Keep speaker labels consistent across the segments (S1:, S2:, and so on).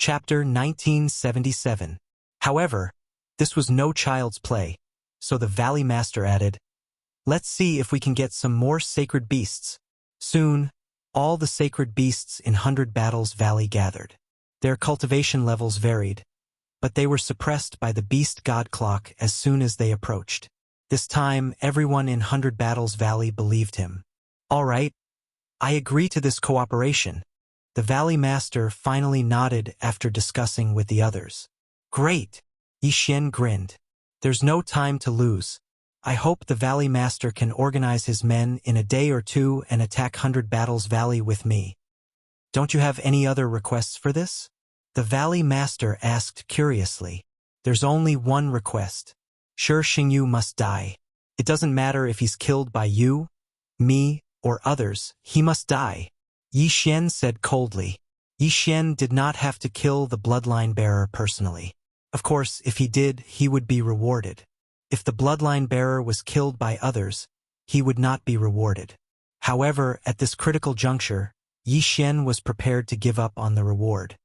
S1: Chapter 1977. However, this was no child's play, so the Valley Master added, "Let's see if we can get some more sacred beasts." Soon, all the sacred beasts in 100 Battles Valley gathered. Their cultivation levels varied, but they were suppressed by the beast god clock as soon as they approached. This time, everyone in 100 Battles Valley believed him. "All right, I agree to this cooperation." The Valley Master finally nodded after discussing with the others. "Great," Yi Xian grinned. "There's no time to lose. I hope the Valley Master can organize his men in a day or two and attack 100 Battles Valley with me. Don't you have any other requests for this?" The Valley Master asked curiously. "There's only one request. Shi Xingyu must die. It doesn't matter if he's killed by you, me, or others, he must die," Yi Xian said coldly. Yi Xian did not have to kill the bloodline bearer personally. Of course, if he did, he would be rewarded. If the bloodline bearer was killed by others, he would not be rewarded. However, at this critical juncture, Yi Xian was prepared to give up on the reward.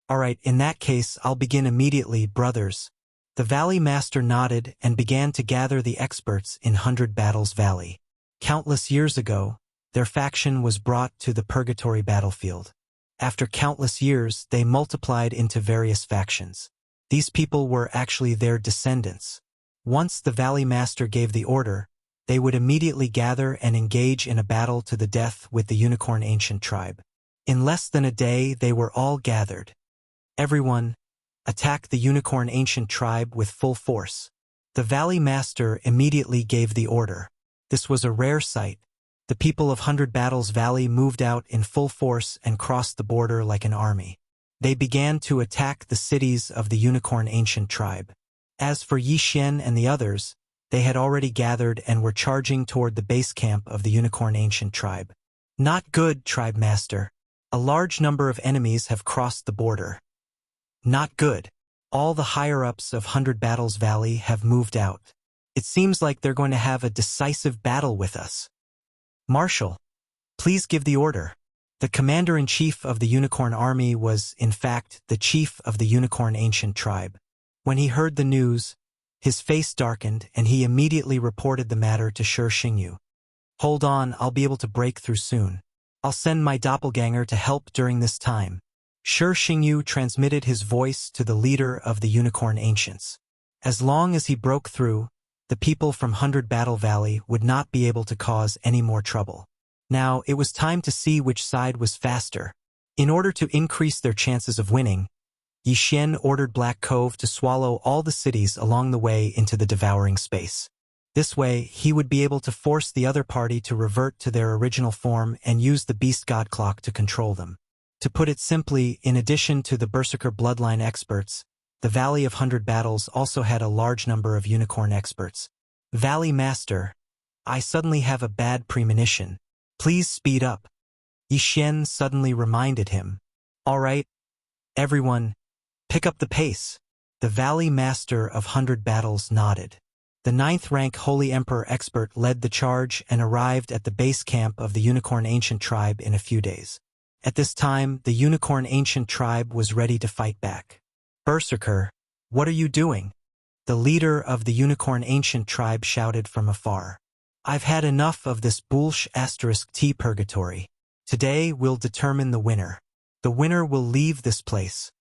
S1: "All right, in that case, I'll begin immediately, brothers." The Valley Master nodded and began to gather the experts in 100 Battles Valley. Countless years ago, their faction was brought to the Purgatory battlefield. After countless years, they multiplied into various factions. These people were actually their descendants. Once the Valley Master gave the order, they would immediately gather and engage in a battle to the death with the Unicorn Ancient tribe. In less than a day, they were all gathered. "Everyone, attack the Unicorn Ancient tribe with full force." The Valley Master immediately gave the order. This was a rare sight. The people of 100 Battles Valley moved out in full force and crossed the border like an army. They began to attack the cities of the Unicorn Ancient tribe. As for Yi Xian and the others, they had already gathered and were charging toward the base camp of the Unicorn Ancient tribe. "Not good, Tribe Master. A large number of enemies have crossed the border." "Not good. All the higher-ups of 100 Battles Valley have moved out. It seems like they're going to have a decisive battle with us. Marshal, please give the order." The commander-in-chief of the Unicorn Army was, in fact, the chief of the Unicorn Ancient tribe. When he heard the news, his face darkened and he immediately reported the matter to Shi Xingyu. "Hold on, I'll be able to break through soon. I'll send my doppelganger to help during this time." Shi Xingyu transmitted his voice to the leader of the Unicorn Ancients. As long as he broke through, the people from 100 Battle Valley would not be able to cause any more trouble. Now, it was time to see which side was faster. In order to increase their chances of winning, Yi Xian ordered Black Cove to swallow all the cities along the way into the devouring space. This way, he would be able to force the other party to revert to their original form and use the Beast God Clock to control them. To put it simply, in addition to the Berserker bloodline experts, the Valley of 100 Battles also had a large number of unicorn experts. "Valley Master, I suddenly have a bad premonition. Please speed up," Yi Xian suddenly reminded him. "All right, everyone, pick up the pace." The Valley Master of 100 Battles nodded. The 9th rank Holy Emperor expert led the charge and arrived at the base camp of the Unicorn Ancient tribe in a few days. At this time, the Unicorn Ancient tribe was ready to fight back. "Berserker, what are you doing?" The leader of the Unicorn Ancient tribe shouted from afar. "I've had enough of this *T purgatory. Today we'll determine the winner. The winner will leave this place."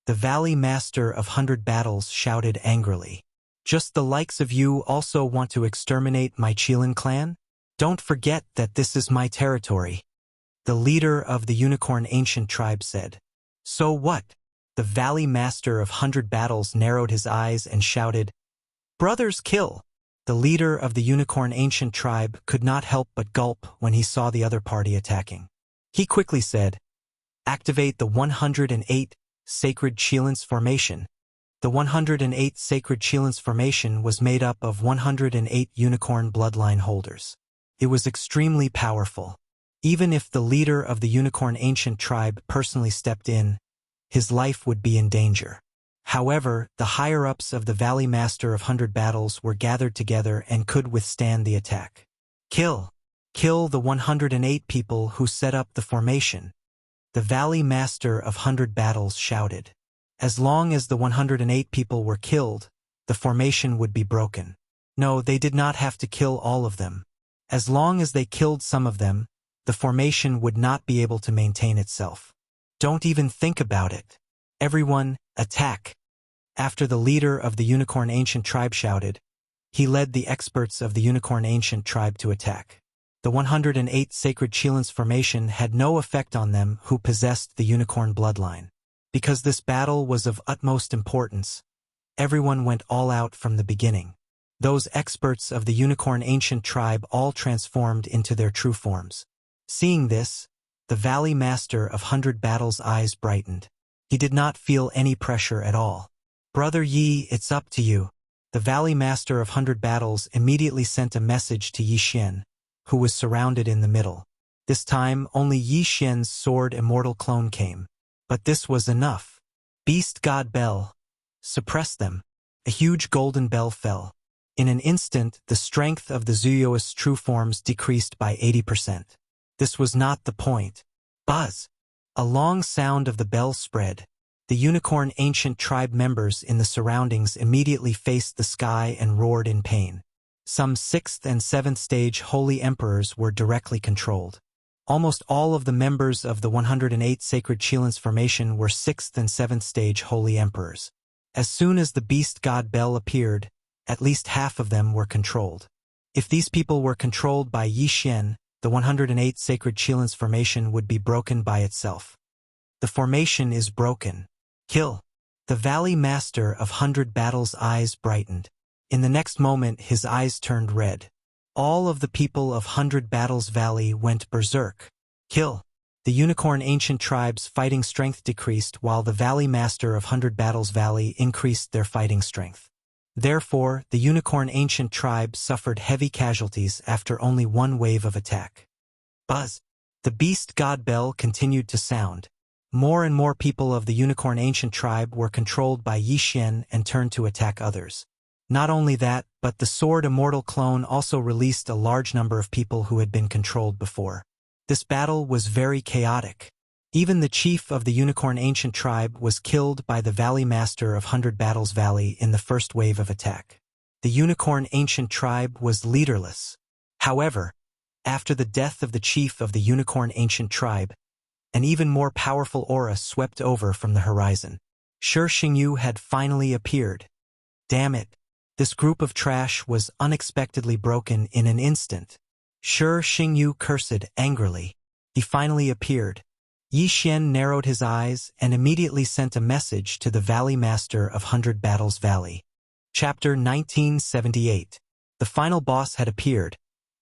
S1: The Valley Master of 100 Battles shouted angrily. "Just the likes of you also want to exterminate my Qilin clan? Don't forget that this is my territory." The leader of the Unicorn Ancient tribe said. "So what?" The Valley Master of 100 Battles narrowed his eyes and shouted, "Brothers kill!" The leader of the Unicorn Ancient tribe could not help but gulp when he saw the other party attacking. He quickly said, "Activate the 108 Sacred Qilins Formation." The 108 Sacred Qilins Formation was made up of 108 unicorn bloodline holders. It was extremely powerful. Even if the leader of the Unicorn Ancient tribe personally stepped in, his life would be in danger. However, the higher-ups of the Valley Master of 100 Battles were gathered together and could withstand the attack. "Kill! Kill the 108 people who set up the formation." The Valley Master of 100 Battles shouted. As long as the 108 people were killed, the formation would be broken. No, they did not have to kill all of them. As long as they killed some of them, the formation would not be able to maintain itself. Don't even think about it. Everyone, attack! After the leader of the Unicorn Ancient Tribe shouted, he led the experts of the Unicorn Ancient Tribe to attack. The 108 Sacred Chilans formation had no effect on them who possessed the Unicorn bloodline. Because this battle was of utmost importance, everyone went all out from the beginning. Those experts of the Unicorn Ancient Tribe all transformed into their true forms. Seeing this, the Valley Master of 100 Battles' eyes brightened. He did not feel any pressure at all. Brother Yi, it's up to you. The Valley Master of 100 Battles immediately sent a message to Yi Xian, who was surrounded in the middle. This time, only Yi Xian's sword immortal clone came. But this was enough. Beast God Bell. Suppress them. A huge golden bell fell. In an instant, the strength of the Zuyoist true forms decreased by 80%. This was not the point. Buzz! A long sound of the bell spread. The Unicorn Ancient Tribe members in the surroundings immediately faced the sky and roared in pain. Some 6th and 7th stage Holy Emperors were directly controlled. Almost all of the members of the 108 Sacred Chilans formation were 6th and 7th stage Holy Emperors. As soon as the Beast God Bell appeared, at least half of them were controlled. If these people were controlled by Yi Xian, the 108 Sacred Chilans formation would be broken by itself. The formation is broken. Kill! The Valley Master of 100 Battles' eyes brightened. In the next moment his eyes turned red. All of the people of 100 Battles Valley went berserk. Kill! The Unicorn Ancient Tribe's fighting strength decreased while the Valley Master of 100 Battles Valley increased their fighting strength. Therefore, the Unicorn Ancient Tribe suffered heavy casualties after only one wave of attack. Buzz! The Beast God Bell continued to sound. More and more people of the Unicorn Ancient Tribe were controlled by Yi Xian and turned to attack others. Not only that, but the Sword Immortal clone also released a large number of people who had been controlled before. This battle was very chaotic. Even the chief of the Unicorn Ancient Tribe was killed by the Valley Master of 100 Battles Valley in the first wave of attack. The Unicorn Ancient Tribe was leaderless. However, after the death of the chief of the Unicorn Ancient Tribe, an even more powerful aura swept over from the horizon. Shi Xingyu had finally appeared. Damn it! This group of trash was unexpectedly broken in an instant. Shi Xingyu cursed angrily. He finally appeared. Yi Xian narrowed his eyes and immediately sent a message to the Valley Master of 100 Battles Valley. Chapter 1978. The final boss had appeared,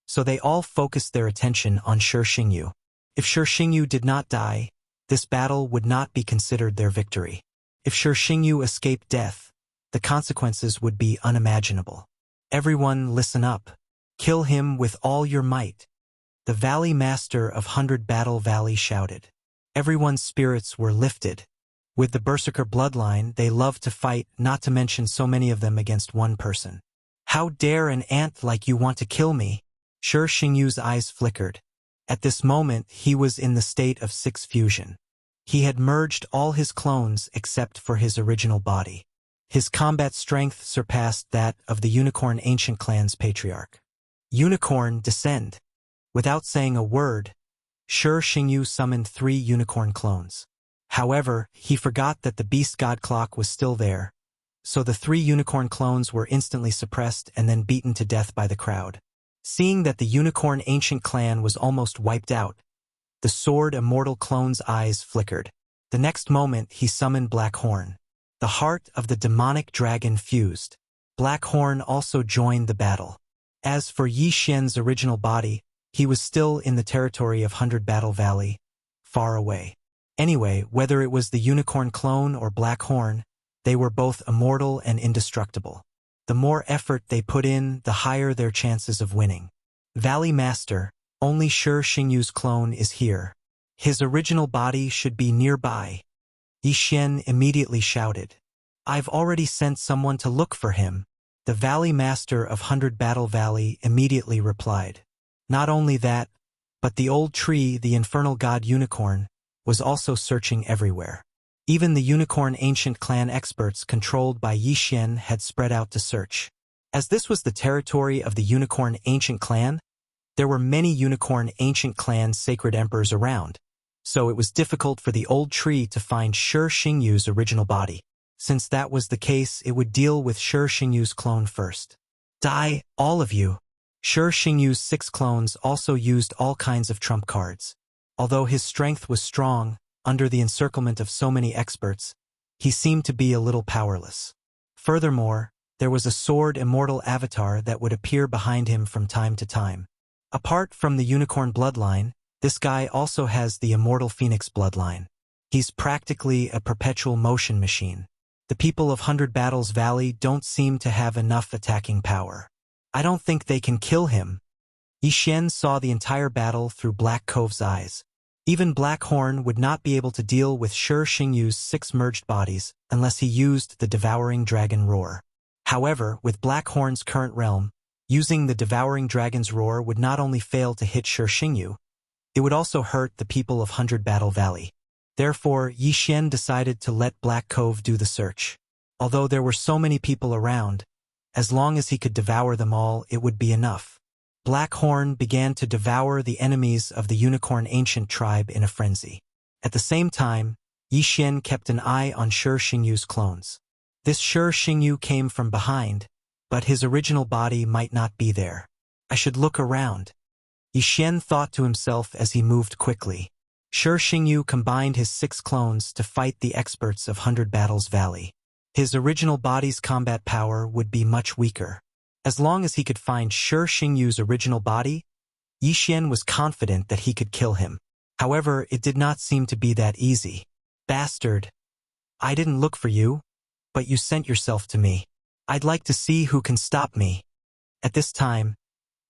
S1: so they all focused their attention on Shi Xingyu. If Shi Xingyu did not die, this battle would not be considered their victory. If Shi Xingyu escaped death, the consequences would be unimaginable. Everyone listen up. Kill him with all your might. The Valley Master of 100 Battle Valley shouted. Everyone's spirits were lifted. With the Berserker bloodline, they loved to fight, not to mention so many of them against one person. How dare an ant like you want to kill me? Shi Xingyu's eyes flickered. At this moment, he was in the state of 6 fusion. He had merged all his clones except for his original body. His combat strength surpassed that of the Unicorn Ancient Clan's patriarch. Unicorn, descend! Without saying a word, Shi Xingyu summoned 3 unicorn clones. However, he forgot that the Beast God Clock was still there, so the 3 unicorn clones were instantly suppressed and then beaten to death by the crowd. Seeing that the Unicorn Ancient Clan was almost wiped out, the Sword Immortal clone's eyes flickered. The next moment, he summoned Black Horn. The heart of the demonic dragon fused. Black Horn also joined the battle. As for Yi Xian's original body, he was still in the territory of 100 Battle Valley, far away. Anyway, whether it was the Unicorn clone or Black Horn, they were both immortal and indestructible. The more effort they put in, the higher their chances of winning. Valley Master, only Shi Xingyu's clone is here. His original body should be nearby. Yi Xian immediately shouted. I've already sent someone to look for him. The Valley Master of 100 Battle Valley immediately replied. Not only that, but the old tree, the Infernal God Unicorn, was also searching everywhere. Even the Unicorn Ancient Clan experts controlled by Yi Xian had spread out to search. As this was the territory of the Unicorn Ancient Clan, there were many Unicorn Ancient Clan sacred emperors around, so it was difficult for the old tree to find Shi Xingyu's original body. Since that was the case, it would deal with Shi Xingyu's clone first. Die, all of you. Shi Xingyu's 6 clones also used all kinds of trump cards. Although his strength was strong, under the encirclement of so many experts, he seemed to be a little powerless. Furthermore, there was a sword immortal avatar that would appear behind him from time to time. Apart from the unicorn bloodline, this guy also has the immortal phoenix bloodline. He's practically a perpetual motion machine. The people of 100 Battles Valley don't seem to have enough attacking power. I don't think they can kill him. Yi Xian saw the entire battle through Black Cove's eyes. Even Black Horn would not be able to deal with Shi Xingyu's 6 merged bodies unless he used the Devouring Dragon Roar. However, with Black Horn's current realm, using the Devouring Dragon's Roar would not only fail to hit Shi Xingyu, it would also hurt the people of 100 Battle Valley. Therefore, Yi Xian decided to let Black Cove do the search. Although there were so many people around, as long as he could devour them all, it would be enough. Black Horn began to devour the enemies of the Unicorn Ancient tribe in a frenzy. At the same time, Yi Xian kept an eye on Shi Xingyu's clones. This Shi Xingyu came from behind, but his original body might not be there. I should look around. Yi Xian thought to himself as he moved quickly. Shi Xingyu combined his 6 clones to fight the experts of 100 Battles Valley. His original body's combat power would be much weaker. As long as he could find Shi Xingyu's original body, Yi Xian was confident that he could kill him. However, it did not seem to be that easy. Bastard! I didn't look for you, but you sent yourself to me. I'd like to see who can stop me. At this time,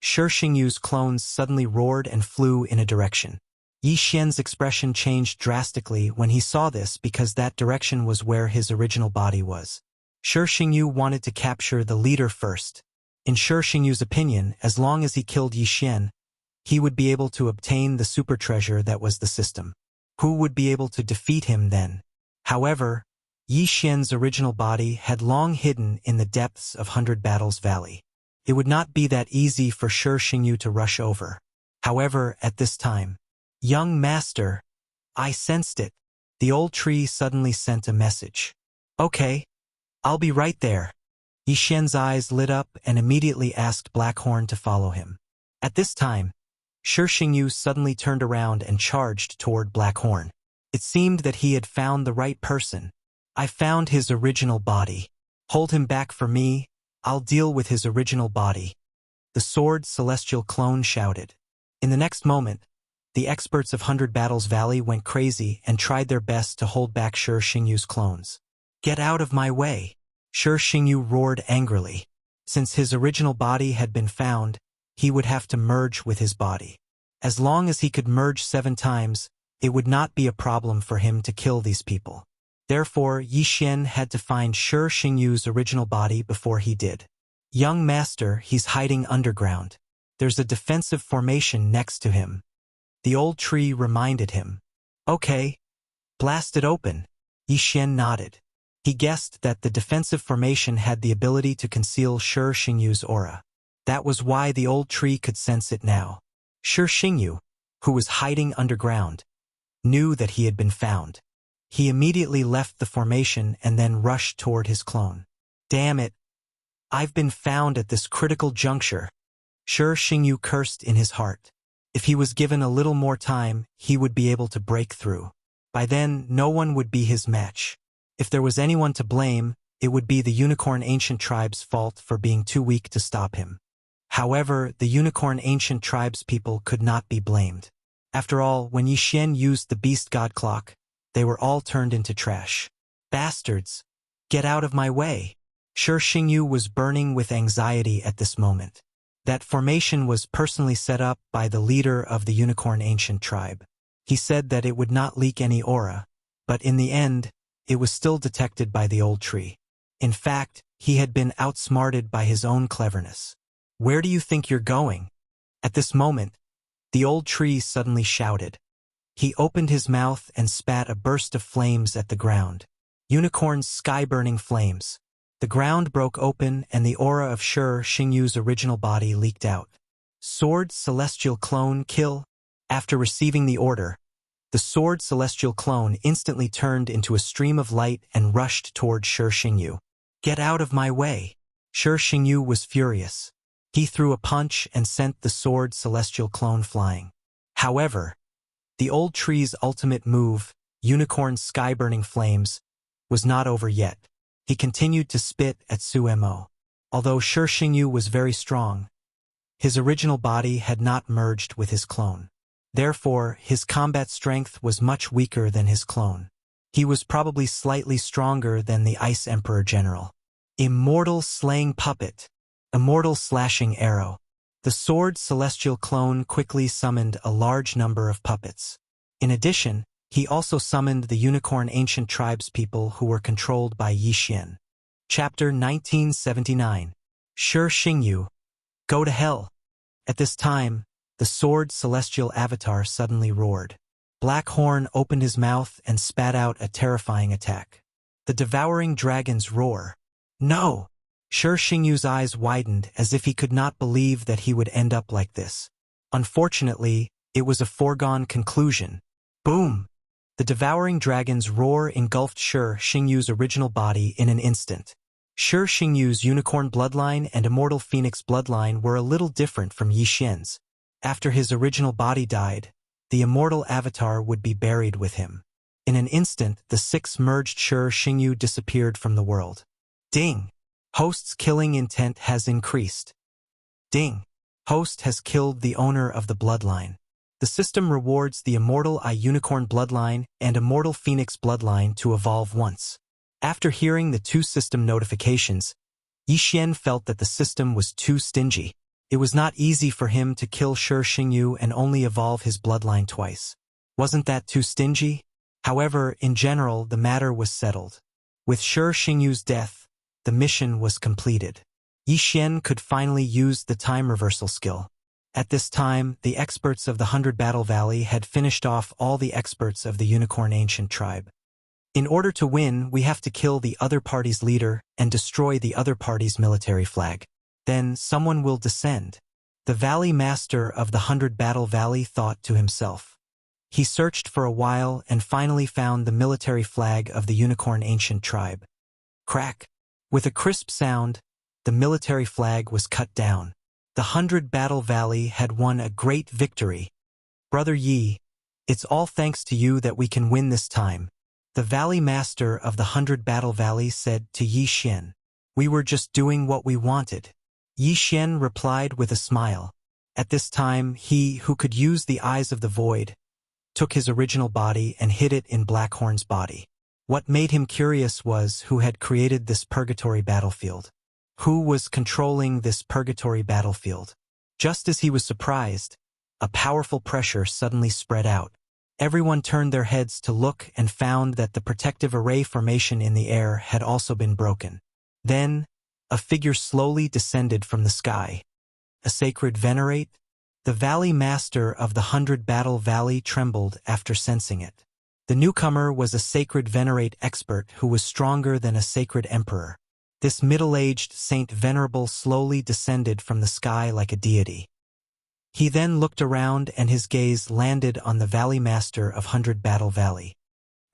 S1: Shi Xingyu's clones suddenly roared and flew in a direction. Yi Xian's expression changed drastically when he saw this because that direction was where his original body was. Shi Xingyu wanted to capture the leader first. In Shi Xingyu's opinion, as long as he killed Yi Xian, he would be able to obtain the super treasure that was the system. Who would be able to defeat him then? However, Yi Xian's original body had long hidden in the depths of 100 Battles Valley. It would not be that easy for Shi Xingyu to rush over. However, at this time, young master, I sensed it. The old tree suddenly sent a message. Okay, I'll be right there. Yi Xian's eyes lit up and immediately asked Black Horn to follow him. At this time, Shi Xingyu suddenly turned around and charged toward Black Horn. It seemed that he had found the right person. I found his original body. Hold him back for me, I'll deal with his original body. The sword celestial clone shouted. In the next moment, the experts of 100 Battles Valley went crazy and tried their best to hold back Shi Xingyu's clones. Get out of my way! Shi Xingyu roared angrily. Since his original body had been found, he would have to merge with his body. As long as he could merge 7 times, it would not be a problem for him to kill these people. Therefore, Yi Xian had to find Shi Xingyu's original body before he did. Young master, he's hiding underground. There's a defensive formation next to him. The old tree reminded him. Okay. Blast it open. Yi Xian nodded. He guessed that the defensive formation had the ability to conceal Shi Xingyu's aura. That was why the old tree could sense it now. Shi Xingyu, who was hiding underground, knew that he had been found. He immediately left the formation and then rushed toward his clone. Damn it! I've been found at this critical juncture. Shi Xingyu cursed in his heart. If he was given a little more time, he would be able to break through. By then, no one would be his match. If there was anyone to blame, it would be the Unicorn Ancient Tribe's fault for being too weak to stop him. However, the Unicorn Ancient Tribe's people could not be blamed. After all, when Yi Xian used the Beast God Clock, they were all turned into trash. Bastards! Get out of my way! Shi Xingyu was burning with anxiety at this moment. That formation was personally set up by the leader of the Unicorn Ancient Tribe. He said that it would not leak any aura, but in the end, it was still detected by the old tree. In fact, he had been outsmarted by his own cleverness. Where do you think you're going? At this moment, the old tree suddenly shouted. He opened his mouth and spat a burst of flames at the ground. Unicorn's sky-burning flames. The ground broke open and the aura of Shi Xingyu's original body leaked out. Sword Celestial Clone Kill. After receiving the order, the Sword Celestial Clone instantly turned into a stream of light and rushed toward Shi Xingyu. Get out of my way! Shi Xingyu was furious. He threw a punch and sent the Sword Celestial Clone flying. However, the old tree's ultimate move, Unicorn's sky-burning flames, was not over yet. He continued to spit at Sumo. Although Shi Xingyu was very strong, his original body had not merged with his clone. Therefore, his combat strength was much weaker than his clone. He was probably slightly stronger than the Ice Emperor General. Immortal Slaying Puppet. Immortal Slashing Arrow. The Sword Celestial Clone quickly summoned a large number of puppets. In addition, he also summoned the Unicorn Ancient Tribespeople who were controlled by Yi Xian. Chapter 1979. Shi Xingyu. Go to hell. At this time, the Sword Celestial Avatar suddenly roared. Black Horn opened his mouth and spat out a terrifying attack. The Devouring Dragon's Roar. No! Shi Xingyu's eyes widened as if he could not believe that he would end up like this. Unfortunately, it was a foregone conclusion. Boom! The Devouring Dragon's roar engulfed Shi Xingyu's original body in an instant. Shi Xingyu's Unicorn bloodline and Immortal Phoenix bloodline were a little different from Yi Xian's. After his original body died, the Immortal Avatar would be buried with him. In an instant, the 6 merged Shi Xingyu disappeared from the world. Ding! Host's killing intent has increased. Ding! Host has killed the owner of the bloodline. The system rewards the Immortal Unicorn bloodline and Immortal Phoenix bloodline to evolve once. After hearing the 2 system notifications, Yi Xian felt that the system was too stingy. It was not easy for him to kill Shi Xingyu and only evolve his bloodline twice. Wasn't that too stingy? However, in general, the matter was settled. With Shi Xingyu's death, the mission was completed. Yi Xian could finally use the time reversal skill. At this time, the experts of the 100 Battle Valley had finished off all the experts of the Unicorn Ancient Tribe. In order to win, we have to kill the other party's leader and destroy the other party's military flag. Then someone will descend. The Valley Master of the 100 Battle Valley thought to himself. He searched for a while and finally found the military flag of the Unicorn Ancient Tribe. Crack! With a crisp sound, the military flag was cut down. The 100 Battle Valley had won a great victory. Brother Yi, it's all thanks to you that we can win this time. The Valley Master of the 100 Battle Valley said to Yi Xian. We were just doing what we wanted. Yi Xian replied with a smile. At this time, he, who could use the eyes of the void, took his original body and hid it in Blackhorn's body. What made him curious was who had created this purgatory battlefield. Who was controlling this purgatory battlefield? Just as he was surprised, a powerful pressure suddenly spread out. Everyone turned their heads to look and found that the protective array formation in the air had also been broken. Then, a figure slowly descended from the sky. A sacred venerate? The Valley Master of the 100 Battle Valley trembled after sensing it. The newcomer was a sacred venerate expert who was stronger than a sacred emperor. This middle-aged Saint Venerable slowly descended from the sky like a deity. He then looked around and his gaze landed on the Valley Master of 100 Battle Valley.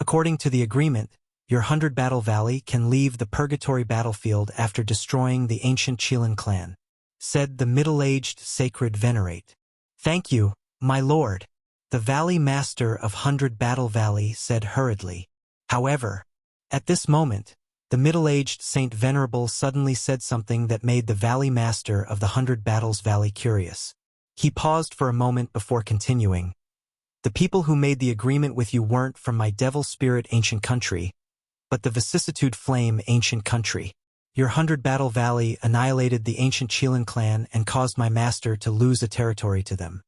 S1: According to the agreement, your 100 Battle Valley can leave the purgatory battlefield after destroying the ancient Qilin clan, said the middle-aged sacred venerate. Thank you, my lord, the Valley Master of 100 Battle Valley said hurriedly. However, at this moment, the middle-aged Saint Venerable suddenly said something that made the Valley Master of the 100 Battles Valley curious. He paused for a moment before continuing. The people who made the agreement with you weren't from my Devil Spirit ancient country, but the Vicissitude Flame ancient country. Your 100 Battle Valley annihilated the ancient Qilin clan and caused my master to lose a territory to them.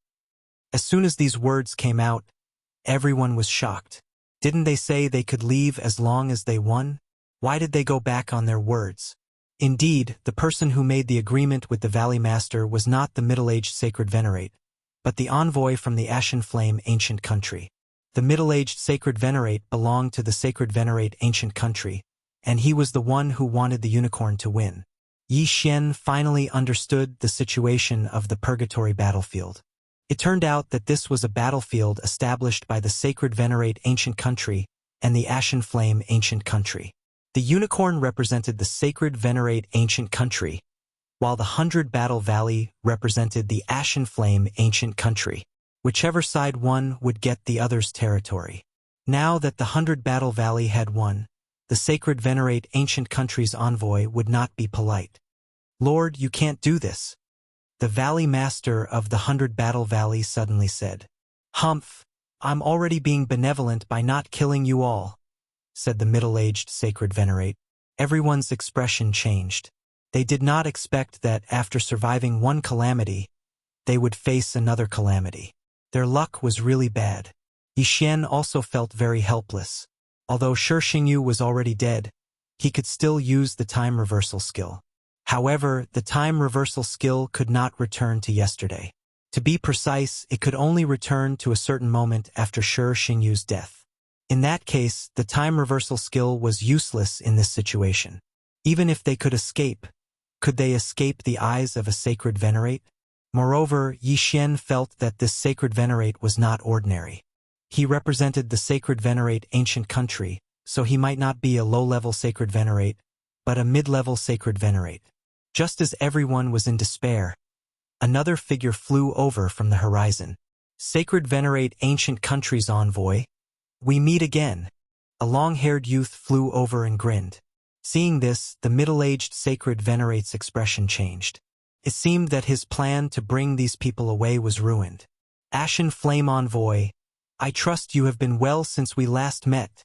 S1: As soon as these words came out, everyone was shocked. Didn't they say they could leave as long as they won? Why did they go back on their words? Indeed, the person who made the agreement with the Valley Master was not the middle-aged sacred venerate, but the envoy from the Ashen Flame ancient country. The middle-aged sacred venerate belonged to the sacred venerate ancient country, and he was the one who wanted the unicorn to win. Yi Xian finally understood the situation of the purgatory battlefield. It turned out that this was a battlefield established by the sacred venerate ancient country and the ashen flame ancient country. The unicorn represented the sacred venerate ancient country, while the 100 Battle Valley represented the ashen flame ancient country. Whichever side won would get the other's territory. Now that the 100 Battle Valley had won, the sacred venerate ancient country's envoy would not be polite. "Lord, you can't do this," the valley master of the 100 Battle Valley suddenly said. "Humph, I'm already being benevolent by not killing you all," said the middle-aged sacred venerate. Everyone's expression changed. They did not expect that after surviving one calamity, they would face another calamity. Their luck was really bad. Yi Xian also felt very helpless. Although Shi Xingyu was already dead, he could still use the time reversal skill. However, the time reversal skill could not return to yesterday. To be precise, it could only return to a certain moment after Shi Xingyu's death. In that case, the time reversal skill was useless in this situation. Even if they could they escape the eyes of a sacred venerate? Moreover, Yi Xian felt that this sacred venerate was not ordinary. He represented the sacred venerate ancient country, so he might not be a low-level sacred venerate, but a mid-level sacred venerate. Just as everyone was in despair, another figure flew over from the horizon. "Sacred venerate ancient country's envoy, we meet again." A long-haired youth flew over and grinned. Seeing this, the middle-aged sacred venerate's expression changed. It seemed that his plan to bring these people away was ruined. "Ashen Flame Envoy, I trust you have been well since we last met,"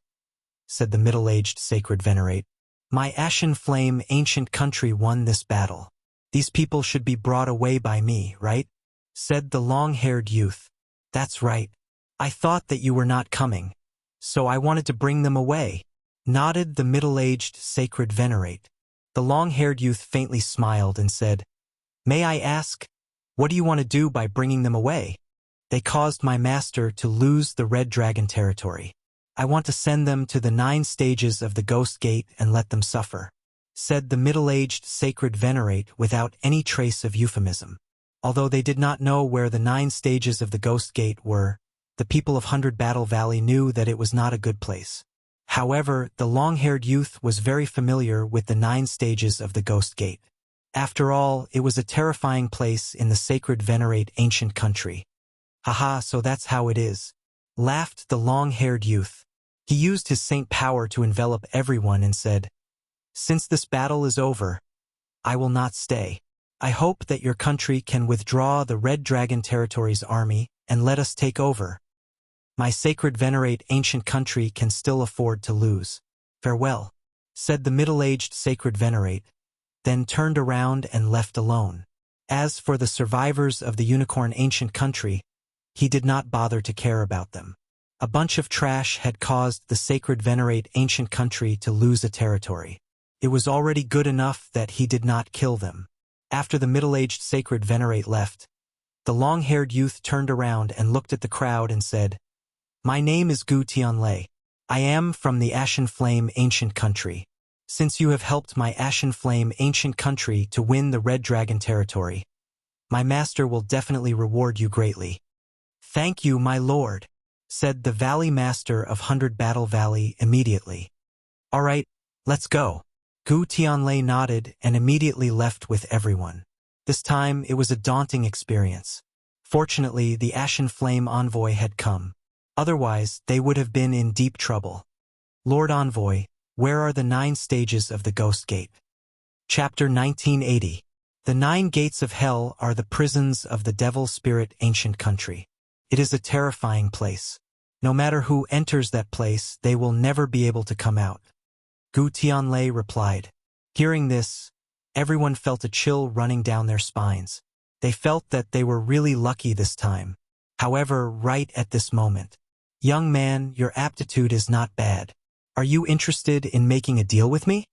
S1: said the middle-aged sacred venerate. "My Ashen Flame ancient country won this battle. These people should be brought away by me, right?" said the long-haired youth. "That's right. I thought that you were not coming, so I wanted to bring them away," nodded the middle-aged sacred venerate. The long-haired youth faintly smiled and said, "May I ask, what do you want to do by bringing them away?" "They caused my master to lose the Red Dragon territory. I want to send them to the 9 stages of the Ghost Gate and let them suffer," said the middle-aged sacred venerate without any trace of euphemism. Although they did not know where the 9 stages of the Ghost Gate were, the people of 100 Battle Valley knew that it was not a good place. However, the long-haired youth was very familiar with the 9 stages of the Ghost Gate. After all, it was a terrifying place in the sacred venerate ancient country. "Haha, so that's how it is," laughed the long-haired youth. He used his saint power to envelop everyone and said, "Since this battle is over, I will not stay. I hope that your country can withdraw the Red Dragon Territory's army and let us take over. My sacred venerate ancient country can still afford to lose. Farewell," said the middle-aged sacred venerate, then turned around and left alone. As for the survivors of the unicorn ancient country, he did not bother to care about them. A bunch of trash had caused the sacred venerate ancient country to lose a territory. It was already good enough that he did not kill them. After the middle-aged sacred venerate left, the long-haired youth turned around and looked at the crowd and said, "My name is Gu Tianlei. I am from the Ashen Flame ancient country. Since you have helped my Ashen Flame ancient country to win the Red Dragon territory, my master will definitely reward you greatly." "Thank you, my lord," said the valley master of 100 Battle Valley immediately. "All right, let's go." Gu Tianlei nodded and immediately left with everyone. This time it was a daunting experience. Fortunately, the Ashen Flame envoy had come. Otherwise, they would have been in deep trouble. "Lord Envoy, where are the 9 stages of the Ghost Gate?" Chapter 1980. The 9 gates of hell are the prisons of the devil spirit ancient country. It is a terrifying place. No matter who enters that place, they will never be able to come out. Gu Tianlei replied. Hearing this, everyone felt a chill running down their spines. They felt that they were really lucky this time. However, right at this moment, "Young man, your aptitude is not bad. Are you interested in making a deal with me?"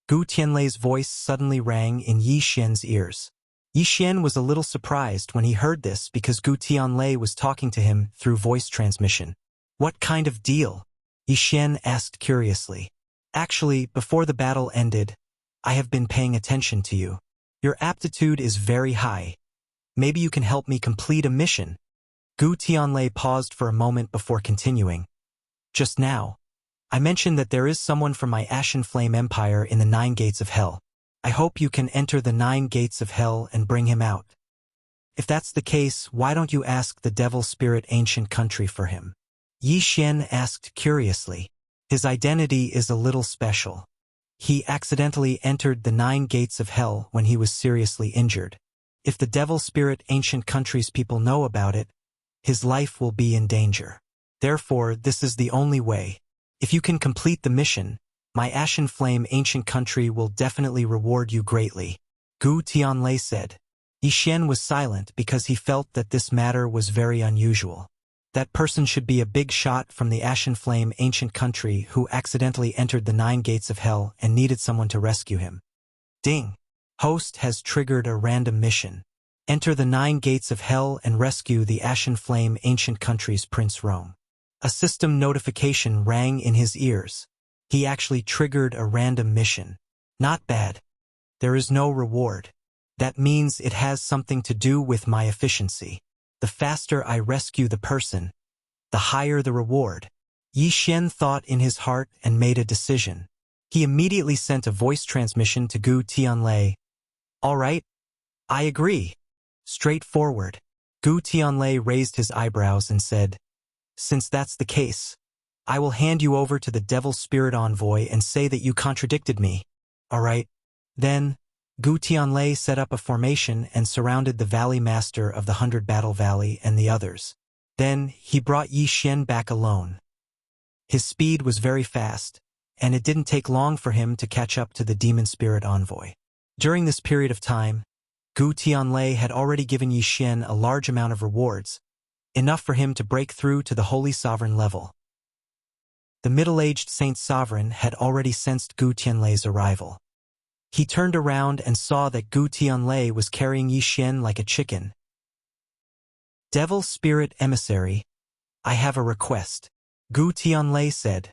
S1: Gu Tianlei's voice suddenly rang in Yi Xian's ears. Yi Xian was a little surprised when he heard this because Gu Tianlei was talking to him through voice transmission. What kind of deal? Yixian asked curiously. Actually, before the battle ended, I have been paying attention to you. Your aptitude is very high. Maybe you can help me complete a mission. Gu Tianlei paused for a moment before continuing. Just now, I mentioned that there is someone from my Ashen Flame Empire in the 9 gates of hell. I hope you can enter the 9 gates of hell and bring him out. If that's the case, why don't you ask the Devil Spirit Ancient Country for him? Yixian asked curiously. His identity is a little special. He accidentally entered the 9 gates of hell when he was seriously injured. If the Devil Spirit Ancient Country's people know about it, his life will be in danger. Therefore, this is the only way. If you can complete the mission, my Ashen Flame Ancient Country will definitely reward you greatly, Gu Tianlei said. Yixian was silent because he felt that this matter was very unusual. That person should be a big shot from the Ashen Flame Ancient Country who accidentally entered the 9 gates of hell and needed someone to rescue him. Ding! Host has triggered a random mission. Enter the 9 gates of hell and rescue the Ashen Flame Ancient Country's Prince Rong. A system notification rang in his ears. He actually triggered a random mission. Not bad. There is no reward. That means it has something to do with my efficiency. The faster I rescue the person, the higher the reward. Yixian thought in his heart and made a decision. He immediately sent a voice transmission to Gu Tianlei. All right, I agree. Straightforward. Gu Tianlei raised his eyebrows and said, since that's the case, I will hand you over to the Devil Spirit Envoy and say that you contradicted me. All right. Then, Gu Tianlei set up a formation and surrounded the Valley Master of the 100 Battle Valley and the others. Then, he brought Yixian back alone. His speed was very fast, and it didn't take long for him to catch up to the Demon Spirit Envoy. During this period of time, Gu Tianlei had already given Yixian a large amount of rewards, enough for him to break through to the Holy Sovereign level. The middle-aged Saint Sovereign had already sensed Gu Tianlei's arrival. He turned around and saw that Gu Tianlei was carrying Yixian like a chicken. Devil Spirit Emissary, I have a request, Gu Tianlei said.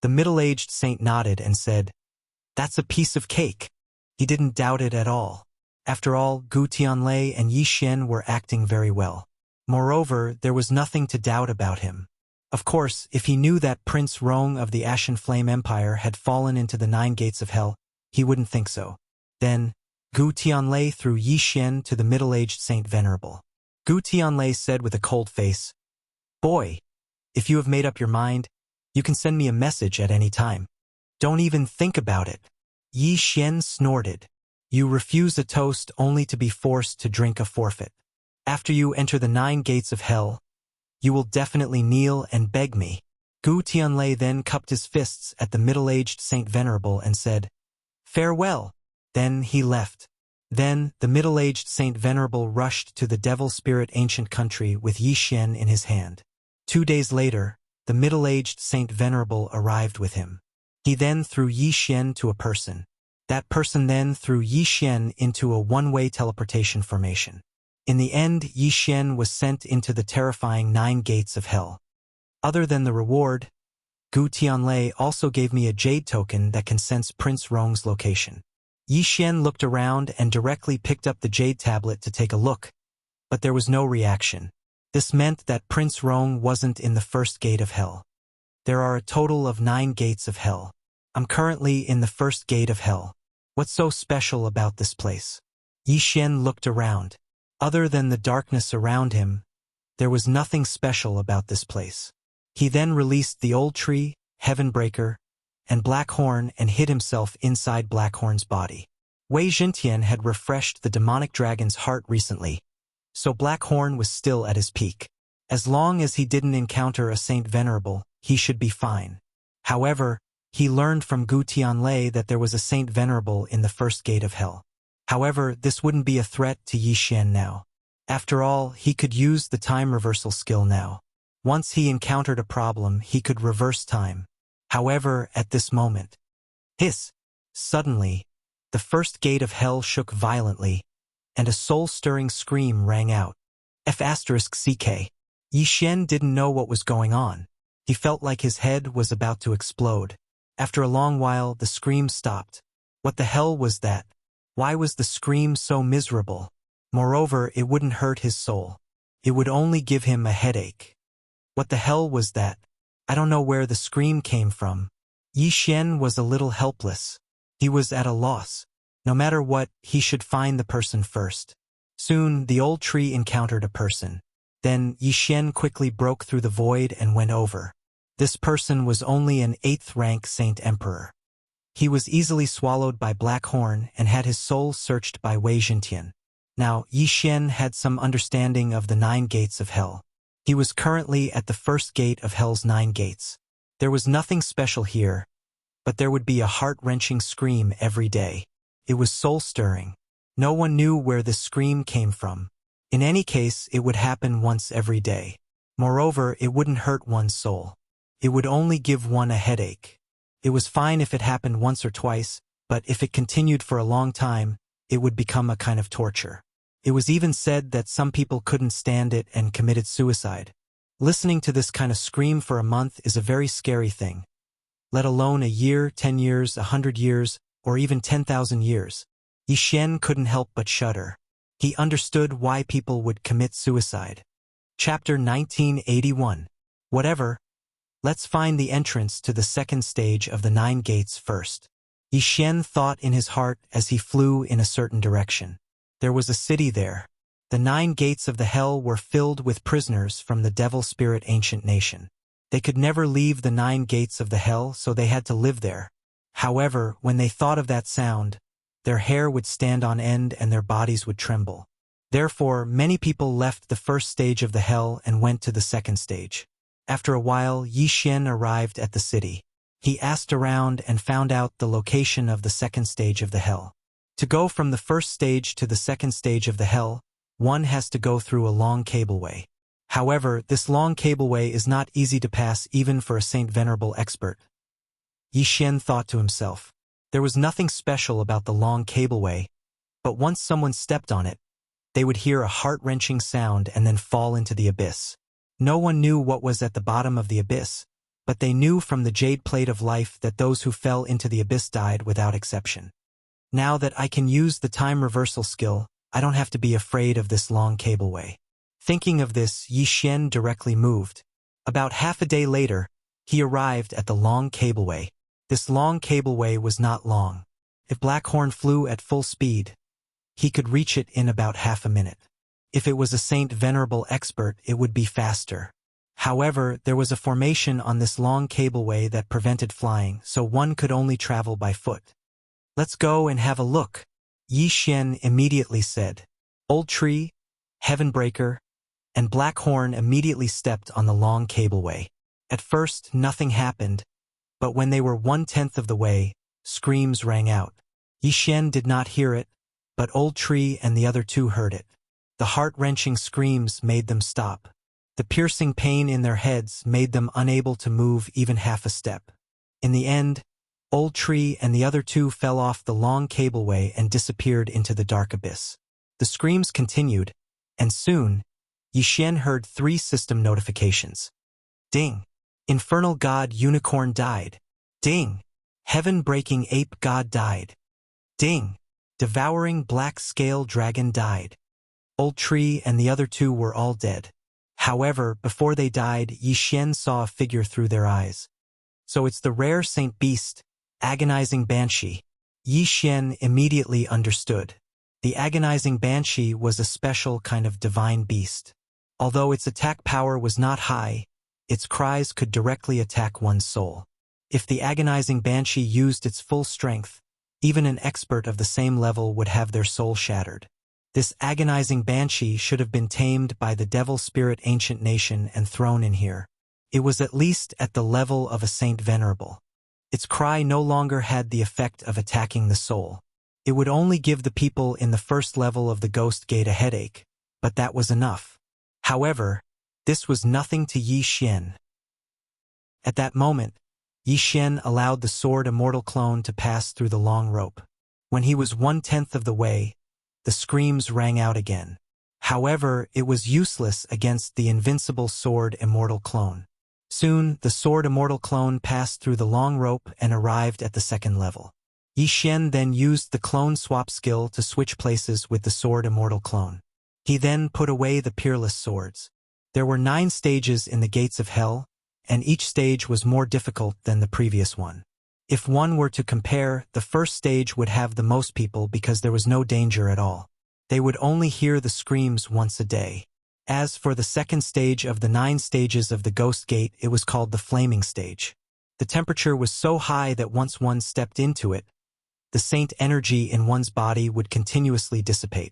S1: The middle-aged saint nodded and said, that's a piece of cake. He didn't doubt it at all. After all, Gu Tianlei and Yixian were acting very well. Moreover, there was nothing to doubt about him. Of course, if he knew that Prince Rong of the Ashen Flame Empire had fallen into the 9 gates of hell, he wouldn't think so. Then, Gu Tianlei threw Yixian to the middle-aged Saint Venerable. Gu Tianlei said with a cold face, boy, if you have made up your mind, you can send me a message at any time. Don't even think about it. Yixian snorted. You refuse a toast only to be forced to drink a forfeit. After you enter the 9 gates of hell, you will definitely kneel and beg me. Gu Tianlei then cupped his fists at the middle-aged Saint Venerable and said, farewell. Then he left. Then the middle-aged Saint Venerable rushed to the Devil Spirit Ancient Country with Yixian in his hand. 2 days later, the middle-aged Saint Venerable arrived with him. He then threw Yixian to a person. That person then threw Yixian into a one-way teleportation formation. In the end, Yixian was sent into the terrifying 9 gates of hell. Other than the reward, Gu Tianlei also gave me a jade token that can sense Prince Rong's location. Yixian looked around and directly picked up the jade tablet to take a look, but there was no reaction. This meant that Prince Rong wasn't in the 1st gate of hell. There are a total of 9 gates of hell. I'm currently in the 1st gate of hell. What's so special about this place? Yixian looked around. Other than the darkness around him, there was nothing special about this place. He then released the Old Tree, Heavenbreaker, and Blackhorn and hid himself inside Blackhorn's body. Wei Jintian had refreshed the demonic dragon's heart recently, so Blackhorn was still at his peak. As long as he didn't encounter a Saint Venerable, he should be fine. However, he learned from Gu Tianlei that there was a Saint Venerable in the 1st gate of hell. However, this wouldn't be a threat to Yixian now. After all, he could use the time reversal skill now. Once he encountered a problem, he could reverse time. However, at this moment, hiss! Suddenly, the 1st gate of hell shook violently, and a soul-stirring scream rang out. F***CK. Yi Xian didn't know what was going on. He felt like his head was about to explode. After a long while, the scream stopped. What the hell was that? Why was the scream so miserable? Moreover, it wouldn't hurt his soul. It would only give him a headache. What the hell was that? I don't know where the scream came from. Yi Xian was a little helpless. He was at a loss. No matter what, he should find the person first. Soon, the old tree encountered a person. Then, Yi Xian quickly broke through the void and went over. This person was only an 8th-rank Saint Emperor. He was easily swallowed by Black Horn and had his soul searched by Wei Jintian. Now, Yi Xian had some understanding of the 9 gates of hell. He was currently at the first gate of hell's 9 gates. There was nothing special here, but there would be a heart-wrenching scream every day. It was soul-stirring. No one knew where this scream came from. In any case, it would happen once every day. Moreover, it wouldn't hurt one's soul. It would only give one a headache. It was fine if it happened once or twice, but if it continued for a long time, it would become a kind of torture. It was even said that some people couldn't stand it and committed suicide. Listening to this kind of scream for a month is a very scary thing. Let alone a year, 10 years, 100 years, or even 10,000 years. Yi Xian couldn't help but shudder. He understood why people would commit suicide. Chapter 1981. Whatever. Let's find the entrance to the second stage of the 9 gates first. Yi Xian thought in his heart as he flew in a certain direction. There was a city there. The 9 gates of the hell were filled with prisoners from the devil spirit ancient nation. They could never leave the 9 gates of the hell, so they had to live there. However, when they thought of that sound, their hair would stand on end and their bodies would tremble. Therefore, many people left the first stage of the hell and went to the second stage. After a while, Yi Xian arrived at the city. He asked around and found out the location of the second stage of the hell. To go from the first stage to the second stage of the hell, one has to go through a long cableway. However, this long cableway is not easy to pass even for a Saint Venerable expert. Yi Xian thought to himself. There was nothing special about the long cableway, but once someone stepped on it, they would hear a heart-wrenching sound and then fall into the abyss. No one knew what was at the bottom of the abyss, but they knew from the jade plate of life that those who fell into the abyss died without exception. Now that I can use the time reversal skill, I don't have to be afraid of this long cableway. Thinking of this, Yi Xian directly moved. About half a day later, he arrived at the long cableway. This long cableway was not long. If Blackhorn flew at full speed, he could reach it in about half a minute. If it was a Saint Venerable expert, it would be faster. However, there was a formation on this long cableway that prevented flying, so one could only travel by foot. Let's go and have a look, Yi Xian immediately said. Old Tree, Heavenbreaker, and Blackhorn immediately stepped on the long cableway. At first, nothing happened, but when they were 1/10 of the way, screams rang out. Yi Xian did not hear it, but Old Tree and the other 2 heard it. The heart-wrenching screams made them stop. The piercing pain in their heads made them unable to move even half a step. In the end, Old Tree and the other 2 fell off the long cableway and disappeared into the dark abyss. The screams continued, and soon, Yi Xian heard 3 system notifications. Ding! Infernal God Unicorn died. Ding! Heaven-breaking Ape God died. Ding! Devouring Black Scale Dragon died. Old Tree and the other 2 were all dead. However, before they died, Yi Xian saw a figure through their eyes. So it's the rare Saint Beast, Agonizing Banshee. Yi Xian immediately understood. The Agonizing Banshee was a special kind of divine beast. Although its attack power was not high, its cries could directly attack one's soul. If the Agonizing Banshee used its full strength, even an expert of the same level would have their soul shattered. This Agonizing Banshee should have been tamed by the Devil Spirit Ancient Nation and thrown in here. It was at least at the level of a Saint Venerable. Its cry no longer had the effect of attacking the soul. It would only give the people in the first level of the Ghost Gate a headache, but that was enough. However, this was nothing to Yi Xian. At that moment, Yi Xian allowed the sword Immortal Clone to pass through the long rope. When he was 1/10 of the way, the screams rang out again. However, it was useless against the invincible sword immortal clone. Soon, the sword immortal clone passed through the long rope and arrived at the second level. Yi Xian then used the clone swap skill to switch places with the sword immortal clone. He then put away the peerless swords. There were 9 stages in the gates of hell, and each stage was more difficult than the previous one. If one were to compare, the first stage would have the most people because there was no danger at all. They would only hear the screams once a day. As for the second stage of the 9 stages of the Ghost Gate, it was called the Flaming Stage. The temperature was so high that once one stepped into it, the saint energy in one's body would continuously dissipate.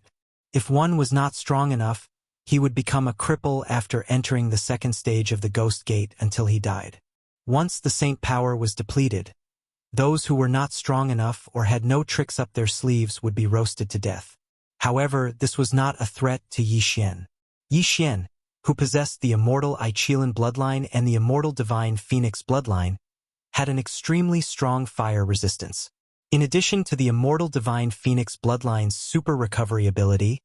S1: If one was not strong enough, he would become a cripple after entering the second stage of the Ghost Gate until he died. Once the saint power was depleted, those who were not strong enough or had no tricks up their sleeves would be roasted to death. However, this was not a threat to Yi Xian. Yi Xian, who possessed the immortal Aiqilan bloodline and the immortal divine Phoenix bloodline, had an extremely strong fire resistance. In addition to the immortal divine Phoenix bloodline's super recovery ability,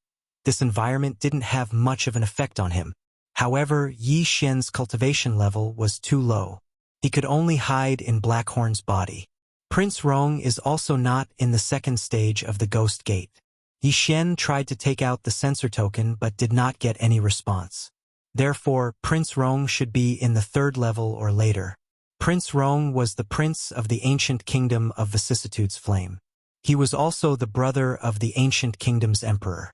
S1: this environment didn't have much of an effect on him. However, Yi Xian's cultivation level was too low. He could only hide in Blackhorn's body. Prince Rong is also not in the second stage of the Ghost Gate. Yi Xian tried to take out the sensor token but did not get any response. Therefore, Prince Rong should be in the third level or later. Prince Rong was the prince of the ancient kingdom of Vicissitude's Flame. He was also the brother of the ancient kingdom's emperor.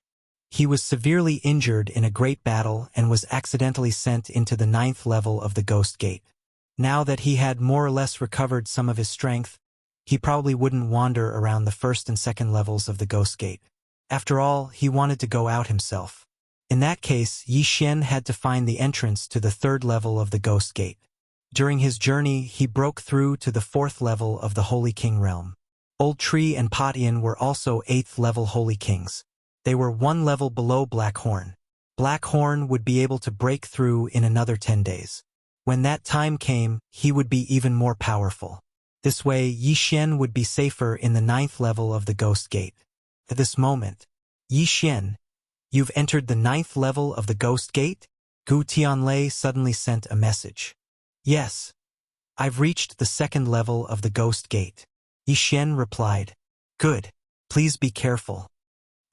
S1: He was severely injured in a great battle and was accidentally sent into the 9th level of the Ghost Gate. Now that he had more or less recovered some of his strength, he probably wouldn't wander around the first and second levels of the Ghost Gate. After all, he wanted to go out himself. In that case, Yi Xian had to find the entrance to the third level of the Ghost Gate. During his journey, he broke through to the 4th level of the Holy King realm. Old Tree and Potian were also 8th level Holy Kings. They were 1 level below Blackhorn. Blackhorn would be able to break through in another 10 days. When that time came, he would be even more powerful. This way, Yi Xian would be safer in the 9th level of the Ghost Gate. At this moment, Yi Xian, you've entered the 9th level of the Ghost Gate? Gu Tianlei suddenly sent a message. Yes. I've reached the 2nd level of the Ghost Gate. Yi Xian replied. Good. Please be careful.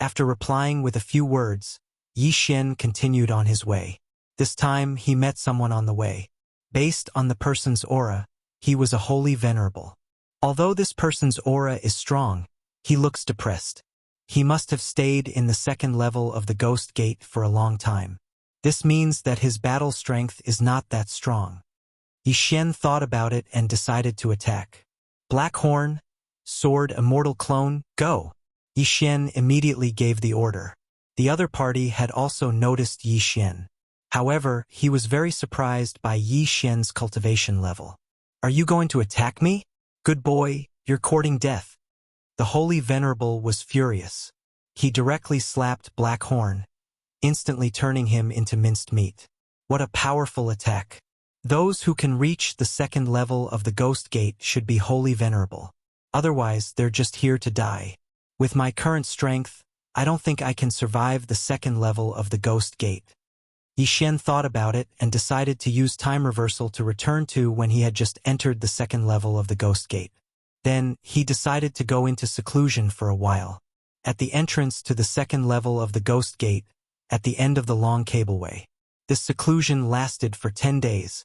S1: After replying with a few words, Yi Xian continued on his way. This time, he met someone on the way. Based on the person's aura, he was a holy venerable. Although this person's aura is strong, he looks depressed. He must have stayed in the 2nd level of the Ghost Gate for a long time. This means that his battle strength is not that strong. Yi Xian thought about it and decided to attack. Blackhorn, sword immortal clone, go! Yi Xian immediately gave the order. The other party had also noticed Yi Xian. However, he was very surprised by Yi Xian's cultivation level. Are you going to attack me? Good boy, you're courting death. The Holy Venerable was furious. He directly slapped Blackhorn, instantly turning him into minced meat. What a powerful attack. Those who can reach the 2nd level of the Ghost Gate should be Holy Venerable. Otherwise, they're just here to die. With my current strength, I don't think I can survive the 2nd level of the Ghost Gate. Yi Xian thought about it and decided to use time reversal to return to when he had just entered the 2nd level of the Ghost Gate. Then, he decided to go into seclusion for a while. At the entrance to the 2nd level of the Ghost Gate, at the end of the long cableway. This seclusion lasted for 10 days.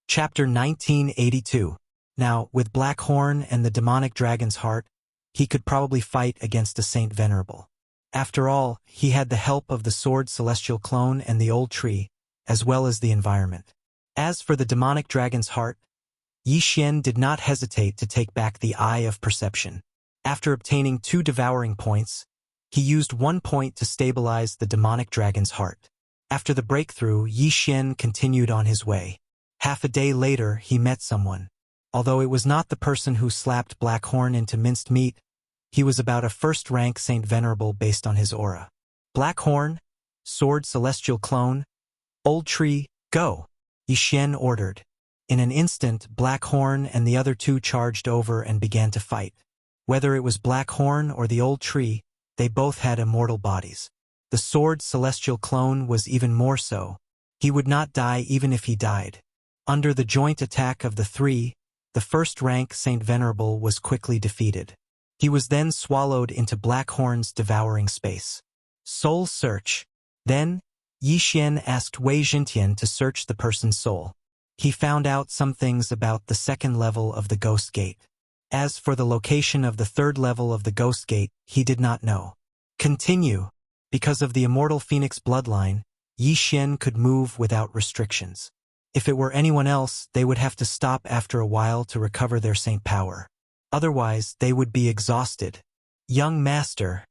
S1: Chapter 1982. Now, with Blackhorn and the demonic dragon's heart, he could probably fight against a Saint Venerable. After all, he had the help of the sword celestial clone and the old tree, as well as the environment. As for the demonic dragon's heart, Yi Xian did not hesitate to take back the Eye of Perception. After obtaining 2 devouring points, he used 1 point to stabilize the demonic dragon's heart. After the breakthrough, Yi Xian continued on his way. Half a day later, he met someone. Although it was not the person who slapped Blackhorn into minced meat, he was about a 1st-rank Saint Venerable based on his aura. Blackhorn, sword celestial clone, old tree, go! Yi Xian ordered. In an instant, Blackhorn and the other 2 charged over and began to fight. Whether it was Blackhorn or the old tree, they both had immortal bodies. The sword celestial clone was even more so. He would not die even if he died. Under the joint attack of the three, the first-rank Saint Venerable was quickly defeated. He was then swallowed into Blackhorn's devouring space. Soul search. Then, Yi Xian asked Wei Jintian to search the person's soul. He found out some things about the second level of the Ghost Gate. As for the location of the third level of the Ghost Gate, he did not know. Continue. Because of the immortal Phoenix bloodline, Yi Xian could move without restrictions. If it were anyone else, they would have to stop after a while to recover their saint power. Otherwise, they would be exhausted. Young master,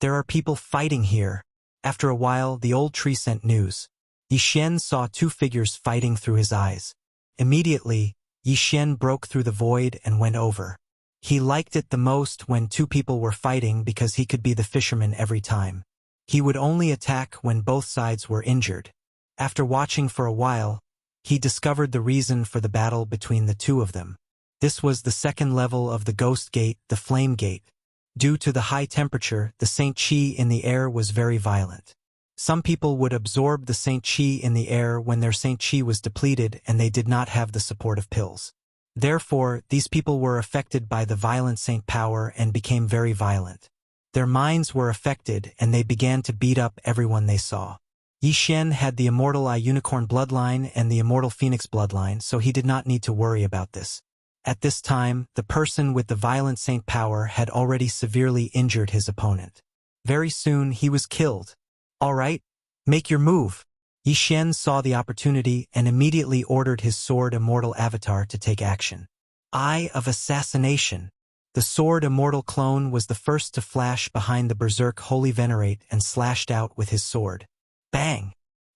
S1: there are people fighting here. After a while, the old tree sent news. Yi Xian saw two figures fighting through his eyes. Immediately, Yi Xian broke through the void and went over. He liked it the most when two people were fighting because he could be the fisherman every time. He would only attack when both sides were injured. After watching for a while, he discovered the reason for the battle between the two of them. This was the second level of the Ghost Gate, the Flame Gate. Due to the high temperature, the Saint Qi in the air was very violent. Some people would absorb the Saint Qi in the air when their Saint Qi was depleted and they did not have the support of pills. Therefore, these people were affected by the violent Saint power and became very violent. Their minds were affected and they began to beat up everyone they saw. Yi Xian had the immortal Eye Unicorn bloodline and the immortal Phoenix bloodline, so he did not need to worry about this. At this time, the person with the violent saint power had already severely injured his opponent. Very soon, he was killed. All right, make your move. Yi Xian saw the opportunity and immediately ordered his sword immortal avatar to take action. Eye of Assassination. The sword immortal clone was the first to flash behind the berserk Holy Venerate and slashed out with his sword. Bang!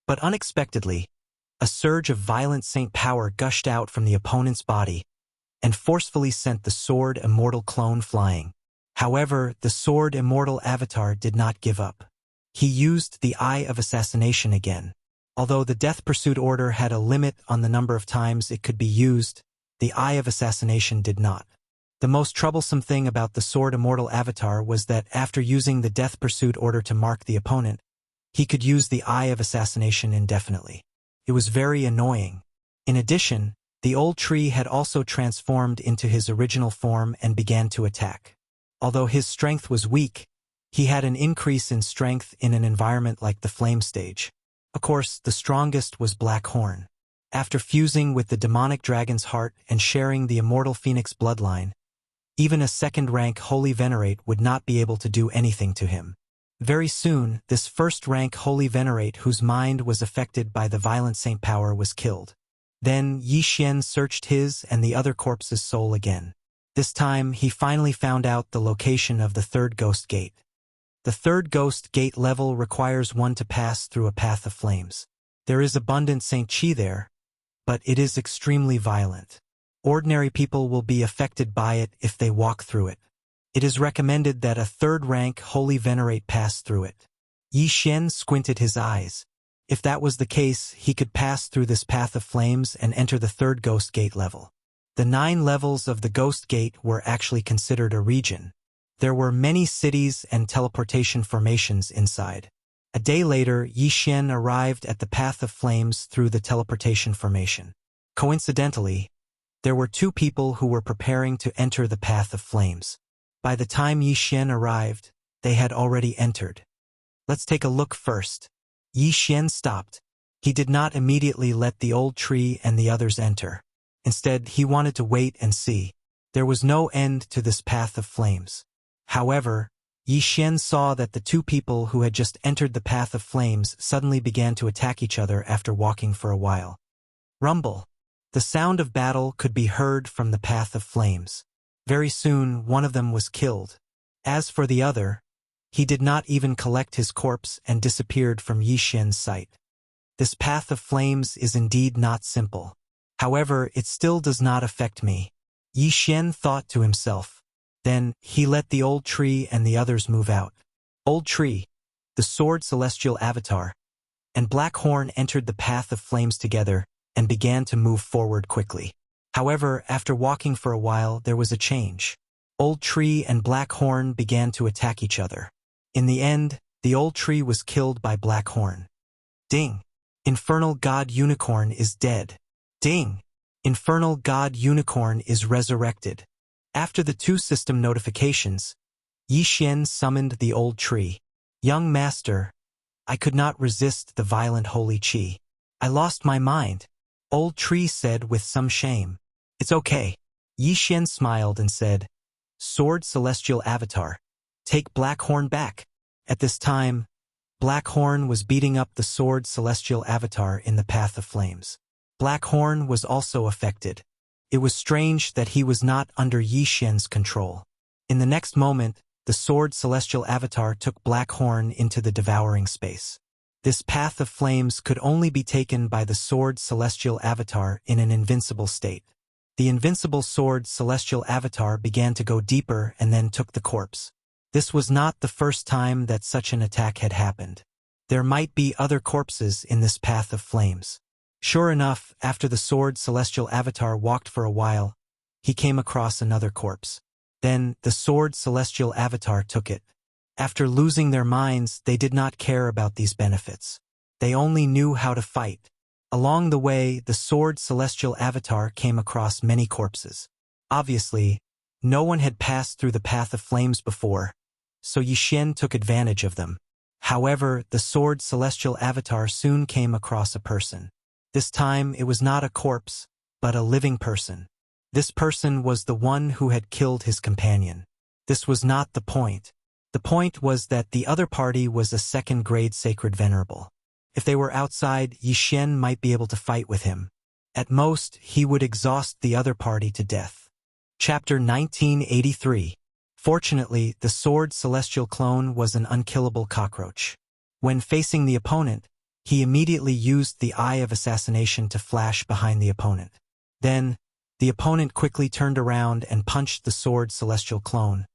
S1: But unexpectedly, a surge of violent saint power gushed out from the opponent's body and forcefully sent the sword immortal clone flying. However, the sword immortal avatar did not give up. He used the Eye of Assassination again. Although the Death Pursuit Order had a limit on the number of times it could be used, the Eye of Assassination did not. The most troublesome thing about the sword immortal avatar was that after using the Death Pursuit Order to mark the opponent, he could use the Eye of Assassination indefinitely. It was very annoying. In addition, the old tree had also transformed into his original form and began to attack. Although his strength was weak, he had an increase in strength in an environment like the flame stage. Of course, the strongest was Blackhorn. After fusing with the demonic dragon's heart and sharing the immortal phoenix bloodline, even a second-rank Holy Venerate would not be able to do anything to him. Very soon, this first-rank Holy Venerate whose mind was affected by the violent saint power was killed. Then Yi Xian searched his and the other corpse's soul again. This time, he finally found out the location of the third Ghost Gate. The third Ghost Gate level requires one to pass through a path of flames. There is abundant Saint Qi there, but it is extremely violent. Ordinary people will be affected by it if they walk through it. It is recommended that a third-rank Holy Venerate pass through it. Yi Xian squinted his eyes. If that was the case, he could pass through this path of flames and enter the third Ghost Gate level. The 9 levels of the Ghost Gate were actually considered a region. There were many cities and teleportation formations inside. A day later, Yi Xian arrived at the path of flames through the teleportation formation. Coincidentally, there were 2 people who were preparing to enter the path of flames. By the time Yi Xian arrived, they had already entered. Let's take a look first. Yi Xian stopped. He did not immediately let the old tree and the others enter. Instead, he wanted to wait and see. There was no end to this path of flames. However, Yi Xian saw that the 2 people who had just entered the path of flames suddenly began to attack each other after walking for a while. Rumble. The sound of battle could be heard from the path of flames. Very soon, one of them was killed. As for the other, he did not even collect his corpse and disappeared from Yi Xian's sight. This path of flames is indeed not simple. However, it still does not affect me. Yi Xian thought to himself. Then, he let the old tree and the others move out. Old tree, the sword celestial avatar, and Blackhorn entered the path of flames together and began to move forward quickly. However, after walking for a while, there was a change. Old tree and Blackhorn began to attack each other. In the end, The old tree was killed by Black Horn. Ding! Infernal God Unicorn is dead. Ding! Infernal God Unicorn is resurrected. After the two system notifications, Yi Xian summoned the old tree. Young master, I could not resist the violent holy qi. I lost my mind. Old tree said with some shame. It's okay. Yi Xian smiled and said, Sword Celestial Avatar, take Black Horn back. At this time, Black Horn was beating up the Sword Celestial Avatar in the path of flames. Black Horn was also affected. It was strange that he was not under Yi Xian's control. In the next moment, the Sword Celestial Avatar took Black Horn into the devouring space. This path of flames could only be taken by the Sword Celestial Avatar in an invincible state. The invincible Sword Celestial Avatar began to go deeper and then took the corpse. This was not the first time that such an attack had happened. There might be other corpses in this path of flames. Sure enough, after the Sword Celestial Avatar walked for a while, he came across another corpse. Then, the Sword Celestial Avatar took it. After losing their minds, they did not care about these benefits. They only knew how to fight. Along the way, the Sword Celestial Avatar came across many corpses. Obviously, no one had passed through the path of flames before, so Yi Xian took advantage of them. However, the Sword Celestial Avatar soon came across a person. This time, it was not a corpse, but a living person. This person was the one who had killed his companion. This was not the point. The point was that the other party was a second-grade sacred venerable. If they were outside, Yi Xian might be able to fight with him. At most, he would exhaust the other party to death. Chapter 1983. Fortunately, the Sword Celestial Clone was an unkillable cockroach. When facing the opponent, he immediately used the Eye of Assassination to flash behind the opponent. Then, the opponent quickly turned around and punched the Sword Celestial Clone,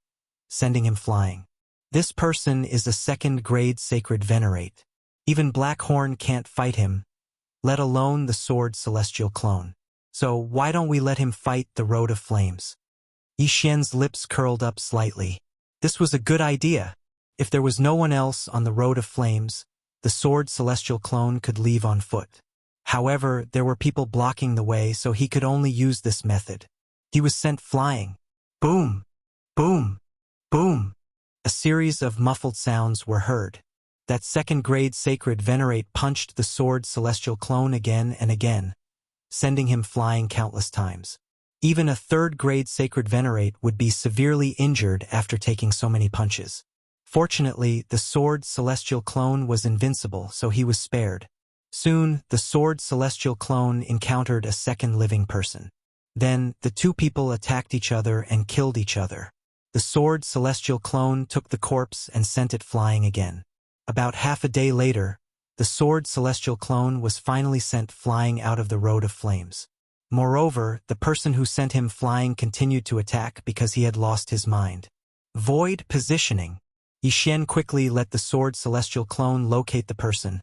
S1: sending him flying. This person is a second-grade sacred venerate. Even Black Horn can't fight him, let alone the Sword Celestial Clone. So why don't we let him fight the Road of Flames? Yi Xian's lips curled up slightly. This was a good idea. If there was no one else on the Road of Flames, the Sword Celestial Clone could leave on foot. However, there were people blocking the way, so he could only use this method. He was sent flying. Boom! Boom! Boom! A series of muffled sounds were heard. That second-grade sacred venerate punched the Sword Celestial Clone again and again, sending him flying countless times. Even a third-grade sacred venerate would be severely injured after taking so many punches. Fortunately, the Sword Celestial Clone was invincible, so he was spared. Soon, the Sword Celestial Clone encountered a second living person. Then, the two people attacked each other and killed each other. The Sword Celestial Clone took the corpse and sent it flying again. About half a day later, the Sword Celestial Clone was finally sent flying out of the Road of Flames. Moreover, the person who sent him flying continued to attack because he had lost his mind. Void positioning. Yi Xian quickly let the Sword Celestial Clone locate the person,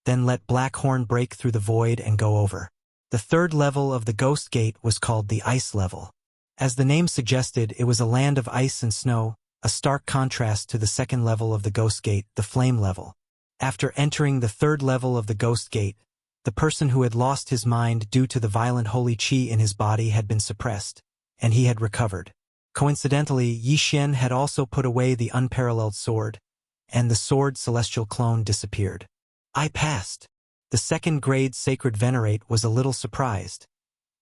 S1: then let Black Horn break through the void and go over. The third level of the Ghost Gate was called the Ice Level. As the name suggested, it was a land of ice and snow, a stark contrast to the second level of the Ghost Gate, the Flame Level. After entering the third level of the Ghost Gate, the person who had lost his mind due to the violent holy qi in his body had been suppressed, and he had recovered. Coincidentally, Yi Xian had also put away the unparalleled sword, and the Sword Celestial Clone disappeared. I passed. The second-grade sacred venerate was a little surprised,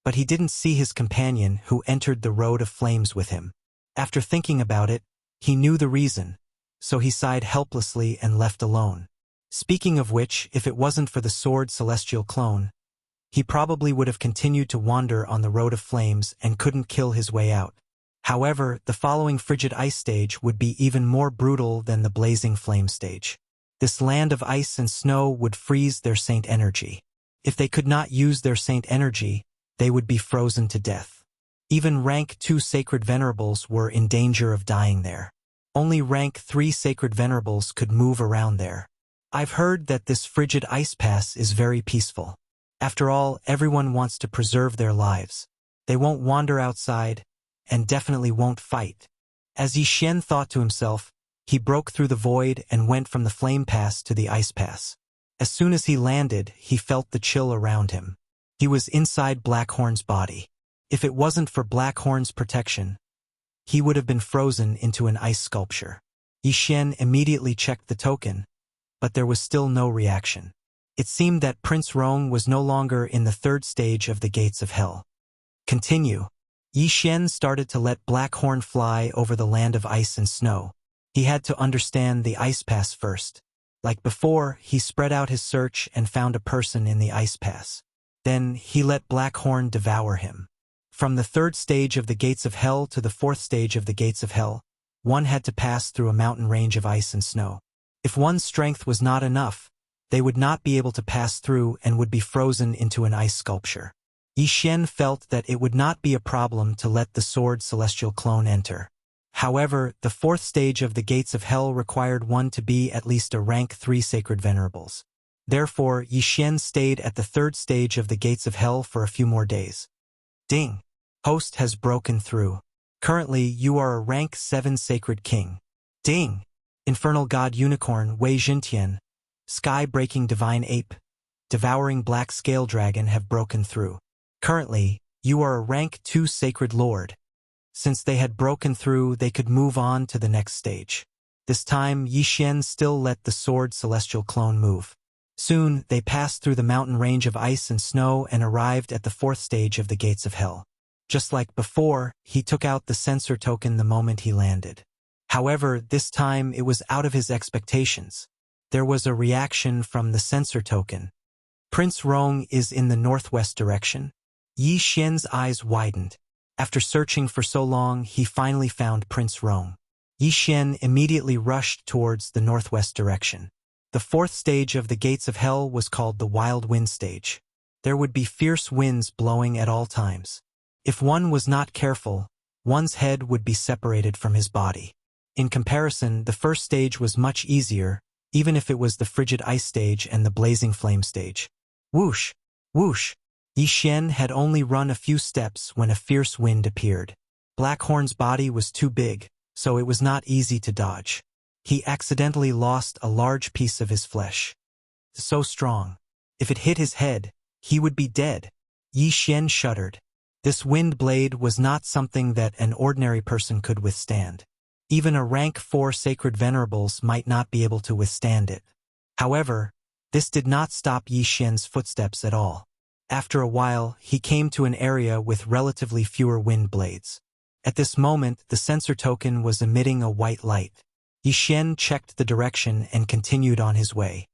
S1: but he didn't see his companion who entered the Road of Flames with him. After thinking about it, he knew the reason, so he sighed helplessly and left alone. Speaking of which, if it wasn't for the Sword Celestial Clone, he probably would have continued to wander on the Road of Flames and couldn't kill his way out. However, the following Frigid Ice stage would be even more brutal than the Blazing Flame stage. This land of ice and snow would freeze their saint energy. If they could not use their saint energy, they would be frozen to death. Even rank 2 sacred venerables were in danger of dying there. Only rank 3 sacred venerables could move around there. I've heard that this frigid ice pass is very peaceful. After all, everyone wants to preserve their lives. They won't wander outside, and definitely won't fight. As Yi Xian thought to himself, He broke through the void and went from the flame pass to the ice pass. As soon as he landed, he felt the chill around him. He was inside Blackhorn's body. If it wasn't for Blackhorn's protection, he would have been frozen into an ice sculpture. Yi Xian immediately checked the token, but there was still no reaction. It seemed that Prince Rong was no longer in the third stage of the gates of hell. Continue. Yi Xian started to let Blackhorn fly over the land of ice and snow. He had to understand the ice pass first. Like before, he spread out his search and found a person in the ice pass. Then he let Blackhorn devour him. From the third stage of the gates of hell to the fourth stage of the gates of hell, one had to pass through a mountain range of ice and snow. If one's strength was not enough, they would not be able to pass through and would be frozen into an ice sculpture. Yi Xian felt that it would not be a problem to let the sword celestial clone enter. However, the fourth stage of the gates of hell required one to be at least a rank 3 sacred venerables. Therefore, Yi Xian stayed at the third stage of the gates of hell for a few more days. Ding! Host has broken through. Currently, you are a rank 7 sacred king. Ding! Infernal god unicorn Wei Jintian, sky-breaking divine ape, devouring black scale dragon have broken through. Currently, you are a rank 2 sacred lord. Since they had broken through, they could move on to the next stage. This time, Yi Xian still let the sword celestial clone move. Soon, they passed through the mountain range of ice and snow and arrived at the fourth stage of the gates of hell. Just like before, he took out the sensor token the moment he landed. However, this time it was out of his expectations. There was a reaction from the sensor token. Prince Rong is in the northwest direction. Yi Xian's eyes widened. After searching for so long, he finally found Prince Rong. Yi Xian immediately rushed towards the northwest direction. The fourth stage of the gates of hell was called the wild wind stage. There would be fierce winds blowing at all times. If one was not careful, one's head would be separated from his body. In comparison, the first stage was much easier, even if it was the frigid ice stage and the blazing flame stage. Whoosh! Whoosh! Yi Xian had only run a few steps when a fierce wind appeared. Blackhorn's body was too big, so it was not easy to dodge. He accidentally lost a large piece of his flesh. So strong. If it hit his head, he would be dead. Yi Xian shuddered. This wind blade was not something that an ordinary person could withstand. Even a rank 4 sacred venerables might not be able to withstand it. However, this did not stop Yi Xian's footsteps at all. After a while, he came to an area with relatively fewer wind blades. At this moment, the sensor token was emitting a white light. Yi Xian checked the direction and continued on his way.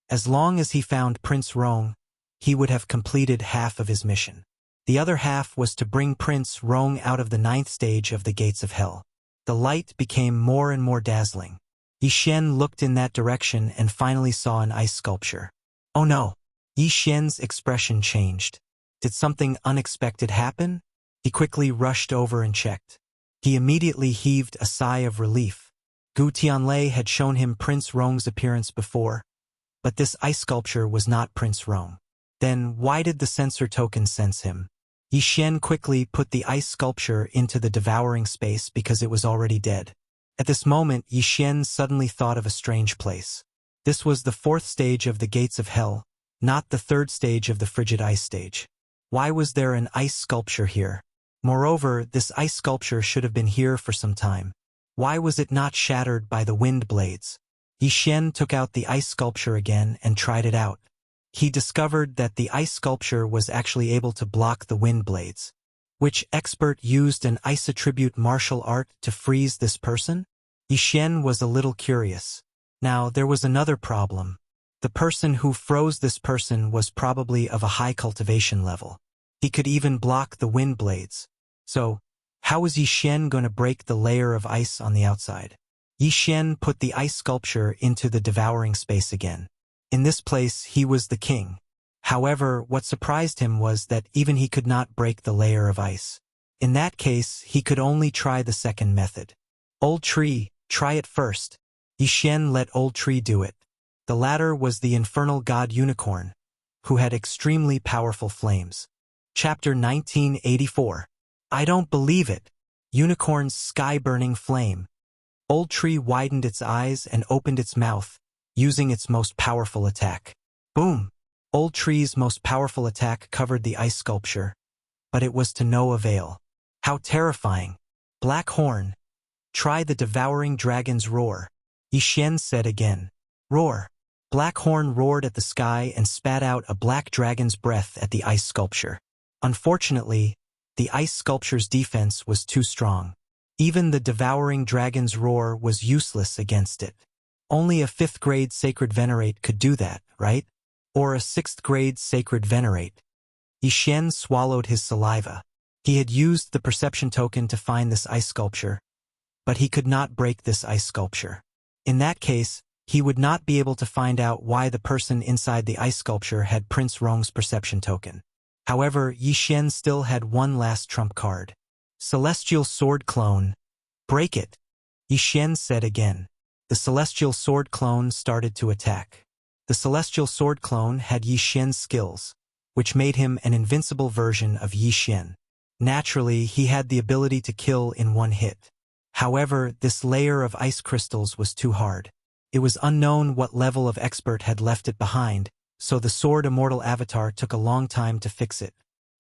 S1: As long as he found Prince Rong, he would have completed half of his mission. The other half was to bring Prince Rong out of the 9th stage of the gates of hell. The light became more and more dazzling. Yi Xian looked in that direction and finally saw an ice sculpture. Oh no! Yi Xian's expression changed. Did something unexpected happen? He quickly rushed over and checked. He immediately heaved a sigh of relief. Gu Tianlei had shown him Prince Rong's appearance before, but this ice sculpture was not Prince Rong. Then why did the sensor token sense him? Yi Xian quickly put the ice sculpture into the devouring space because it was already dead. At this moment, Yi Xian suddenly thought of a strange place. This was the 4th stage of the gates of hell, not the 3rd stage of the frigid ice stage. Why was there an ice sculpture here? Moreover, this ice sculpture should have been here for some time. Why was it not shattered by the wind blades? Yi Xian took out the ice sculpture again and tried it out. He discovered that the ice sculpture was actually able to block the wind blades. Which expert used an ice attribute martial art to freeze this person? Yi Xian was a little curious. Now, there was another problem. The person who froze this person was probably of a high cultivation level. He could even block the wind blades. So, how was Yi Xian going to break the layer of ice on the outside? Yi Xian put the ice sculpture into the devouring space again. In this place, he was the king. However, what surprised him was that even he could not break the layer of ice. In that case, he could only try the second method. Old Tree, try it first. Yi Xian let Old Tree do it. The latter was the infernal god unicorn, who had extremely powerful flames. Chapter 1984. I don't believe it. Unicorn's sky-burning flame. Old Tree widened its eyes and opened its mouth, using its most powerful attack. Boom! Old Tree's most powerful attack covered the ice sculpture, but it was to no avail. How terrifying! Black Horn, try the devouring dragon's roar. Yixin said again. Roar! Black Horn roared at the sky and spat out a black dragon's breath at the ice sculpture. Unfortunately, the ice sculpture's defense was too strong. Even the devouring dragon's roar was useless against it. Only a 5th grade sacred venerate could do that, right? Or a 6th grade sacred venerate. Yixin swallowed his saliva. He had used the perception token to find this ice sculpture, but he could not break this ice sculpture. In that case, he would not be able to find out why the person inside the ice sculpture had Prince Rong's perception token. However, Yixin still had one last trump card. Celestial Sword Clone. Break it! Yixin said again. The Celestial Sword Clone started to attack. The Celestial Sword Clone had Yixin's skills, which made him an invincible version of Yixin. Naturally, he had the ability to kill in one hit. However, this layer of ice crystals was too hard. It was unknown what level of expert had left it behind, so the Sword Immortal Avatar took a long time to fix it.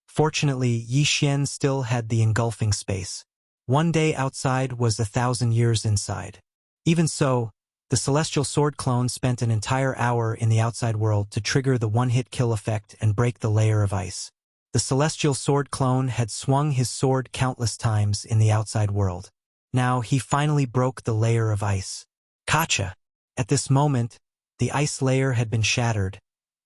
S1: Fortunately, Yixin still had the engulfing space. One day outside was 1,000 years inside. Even so, the Celestial Sword Clone spent an entire hour in the outside world to trigger the one-hit kill effect and break the layer of ice. The Celestial Sword Clone had swung his sword countless times in the outside world. Now he finally broke the layer of ice. Gotcha! At this moment, the ice layer had been shattered,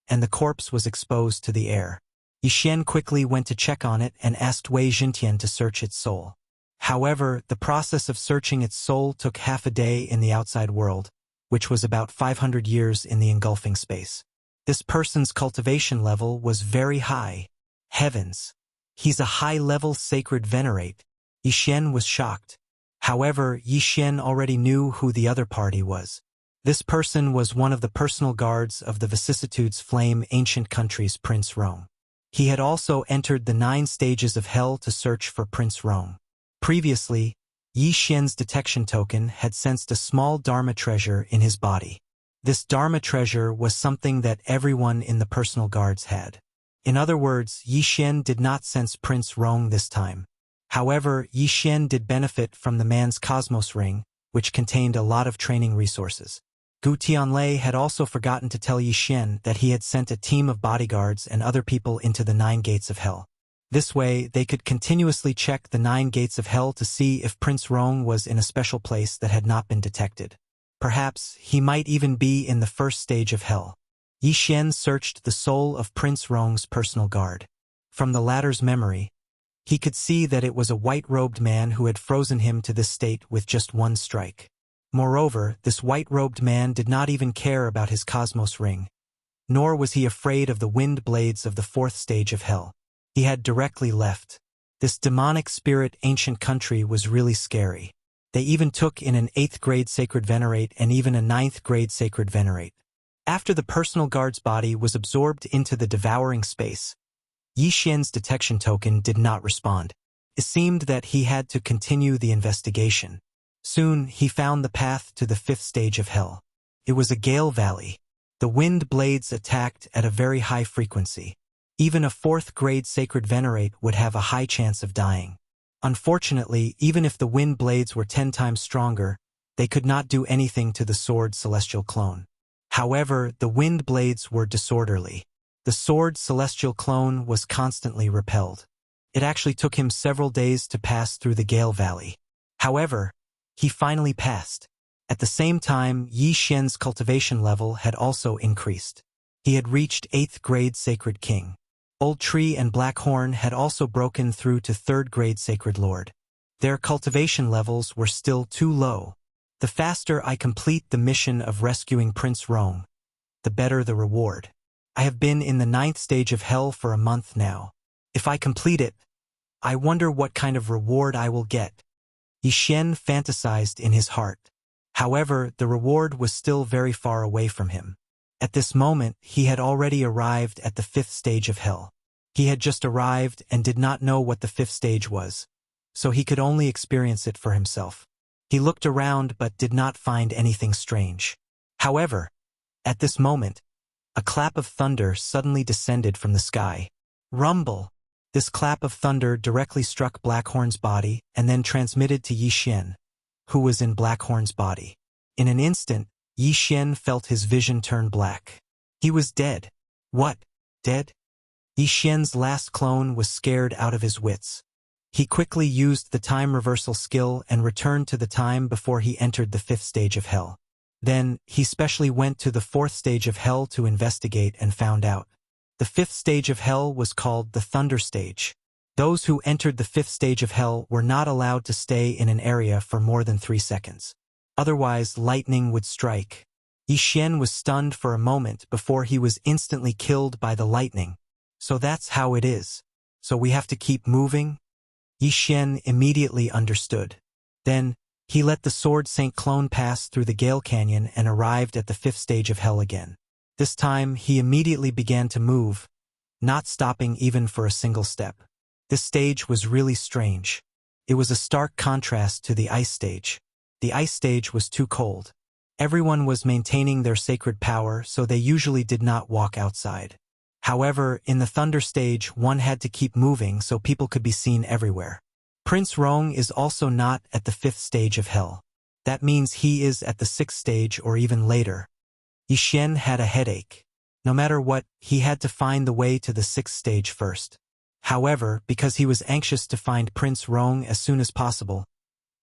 S1: and the corpse was exposed to the air. Yixin quickly went to check on it and asked Wei Jintian to search its soul. However, the process of searching its soul took half a day in the outside world, which was about 500 years in the engulfing space. This person's cultivation level was very high. Heavens! He's a high-level sacred venerate. Yixin was shocked. However, Yixin already knew who the other party was. This person was one of the personal guards of the Vicissitudes Flame Ancient Country's Prince Rong. He had also entered the 9 stages of hell to search for Prince Rong. Previously, Yixin's detection token had sensed a small Dharma treasure in his body. This Dharma treasure was something that everyone in the personal guards had. In other words, Yixin did not sense Prince Rong this time. However, Yixin did benefit from the man's Cosmos Ring, which contained a lot of training resources. Gu Tianlei had also forgotten to tell Yixin that he had sent a team of bodyguards and other people into the 9 gates of hell. This way, they could continuously check the 9 gates of hell to see if Prince Rong was in a special place that had not been detected. Perhaps he might even be in the 1st stage of hell. Yixin searched the soul of Prince Rong's personal guard. From the latter's memory, he could see that it was a white-robed man who had frozen him to this state with just one strike. Moreover, this white-robed man did not even care about his Cosmos Ring, nor was he afraid of the wind blades of the 4th stage of hell. He had directly left. This demonic spirit ancient country was really scary. They even took in an 8th grade sacred venerate and even a 9th grade sacred venerate. After the personal guard's body was absorbed into the devouring space, Yixin's detection token did not respond. It seemed that he had to continue the investigation. Soon, he found the path to the 5th stage of hell. It was a gale valley. The wind blades attacked at a very high frequency. Even a 4th grade sacred venerate would have a high chance of dying. Unfortunately, even if the wind blades were 10 times stronger, they could not do anything to the sword Celestial Clone. However, the wind blades were disorderly. The sword Celestial Clone was constantly repelled. It actually took him several days to pass through the Gale Valley. However, he finally passed. At the same time, Yixin's cultivation level had also increased. He had reached 8th grade Sacred King. Old Tree and Black Horn had also broken through to 3rd grade Sacred Lord. Their cultivation levels were still too low. The faster I complete the mission of rescuing Prince Rong, the better the reward. I have been in the 9th stage of hell for a month now. If I complete it, I wonder what kind of reward I will get. Yixin fantasized in his heart. However, the reward was still very far away from him. At this moment, he had already arrived at the 5th stage of hell. He had just arrived and did not know what the 5th stage was, so he could only experience it for himself. He looked around but did not find anything strange. However, at this moment, a clap of thunder suddenly descended from the sky. Rumble! This clap of thunder directly struck Blackhorn's body and then transmitted to Yi Xian, who was in Blackhorn's body. In an instant, Yi Xian felt his vision turn black. He was dead. What? Dead? Yi Xian's last clone was scared out of his wits. He quickly used the time reversal skill and returned to the time before he entered the 5th stage of hell. Then, he specially went to the 4th stage of hell to investigate and found out. The 5th stage of hell was called the Thunder Stage. Those who entered the 5th stage of hell were not allowed to stay in an area for more than 3 seconds. Otherwise, lightning would strike. Yi Xian was stunned for a moment before he was instantly killed by the lightning. So that's how it is. So we have to keep moving? Yi Xian immediately understood. Then, he let the Sword Saint clone pass through the Gale Canyon and arrived at the 5th stage of hell again. This time, he immediately began to move, not stopping even for a single step. This stage was really strange. It was a stark contrast to the Ice Stage. The Ice Stage was too cold. Everyone was maintaining their sacred power, so they usually did not walk outside. However, in the Thunder Stage, one had to keep moving so people could be seen everywhere. Prince Rong is also not at the 5th stage of hell. That means he is at the 6th stage or even later. Yi Xian had a headache. No matter what, he had to find the way to the 6th stage first. However, because he was anxious to find Prince Rong as soon as possible,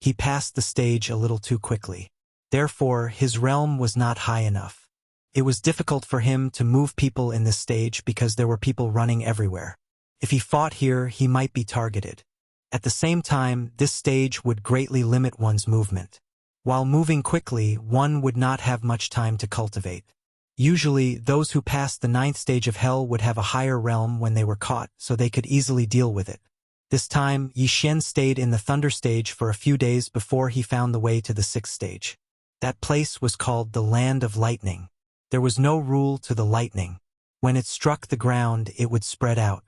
S1: he passed the stage a little too quickly. Therefore, his realm was not high enough. It was difficult for him to move people in this stage because there were people running everywhere. If he fought here, he might be targeted. At the same time, this stage would greatly limit one's movement. While moving quickly, one would not have much time to cultivate. Usually, those who passed the 9th stage of hell would have a higher realm when they were caught, so they could easily deal with it. This time, Yi Xian stayed in the Thunder Stage for a few days before he found the way to the 6th stage. That place was called the Land of Lightning. There was no rule to the lightning. When it struck the ground, it would spread out.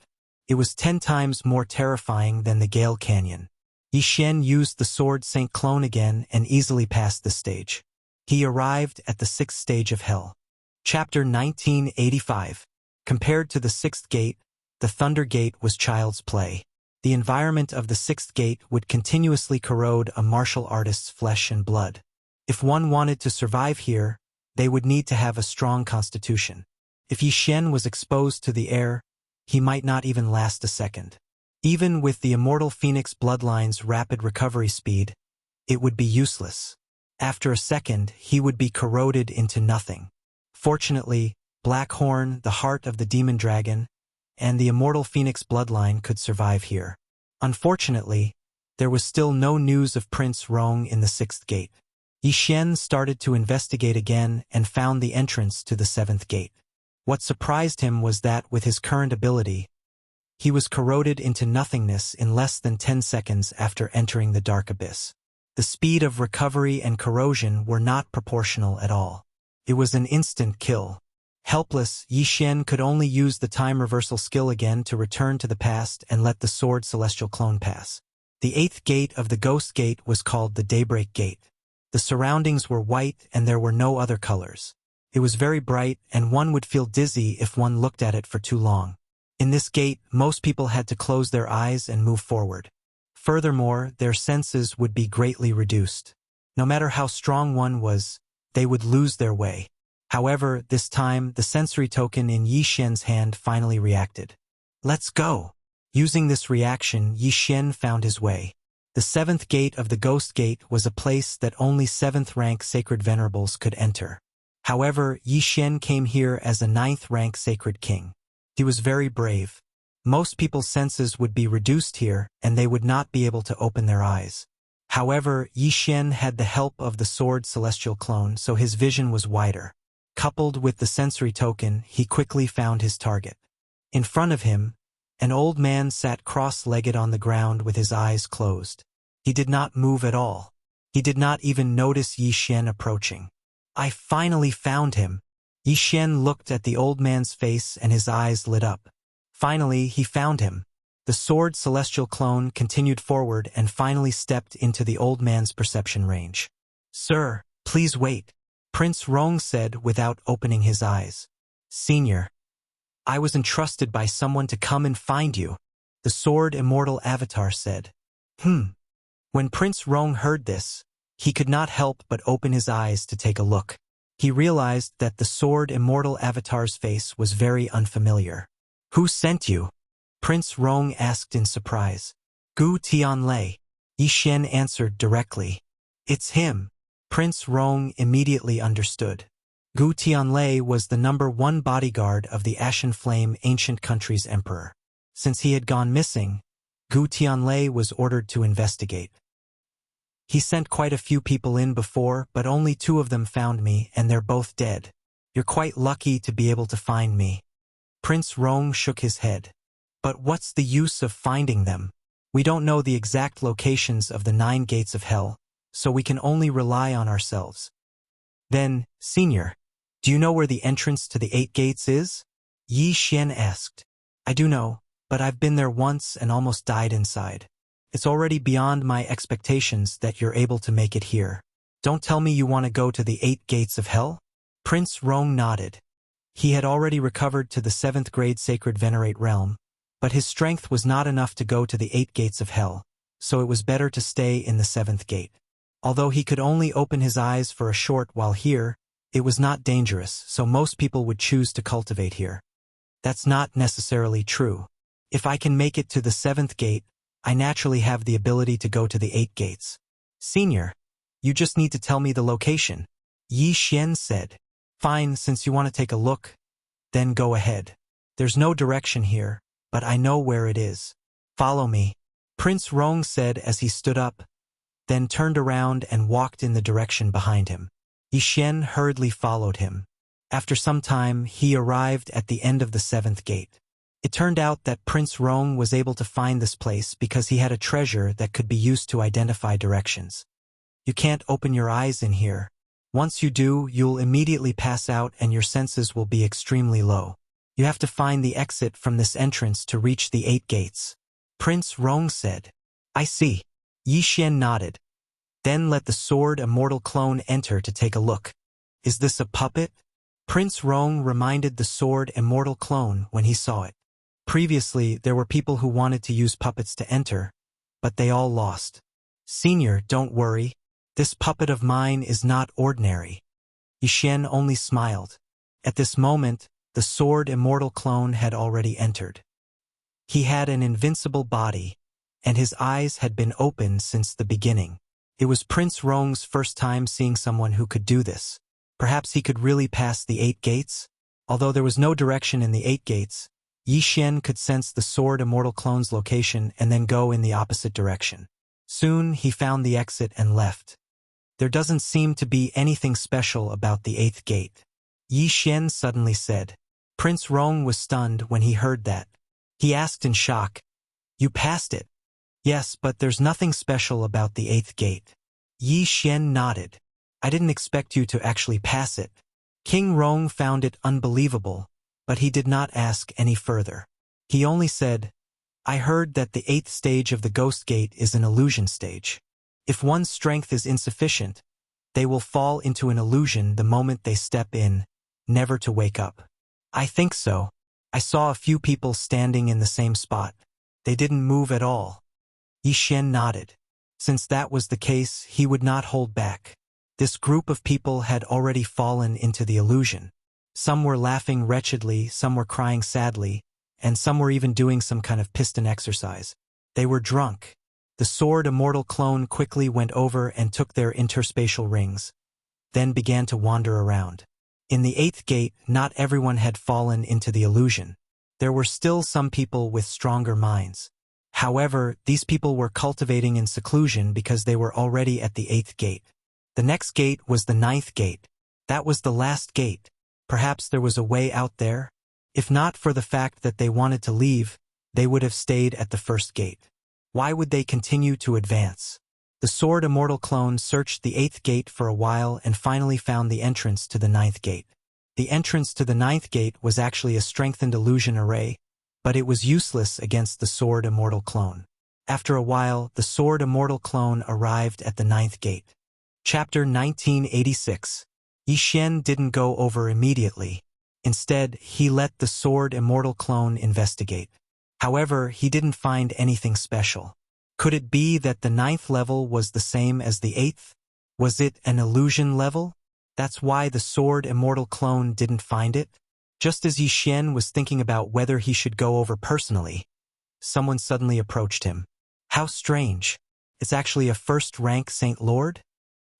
S1: It was 10 times more terrifying than the Gale Canyon. Yi Xian used the Sword Saint clone again and easily passed the stage. He arrived at the 6th stage of hell. Chapter 1985. Compared to the 6th gate, the Thunder Gate was child's play. The environment of the 6th gate would continuously corrode a martial artist's flesh and blood. If one wanted to survive here, they would need to have a strong constitution. If Yi Xian was exposed to the air, he might not even last a second. Even with the Immortal Phoenix bloodline's rapid recovery speed, it would be useless. After a second, he would be corroded into nothing. Fortunately, Blackhorn, the heart of the demon dragon, and the Immortal Phoenix bloodline could survive here. Unfortunately, there was still no news of Prince Rong in the 6th gate. Yi Xian started to investigate again and found the entrance to the 7th gate. What surprised him was that, with his current ability, he was corroded into nothingness in less than 10 seconds after entering the dark abyss. The speed of recovery and corrosion were not proportional at all. It was an instant kill. Helpless, Yi Xian could only use the time reversal skill again to return to the past and let the Sword Celestial clone pass. The 8th gate of the Ghost Gate was called the Daybreak Gate. The surroundings were white and there were no other colors. It was very bright and one would feel dizzy if one looked at it for too long. In this gate, most people had to close their eyes and move forward. Furthermore, their senses would be greatly reduced. No matter how strong one was, they would lose their way. However, this time, the sensory token in Yi Xian's hand finally reacted. Let's go! Using this reaction, Yi Xian found his way. The 7th gate of the Ghost Gate was a place that only 7th rank sacred venerables could enter. However, Yi Xian came here as a 9th rank sacred king. He was very brave. Most people's senses would be reduced here, and they would not be able to open their eyes. However, Yi Xian had the help of the Sword Celestial clone, so his vision was wider. Coupled with the sensory token, he quickly found his target. In front of him, an old man sat cross-legged on the ground with his eyes closed. He did not move at all. He did not even notice Yi Xian approaching. I finally found him. Yi Xian looked at the old man's face and his eyes lit up. Finally, he found him. The The sword celestial clone continued forward and finally stepped into the old man's perception range. "Sir, please wait," Prince Rong said without opening his eyes. "Senior, I was entrusted by someone to come and find you," the sword immortal avatar said. When Prince Rong heard this, he could not help but open his eyes to take a look. He realized that the sword immortal avatar's face was very unfamiliar. "Who sent you?" Prince Rong asked in surprise. "Gu Tianlei," Yi Xian answered directly. "It's him." Prince Rong immediately understood. Gu Tianlei was the #1 bodyguard of the Ashen Flame ancient country's emperor. Since he had gone missing, Gu Tianlei was ordered to investigate. "He sent quite a few people in before, but only 2 of them found me, and they're both dead. You're quite lucky to be able to find me." Prince Rong shook his head. "But what's the use of finding them? We don't know the exact locations of the 9 gates of hell, so we can only rely on ourselves." "Then, Senior, do you know where the entrance to the 8 gates is?" Yi Xian asked. "I do know, but I've been there once and almost died inside. It's already beyond my expectations that you're able to make it here. Don't tell me you want to go to the 8 gates of hell?" Prince Rong nodded. He had already recovered to the 7th grade sacred venerate realm, but his strength was not enough to go to the 8 gates of hell, so it was better to stay in the 7th gate. Although he could only open his eyes for a short while here, it was not dangerous, so most people would choose to cultivate here. That's not necessarily true. If I can make it to the 7th gate, I naturally have the ability to go to the 8 gates. "Senior, you just need to tell me the location," Yi Xian said. "Fine, since you want to take a look, then go ahead. There's no direction here, but I know where it is. Follow me," Prince Rong said as he stood up, then turned around and walked in the direction behind him. Yi Xian hurriedly followed him. After some time, he arrived at the end of the 7th gate. It turned out that Prince Rong was able to find this place because he had a treasure that could be used to identify directions. "You can't open your eyes in here. Once you do, you'll immediately pass out and your senses will be extremely low. You have to find the exit from this entrance to reach the 8 gates," Prince Rong said. "I see." Yi Xian nodded. "Then let the sword immortal clone enter to take a look." "Is this a puppet?" Prince Rong reminded the sword immortal clone when he saw it. Previously, there were people who wanted to use puppets to enter, but they all lost. "Senior, don't worry. This puppet of mine is not ordinary." Yi Xian only smiled. At this moment, the sword immortal clone had already entered. He had an invincible body, and his eyes had been open since the beginning. It was Prince Rong's first time seeing someone who could do this. Perhaps he could really pass the 8 gates? Although there was no direction in the 8 gates, Yi Xian could sense the sword immortal clone's location and then go in the opposite direction. Soon he found the exit and left. "There doesn't seem to be anything special about the 8th gate," Yi Xian suddenly said. Prince Rong was stunned when he heard that. He asked in shock, "You passed it?" "Yes, but there's nothing special about the 8th gate." Yi Xian nodded. "I didn't expect you to actually pass it." King Rong found it unbelievable, but he did not ask any further. He only said, "I heard that the 8th stage of the Ghost Gate is an illusion stage. If one's strength is insufficient, they will fall into an illusion the moment they step in, never to wake up." "I think so. I saw a few people standing in the same spot. They didn't move at all." Yi Xian nodded. Since that was the case, he would not hold back. This group of people had already fallen into the illusion. Some were laughing wretchedly, some were crying sadly, and some were even doing some kind of piston exercise. They were drunk. The sword immortal clone quickly went over and took their interspatial rings, then began to wander around. In the 8th gate, not everyone had fallen into the illusion. There were still some people with stronger minds. However, these people were cultivating in seclusion because they were already at the 8th gate. The next gate was the 9th gate. That was the last gate. Perhaps there was a way out there? If not for the fact that they wanted to leave, they would have stayed at the 1st gate. Why would they continue to advance? The sword immortal clone searched the 8th gate for a while and finally found the entrance to the 9th gate. The entrance to the 9th gate was actually a strengthened illusion array, but it was useless against the Sword Immortal clone. After a while, the Sword Immortal clone arrived at the 9th gate. Chapter 1986. Yi Xian didn't go over immediately. Instead, he let the Sword Immortal clone investigate. However, he didn't find anything special. Could it be that the 9th level was the same as the 8th? Was it an illusion level? That's why the Sword Immortal clone didn't find it? Just as Yi Xian was thinking about whether he should go over personally, someone suddenly approached him. How strange. It's actually a first-rank Saint Lord?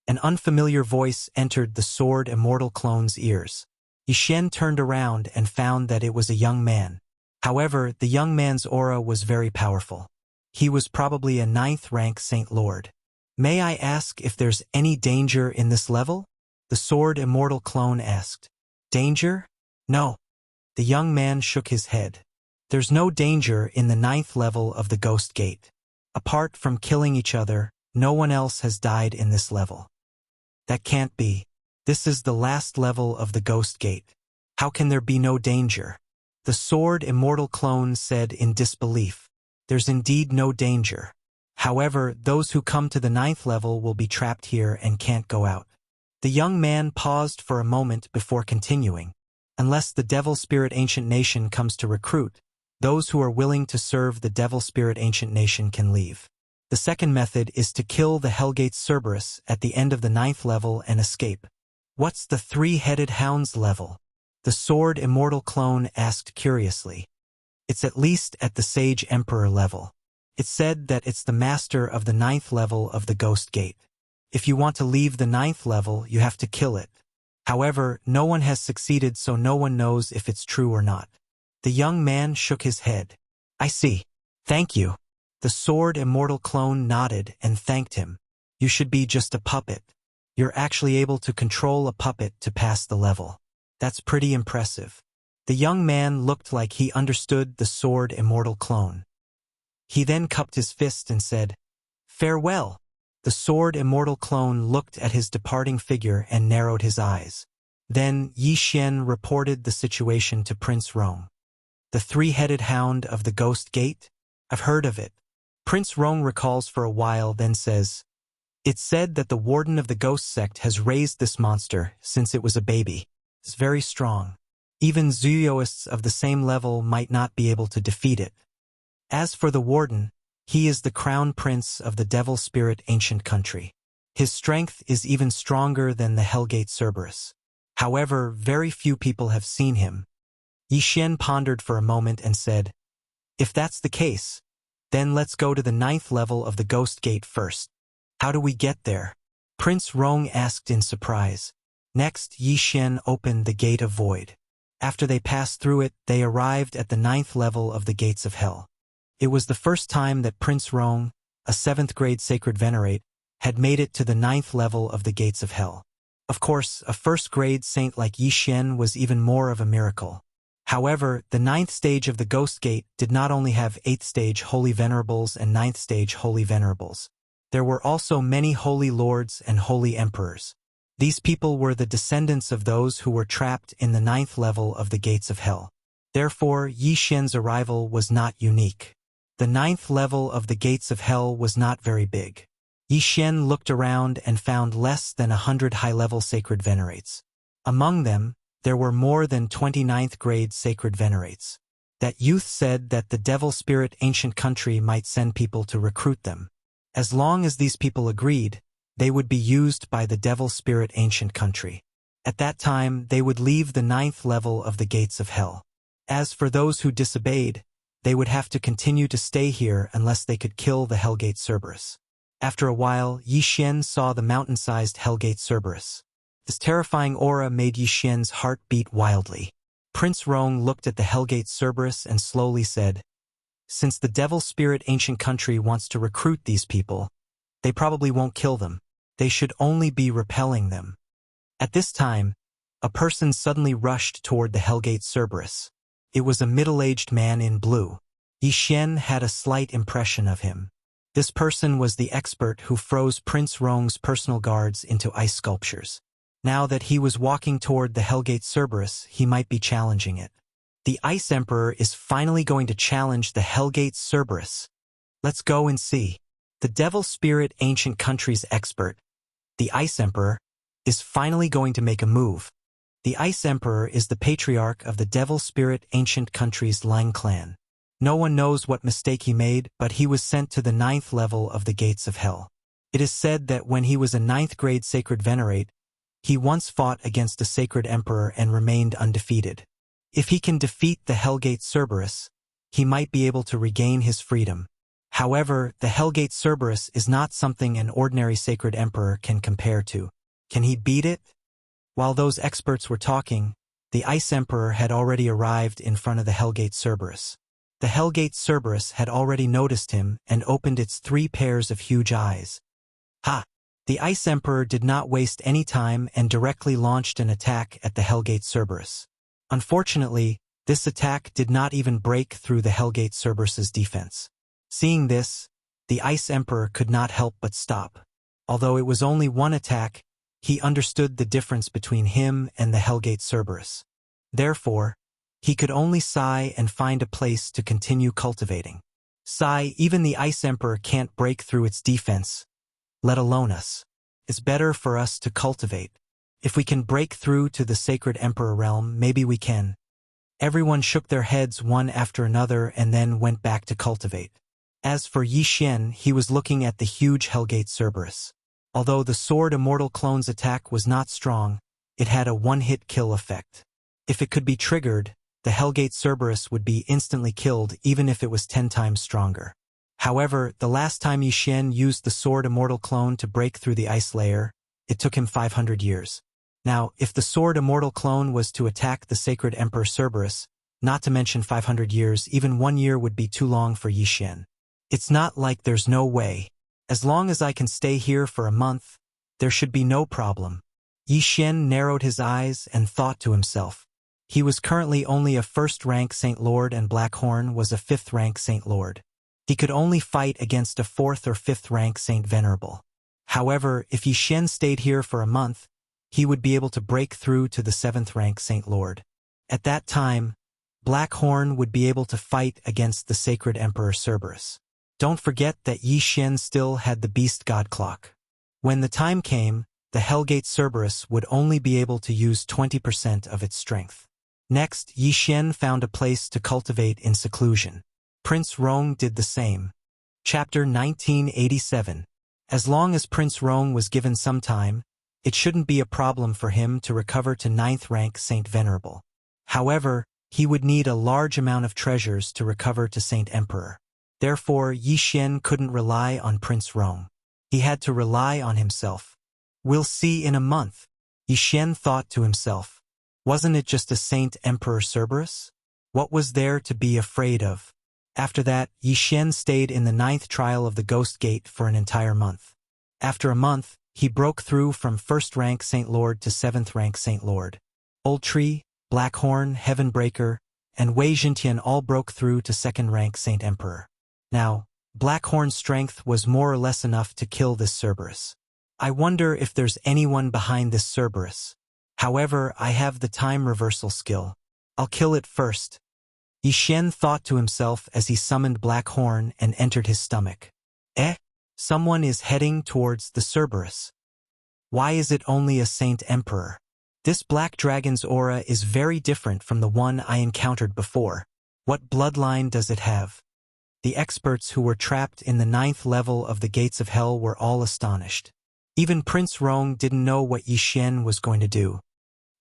S1: An unfamiliar voice entered the Sword Immortal clone's ears. Yi Xian turned around and found that it was a young man. However, the young man's aura was very powerful. He was probably a 9th-rank Saint Lord. May I ask if there's any danger in this level? The Sword Immortal clone asked. Danger? No. The young man shook his head. There's no danger in the 9th level of the Ghost Gate. Apart from killing each other, no one else has died in this level. That can't be. This is the last level of the Ghost Gate. How can there be no danger? The Sword Immortal clone said in disbelief. There's indeed no danger. However, those who come to the 9th level will be trapped here and can't go out. The young man paused for a moment before continuing. Unless the Devil Spirit Ancient Nation comes to recruit, those who are willing to serve the Devil Spirit Ancient Nation can leave. The second method is to kill the Hellgate Cerberus at the end of the 9th level and escape. What's the three-headed hound's level? The Sword Immortal clone asked curiously. It's at least at the Sage Emperor level. It's said that it's the master of the 9th level of the Ghost Gate. If you want to leave the 9th level, you have to kill it. However, no one has succeeded, so no one knows if it's true or not. The young man shook his head. I see. Thank you. The Sword Immortal clone nodded and thanked him. You should be just a puppet. You're actually able to control a puppet to pass the level. That's pretty impressive. The young man looked like he understood the Sword Immortal clone. He then cupped his fist and said, Farewell. The Sword Immortal clone looked at his departing figure and narrowed his eyes. Then Yi Xian reported the situation to Prince Rong. The three-headed hound of the Ghost Gate? I've heard of it. Prince Rong recalls for a while, then says, It's said that the warden of the Ghost Sect has raised this monster since it was a baby. It's very strong. Even Zuyoists of the same level might not be able to defeat it. As for the warden, he is the crown prince of the Devil Spirit Ancient Country. His strength is even stronger than the Hellgate Cerberus. However, very few people have seen him. Yi Xian pondered for a moment and said, If that's the case, then let's go to the 9th level of the Ghost Gate first. How do we get there? Prince Rong asked in surprise. Next, Yi Xian opened the Gate of Void. After they passed through it, they arrived at the 9th level of the Gates of Hell. It was the first time that Prince Rong, a 7th-grade Sacred Venerate, had made it to the 9th level of the Gates of Hell. Of course, a 1st-grade saint like Yi Xian was even more of a miracle. However, the 9th stage of the Ghost Gate did not only have 8th stage Holy Venerables and 9th stage Holy Venerables. There were also many Holy Lords and Holy Emperors. These people were the descendants of those who were trapped in the 9th level of the Gates of Hell. Therefore, Yi Xian's arrival was not unique. The 9th level of the Gates of Hell was not very big. Yi Xian looked around and found less than 100 high-level Sacred Venerates. Among them, there were more than 29th-grade Sacred Venerates. That youth said that the Devil Spirit Ancient Country might send people to recruit them. As long as these people agreed, they would be used by the Devil Spirit Ancient Country. At that time, they would leave the 9th level of the Gates of Hell. As for those who disobeyed, they would have to continue to stay here unless they could kill the Hellgate Cerberus. After a while, Yi Xian saw the mountain-sized Hellgate Cerberus. This terrifying aura made Yi Xian's heart beat wildly. Prince Rong looked at the Hellgate Cerberus and slowly said, Since the Devil Spirit Ancient Country wants to recruit these people, they probably won't kill them. They should only be repelling them. At this time, a person suddenly rushed toward the Hellgate Cerberus. It was a middle-aged man in blue. Yi Xian had a slight impression of him. This person was the expert who froze Prince Rong's personal guards into ice sculptures. Now that he was walking toward the Hellgate Cerberus, he might be challenging it. The Ice Emperor is finally going to challenge the Hellgate Cerberus. Let's go and see. The Devil Spirit Ancient Countries expert, the Ice Emperor, is finally going to make a move. The Ice Emperor is the patriarch of the Devil Spirit Ancient Countries Lang clan. No one knows what mistake he made, but he was sent to the 9th level of the Gates of Hell. It is said that when he was a 9th grade Sacred Venerate, he once fought against a Sacred Emperor and remained undefeated. If he can defeat the Hellgate Cerberus, he might be able to regain his freedom. However, the Hellgate Cerberus is not something an ordinary Sacred Emperor can compare to. Can he beat it? While those experts were talking, the Ice Emperor had already arrived in front of the Hellgate Cerberus. The Hellgate Cerberus had already noticed him and opened its 3 pairs of huge eyes. Ha! The Ice Emperor did not waste any time and directly launched an attack at the Hellgate Cerberus. Unfortunately, this attack did not even break through the Hellgate Cerberus's defense. Seeing this, the Ice Emperor could not help but stop. Although it was only one attack, he understood the difference between him and the Hellgate Cerberus. Therefore, he could only sigh and find a place to continue cultivating. Sigh, even the Ice Emperor can't break through its defense, let alone us. It's better for us to cultivate. If we can break through to the Sacred Emperor realm, maybe we can. Everyone shook their heads one after another and then went back to cultivate. As for Yi Xian, he was looking at the huge Hellgate Cerberus. Although the Sword Immortal Clone's attack was not strong, it had a one-hit kill effect. If it could be triggered, the Hellgate Cerberus would be instantly killed even if it was 10 times stronger. However, the last time Yi Xian used the Sword Immortal Clone to break through the ice layer, it took him 500 years. Now, if the Sword Immortal Clone was to attack the Sacred Emperor Cerberus, not to mention 500 years, even 1 year would be too long for Yi Xian. It's not like there's no way. As long as I can stay here for a month, there should be no problem. Yi Xian narrowed his eyes and thought to himself. He was currently only a 1st-rank Saint Lord and Blackhorn was a 5th-rank Saint Lord. He could only fight against a 4th or 5th-rank Saint Venerable. However, if Yi Xian stayed here for a month, he would be able to break through to the 7th-rank Saint Lord. At that time, Blackhorn would be able to fight against the Sacred Emperor Cerberus. Don't forget that Yi Xian still had the Beast God Clock. When the time came, the Hellgate Cerberus would only be able to use 20% of its strength. Next, Yi Xian found a place to cultivate in seclusion. Prince Rong did the same. Chapter 1987. As long as Prince Rong was given some time, it shouldn't be a problem for him to recover to 9th rank Saint Venerable. However, he would need a large amount of treasures to recover to Saint Emperor. Therefore, Yi Xian couldn't rely on Prince Rong. He had to rely on himself. We'll see in a month, Yi Xian thought to himself. Wasn't it just a Saint Emperor Cerberus? What was there to be afraid of? After that, Yi Xian stayed in the 9th trial of the Ghost Gate for an entire month. After a month, he broke through from 1st-rank Saint Lord to 7th-rank Saint Lord. Old Tree, Blackhorn, Heavenbreaker, and Wei Jintian all broke through to 2nd-rank Saint Emperor. Now, Blackhorn's strength was more or less enough to kill this Cerberus. I wonder if there's anyone behind this Cerberus. However, I have the time reversal skill. I'll kill it first. Yi Xian thought to himself as he summoned Blackhorn and entered his stomach. Someone is heading towards the Cerberus. Why is it only a Saint Emperor? This black dragon's aura is very different from the one I encountered before. What bloodline does it have? The experts who were trapped in the 9th level of the Gates of Hell were all astonished. Even Prince Rong didn't know what Yi Xian was going to do.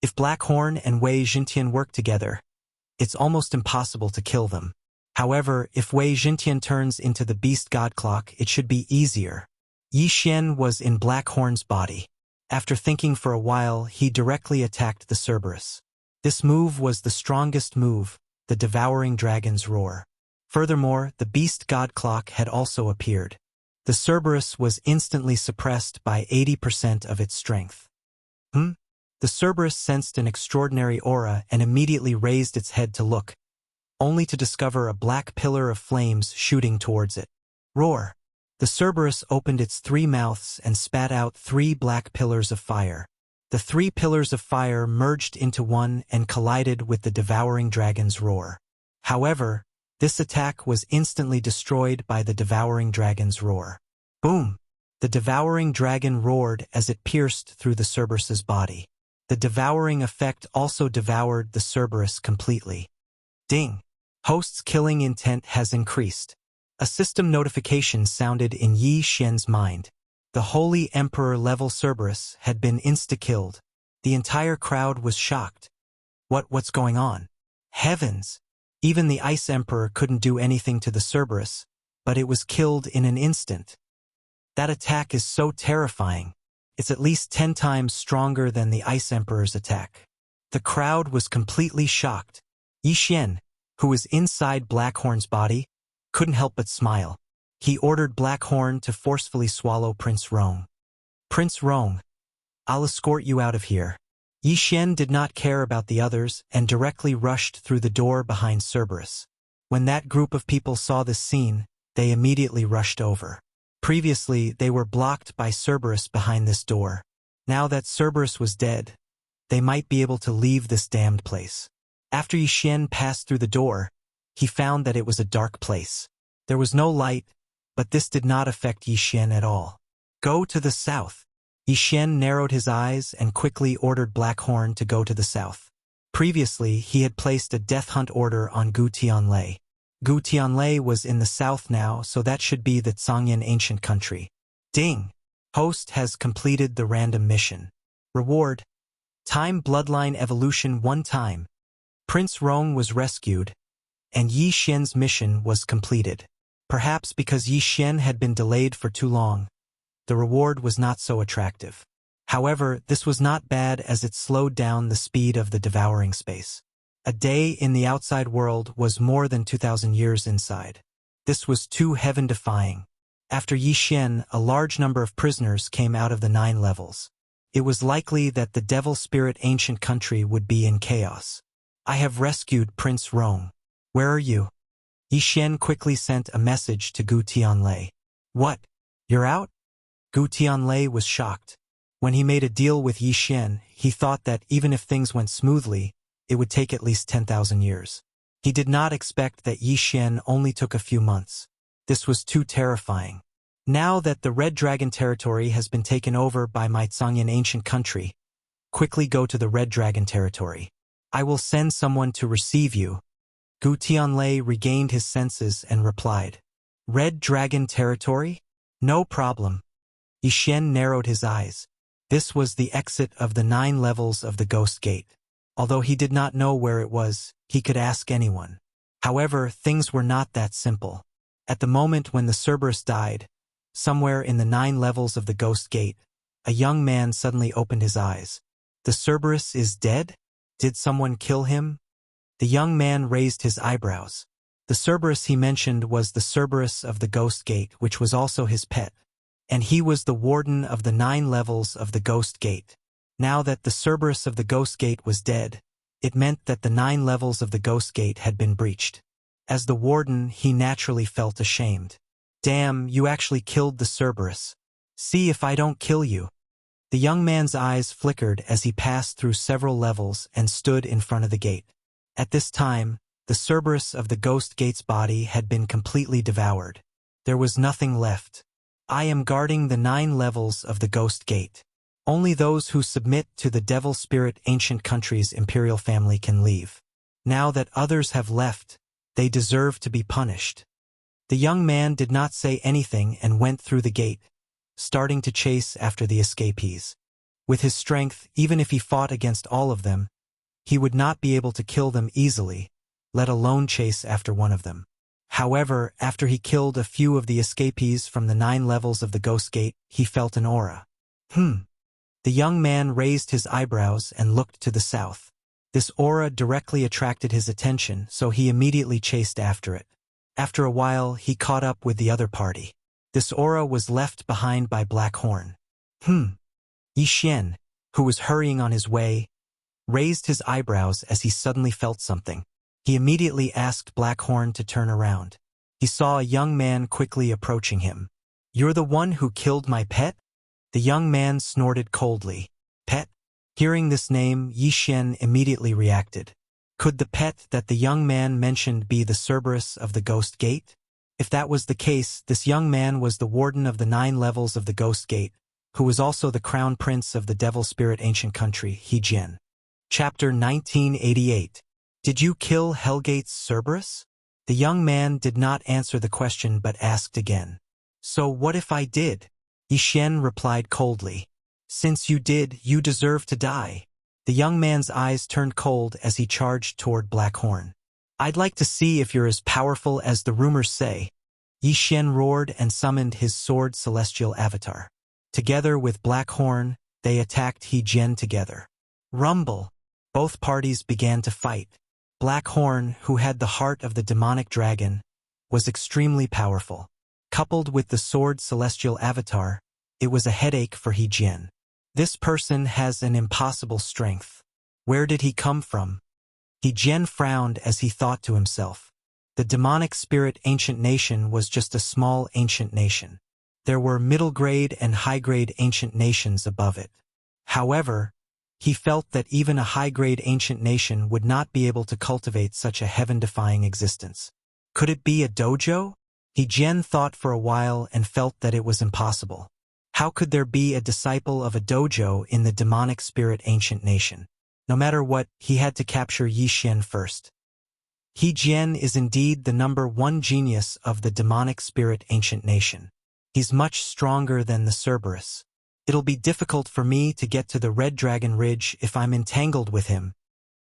S1: If Blackhorn and Wei Jintian work together, it's almost impossible to kill them. However, if Wei Jintian turns into the Beast God Clock, it should be easier. Yi Xian was in Blackhorn's body. After thinking for a while, he directly attacked the Cerberus. This move was the strongest move, the Devouring Dragon's Roar. Furthermore, the Beast God Clock had also appeared. The Cerberus was instantly suppressed by 80% of its strength. The Cerberus sensed an extraordinary aura and immediately raised its head to look, only to discover a black pillar of flames shooting towards it. Roar! The Cerberus opened its 3 mouths and spat out 3 black pillars of fire. The three pillars of fire merged into one and collided with the devouring dragon's roar. However, this attack was instantly destroyed by the devouring dragon's roar. Boom! The devouring dragon roared as it pierced through the Cerberus's body. The devouring effect also devoured the Cerberus completely. Ding! Host's killing intent has increased. A system notification sounded in Yi Xian's mind. The Holy Emperor-level Cerberus had been insta-killed. The entire crowd was shocked. What's going on? Heavens! Even the Ice Emperor couldn't do anything to the Cerberus, but it was killed in an instant. That attack is so terrifying. It's at least 10 times stronger than the Ice Emperor's attack. The crowd was completely shocked. Yi Xian, who was inside Blackhorn's body, couldn't help but smile. He ordered Blackhorn to forcefully swallow Prince Rong. Prince Rong, I'll escort you out of here. Yi Xian did not care about the others and directly rushed through the door behind Cerberus. When that group of people saw this scene, they immediately rushed over. Previously, they were blocked by Cerberus behind this door. Now that Cerberus was dead, they might be able to leave this damned place. After Yi Xian passed through the door, he found that it was a dark place. There was no light, but this did not affect Yi Xian at all. Go to the south. Yi Xian narrowed his eyes and quickly ordered Blackhorn to go to the south. Previously, he had placed a death hunt order on Gu Tianlei. Gu Tianlei was in the south now, so that should be the Zhangyan ancient country. Ding! Host has completed the random mission. Reward: Time Bloodline Evolution 1 time. Prince Rong was rescued, and Yi Xian's mission was completed. Perhaps because Yi Xian had been delayed for too long, the reward was not so attractive. However, this was not bad as it slowed down the speed of the devouring space. A day in the outside world was more than 2,000 years inside. This was too heaven-defying. After Yi Xian, a large number of prisoners came out of the 9 levels. It was likely that the Devil Spirit ancient country would be in chaos. I have rescued Prince Rong. Where are you? Yi Xian quickly sent a message to Gu Tianlei. What? You're out? Gu Tianlei was shocked. When he made a deal with Yi Xian, he thought that even if things went smoothly, it would take at least 10,000 years. He did not expect that Yi Xian only took a few months. This was too terrifying. Now that the Red Dragon territory has been taken over by my Zhangyan ancient country, quickly go to the Red Dragon territory. I will send someone to receive you. Gu Tianlei regained his senses and replied. Red Dragon territory? No problem. Yi Xian narrowed his eyes. This was the exit of the 9 levels of the Ghost Gate. Although he did not know where it was, he could ask anyone. However, things were not that simple. At the moment when the Cerberus died, somewhere in the 9 levels of the Ghost Gate, a young man suddenly opened his eyes. The Cerberus is dead? Did someone kill him? The young man raised his eyebrows. The Cerberus he mentioned was the Cerberus of the Ghost Gate, which was also his pet. And he was the warden of the 9 levels of the Ghost Gate. Now that the Cerberus of the Ghost Gate was dead, it meant that the 9 levels of the Ghost Gate had been breached. As the warden, he naturally felt ashamed. Damn, you actually killed the Cerberus. See if I don't kill you. The young man's eyes flickered as he passed through several levels and stood in front of the gate. At this time, the Cerberus of the Ghost Gate's body had been completely devoured. There was nothing left. I am guarding the 9 levels of the Ghost Gate. Only those who submit to the Devil Spirit ancient country's imperial family can leave. Now that others have left, they deserve to be punished. The young man did not say anything and went through the gate, starting to chase after the escapees. With his strength, even if he fought against all of them, he would not be able to kill them easily, let alone chase after one of them. However, after he killed a few of the escapees from the 9 levels of the Ghost Gate, he felt an aura. The young man raised his eyebrows and looked to the south. This aura directly attracted his attention, so he immediately chased after it. After a while, he caught up with the other party. This aura was left behind by Blackhorn. Yi Xian, who was hurrying on his way, raised his eyebrows as he suddenly felt something. He immediately asked Blackhorn to turn around. He saw a young man quickly approaching him. You're the one who killed my pet? The young man snorted coldly. Pet? Hearing this name, Yi Xian immediately reacted. Could the pet that the young man mentioned be the Cerberus of the Ghost Gate? If that was the case, this young man was the warden of the 9 levels of the Ghost Gate, who was also the crown prince of the Devil Spirit Ancient Country, He Jian. Chapter 1988. Did you kill Hellgate's Cerberus? The young man did not answer the question but asked again. So what if I did? Yi Xian replied coldly. Since you did, you deserve to die. The young man's eyes turned cold as he charged toward Blackhorn. I'd like to see if you're as powerful as the rumors say. Yi Xian roared and summoned his sword celestial avatar. Together with Blackhorn, they attacked He Jian together. Rumble. Both parties began to fight. Blackhorn, who had the heart of the demonic dragon, was extremely powerful. Coupled with the sword celestial avatar, it was a headache for He Jian. This person has an impossible strength. Where did he come from? He Jian frowned as he thought to himself. The demonic spirit ancient nation was just a small ancient nation. There were middle-grade and high-grade ancient nations above it. However, he felt that even a high-grade ancient nation would not be able to cultivate such a heaven-defying existence. Could it be a dojo? He Jian thought for a while and felt that it was impossible. How could there be a disciple of a dojo in the demonic spirit ancient nation? No matter what, he had to capture Yi Xian first. He Jian is indeed the #1 genius of the demonic spirit ancient nation. He's much stronger than the Cerberus. It'll be difficult for me to get to the Red Dragon Ridge if I'm entangled with him.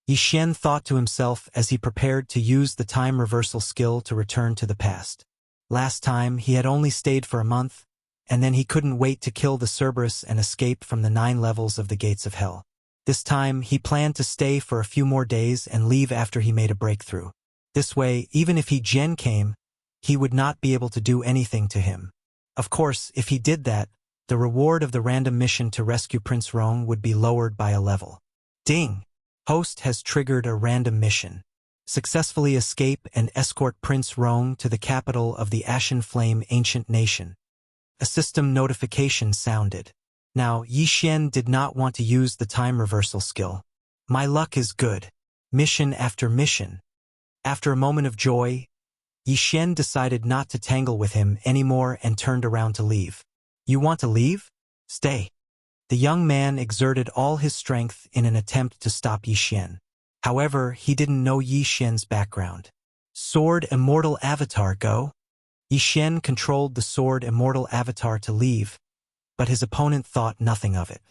S1: Yi Xian thought to himself as he prepared to use the time reversal skill to return to the past. Last time, he had only stayed for a month, and then he couldn't wait to kill the Cerberus and escape from the 9 levels of the Gates of Hell. This time, he planned to stay for a few more days and leave after he made a breakthrough. This way, even if He Jian came, he would not be able to do anything to him. Of course, if he did that, the reward of the random mission to rescue Prince Rong would be lowered by a level. Ding! Host has triggered a random mission. Successfully escape and escort Prince Rong to the capital of the Ashen Flame Ancient Nation. A system notification sounded. Now, Yi Xian did not want to use the time reversal skill. My luck is good. Mission after mission. After a moment of joy, Yi Xian decided not to tangle with him anymore and turned around to leave. You want to leave? Stay. The young man exerted all his strength in an attempt to stop Yi Xian. However, he didn't know Yi Xian's background. Sword Immortal Avatar, go. Yi Xian controlled the Sword Immortal Avatar to leave, but his opponent thought nothing of it.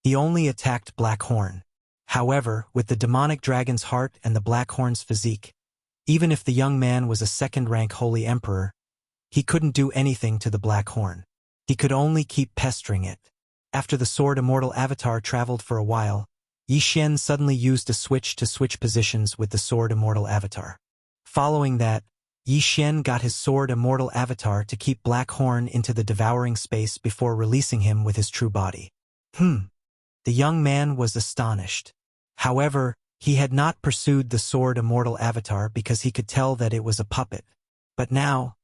S1: He only attacked Blackhorn. However, with the demonic dragon's heart and the Blackhorn's physique, even if the young man was a second-rank Holy Emperor, he couldn't do anything to the Blackhorn. He could only keep pestering it. After the Sword Immortal Avatar traveled for a while, Yi Xian suddenly used a switch to switch positions with the Sword Immortal Avatar. Following that, Yi Xian got his Sword Immortal Avatar to keep Blackhorn into the devouring space before releasing him with his true body. The young man was astonished. However, he had not pursued the Sword Immortal Avatar because he could tell that it was a puppet. But now,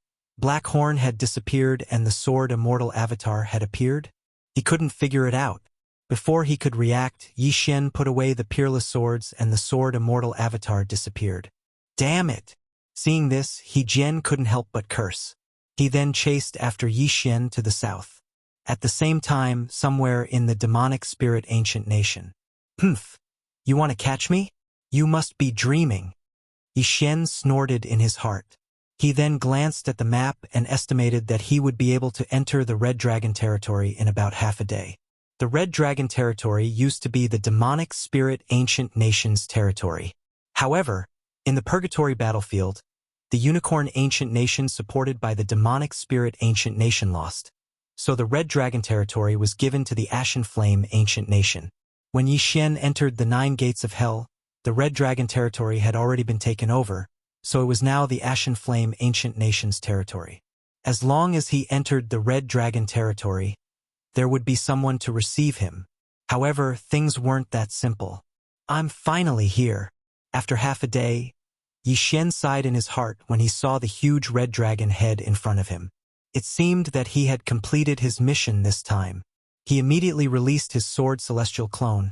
S1: Blackhorn had disappeared and the Sword Immortal Avatar had appeared? He couldn't figure it out. Before he could react, Yi Xian put away the peerless swords and the Sword Immortal Avatar disappeared. Damn it! Seeing this, He Jian couldn't help but curse. He then chased after Yi Xian to the south. At the same time, somewhere in the demonic spirit ancient nation. You want to catch me? You must be dreaming. Yi Xian snorted in his heart. He then glanced at the map and estimated that he would be able to enter the Red Dragon territory in about half a day. The Red Dragon territory used to be the demonic spirit ancient nation's territory. However, in the Purgatory battlefield, the Unicorn Ancient Nation supported by the Demonic Spirit Ancient Nation lost. So the Red Dragon territory was given to the Ashen Flame Ancient Nation. When Yi Xian entered the 9 Gates of Hell, the Red Dragon territory had already been taken over, so it was now the Ashen Flame Ancient Nation's territory. As long as he entered the Red Dragon territory, there would be someone to receive him. However, things weren't that simple. I'm finally here. After half a day, Yi Xian sighed in his heart when he saw the huge red dragon head in front of him. It seemed that he had completed his mission this time. He immediately released his sword celestial clone,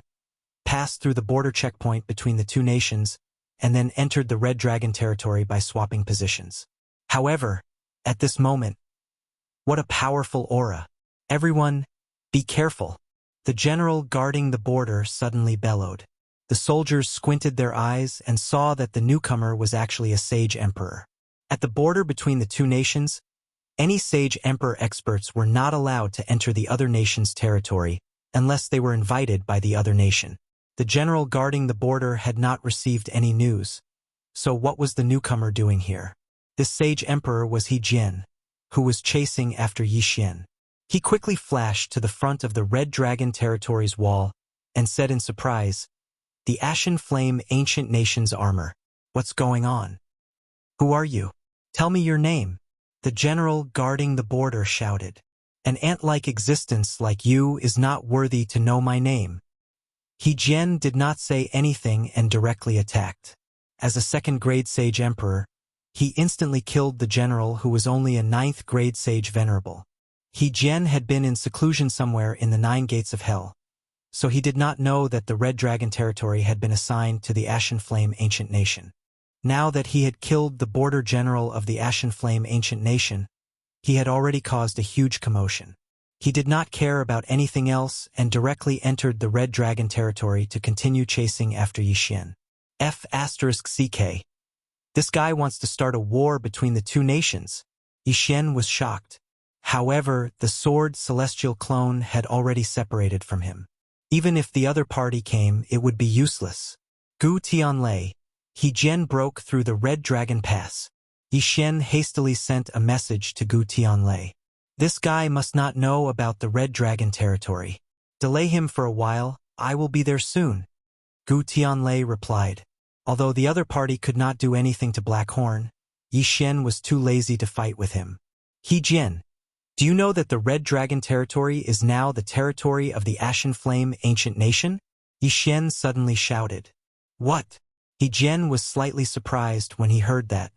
S1: passed through the border checkpoint between the two nations, and then entered the Red Dragon territory by swapping positions. However, at this moment, what a powerful aura. Everyone, be careful. The general guarding the border suddenly bellowed. The soldiers squinted their eyes and saw that the newcomer was actually a sage emperor. At the border between the two nations, any sage emperor experts were not allowed to enter the other nation's territory unless they were invited by the other nation. The general guarding the border had not received any news. So what was the newcomer doing here? This sage emperor was He Jian, who was chasing after Yi Xian. He quickly flashed to the front of the Red Dragon territory's wall and said in surprise, "The Ashen Flame Ancient Nation's armor. What's going on? Who are you? Tell me your name." The general guarding the border shouted. "An ant-like existence like you is not worthy to know my name." He Jian did not say anything and directly attacked. As a second-grade sage emperor, he instantly killed the general who was only a ninth-grade sage venerable. He Jian had been in seclusion somewhere in the 9 gates of hell, so he did not know that the Red Dragon territory had been assigned to the Ashen Flame Ancient Nation. Now that he had killed the border general of the Ashen Flame Ancient Nation, he had already caused a huge commotion. He did not care about anything else and directly entered the Red Dragon territory to continue chasing after Yi Xian. F***CK. This guy wants to start a war between the two nations. Yi Xian was shocked. However, the sword celestial clone had already separated from him. Even if the other party came, it would be useless. Gu Tianlei. He Jian broke through the Red Dragon Pass. Yi Xian hastily sent a message to Gu Tianlei. This guy must not know about the Red Dragon territory. Delay him for a while, I will be there soon. Gu Tianlei replied. Although the other party could not do anything to Blackhorn, Yi Xian was too lazy to fight with him. He Jian. Do you know that the Red Dragon territory is now the territory of the Ashen Flame Ancient Nation? Yi Xian suddenly shouted. What? He Jian was slightly surprised when he heard that.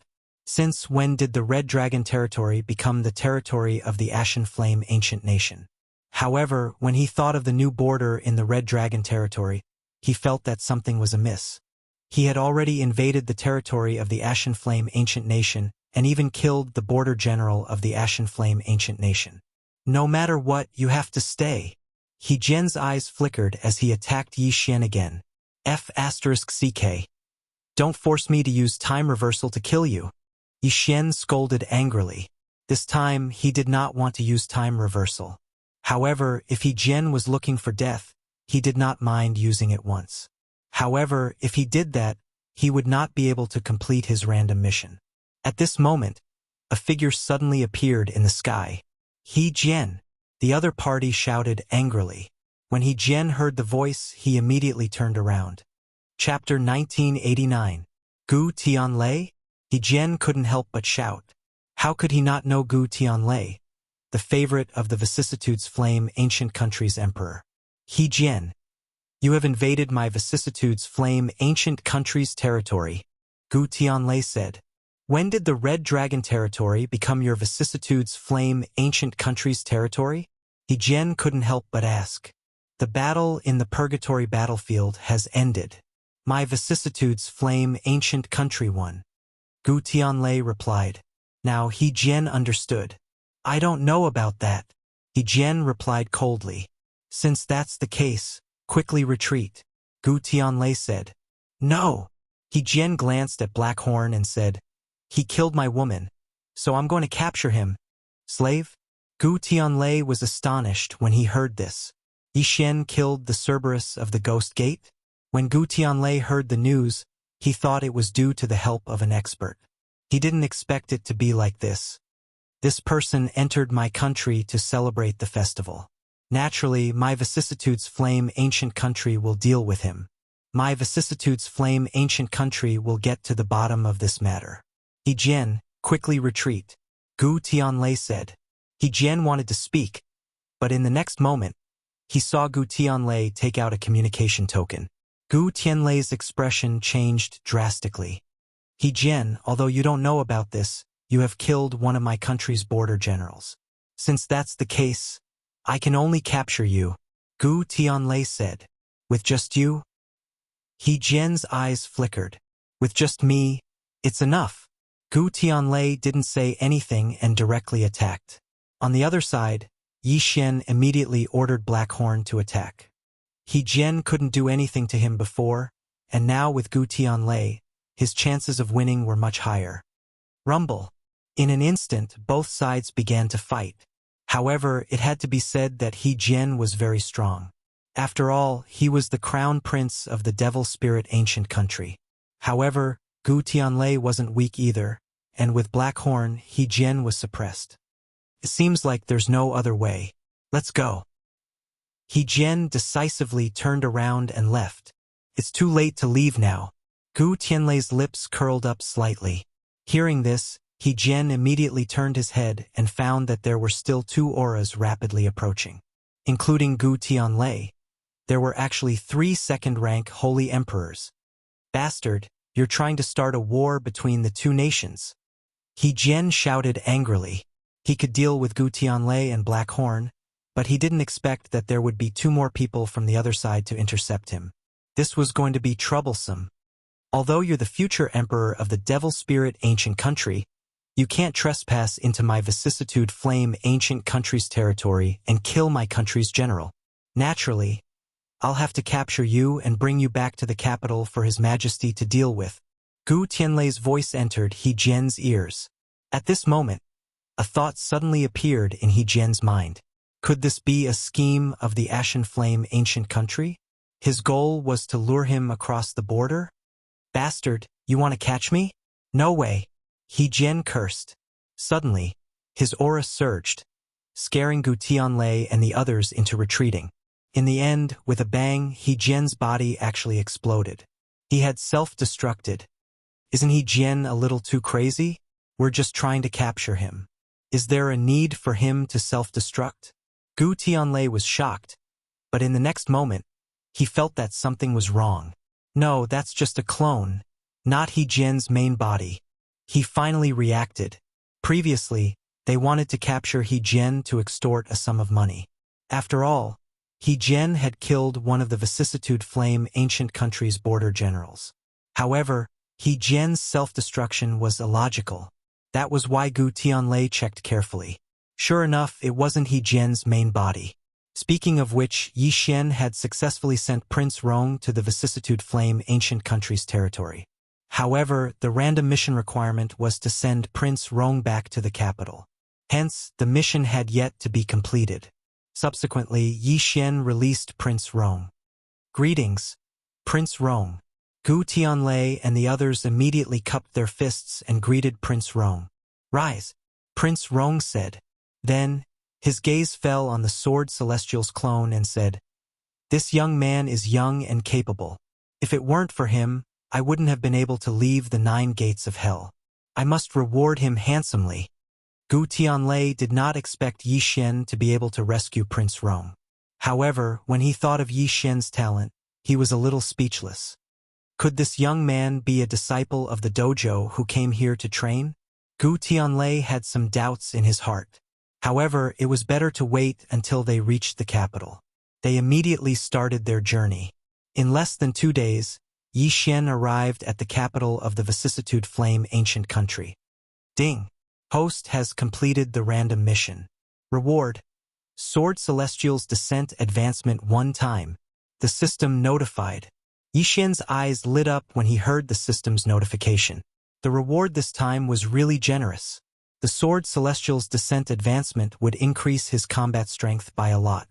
S1: Since when did the Red Dragon territory become the territory of the Ashen Flame Ancient Nation? However, when he thought of the new border in the Red Dragon territory, he felt that something was amiss. He had already invaded the territory of the Ashen Flame Ancient Nation and even killed the border general of the Ashen Flame Ancient Nation. No matter what, you have to stay. He Jian's eyes flickered as he attacked Yi Xian again. F***CK. Don't force me to use time reversal to kill you. Yi Xian scolded angrily. This time, he did not want to use time reversal. However, if He Jian was looking for death, he did not mind using it once. However, if he did that, he would not be able to complete his random mission. At this moment, a figure suddenly appeared in the sky. He Jian. The other party shouted angrily. When He Jian heard the voice, he immediately turned around. Chapter 1989. Gu Tianlei? He Jian couldn't help but shout. How could he not know Gu Tianlei, the favorite of the Vicissitudes Flame Ancient Country's emperor? He Jian. You have invaded my Vicissitudes Flame Ancient Country's territory, Gu Tianlei said. When did the Red Dragon territory become your Vicissitudes Flame Ancient Country's territory? He Jian couldn't help but ask. The battle in the Purgatory battlefield has ended. My Vicissitudes Flame Ancient Country won. Gu Tianlei replied. Now He Jian understood. I don't know about that. He Jian replied coldly. Since that's the case, quickly retreat. Gu Tianlei said. No. He Jian glanced at Blackhorn and said, he killed my woman, so I'm going to capture him. Slave? Gu Tianlei was astonished when he heard this. Yi Xian killed the Cerberus of the Ghost Gate? When Gu Tianlei heard the news, he thought it was due to the help of an expert. He didn't expect it to be like this. This person entered my country to celebrate the festival. Naturally, my Vicissitudes Flame Ancient Country will deal with him. My Vicissitudes Flame Ancient Country will get to the bottom of this matter. He Jian, quickly retreat. Gu Tianlei said. He Jian wanted to speak, but in the next moment, he saw Gu Tianlei take out a communication token. Gu Tianlei's expression changed drastically. He Jian, although you don't know about this, you have killed one of my country's border generals. Since that's the case, I can only capture you, Gu Tianlei said. With just you, He Jian's eyes flickered. With just me, it's enough. Gu Tianlei didn't say anything and directly attacked. On the other side, Yi Xian immediately ordered Blackhorn to attack. He Jian couldn't do anything to him before, and now with Gu Tianlei, his chances of winning were much higher. Rumble. In an instant, both sides began to fight. However, it had to be said that He Jian was very strong. After all, he was the crown prince of the devil spirit ancient country. However, Gu Tianlei wasn't weak either, and with Blackhorn, He Jian was suppressed. It seems like there's no other way. Let's go. He Jian decisively turned around and left. It's too late to leave now. Gu Tianlei's lips curled up slightly. Hearing this, He Jian immediately turned his head and found that there were still two auras rapidly approaching. Including Gu Tianlei, there were actually 3 second-rank holy emperors. Bastard, you're trying to start a war between the two nations. He Jian shouted angrily. He could deal with Gu Tianlei and Blackhorn, but he didn't expect that there would be 2 more people from the other side to intercept him. This was going to be troublesome. Although you're the future emperor of the devil spirit ancient country, you can't trespass into my vicissitude flame ancient country's territory and kill my country's general. Naturally, I'll have to capture you and bring you back to the capital for His Majesty to deal with. Gu Tianlei's voice entered He Jian's ears. At this moment, a thought suddenly appeared in He Jian's mind. Could this be a scheme of the Ashen Flame ancient country? His goal was to lure him across the border? Bastard, you want to catch me? No way. He Jian cursed. Suddenly, his aura surged, scaring Gu Tianlei and the others into retreating. In the end, with a bang, He Jian's body actually exploded. He had self-destructed. Isn't He Jian a little too crazy? We're just trying to capture him. Is there a need for him to self-destruct? Gu Tianlei was shocked, but in the next moment, he felt that something was wrong. No, that's just a clone, not He Jian's main body. He finally reacted. Previously, they wanted to capture He Jian to extort a sum of money. After all, He Jian had killed one of the vicissitude flame ancient country's border generals. However, He Jian's self-destruction was illogical. That was why Gu Tianlei checked carefully. Sure enough, it wasn't He Jian's main body. Speaking of which, Yi Xian had successfully sent Prince Rong to the vicissitude flame ancient country's territory. However, the random mission requirement was to send Prince Rong back to the capital. Hence, the mission had yet to be completed. Subsequently, Yi Xian released Prince Rong. Greetings, Prince Rong. Gu Tianlei and the others immediately cupped their fists and greeted Prince Rong. Rise, Prince Rong said. Then, his gaze fell on the Sword Celestial's clone and said, "This young man is young and capable. If it weren't for him, I wouldn't have been able to leave the 9 gates of hell. I must reward him handsomely." Gu Tianlei did not expect Yi Xian to be able to rescue Prince Rong. However, when he thought of Yi Xian's talent, he was a little speechless. Could this young man be a disciple of the dojo who came here to train? Gu Tianlei had some doubts in his heart. However, it was better to wait until they reached the capital. They immediately started their journey. In less than 2 days, Yi Xian arrived at the capital of the vicissitude flame ancient country. Ding! Host has completed the random mission. Reward: Sword Celestial's descent advancement 1 time. The system notified. Yi Xian's eyes lit up when he heard the system's notification. The reward this time was really generous. The Sword Celestial's descent advancement would increase his combat strength by a lot.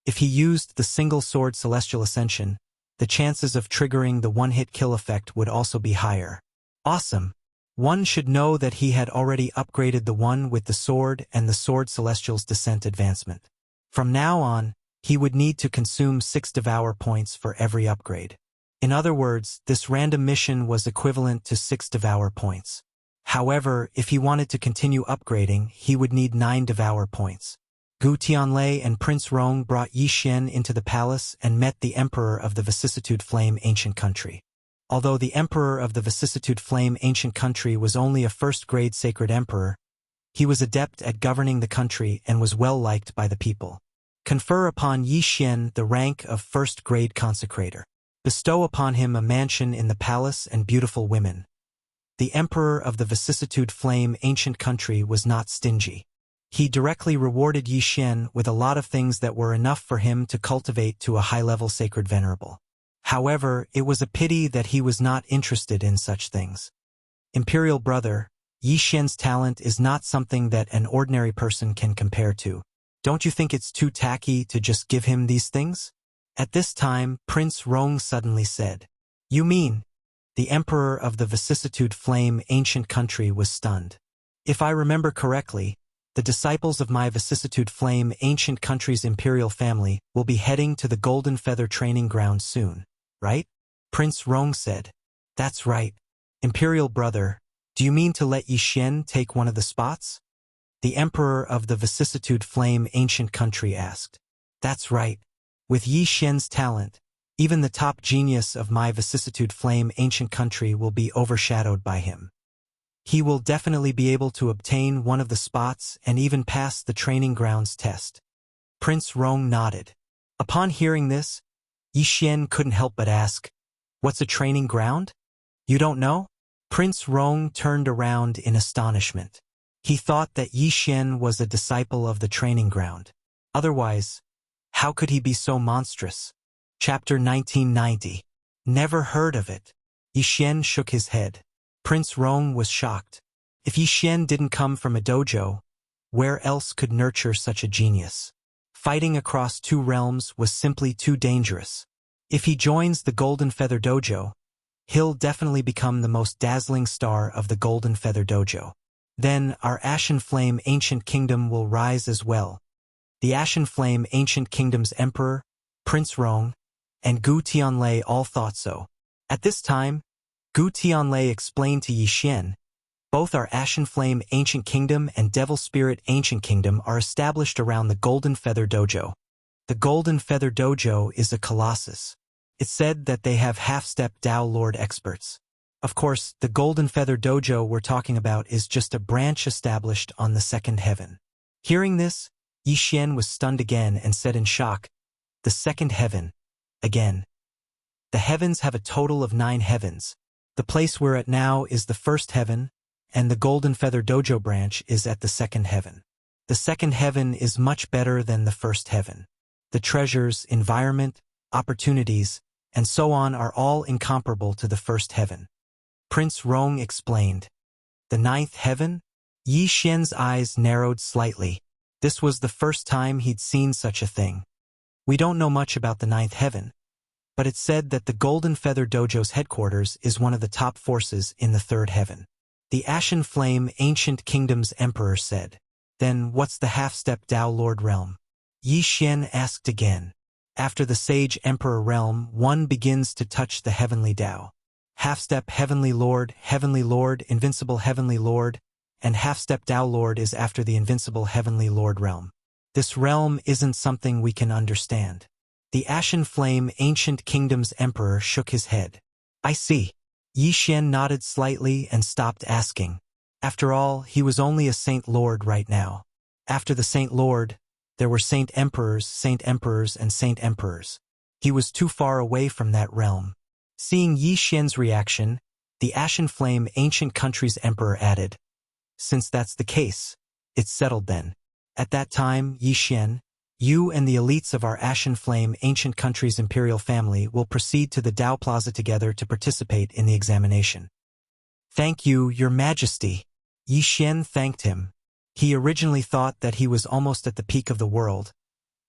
S1: If he used the single Sword Celestial Ascension, the chances of triggering the one-hit kill effect would also be higher. Awesome! One should know that he had already upgraded the one with the sword and the Sword Celestial's descent advancement. From now on, he would need to consume 6 Devour points for every upgrade. In other words, this random mission was equivalent to 6 Devour points. However, if he wanted to continue upgrading, he would need 9 Devour points. Gu Tianlei and Prince Rong brought Yi Xian into the palace and met the Emperor of the vicissitude flame ancient country. Although the Emperor of the vicissitude flame ancient country was only a first-grade sacred emperor, he was adept at governing the country and was well liked by the people. Confer upon Yi Xian the rank of first-grade consecrator. Bestow upon him a mansion in the palace and beautiful women. The emperor of the vicissitude flame ancient country was not stingy. He directly rewarded Yi Xian with a lot of things that were enough for him to cultivate to a high-level sacred venerable. However, it was a pity that he was not interested in such things. Imperial brother, Yi Xian's talent is not something that an ordinary person can compare to. Don't you think it's too tacky to just give him these things? At this time, Prince Rong suddenly said, "You mean?" The emperor of the vicissitude flame ancient country was stunned. "If I remember correctly, the disciples of my vicissitude flame ancient country's imperial family will be heading to the Golden Feather training ground soon, right?" Prince Rong said, "That's right. Imperial brother, do you mean to let Yi Xian take one of the spots?" The emperor of the vicissitude flame ancient country asked. "That's right. With Yi Xian's talent, even the top genius of my vicissitude flame ancient country will be overshadowed by him. He will definitely be able to obtain one of the spots and even pass the training grounds test." Prince Rong nodded. Upon hearing this, Yi Xian couldn't help but ask, "What's a training ground? You don't know?" Prince Rong turned around in astonishment. He thought that Yi Xian was a disciple of the training ground. Otherwise, how could he be so monstrous? Chapter 1990. Never heard of it. Yi Xian shook his head. Prince Rong was shocked. If Yi Xian didn't come from a dojo, where else could nurture such a genius? Fighting across two realms was simply too dangerous. If he joins the Golden Feather Dojo, he'll definitely become the most dazzling star of the Golden Feather Dojo. Then our Ashen Flame Ancient Kingdom will rise as well. The Ashen Flame Ancient Kingdom's emperor, Prince Rong, and Gu Tianlei all thought so. At this time, Gu Tianlei explained to Yi Xian, "Both our Ashen Flame Ancient Kingdom and Devil Spirit Ancient Kingdom are established around the Golden Feather Dojo. The Golden Feather Dojo is a colossus. It's said that they have half-step Dao Lord experts. Of course, the Golden Feather Dojo we're talking about is just a branch established on the second heaven." Hearing this, Yi Xian was stunned again and said in shock, "The second heaven, again. The heavens have a total of 9 heavens. The place we're at now is the first heaven, and the Golden Feather Dojo branch is at the second heaven. The second heaven is much better than the first heaven. The treasures, environment, opportunities, and so on are all incomparable to the first heaven." Prince Rong explained. "The 9th heaven?" Yi Xian's eyes narrowed slightly. This was the first time he'd seen such a thing. "We don't know much about the 9th heaven, but it's said that the Golden Feather Dojo's headquarters is one of the top forces in the 3rd heaven." The Ashen Flame Ancient Kingdom's emperor said. "Then what's the half-step Dao Lord realm?" Yi Xian asked again. "After the Sage Emperor realm, one begins to touch the Heavenly Dao. Half-step Heavenly Lord, Invincible Heavenly Lord, and half-step Dao Lord is after the Invincible Heavenly Lord realm. This realm isn't something we can understand." The Ashen Flame Ancient Kingdom's emperor shook his head. "I see." Yi Xian nodded slightly and stopped asking. After all, he was only a Saint Lord right now. After the Saint Lord, there were Saint Emperors, and Saint Emperors. He was too far away from that realm. Seeing Yi Xian's reaction, the Ashen Flame Ancient Country's emperor added, "Since that's the case, it's settled then. At that time, Yi Xian, you and the elites of our Ashen Flame Ancient Country's imperial family will proceed to the Dao Plaza together to participate in the examination." "Thank you, Your Majesty." Yi Xian thanked him. He originally thought that he was almost at the peak of the world,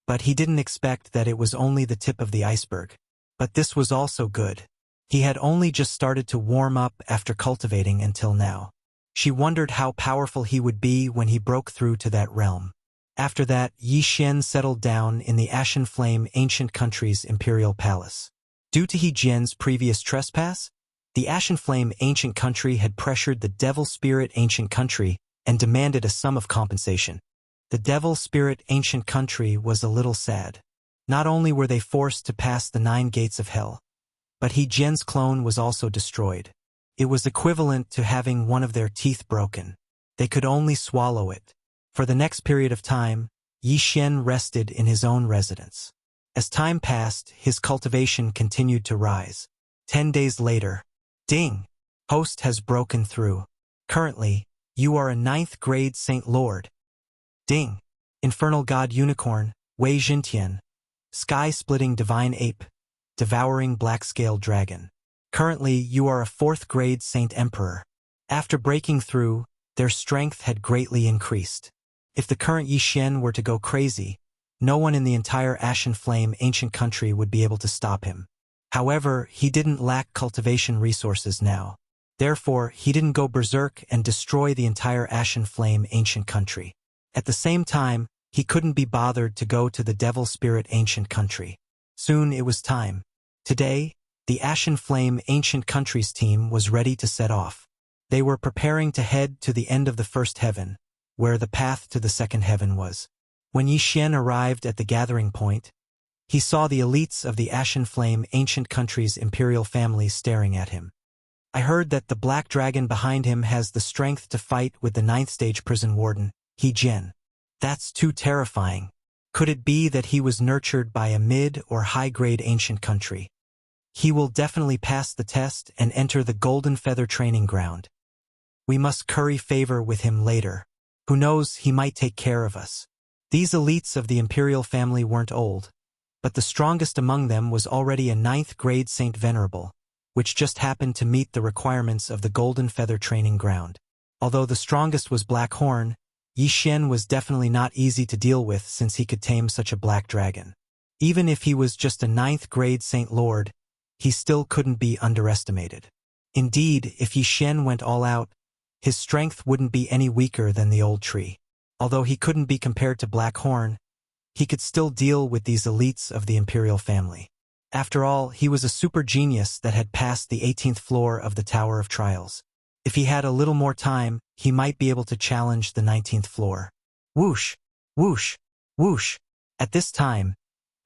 S1: but he didn't expect that it was only the tip of the iceberg. But this was also good. He had only just started to warm up after cultivating until now. She wondered how powerful he would be when he broke through to that realm. After that, Yi Xian settled down in the Ashen Flame Ancient Country's imperial palace. Due to He Jian's previous trespass, the Ashen Flame Ancient Country had pressured the Devil Spirit Ancient Country and demanded a sum of compensation. The Devil Spirit Ancient Country was a little sad. Not only were they forced to pass the 9 gates of hell, but He Jian's clone was also destroyed. It was equivalent to having one of their teeth broken. They could only swallow it. For the next period of time, Yi Xian rested in his own residence. As time passed, his cultivation continued to rise. 10 days later. Ding! Host has broken through. Currently, you are a 9th grade Saint Lord. Ding! Infernal God Unicorn, Wei Jintian. Sky-splitting Divine Ape. Devouring Black-scaled Dragon. Currently, you are a 4th grade Saint Emperor. After breaking through, their strength had greatly increased. If the current Yixuan were to go crazy, no one in the entire Ashen Flame ancient country would be able to stop him. However, he didn't lack cultivation resources now. Therefore, he didn't go berserk and destroy the entire Ashen Flame ancient country. At the same time, he couldn't be bothered to go to the Devil Spirit ancient country. Soon it was time. Today, the Ashen Flame ancient country's team was ready to set off. They were preparing to head to the end of the first heaven, where the path to the second heaven was. When Yixuan arrived at the gathering point, he saw the elites of the Ashen Flame ancient country's imperial family staring at him. I heard that the black dragon behind him has the strength to fight with the 9th stage prison warden, He Jian. That's too terrifying. Could it be that he was nurtured by a mid or high-grade ancient country? He will definitely pass the test and enter the Golden Feather training ground. We must curry favor with him later. Who knows, he might take care of us. These elites of the imperial family weren't old, but the strongest among them was already a 9th grade Saint Venerable, which just happened to meet the requirements of the Golden Feather training ground. Although the strongest was Black Horn, Yixuan was definitely not easy to deal with since he could tame such a black dragon. Even if he was just a 9th grade Saint Lord, he still couldn't be underestimated. Indeed, if Yixuan went all out, his strength wouldn't be any weaker than the old tree. Although he couldn't be compared to Black Horn, he could still deal with these elites of the imperial family. After all, he was a super genius that had passed the 18th floor of the Tower of Trials. If he had a little more time, he might be able to challenge the 19th floor. Whoosh! Whoosh! Whoosh! At this time,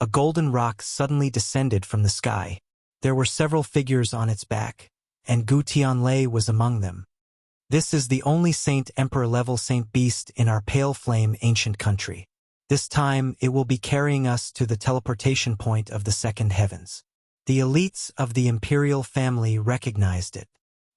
S1: a golden rock suddenly descended from the sky. There were several figures on its back, and Gu Tianlei was among them. This is the only Saint Emperor level Saint Beast in our Pale Flame ancient country. This time, it will be carrying us to the teleportation point of the second heavens. The elites of the imperial family recognized it.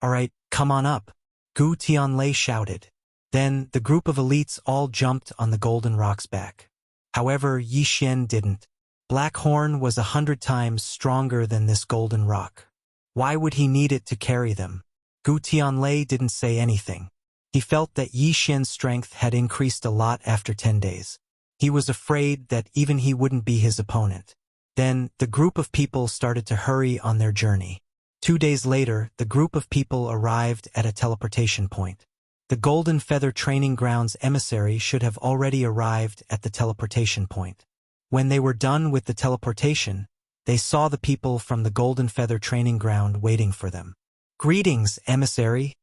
S1: All right, come on up, Gu Tianlei shouted. Then, the group of elites all jumped on the golden rock's back. However, Yixuan didn't. Black Horn was 100 times stronger than this golden rock. Why would he need it to carry them? Gu Tianlei didn't say anything. He felt that Yixuan's strength had increased a lot after 10 days. He was afraid that even he wouldn't be his opponent. Then, the group of people started to hurry on their journey. 2 days later, the group of people arrived at a teleportation point. The Golden Feather Training Ground's emissary should have already arrived at the teleportation point. When they were done with the teleportation, they saw the people from the Golden Feather Training Ground waiting for them. Greetings, emissary.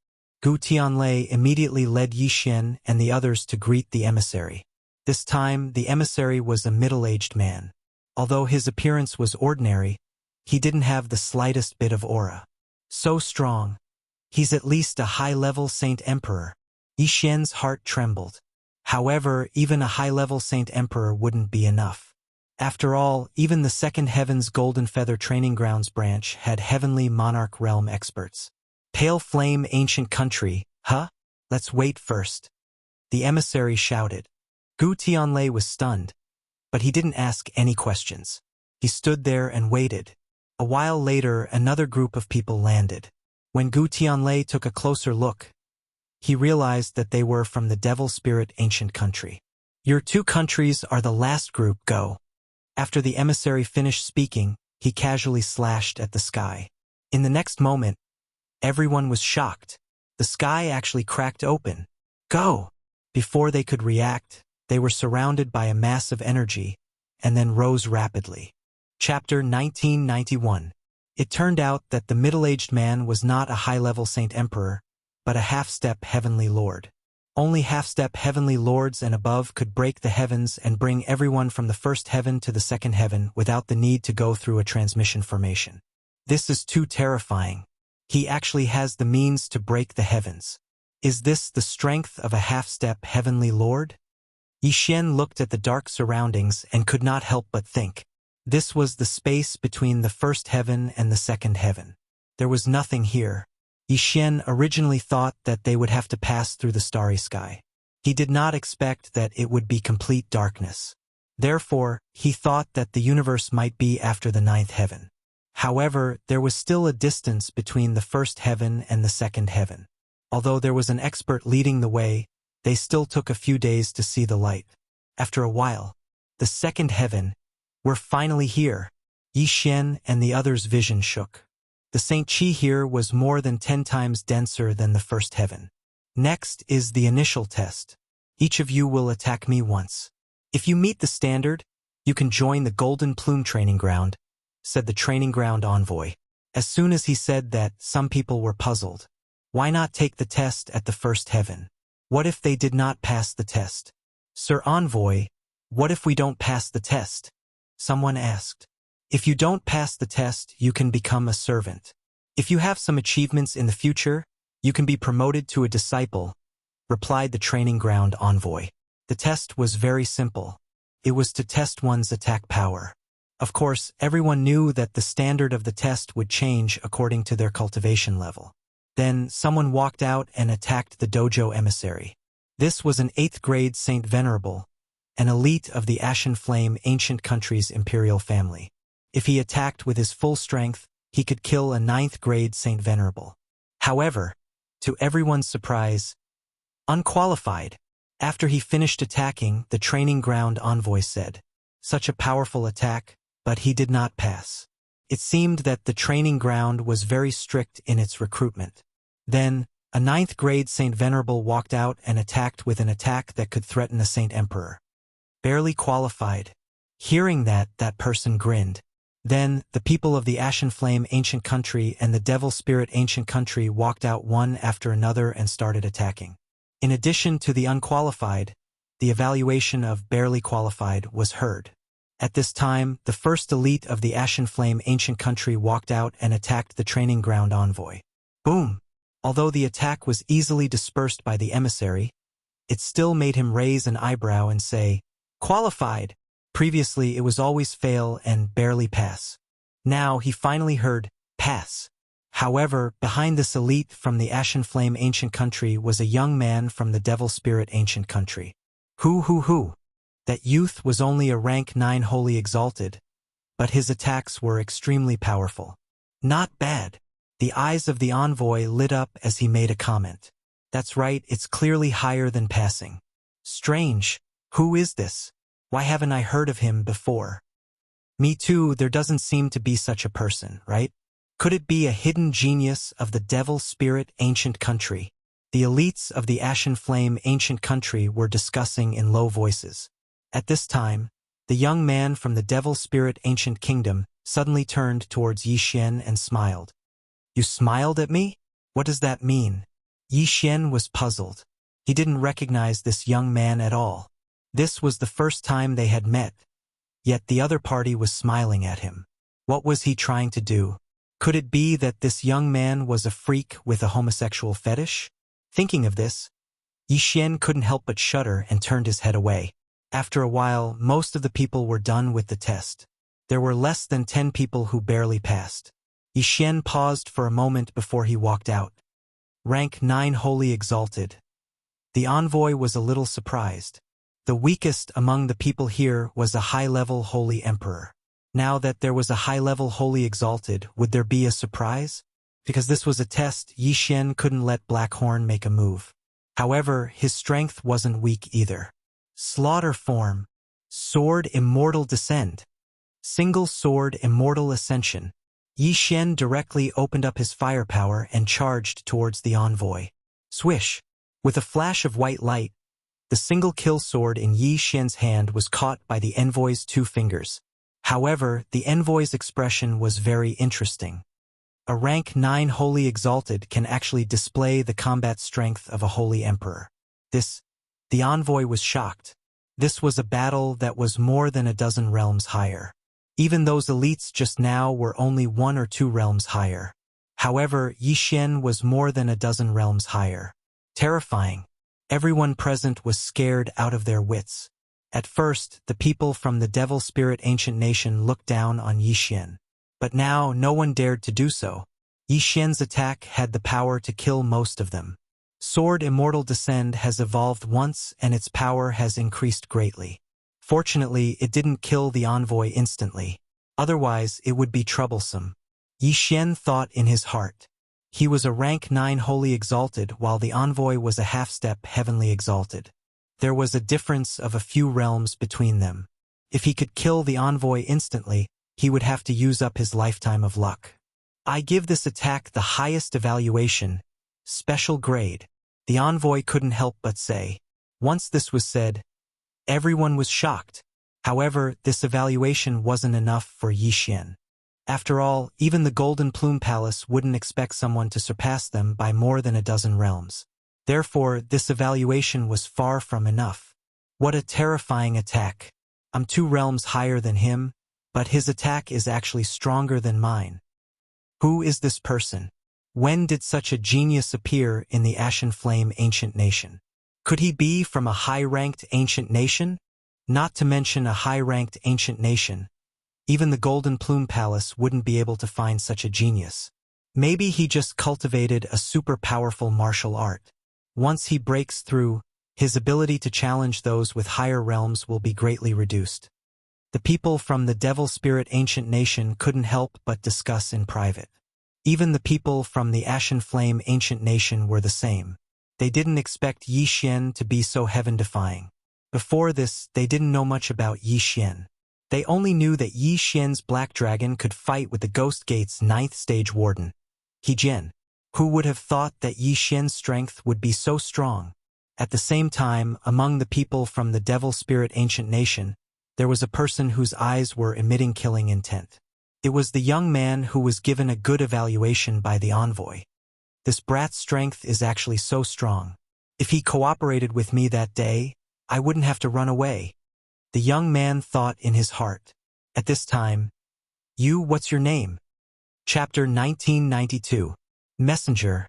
S1: Gu Tianlei immediately led Yixuan and the others to greet the emissary. This time, the emissary was a middle-aged man. Although his appearance was ordinary, he didn't have the slightest bit of aura. So strong. He's at least a high-level Saint Emperor. Yixuan's heart trembled. However, even a high-level Saint Emperor wouldn't be enough. After all, even the Second Heaven's Golden Feather Training Grounds branch had Heavenly Monarch Realm experts. Pale Flame Ancient Country, huh? Let's wait first. The emissary shouted. Gu Tianlei was stunned, but he didn't ask any questions. He stood there and waited. A while later, another group of people landed. When Gu Tianlei took a closer look, he realized that they were from the Devil Spirit Ancient Country. Your 2 countries are the last group, go. After the emissary finished speaking, he casually slashed at the sky. In the next moment, everyone was shocked. The sky actually cracked open. Go! Before they could react, they were surrounded by a mass of energy, and then rose rapidly. Chapter 1991. It turned out that the middle-aged man was not a high-level Saint Emperor, but a half-step Heavenly Lord. Only half-step Heavenly Lords and above could break the heavens and bring everyone from the first heaven to the second heaven without the need to go through a transmission formation. This is too terrifying. He actually has the means to break the heavens. Is this the strength of a half-step Heavenly Lord? Yixuan looked at the dark surroundings and could not help but think. This was the space between the first heaven and the second heaven. There was nothing here. Yi Xian originally thought that they would have to pass through the starry sky. He did not expect that it would be complete darkness. Therefore, he thought that the universe might be after the ninth heaven. However, there was still a distance between the first heaven and the second heaven. Although there was an expert leading the way, they still took a few days to see the light. After a while, the second heaven, we're finally here. Yi Xian and the others' vision shook. The Saint Chi here was more than 10 times denser than the first heaven. Next is the initial test. Each of you will attack me once. If you meet the standard, you can join the Golden Plume Training Ground, said the training ground envoy. As soon as he said that, some people were puzzled. Why not take the test at the first heaven? What if they did not pass the test? Sir Envoy, what if we don't pass the test? Someone asked. If you don't pass the test, you can become a servant. If you have some achievements in the future, you can be promoted to a disciple, replied the training ground envoy. The test was very simple. It was to test one's attack power. Of course, everyone knew that the standard of the test would change according to their cultivation level. Then, someone walked out and attacked the dojo emissary. This was an 8th grade Saint Venerable, an elite of the Ashen Flame ancient country's imperial family. If he attacked with his full strength, he could kill a 9th grade Saint Venerable. However, to everyone's surprise, unqualified. After he finished attacking, the training ground envoy said, "Such a powerful attack, but he did not pass." It seemed that the training ground was very strict in its recruitment. Then, a 9th grade Saint Venerable walked out and attacked with an attack that could threaten a Saint Emperor. Barely qualified. Hearing that, that person grinned. Then, the people of the Ashen Flame ancient country and the Devil Spirit ancient country walked out one after another and started attacking. In addition to the unqualified, the evaluation of barely qualified was heard. At this time, the first elite of the Ashen Flame ancient country walked out and attacked the training ground envoy. Boom! Although the attack was easily dispersed by the emissary, it still made him raise an eyebrow and say, "Qualified!" Previously, it was always fail and barely pass. Now, he finally heard, "Pass." However, behind this elite from the Ashen Flame ancient country was a young man from the Devil Spirit ancient country. Who? That youth was only a rank 9 holy exalted, but his attacks were extremely powerful. Not bad. The eyes of the envoy lit up as he made a comment. That's right, it's clearly higher than passing. Strange. Who is this? Why haven't I heard of him before? Me too, there doesn't seem to be such a person, right? Could it be a hidden genius of the Devil Spirit ancient country? The elites of the Ashen Flame ancient country were discussing in low voices. At this time, the young man from the Devil Spirit ancient kingdom suddenly turned towards Yi Xian and smiled. "You smiled at me? What does that mean?" Yi Xian was puzzled. He didn't recognize this young man at all. This was the first time they had met, yet the other party was smiling at him. What was he trying to do? Could it be that this young man was a freak with a homosexual fetish? Thinking of this, Yi Xian couldn't help but shudder and turned his head away. After a while, most of the people were done with the test. There were less than 10 people who barely passed. Yi Xian paused for a moment before he walked out. Rank 9 Holy Exalted. The envoy was a little surprised. The weakest among the people here was a high-level Holy Emperor. Now that there was a high-level Holy Exalted, would there be a surprise? Because this was a test, Yi Xian couldn't let Blackhorn make a move. However, his strength wasn't weak either. Slaughter form. Sword Immortal Descend. Single Sword Immortal Ascension. Yi Xian directly opened up his firepower and charged towards the envoy. Swish! With a flash of white light, the single kill sword in Yi Xian's hand was caught by the envoy's 2 fingers. However, the envoy's expression was very interesting. A rank 9 Holy Exalted can actually display the combat strength of a Holy Emperor. The envoy was shocked. This was a battle that was more than a dozen realms higher. Even those elites just now were only 1 or 2 realms higher. However, Yi Xian was more than a dozen realms higher. Terrifying. Everyone present was scared out of their wits. At first, the people from the Devil Spirit Ancient Nation looked down on Yi Xian. But now no one dared to do so. Yi Xian's attack had the power to kill most of them. Sword Immortal Descend has evolved once and its power has increased greatly. Fortunately, it didn't kill the envoy instantly. Otherwise, it would be troublesome. Yi Xian thought in his heart. He was a rank 9 Holy Exalted while the envoy was a half-step Heavenly Exalted. There was a difference of a few realms between them. If he could kill the envoy instantly, he would have to use up his lifetime of luck. I give this attack the highest evaluation, special grade. The envoy couldn't help but say. Once this was said, everyone was shocked. However, this evaluation wasn't enough for Yi Xian. After all, even the Golden Plume Palace wouldn't expect someone to surpass them by more than a dozen realms. Therefore, this evaluation was far from enough. What a terrifying attack. I'm 2 realms higher than him, but his attack is actually stronger than mine. Who is this person? When did such a genius appear in the Ashen Flame Ancient Nation? Could he be from a high-ranked ancient nation? Not to mention a high-ranked ancient nation. Even the Golden Plume Palace wouldn't be able to find such a genius. Maybe he just cultivated a super-powerful martial art. Once he breaks through, his ability to challenge those with higher realms will be greatly reduced. The people from the Devil Spirit Ancient Nation couldn't help but discuss in private. Even the people from the Ashen Flame Ancient Nation were the same. They didn't expect Yi Xian to be so heaven-defying. Before this, they didn't know much about Yi Xian. They only knew that Yi Xian's Black Dragon could fight with the Ghost Gate's 9th stage warden, He Jian. Who would have thought that Yi Xian's strength would be so strong? At the same time, among the people from the Devil Spirit Ancient Nation, there was a person whose eyes were emitting killing intent. It was the young man who was given a good evaluation by the envoy. This brat's strength is actually so strong. If he cooperated with me that day, I wouldn't have to run away. The young man thought in his heart. At this time, what's your name? Chapter 1992. Messenger.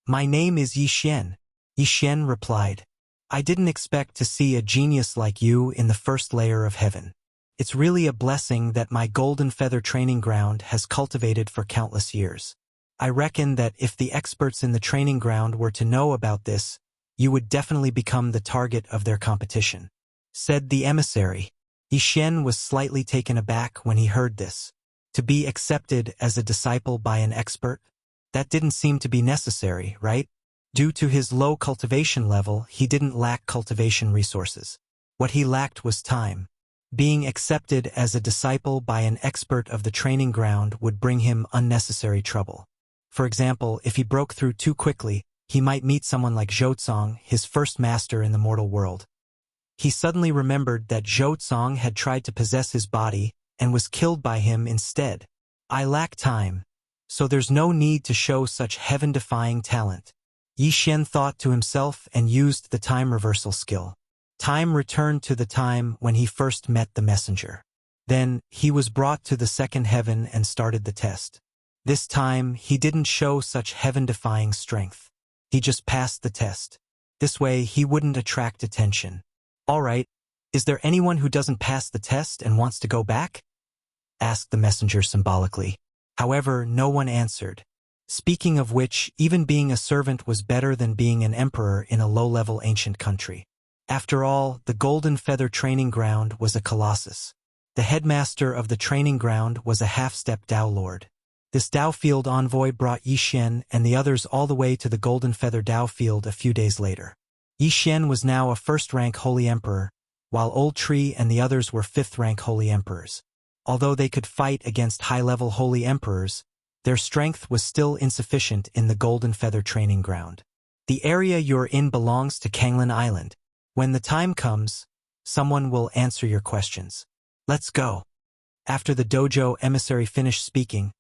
S1: My name is Yi Xian. Yi Xian replied. I didn't expect to see a genius like you in the first layer of heaven. It's really a blessing that my golden feather training ground has cultivated for countless years. I reckon that if the experts in the training ground were to know about this, you would definitely become the target of their competition, said the emissary. Yi Xian was slightly taken aback when he heard this. To be accepted as a disciple by an expert? That didn't seem to be necessary, right? Due to his low cultivation level, he didn't lack cultivation resources. What he lacked was time. Being accepted as a disciple by an expert of the training ground would bring him unnecessary trouble. For example, if he broke through too quickly, he might meet someone like Zhou, his first master in the mortal world. He suddenly remembered that Zhou had tried to possess his body and was killed by him instead. I lack time, so there's no need to show such heaven-defying talent. Yi Xian thought to himself and used the time reversal skill. Time returned to the time when he first met the messenger. Then, he was brought to the second heaven and started the test. This time, he didn't show such heaven-defying strength. He just passed the test. This way, he wouldn't attract attention. Alright, is there anyone who doesn't pass the test and wants to go back? Asked the messenger symbolically. However, no one answered. Speaking of which, even being a servant was better than being an emperor in a low-level ancient country. After all, the Golden Feather Training Ground was a colossus. The headmaster of the training ground was a half-step Dao Lord. This Dao Field envoy brought Yi Xian and the others all the way to the Golden Feather Dao Field a few days later. Yi Xian was now a first-rank Holy Emperor, while Old Tree and the others were fifth-rank Holy Emperors. Although they could fight against high-level Holy Emperors, their strength was still insufficient in the Golden Feather Training Ground. The area you're in belongs to Kanglin Island. When the time comes, someone will answer your questions. Let's go. After the dojo emissary finished speaking,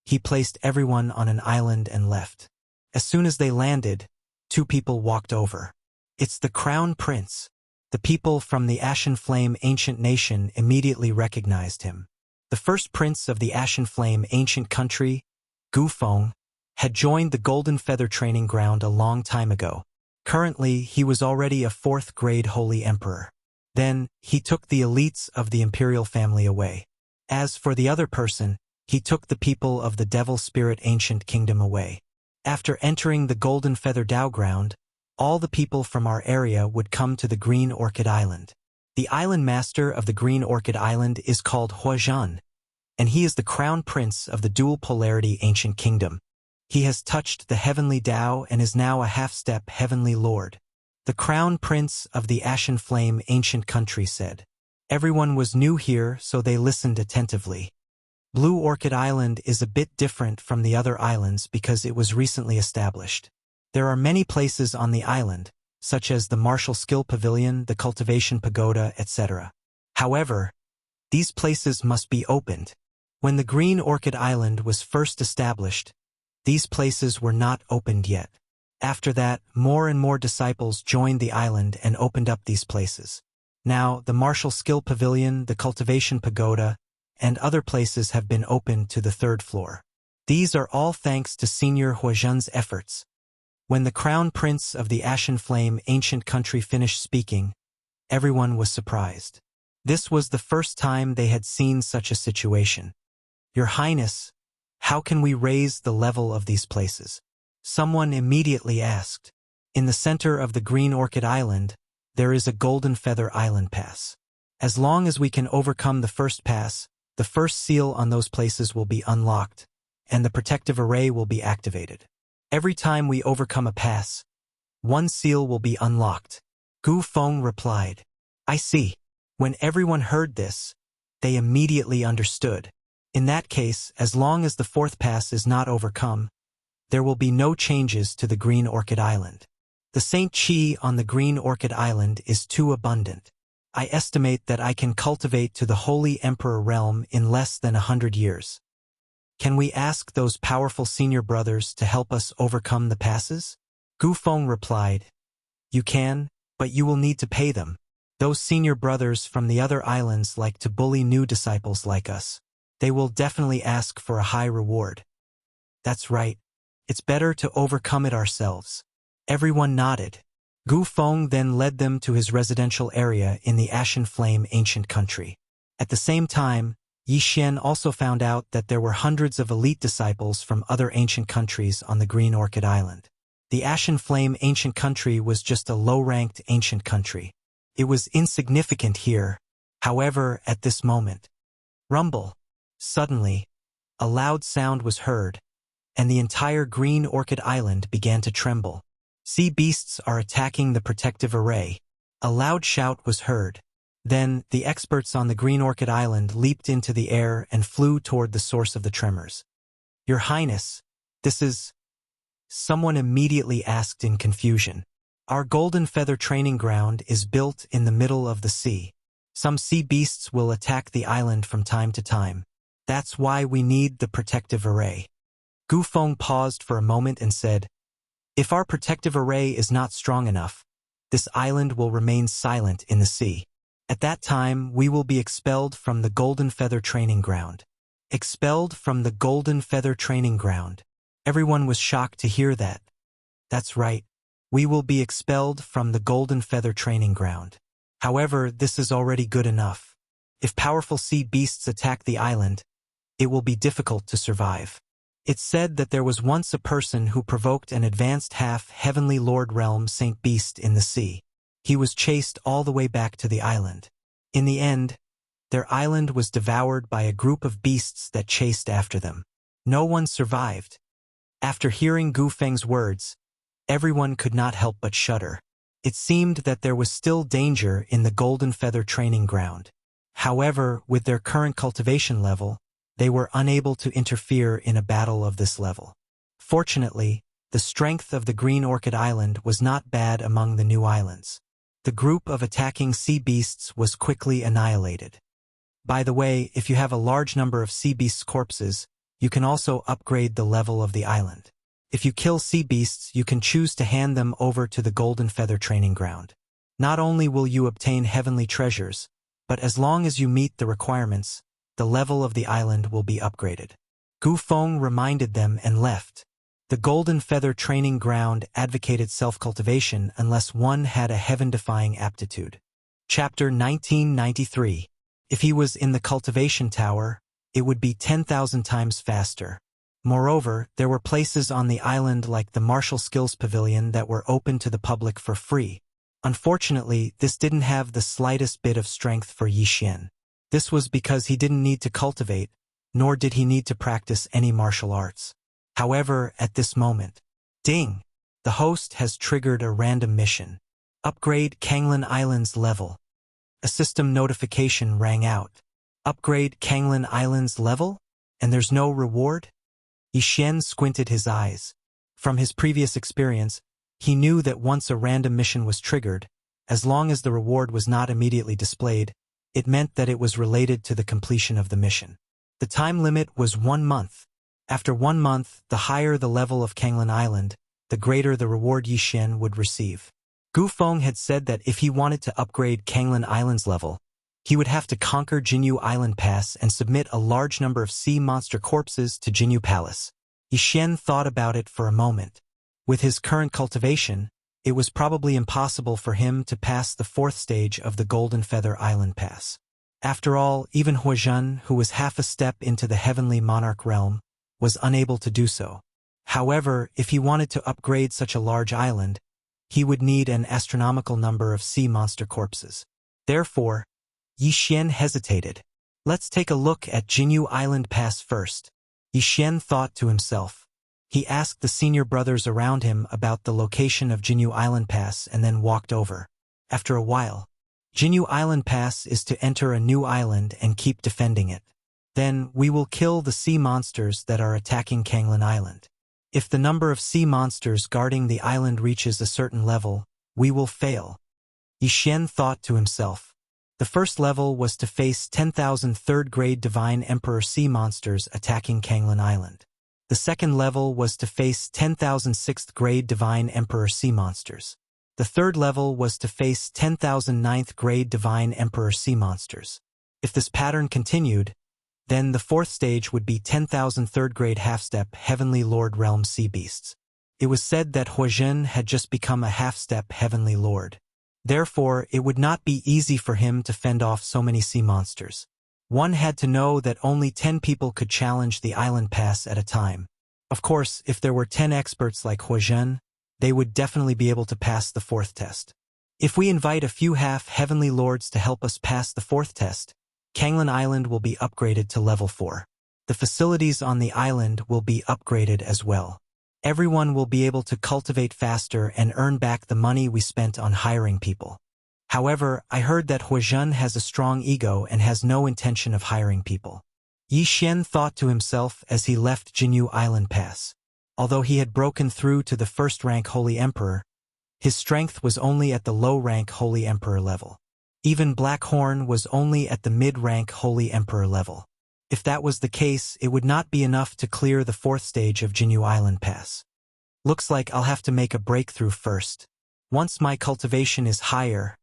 S1: he placed everyone on an island and left. As soon as they landed, 2 people walked over. It's the Crown Prince. The people from the Ashen Flame Ancient Nation immediately recognized him. The first prince of the Ashen Flame Ancient Country, Gu Feng, had joined the Golden Feather Training Ground a long time ago. Currently, he was already a 4th-grade Holy Emperor. Then, he took the elites of the imperial family away. As for the other person, he took the people of the Devil Spirit Ancient Kingdom away. After entering the Golden Feather Dao ground, all the people from our area would come to the Green Orchid Island. The island master of the Green Orchid Island is called Huazhan, and he is the crown prince of the Dual Polarity Ancient Kingdom. He has touched the Heavenly Dao and is now a half-step Heavenly Lord. The crown prince of the Ashen Flame Ancient Country said. Everyone was new here, so they listened attentively. Blue Orchid Island is a bit different from the other islands because it was recently established. There are many places on the island, such as the Martial Skill Pavilion, the Cultivation Pagoda, etc. However, these places must be opened. When the Green Orchid Island was first established, these places were not opened yet. After that, more and more disciples joined the island and opened up these places. Now, the Martial Skill Pavilion, the Cultivation Pagoda, and other places have been opened to the 3rd floor. These are all thanks to Senior Huazhan's efforts. When the Crown Prince of the Ashen Flame Ancient Country finished speaking, everyone was surprised. This was the first time they had seen such a situation. Your Highness, how can we raise the level of these places? Someone immediately asked. In the center of the Green Orchid Island, there is a Golden Feather Island Pass. As long as we can overcome the first pass, the first seal on those places will be unlocked, and the protective array will be activated. Every time we overcome a pass, one seal will be unlocked. Gu Feng replied. I see. When everyone heard this, they immediately understood. In that case, as long as the 4th pass is not overcome, there will be no changes to the Green Orchid Island. The Saint Qi on the Green Orchid Island is too abundant. I estimate that I can cultivate to the Holy Emperor realm in less than 100 years. Can we ask those powerful senior brothers to help us overcome the passes? Gu Feng replied. You can, but you will need to pay them. Those senior brothers from the other islands like to bully new disciples like us. They will definitely ask for a high reward. That's right. It's better to overcome it ourselves. Everyone nodded. Gu Feng then led them to his residential area in the Ashen Flame Ancient Country. At the same time, Yi Xian also found out that there were hundreds of elite disciples from other ancient countries on the Green Orchid Island. The Ashen Flame Ancient Country was just a low-ranked ancient country. It was insignificant here, however, at this moment. Rumble. Suddenly, a loud sound was heard, and the entire Green Orchid Island began to tremble. Sea beasts are attacking the protective array. A loud shout was heard. Then, the experts on the Green Orchid Island leaped into the air and flew toward the source of the tremors. Your Highness, this is... Someone immediately asked in confusion. Our Golden Feather training ground is built in the middle of the sea. Some sea beasts will attack the island from time to time. That's why we need the protective array. Gu Feng paused for a moment and said, if our protective array is not strong enough, this island will remain silent in the sea. At that time, we will be expelled from the Golden Feather training ground. Expelled from the Golden Feather training ground. Everyone was shocked to hear that. That's right. We will be expelled from the Golden Feather training ground. However, this is already good enough. If powerful sea beasts attack the island, it will be difficult to survive. It's said that there was once a person who provoked an advanced half-heavenly lord realm Saint Beast in the sea. He was chased all the way back to the island. In the end, their island was devoured by a group of beasts that chased after them. No one survived. After hearing Gu Feng's words, everyone could not help but shudder. It seemed that there was still danger in the Golden Feather training ground. However, with their current cultivation level, they were unable to interfere in a battle of this level. Fortunately, the strength of the Green Orchid Island was not bad among the new islands. The group of attacking sea beasts was quickly annihilated. By the way, if you have a large number of sea beasts' corpses, you can also upgrade the level of the island. If you kill sea beasts, you can choose to hand them over to the Golden Feather training ground. Not only will you obtain heavenly treasures, but as long as you meet the requirements, the level of the island will be upgraded. Gu Feng reminded them and left. The Golden Feather training ground advocated self-cultivation unless one had a heaven-defying aptitude. Chapter 1993. If he was in the cultivation tower, it would be 10,000 times faster. Moreover, there were places on the island like the Martial Skills Pavilion that were open to the public for free. Unfortunately, this didn't have the slightest bit of strength for Yi Xian. This was because he didn't need to cultivate, nor did he need to practice any martial arts. However, at this moment, ding! The host has triggered a random mission. Upgrade Kanglin Island's level. A system notification rang out. Upgrade Kanglin Island's level? And there's no reward? Yi Xian squinted his eyes. From his previous experience, he knew that once a random mission was triggered, as long as the reward was not immediately displayed, it meant that it was related to the completion of the mission. The time limit was 1 month. After 1 month, the higher the level of Kanglin Island, the greater the reward Yi Xian would receive. Gu Feng had said that if he wanted to upgrade Kanglin Island's level, he would have to conquer Jinyu Island Pass and submit a large number of sea monster corpses to Jinyu Palace. Yi Xian thought about it for a moment. With his current cultivation, it was probably impossible for him to pass the 4th stage of the Golden Feather Island Pass. After all, even Huozhen, who was half a step into the Heavenly Monarch realm, was unable to do so. However, if he wanted to upgrade such a large island, he would need an astronomical number of sea monster corpses. Therefore, Yi Xian hesitated. Let's take a look at Jinyu Island Pass first. Yi Xian thought to himself. He asked the senior brothers around him about the location of Jinyu Island Pass and then walked over. After a while, Jinyu Island Pass is to enter a new island and keep defending it. Then we will kill the sea monsters that are attacking Kanglin Island. If the number of sea monsters guarding the island reaches a certain level, we will fail. Yi Xian thought to himself. The first level was to face 10,000 third-grade Divine Emperor sea monsters attacking Kanglin Island. The second level was to face 10,000 6th-grade Divine Emperor sea monsters. The third level was to face 10,000 9th-grade Divine Emperor sea monsters. If this pattern continued, then the 4th stage would be 10,000 third-grade half-step Heavenly Lord Realm sea beasts. It was said that Huozhen had just become a half-step Heavenly Lord. Therefore, it would not be easy for him to fend off so many sea monsters. One had to know that only 10 people could challenge the island pass at a time. Of course, if there were 10 experts like Huozhen, they would definitely be able to pass the 4th test. If we invite a few half-heavenly lords to help us pass the 4th test, Kanglin Island will be upgraded to level 4. The facilities on the island will be upgraded as well. Everyone will be able to cultivate faster and earn back the money we spent on hiring people. However, I heard that Huozhen has a strong ego and has no intention of hiring people. Yi Xian thought to himself as he left Jinyu Island Pass. Although he had broken through to the 1st-rank Holy Emperor, his strength was only at the low-rank Holy Emperor level. Even Black Horn was only at the mid-rank Holy Emperor level. If that was the case, it would not be enough to clear the 4th stage of Jinyu Island Pass. Looks like I'll have to make a breakthrough first. Once my cultivation is higher,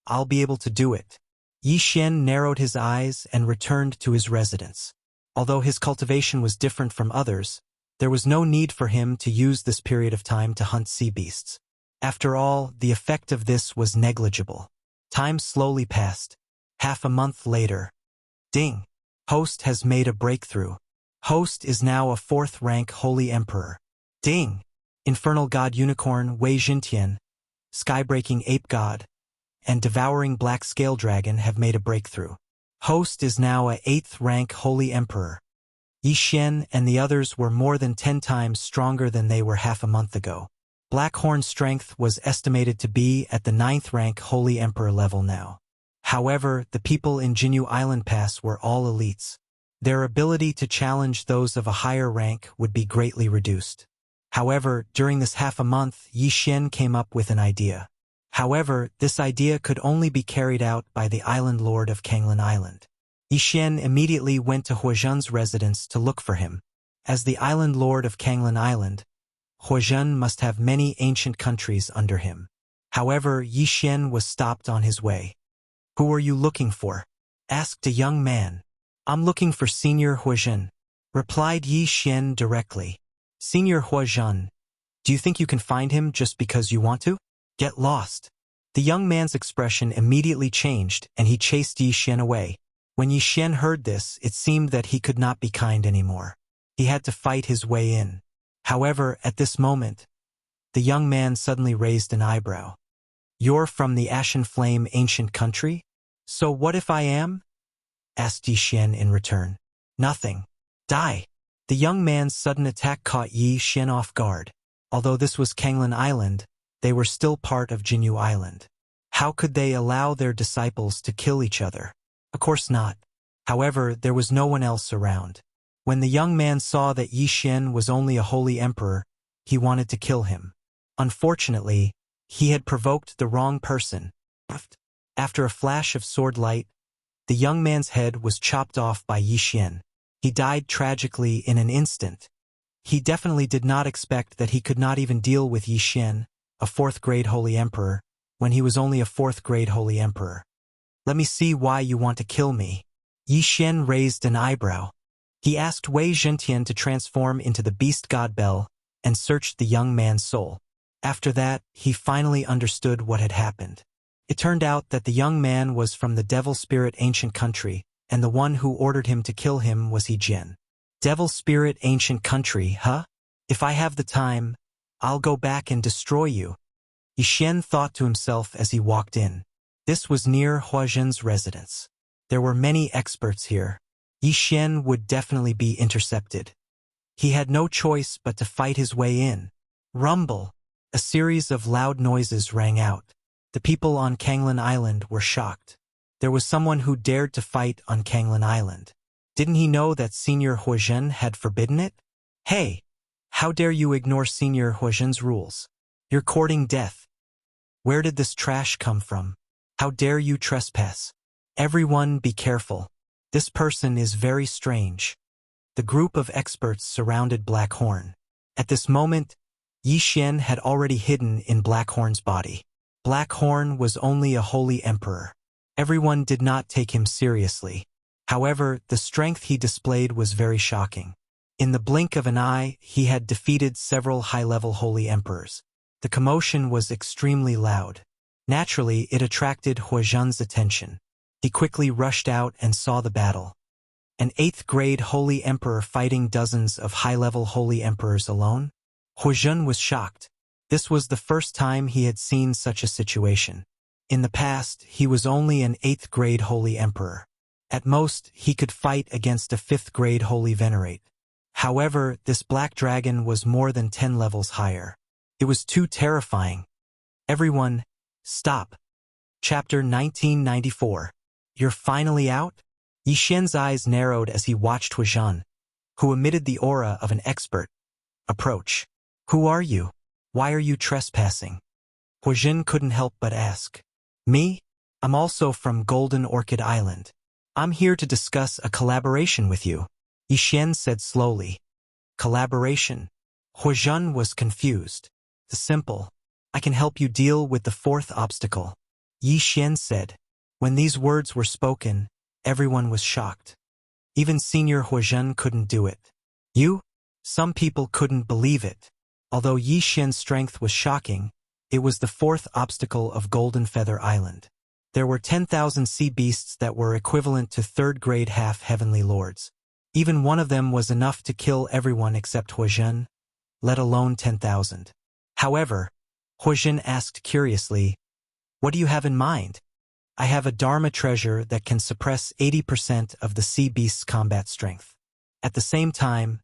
S1: I'll be able to do it. Yi Xian narrowed his eyes and returned to his residence. Although his cultivation was different from others, there was no need for him to use this period of time to hunt sea beasts. After all, the effect of this was negligible. Time slowly passed. Half a month later. Ding! Host has made a breakthrough. Host is now a 4th-rank Holy Emperor. Ding! Infernal God Unicorn Wei Jintian, Skybreaking Ape God, and Devouring Black Scale Dragon have made a breakthrough. Host is now a 8th-rank Holy Emperor. Yi Xian and the others were more than 10 times stronger than they were half a month ago. Blackhorn's strength was estimated to be at the 9th-rank Holy Emperor level now. However, the people in Jinyu Island Pass were all elites. Their ability to challenge those of a higher rank would be greatly reduced. However, during this half a month, Yi Xian came up with an idea. However, this idea could only be carried out by the Island Lord of Kanglin Island. Yi Xian immediately went to Huozhen's residence to look for him. As the Island Lord of Kanglin Island, Huozhen must have many ancient countries under him. However, Yi Xian was stopped on his way. "Who are you looking for?" asked a young man. "I'm looking for Senior Huozhen," replied Yi Xian directly. "Senior Huozhen, do you think you can find him just because you want to? Get lost. The young man's expression immediately changed and he chased Yi Xian away. When Yi Xian heard this, it seemed that he could not be kind anymore. He had to fight his way in. However, at this moment, the young man suddenly raised an eyebrow. "You're from the Ashen Flame ancient country? So what if I am?" asked Yi Xian in return. "Nothing. Die." The young man's sudden attack caught Yi Xian off guard. Although this was Kanglan Island, they were still part of Jinyu Island. How could they allow their disciples to kill each other? Of course not. However, there was no one else around. When the young man saw that Yi Xian was only a holy emperor, he wanted to kill him. Unfortunately, he had provoked the wrong person. After a flash of sword light, the young man's head was chopped off by Yi Xian. He died tragically in an instant. He definitely did not expect that he could not even deal with Yi Xian, a 4th-grade holy emperor, when he was only a 4th-grade holy emperor. "Let me see why you want to kill me." Yi Xian raised an eyebrow. He asked Wei Zhentian to transform into the beast god Bel and searched the young man's soul. After that, he finally understood what had happened. It turned out that the young man was from the Devil Spirit ancient country, and the one who ordered him to kill him was He Jian. Devil Spirit ancient country, huh? If I have the time, I'll go back and destroy you. Yi Xian thought to himself as he walked in. This was near Huazhen's residence. There were many experts here. Yi Xian would definitely be intercepted. He had no choice but to fight his way in. Rumble! A series of loud noises rang out. The people on Kanglan Island were shocked. There was someone who dared to fight on Kanglan Island. Didn't he know that Senior Huazhen had forbidden it? Hey! How dare you ignore Senior Huazhen's rules? You're courting death. Where did this trash come from? How dare you trespass? Everyone be careful. This person is very strange. The group of experts surrounded Blackhorn. At this moment, Yi Xian had already hidden in Blackhorn's body. Blackhorn was only a holy emperor. Everyone did not take him seriously. However, the strength he displayed was very shocking. In the blink of an eye, he had defeated several high-level holy emperors. The commotion was extremely loud. Naturally, it attracted Huazhen's attention. He quickly rushed out and saw the battle. An 8th-grade holy emperor fighting dozens of high-level holy emperors alone? Huazhen was shocked. This was the first time he had seen such a situation. In the past, he was only an 8th-grade holy emperor. At most, he could fight against a 5th-grade holy venerate. However, this black dragon was more than 10 levels higher. It was too terrifying. Everyone, stop. Chapter 1994. You're finally out? Yi Xian's eyes narrowed as he watched Huazhen, who emitted the aura of an expert. Approach. Who are you? Why are you trespassing? Huazhen couldn't help but ask. Me? I'm also from Golden Orchid Island. I'm here to discuss a collaboration with you, Yi Xian said slowly. Collaboration? Huazhen was confused. Simple. I can help you deal with the 4th obstacle, Yi Xian said. When these words were spoken, everyone was shocked. Even Senior Huazhen couldn't do it. You? Some people couldn't believe it. Although Yi Xian's strength was shocking, it was the 4th obstacle of Golden Feather Island. There were 10,000 sea beasts that were equivalent to 3rd-grade half-heavenly lords. Even one of them was enough to kill everyone except Huazhen, let alone 10,000. However, Huazhen asked curiously, "What do you have in mind?" "I have a Dharma treasure that can suppress 80% of the sea beast's combat strength. At the same time,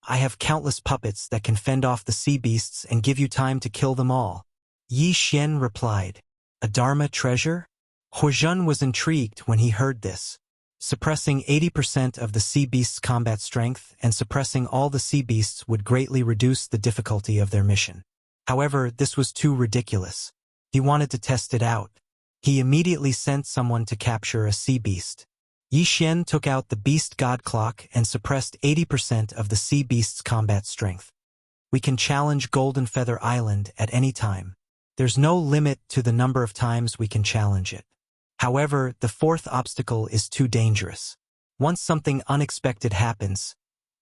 S1: I have countless puppets that can fend off the sea beasts and give you time to kill them all," Yi Xian replied. A Dharma treasure? Huazhen was intrigued when he heard this. Suppressing 80% of the sea beast's combat strength and suppressing all the sea beasts would greatly reduce the difficulty of their mission. However, this was too ridiculous. He wanted to test it out. He immediately sent someone to capture a sea beast. Yi Xian took out the beast god clock and suppressed 80% of the sea beast's combat strength. We can challenge Golden Feather Island at any time. There's no limit to the number of times we can challenge it. However, the 4th obstacle is too dangerous. Once something unexpected happens,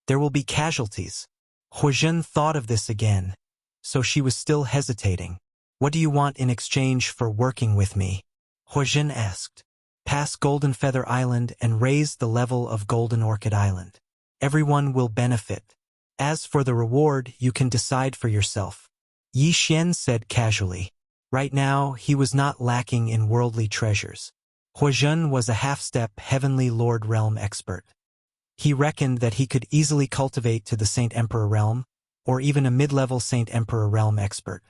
S1: there will be casualties. Huazhen thought of this again, so she was still hesitating. What do you want in exchange for working with me? Huajin asked. Pass Golden Feather Island and raise the level of Golden Orchid Island. Everyone will benefit. As for the reward, you can decide for yourself. Yi Xian said casually. Right now, he was not lacking in worldly treasures. Huajin was a half-step Heavenly Lord Realm expert. He reckoned that he could easily cultivate to the Saint Emperor Realm, or even a mid-level Saint Emperor Realm expert.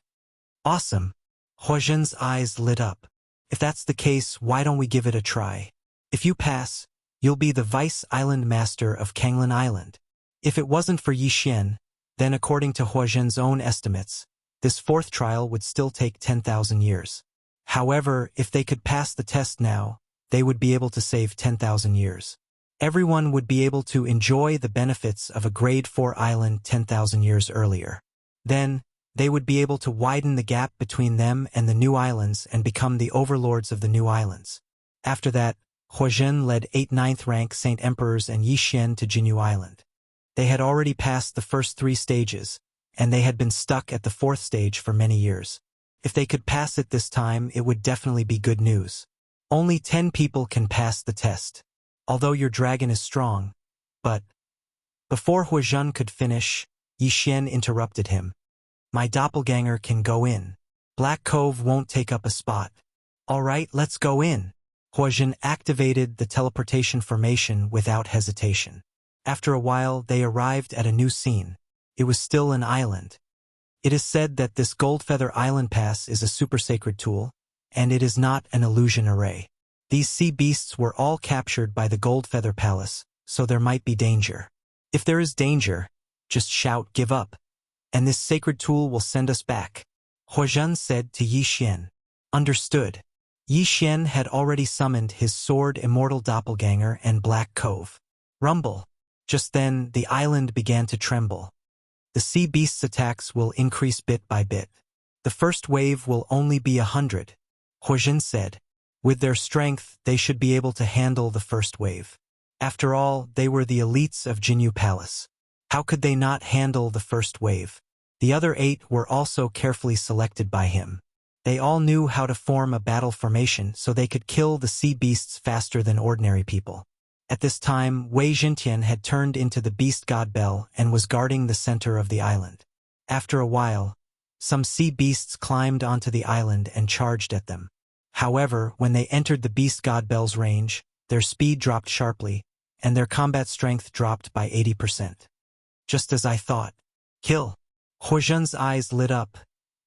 S1: Awesome. Huajin's eyes lit up. If that's the case, why don't we give it a try? If you pass, you'll be the Vice Island Master of Kanglin Island. If it wasn't for Yi Xian, then according to Huajin's own estimates, this fourth trial would still take 10,000 years. However, if they could pass the test now, they would be able to save 10,000 years. Everyone would be able to enjoy the benefits of a Grade 4 island 10,000 years earlier. Then, they would be able to widen the gap between them and the new islands and become the overlords of the new islands. After that, Huajin led 8 9th-rank Saint Emperors and Yi Xian to Jinyu Island. They had already passed the first 3 stages, and they had been stuck at the 4th stage for many years. If they could pass it this time, it would definitely be good news. Only 10 people can pass the test. Although your dragon is strong, but... Before Huajin could finish, Yi Xian interrupted him. My doppelganger can go in. Black Cove won't take up a spot. All right, let's go in. Huajin activated the teleportation formation without hesitation. After a while, they arrived at a new scene. It was still an island. It is said that this Goldfeather Island Pass is a super sacred tool, and it is not an illusion array. These sea beasts were all captured by the Goldfeather Palace, so there might be danger. If there is danger, just shout give up, and this sacred tool will send us back. Huajin said to Yi Xian. Understood. Yi Xian had already summoned his sword Immortal Doppelganger and Black Cove. Rumble. Just then, the island began to tremble. The sea beast's attacks will increase bit by bit. The first wave will only be 100. Huajin said. With their strength, they should be able to handle the first wave. After all, they were the elites of Jinyu Palace. How could they not handle the first wave? The other 8 were also carefully selected by him. They all knew how to form a battle formation so they could kill the sea beasts faster than ordinary people. At this time, Wei Jintian had turned into the beast god Bell and was guarding the center of the island. After a while, some sea beasts climbed onto the island and charged at them. However, when they entered the beast god Bell's range, their speed dropped sharply, and their combat strength dropped by 80%. Just as I thought. Kill. Huajin's eyes lit up,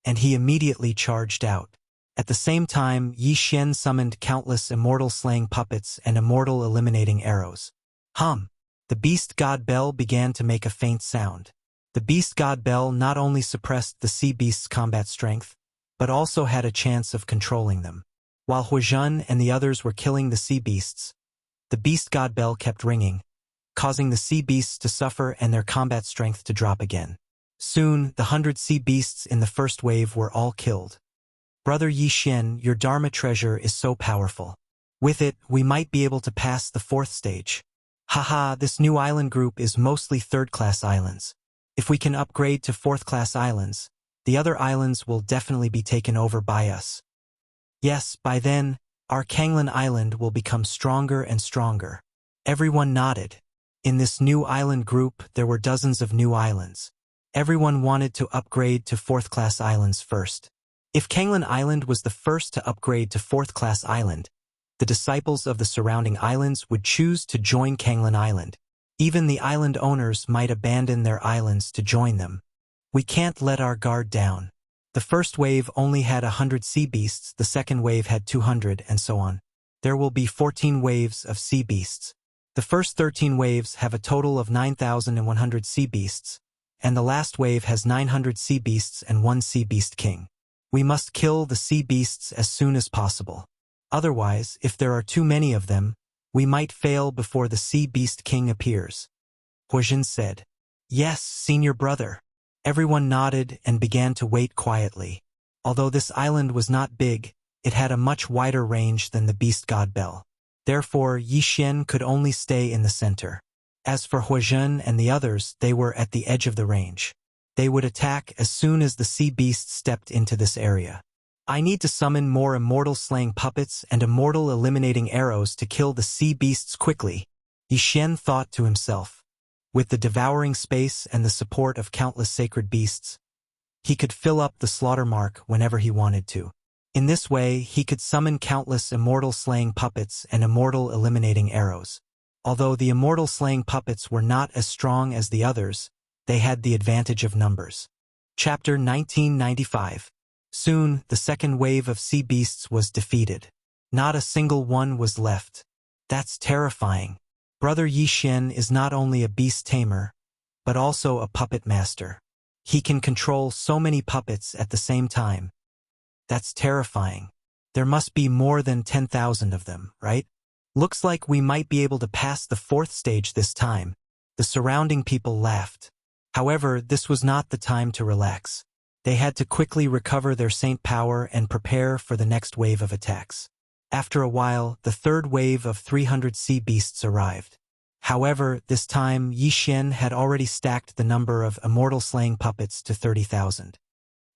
S1: and he immediately charged out. At the same time, Yi Xian summoned countless immortal slaying puppets and immortal eliminating arrows. The beast god Bell began to make a faint sound. The beast god Bell not only suppressed the sea beast's combat strength, but also had a chance of controlling them. While Huajin and the others were killing the sea beasts, the beast god Bell kept ringing, causing the sea beasts to suffer and their combat strength to drop again. Soon, the 100 sea beasts in the first wave were all killed. Brother Yi Xian, your Dharma treasure is so powerful. With it, we might be able to pass the 4th stage. Haha, this new island group is mostly 3rd-class islands. If we can upgrade to 4th-class islands, the other islands will definitely be taken over by us. Yes, by then, our Kanglin Island will become stronger and stronger. Everyone nodded. In this new island group, there were dozens of new islands. Everyone wanted to upgrade to 4th-class islands first. If Kanglin Island was the first to upgrade to 4th-class island, the disciples of the surrounding islands would choose to join Kanglin Island. Even the island owners might abandon their islands to join them. We can't let our guard down. The first wave only had 100 sea beasts, the second wave had 200, and so on. There will be 14 waves of sea beasts. The first 13 waves have a total of 9,100 sea beasts, and the last wave has 900 sea beasts and 1 sea beast king. We must kill the sea beasts as soon as possible. Otherwise, if there are too many of them, we might fail before the sea beast king appears. Huajin said. Yes, senior brother. Everyone nodded and began to wait quietly. Although this island was not big, it had a much wider range than the beast god Bell. Therefore, Yi Xian could only stay in the center. As for Huajin and the others, they were at the edge of the range. They would attack as soon as the sea beast stepped into this area. I need to summon more immortal slaying puppets and immortal eliminating arrows to kill the sea beasts quickly, Yi Xian thought to himself. With the devouring space and the support of countless sacred beasts, he could fill up the slaughter mark whenever he wanted to. In this way, he could summon countless immortal slaying puppets and immortal eliminating arrows. Although the immortal slaying puppets were not as strong as the others, they had the advantage of numbers. Chapter 1995. Soon, the second wave of sea beasts was defeated. Not a single one was left. That's terrifying. Brother Yi Xian is not only a beast tamer, but also a puppet master. He can control so many puppets at the same time. That's terrifying. There must be more than 10,000 of them, right? Looks like we might be able to pass the fourth stage this time. The surrounding people laughed. However, this was not the time to relax. They had to quickly recover their saint power and prepare for the next wave of attacks. After a while, the third wave of 300 sea beasts arrived. However, this time Yi Xian had already stacked the number of immortal slaying puppets to 30,000.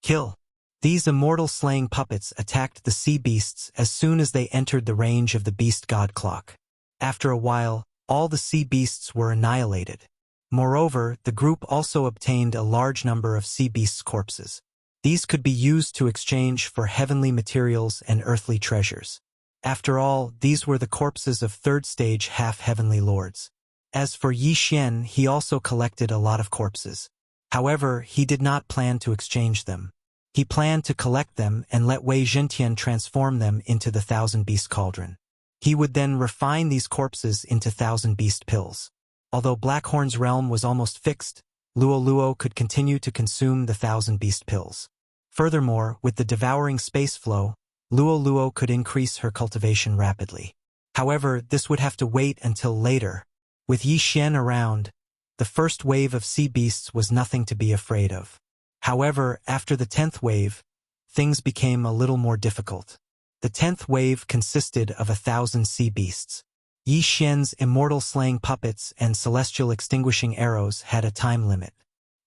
S1: Kill! These immortal slaying puppets attacked the sea beasts as soon as they entered the range of the beast god clock. After a while, all the sea beasts were annihilated. Moreover, the group also obtained a large number of sea beasts' corpses. These could be used to exchange for heavenly materials and earthly treasures. After all, these were the corpses of third-stage half-heavenly lords. As for Yi Xian, he also collected a lot of corpses. However, he did not plan to exchange them. He planned to collect them and let Wei Zhentian transform them into the thousand-beast cauldron. He would then refine these corpses into thousand-beast pills. Although Blackhorn's realm was almost fixed, Luo Luo could continue to consume the thousand-beast pills. Furthermore, with the devouring space flow, Luo Luo could increase her cultivation rapidly. However, this would have to wait until later. With Yi Xian around, the first wave of sea beasts was nothing to be afraid of. However, after the 10th wave, things became a little more difficult. The 10th wave consisted of 1,000 sea beasts. Yi Xian's immortal slaying puppets and celestial extinguishing arrows had a time limit.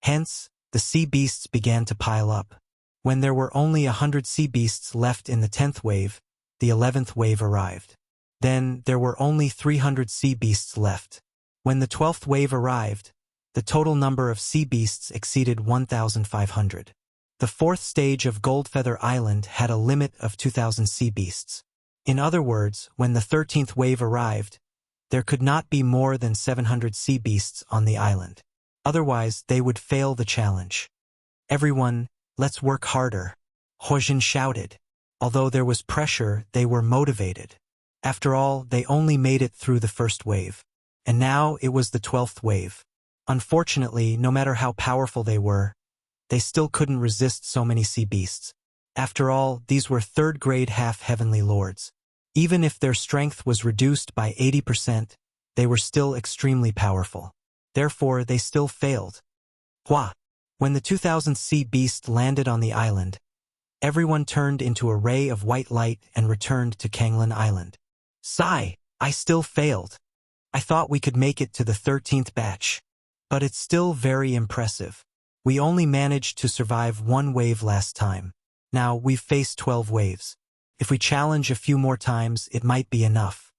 S1: Hence, the sea beasts began to pile up. When there were only 100 sea beasts left in the 10th wave, the 11th wave arrived. Then, there were only 300 sea beasts left. When the 12th wave arrived, the total number of sea beasts exceeded 1,500. The fourth stage of Goldfeather Island had a limit of 2,000 sea beasts. In other words, when the 13th wave arrived, there could not be more than 700 sea beasts on the island. Otherwise, they would fail the challenge. Everyone, let's work harder, Huojin shouted. Although there was pressure, they were motivated. After all, they only made it through the first wave. And now it was the 12th wave. Unfortunately, no matter how powerful they were, they still couldn't resist so many sea beasts. After all, these were third-grade half-heavenly lords. Even if their strength was reduced by 80%, they were still extremely powerful. Therefore, they still failed. Hua! When the 2,000th sea beast landed on the island, everyone turned into a ray of white light and returned to Kanglin Island. Sigh! I still failed. I thought we could make it to the 13th batch. But it's still very impressive. We only managed to survive one wave last time. Now, we've faced 12 waves. If we challenge a few more times, it might be enough.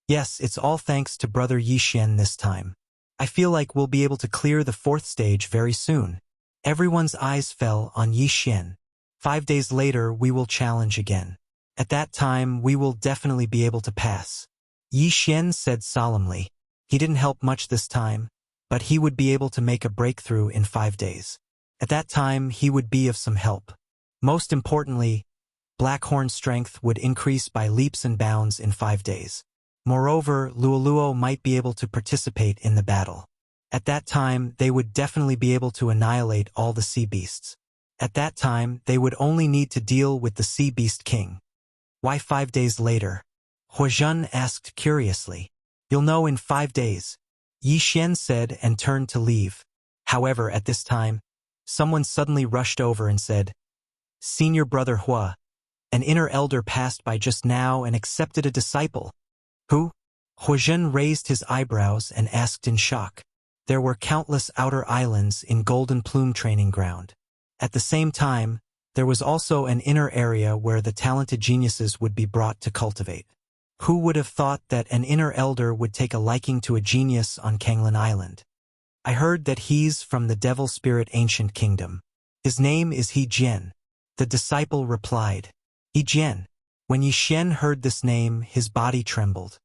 S1: Yes, it's all thanks to Brother Yi Xian this time. I feel like we'll be able to clear the fourth stage very soon. Everyone's eyes fell on Yi Xian. 5 days later, we will challenge again. At that time, we will definitely be able to pass. Yi Xian said solemnly. He didn't help much this time, but he would be able to make a breakthrough in 5 days. At that time, he would be of some help. Most importantly, Blackhorn's strength would increase by leaps and bounds in 5 days. Moreover, Luoluo might be able to participate in the battle. At that time, they would definitely be able to annihilate all the sea beasts. At that time, they would only need to deal with the Sea Beast King. Why 5 days later? Huojun asked curiously. You'll know in 5 days, Yi Xian said and turned to leave. However, at this time, someone suddenly rushed over and said, Senior Brother Hua, an inner elder passed by just now and accepted a disciple. Who? Huojun raised his eyebrows and asked in shock. There were countless outer islands in Golden Plume Training Ground. At the same time, There was also an inner area where the talented geniuses would be brought to cultivate. Who would have thought that an inner elder would take a liking to a genius on Kanglan Island? I heard that he's from the Devil Spirit Ancient Kingdom. His name is He Jian. The disciple replied. He Jian. When Yi Xian heard this name, his body trembled.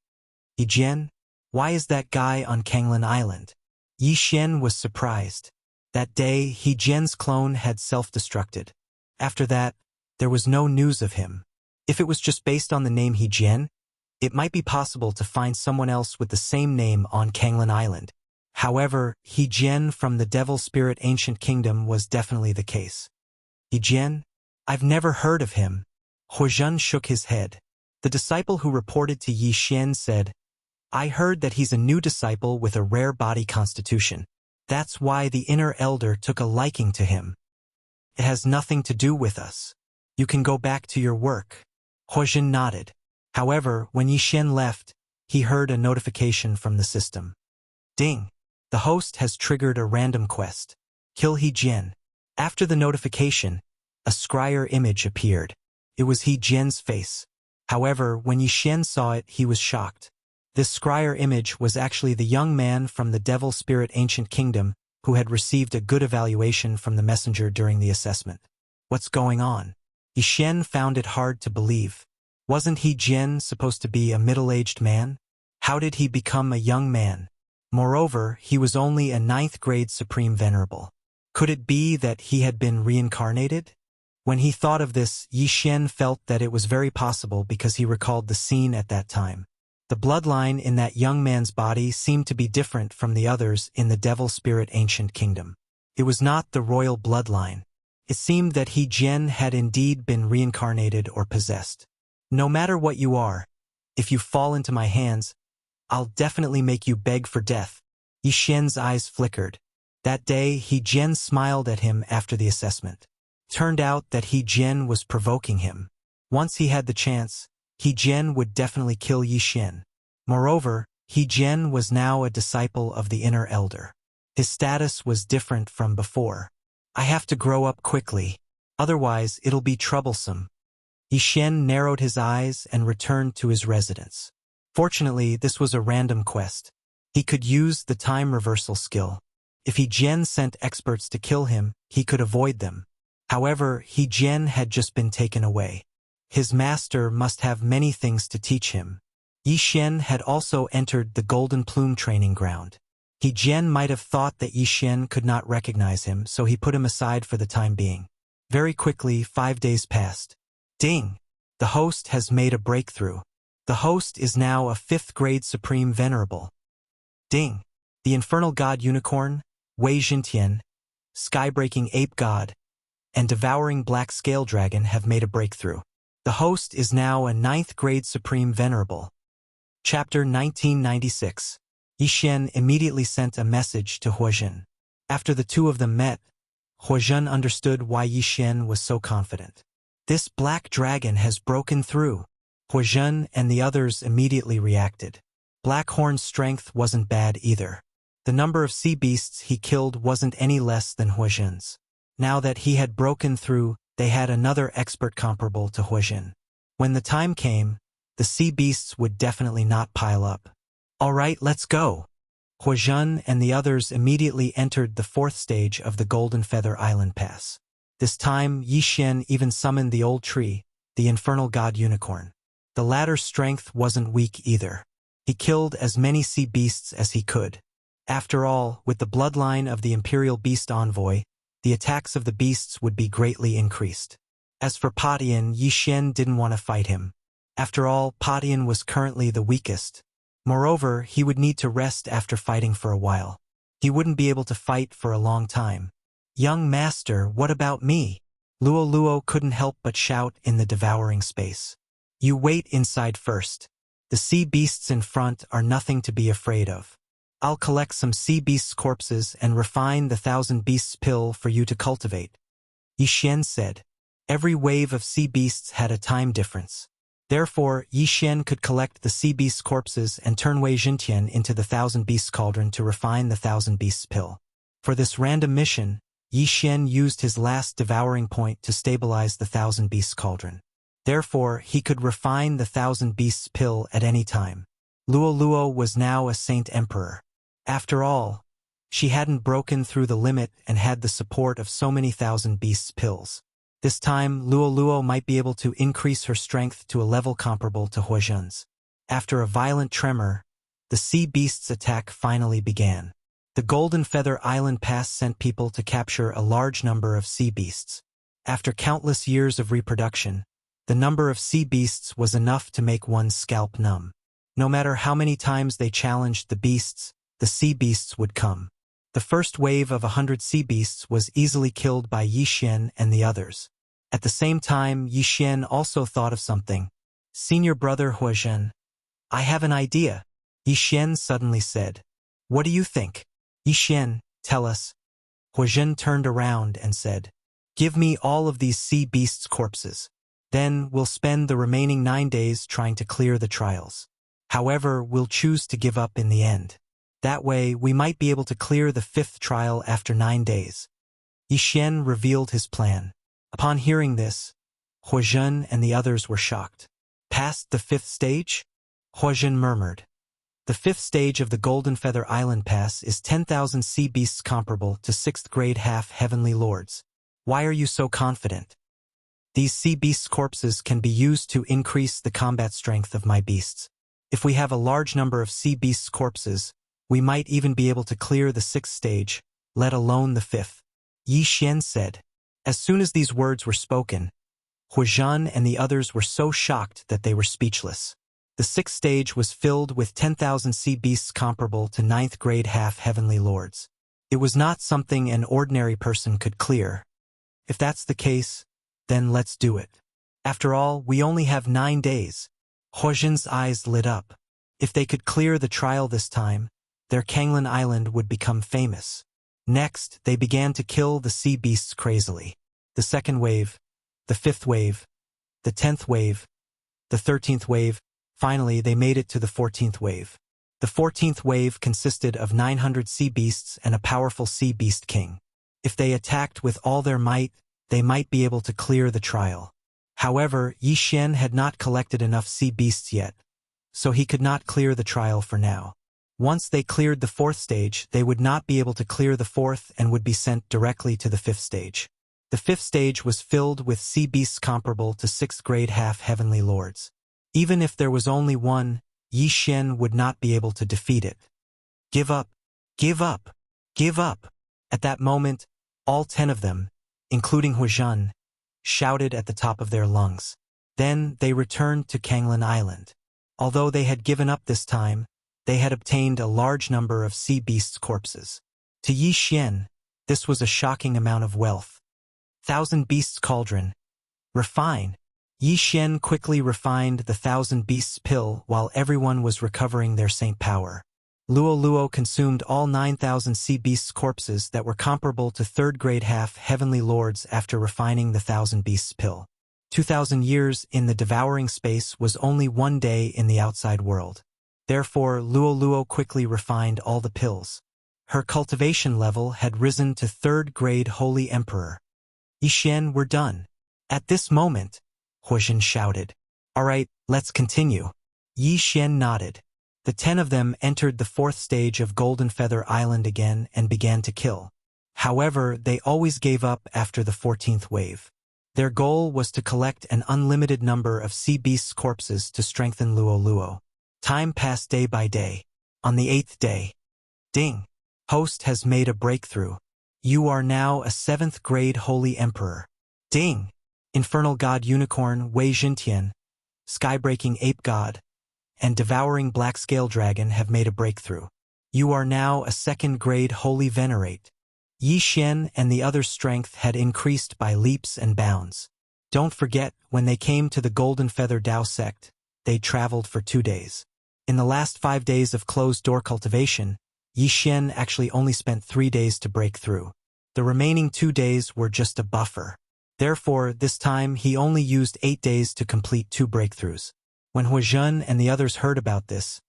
S1: He Jian? Why is that guy on Kanglan Island? Yi Xian was surprised. That day, He Jian's clone had self-destructed. After that, there was no news of him. If it was just based on the name He Jian, it might be possible to find someone else with the same name on Kanglan Island. However, He Jian from the Devil Spirit Ancient Kingdom was definitely the case. He Jian? I've never heard of him. Huozhen shook his head. The disciple who reported to Yi Xian said, I heard that he's a new disciple with a rare body constitution. That's why the inner elder took a liking to him. It has nothing to do with us. You can go back to your work. Huozhen nodded. However, when Yi Xian left, he heard a notification from the system. Ding! The host has triggered a random quest. Kill He Jian. After the notification, a scryer image appeared. It was He Jian's face. However, when Yi Xian saw it, he was shocked. This scryer image was actually the young man from the Devil Spirit Ancient Kingdom who had received a good evaluation from the messenger during the assessment. What's going on? Yi Xian found it hard to believe. Wasn't He Jian supposed to be a middle-aged man? How did he become a young man? Moreover, he was only a 9th grade Supreme Venerable. Could it be that he had been reincarnated? When he thought of this, Yi Xian felt that it was very possible because he recalled the scene at that time. The bloodline in that young man's body seemed to be different from the others in the Devil Spirit Ancient Kingdom. It was not the royal bloodline. It seemed that He Jian had indeed been reincarnated or possessed. No matter what you are, if you fall into my hands, I'll definitely make you beg for death. Yi Xian's eyes flickered. That day, He Jian smiled at him after the assessment. Turned out that He Jian was provoking him. Once he had the chance, He Jian would definitely kill Yi Xian. Moreover, He Jian was now a disciple of the inner elder. His status was different from before. I have to grow up quickly, otherwise it'll be troublesome. Yi Xian narrowed his eyes and returned to his residence. Fortunately, this was a random quest. He could use the time reversal skill. If He Jian sent experts to kill him, he could avoid them. However, He Jian had just been taken away. His master must have many things to teach him. Yi Xian had also entered the Golden Plume training ground. He Jian might have thought that Yi Xian could not recognize him, so he put him aside for the time being. Very quickly, 5 days passed. Ding! The host has made a breakthrough. The host is now a 5th grade Supreme Venerable. Ding! The Infernal God Unicorn, Wei Jintian, Sky-breaking Ape God, and Devouring Black Scale Dragon have made a breakthrough. The host is now a 9th grade Supreme Venerable. Chapter 1996. Yi Xian immediately sent a message to Huozhen. After the two of them met, Huozhen understood why Yi Xian was so confident. This black dragon has broken through. Huozhen and the others immediately reacted. Blackhorn's strength wasn't bad either. The number of sea beasts he killed wasn't any less than Huozhen's. Now that he had broken through, they had another expert comparable to Huozhen. When the time came, the sea beasts would definitely not pile up. All right, let's go. Huozhen and the others immediately entered the 4th stage of the Golden Feather Island Pass. This time, Yi Xian even summoned the old tree, the Infernal God Unicorn. The latter's strength wasn't weak either. He killed as many sea beasts as he could. After all, with the bloodline of the Imperial Beast Envoy, the attacks of the beasts would be greatly increased. As for Patian, Yi Xian didn't want to fight him. After all, Patian was currently the weakest. Moreover, he would need to rest after fighting for a while. He wouldn't be able to fight for a long time. Young master, what about me? Luo Luo couldn't help but shout in the devouring space. You wait inside first. The sea beasts in front are nothing to be afraid of. I'll collect some sea beasts' corpses and refine the 1,000 beasts pill for you to cultivate. Yi Xian said. Every wave of sea beasts had a time difference. Therefore, Yi Xian could collect the sea beasts' corpses and turn Wei Jintian into the 1,000 beasts cauldron to refine the 1,000 beasts pill. For this random mission, Yi Xian used his last devouring point to stabilize the Thousand Beasts cauldron. Therefore, he could refine the Thousand Beasts pill at any time. Luo Luo was now a saint emperor. After all, she hadn't broken through the limit and had the support of so many Thousand Beasts pills. This time, Luo Luo might be able to increase her strength to a level comparable to Huozhen's. After a violent tremor, the sea beast's attack finally began. The Golden Feather Island Pass sent people to capture a large number of sea beasts. After countless years of reproduction, the number of sea beasts was enough to make one's scalp numb. No matter how many times they challenged the sea beasts would come. The first wave of 100 sea beasts was easily killed by Yi Xian and the others. At the same time, Yi Xian also thought of something. "Senior brother Huozhen, I have an idea," Yi Xian suddenly said. "What do you think?" "Yi Xian, tell us." Huozhen turned around and said, "Give me all of these sea beasts' corpses. Then we'll spend the remaining 9 days trying to clear the trials. However, we'll choose to give up in the end. That way, we might be able to clear the 5th trial after 9 days." Yi Xian revealed his plan. Upon hearing this, Huozhen and the others were shocked. "Past the 5th stage?" Huozhen murmured. "The 5th stage of the Golden Feather Island Pass is 10,000 sea beasts comparable to 6th grade half-heavenly lords. Why are you so confident?" "These sea beasts' corpses can be used to increase the combat strength of my beasts. If we have a large number of sea beasts' corpses, we might even be able to clear the 6th stage, let alone the 5th. Yi Xian said. As soon as these words were spoken, Huozhen and the others were so shocked that they were speechless. The 6th stage was filled with 10,000 sea beasts comparable to 9th grade half-heavenly lords. It was not something an ordinary person could clear. If that's the case, then let's do it. After all, we only have 9 days. Huozhen's eyes lit up. If they could clear the trial this time, their Kanglan Island would become famous. Next, they began to kill the sea beasts crazily. The 2nd wave, the 5th wave, the 10th wave, the 13th wave. Finally, they made it to the 14th wave. The 14th wave consisted of 900 sea beasts and a powerful sea beast king. If they attacked with all their might, they might be able to clear the trial. However, Yi Xian had not collected enough sea beasts yet, so he could not clear the trial for now. Once they cleared the 4th stage, they would not be able to clear the 4th and would be sent directly to the 5th stage. The 5th stage was filled with sea beasts comparable to 6th grade half-heavenly lords. Even if there was only one, Yi Xian would not be able to defeat it. "Give up! Give up! Give up!" At that moment, all 10 of them, including Huozhen, shouted at the top of their lungs. Then they returned to Kanglan Island. Although they had given up this time, they had obtained a large number of sea beasts' corpses. To Yi Xian, this was a shocking amount of wealth. Thousand Beasts Cauldron. Refine. Yi Xian quickly refined the Thousand Beasts pill while everyone was recovering their saint power. Luo Luo consumed all 9,000 sea beasts' corpses that were comparable to 3rd grade half-heavenly lords after refining the Thousand Beasts pill. 2,000 years in the devouring space was only 1 day in the outside world. Therefore, Luo Luo quickly refined all the pills. Her cultivation level had risen to 3rd grade Holy Emperor. "Yi Xian, we're done." At this moment, Huozhen shouted. "All right, let's continue." Yi Xian nodded. The 10 of them entered the 4th stage of Golden Feather Island again and began to kill. However, they always gave up after the 14th wave. Their goal was to collect an unlimited number of sea beasts' corpses to strengthen Luo Luo. Time passed day by day. On the 8th day, ding! Host has made a breakthrough. You are now a 7th grade Holy Emperor. Ding! Infernal God Unicorn Wei Jintian, Skybreaking Ape God, and Devouring Black Scale Dragon have made a breakthrough. You are now a 2nd grade Holy Venerate. Yi Xian and the others' strength had increased by leaps and bounds. Don't forget, when they came to the Golden Feather Dao sect, they traveled for 2 days. In the last 5 days of closed-door cultivation, Yi Xian actually only spent 3 days to break through. The remaining 2 days were just a buffer. Therefore, this time he only used 8 days to complete 2 breakthroughs. When Huozhen and the others heard about this,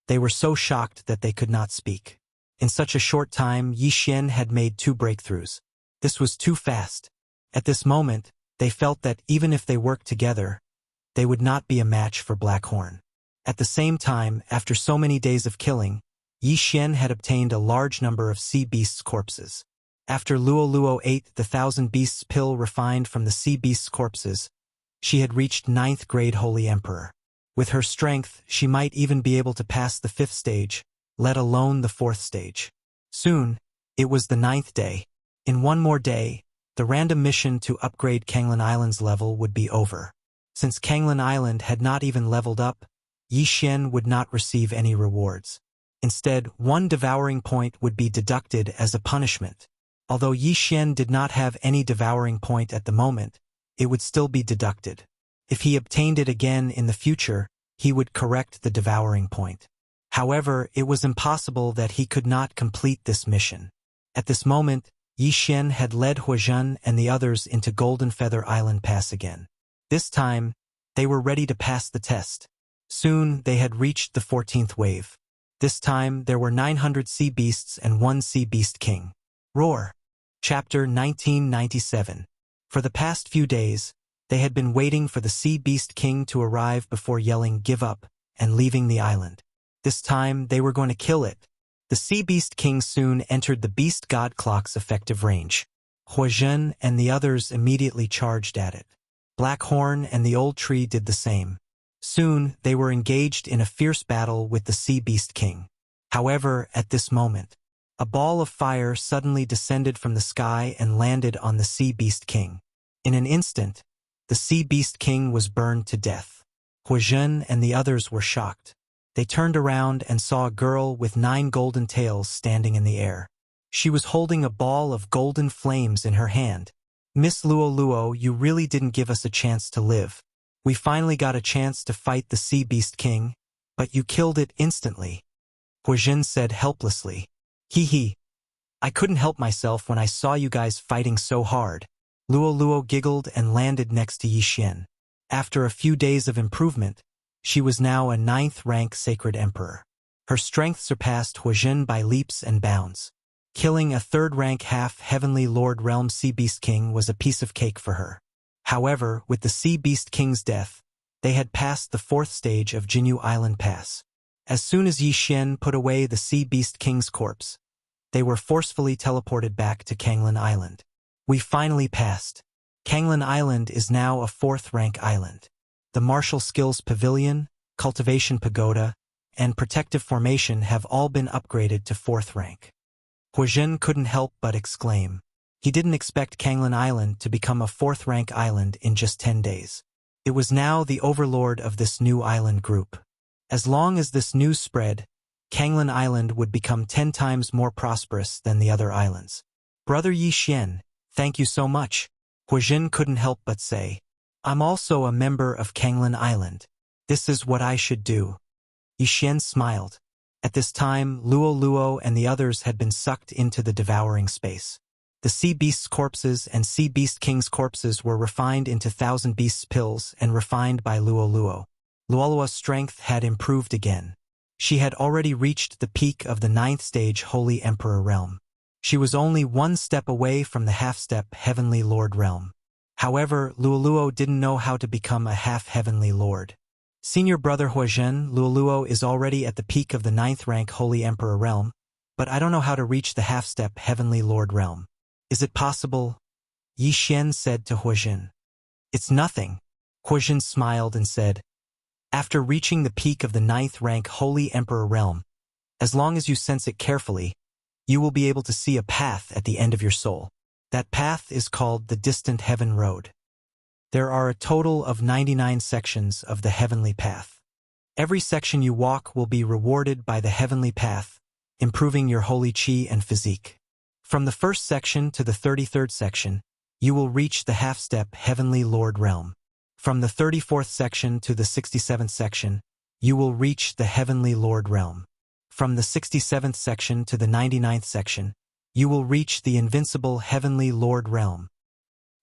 S1: they were so shocked that they could not speak. In such a short time, Yi Xian had made 2 breakthroughs. This was too fast. At this moment, they felt that even if they worked together, they would not be a match for Blackhorn. At the same time, after so many days of killing, Yi Xian had obtained a large number of sea beasts' corpses. After Luo Luo ate the 1,000 beasts pill refined from the sea beasts' corpses, she had reached 9th grade Holy Emperor. With her strength, she might even be able to pass the 5th stage, let alone the 4th stage. Soon, it was the 9th day. In one more day, the random mission to upgrade Kanglin Island's level would be over. Since Kanglin Island had not even leveled up, Yi Xian would not receive any rewards. Instead, 1 devouring point would be deducted as a punishment. Although Yi Xian did not have any devouring point at the moment, it would still be deducted. If he obtained it again in the future, he would correct the devouring point. However, it was impossible that he could not complete this mission. At this moment, Yi Xian had led Huazhen and the others into Golden Feather Island Pass again. This time, they were ready to pass the test. Soon, they had reached the 14th wave. This time, there were 900 sea beasts and 1 sea beast king. Roar. Chapter 1997. For the past few days, they had been waiting for the sea beast king to arrive before yelling "give up" and leaving the island. This time, they were going to kill it. The sea beast king soon entered the beast god clock's effective range. Huazhen and the others immediately charged at it. Blackhorn and the old tree did the same. Soon, they were engaged in a fierce battle with the sea beast king. However, at this moment, a ball of fire suddenly descended from the sky and landed on the sea beast king. In an instant, the sea beast king was burned to death. Huazhen and the others were shocked. They turned around and saw a girl with 9 golden tails standing in the air. She was holding a ball of golden flames in her hand. "Miss Luo Luo, you really didn't give us a chance to live. We finally got a chance to fight the sea beast king, but you killed it instantly," Huazhen said helplessly. "Hee hee. I couldn't help myself when I saw you guys fighting so hard." Luo Luo giggled and landed next to Yi Xian. After a few days of improvement, she was now a 9th rank sacred emperor. Her strength surpassed Huazhen by leaps and bounds. Killing a 3rd rank half-heavenly Lord Realm Sea Beast King was a piece of cake for her. However, with the Sea Beast King's death, they had passed the 4th stage of Jinyu Island Pass. As soon as Yi Xian put away the Sea Beast King's corpse, they were forcefully teleported back to Kanglin Island. We finally passed. Kanglin Island is now a 4th rank island. The Martial Skills Pavilion, Cultivation Pagoda, and Protective Formation have all been upgraded to 4th rank. Huazhen couldn't help but exclaim. He didn't expect Kanglin Island to become a 4th rank island in just 10 days. It was now the overlord of this new island group. As long as this news spread, Kanglin Island would become 10 times more prosperous than the other islands. "Brother Yi Xian, thank you so much," Huazhen couldn't help but say. "I'm also a member of Kanglin Island. This is what I should do." Yi Xian smiled. At this time, Luo Luo and the others had been sucked into the devouring space. The sea beasts' corpses and sea beast king's corpses were refined into 1,000 beasts pills and refined by Luo Luo. Luolua's strength had improved again. She had already reached the peak of the 9th stage Holy Emperor realm. She was only 1 step away from the half-step Heavenly Lord realm. However, Luoluo didn't know how to become a half-heavenly lord. Senior brother Huazhen, Luoluo is already at the peak of the 9th rank Holy Emperor realm, but I don't know how to reach the half-step Heavenly Lord realm. Is it possible? Yi Xian said to Huazhen. "It's nothing." Huazhen smiled and said, "After reaching the peak of the 9th rank Holy Emperor realm, as long as you sense it carefully, you will be able to see a path at the end of your soul. That path is called the Distant Heaven Road. There are a total of 99 sections of the Heavenly Path. Every section you walk will be rewarded by the Heavenly Path, improving your holy chi and physique. From the 1st section to the 33rd section, you will reach the half-step Heavenly Lord realm. From the 34th section to the 67th section, you will reach the Heavenly Lord realm. From the 67th section to the 99th section, you will reach the invincible Heavenly Lord realm.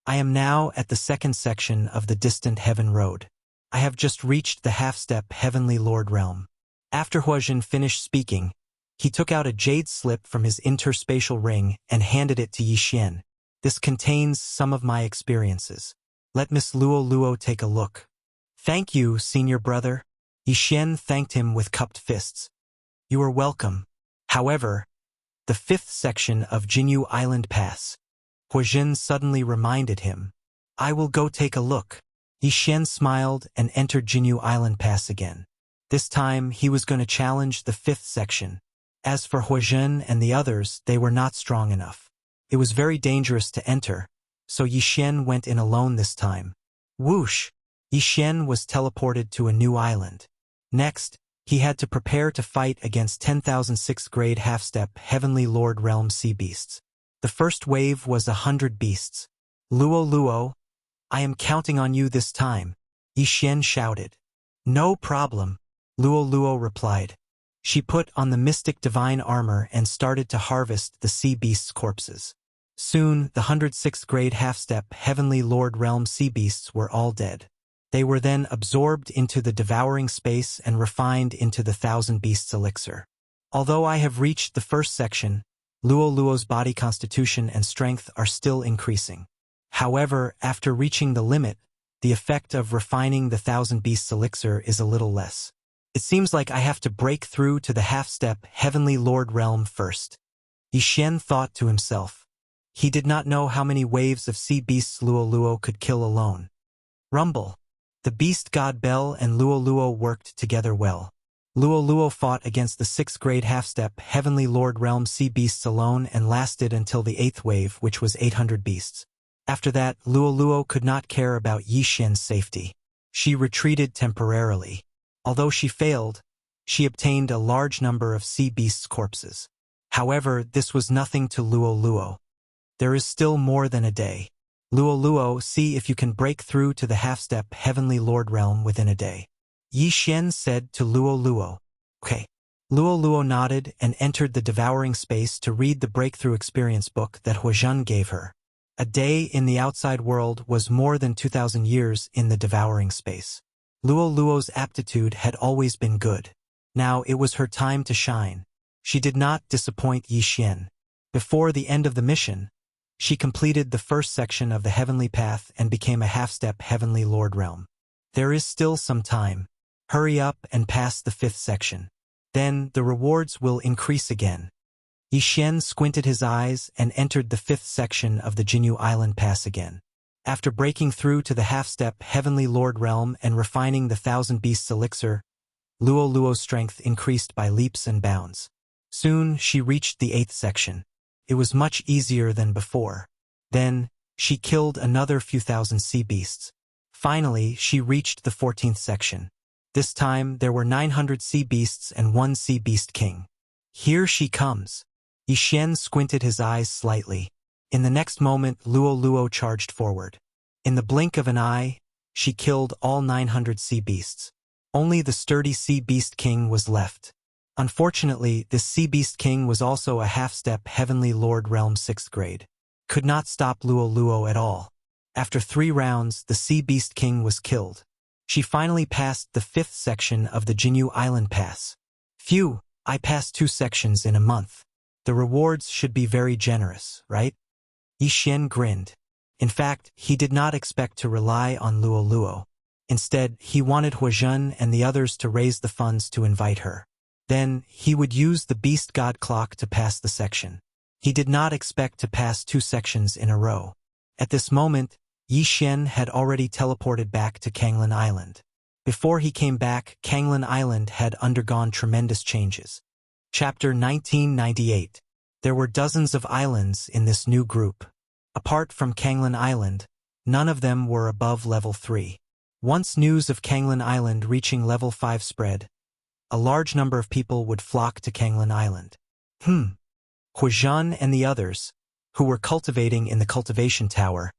S1: I am now at the 2nd section of the Distant Heaven Road. I have just reached the half-step Heavenly Lord realm." After Huazhen finished speaking, he took out a jade slip from his interspatial ring and handed it to Yi Xian. This contains some of my experiences. Let Miss Luo Luo take a look. Thank you, senior brother. Yixin thanked him with cupped fists. You are welcome. However, the fifth section of Jinyu Island Pass. Huijin suddenly reminded him. I will go take a look. Yixin smiled and entered Jinyu Island Pass again. This time, he was going to challenge the fifth section. As for Huijin and the others, they were not strong enough. It was very dangerous to enter, so Yixin went in alone this time. Whoosh! Yixin was teleported to a new island. Next, he had to prepare to fight against 10,000 6th grade half-step Heavenly Lord Realm Sea Beasts. The first wave was 100 beasts. Luo Luo, I am counting on you this time, Yixin shouted. No problem, Luo Luo replied. She put on the mystic divine armor and started to harvest the sea beasts' corpses. Soon, the 106th grade half-step Heavenly Lord Realm Sea Beasts were all dead. They were then absorbed into the devouring space and refined into the 1,000 Beasts elixir. Although I have reached the first section, Luo Luo's body constitution and strength are still increasing. However, after reaching the limit, the effect of refining the 1,000 Beasts elixir is a little less. It seems like I have to break through to the half-step Heavenly Lord realm first. Yixin thought to himself. He did not know how many waves of sea beasts Luo Luo could kill alone. Rumble. The beast god Bell and Luo Luo worked together well. Luo Luo fought against the 6th grade half-step Heavenly Lord realm sea beasts alone and lasted until the 8th wave, which was 800 beasts. After that, Luo Luo could not care about Yixin's safety. She retreated temporarily. Although she failed, she obtained a large number of sea beasts' corpses. However, this was nothing to Luo Luo. There is still more than a day. Luo Luo, see if you can break through to the half-step Heavenly Lord realm within a day. Yixin said to Luo Luo. Okay. Luo Luo nodded and entered the devouring space to read the breakthrough experience book that Huijin gave her. A day in the outside world was more than 2,000 years in the devouring space. Luo Luo's aptitude had always been good. Now it was her time to shine. She did not disappoint Yixin. Before the end of the mission, she completed the first section of the Heavenly Path and became a half-step Heavenly Lord realm. There is still some time. Hurry up and pass the 5th section. Then the rewards will increase again. Yixin squinted his eyes and entered the 5th section of the Jinyu Island Pass again. After breaking through to the half-step Heavenly Lord realm and refining the 1,000 Beasts elixir, Luo Luo's strength increased by leaps and bounds. Soon she reached the 8th section. It was much easier than before. Then, she killed another few thousand sea beasts. Finally, she reached the 14th section. This time, there were 900 sea beasts and 1 sea beast king. Here she comes. Yixin squinted his eyes slightly. In the next moment, Luo Luo charged forward. In the blink of an eye, she killed all 900 sea beasts. Only the sturdy sea beast king was left. Unfortunately, this sea beast king was also a half-step Heavenly Lord realm 6th grade. Could not stop Luo Luo at all. After 3 rounds, the sea beast king was killed. She finally passed the 5th section of the Jinyu Island Pass. Phew, I passed 2 sections in a month. The rewards should be very generous, right? Yixin grinned. In fact, he did not expect to rely on Luo Luo. Instead, he wanted Huijin and the others to raise the funds to invite her. Then, he would use the Beast God Clock to pass the section. He did not expect to pass 2 sections in a row. At this moment, Yixin had already teleported back to Kanglin Island. Before he came back, Kanglin Island had undergone tremendous changes. Chapter 1998. There were dozens of islands in this new group. Apart from Kanglin Island, none of them were above level 3. Once news of Kanglin Island reaching level 5 spread, a large number of people would flock to Kanglin Island. Huijin and the others, who were cultivating in the cultivation tower,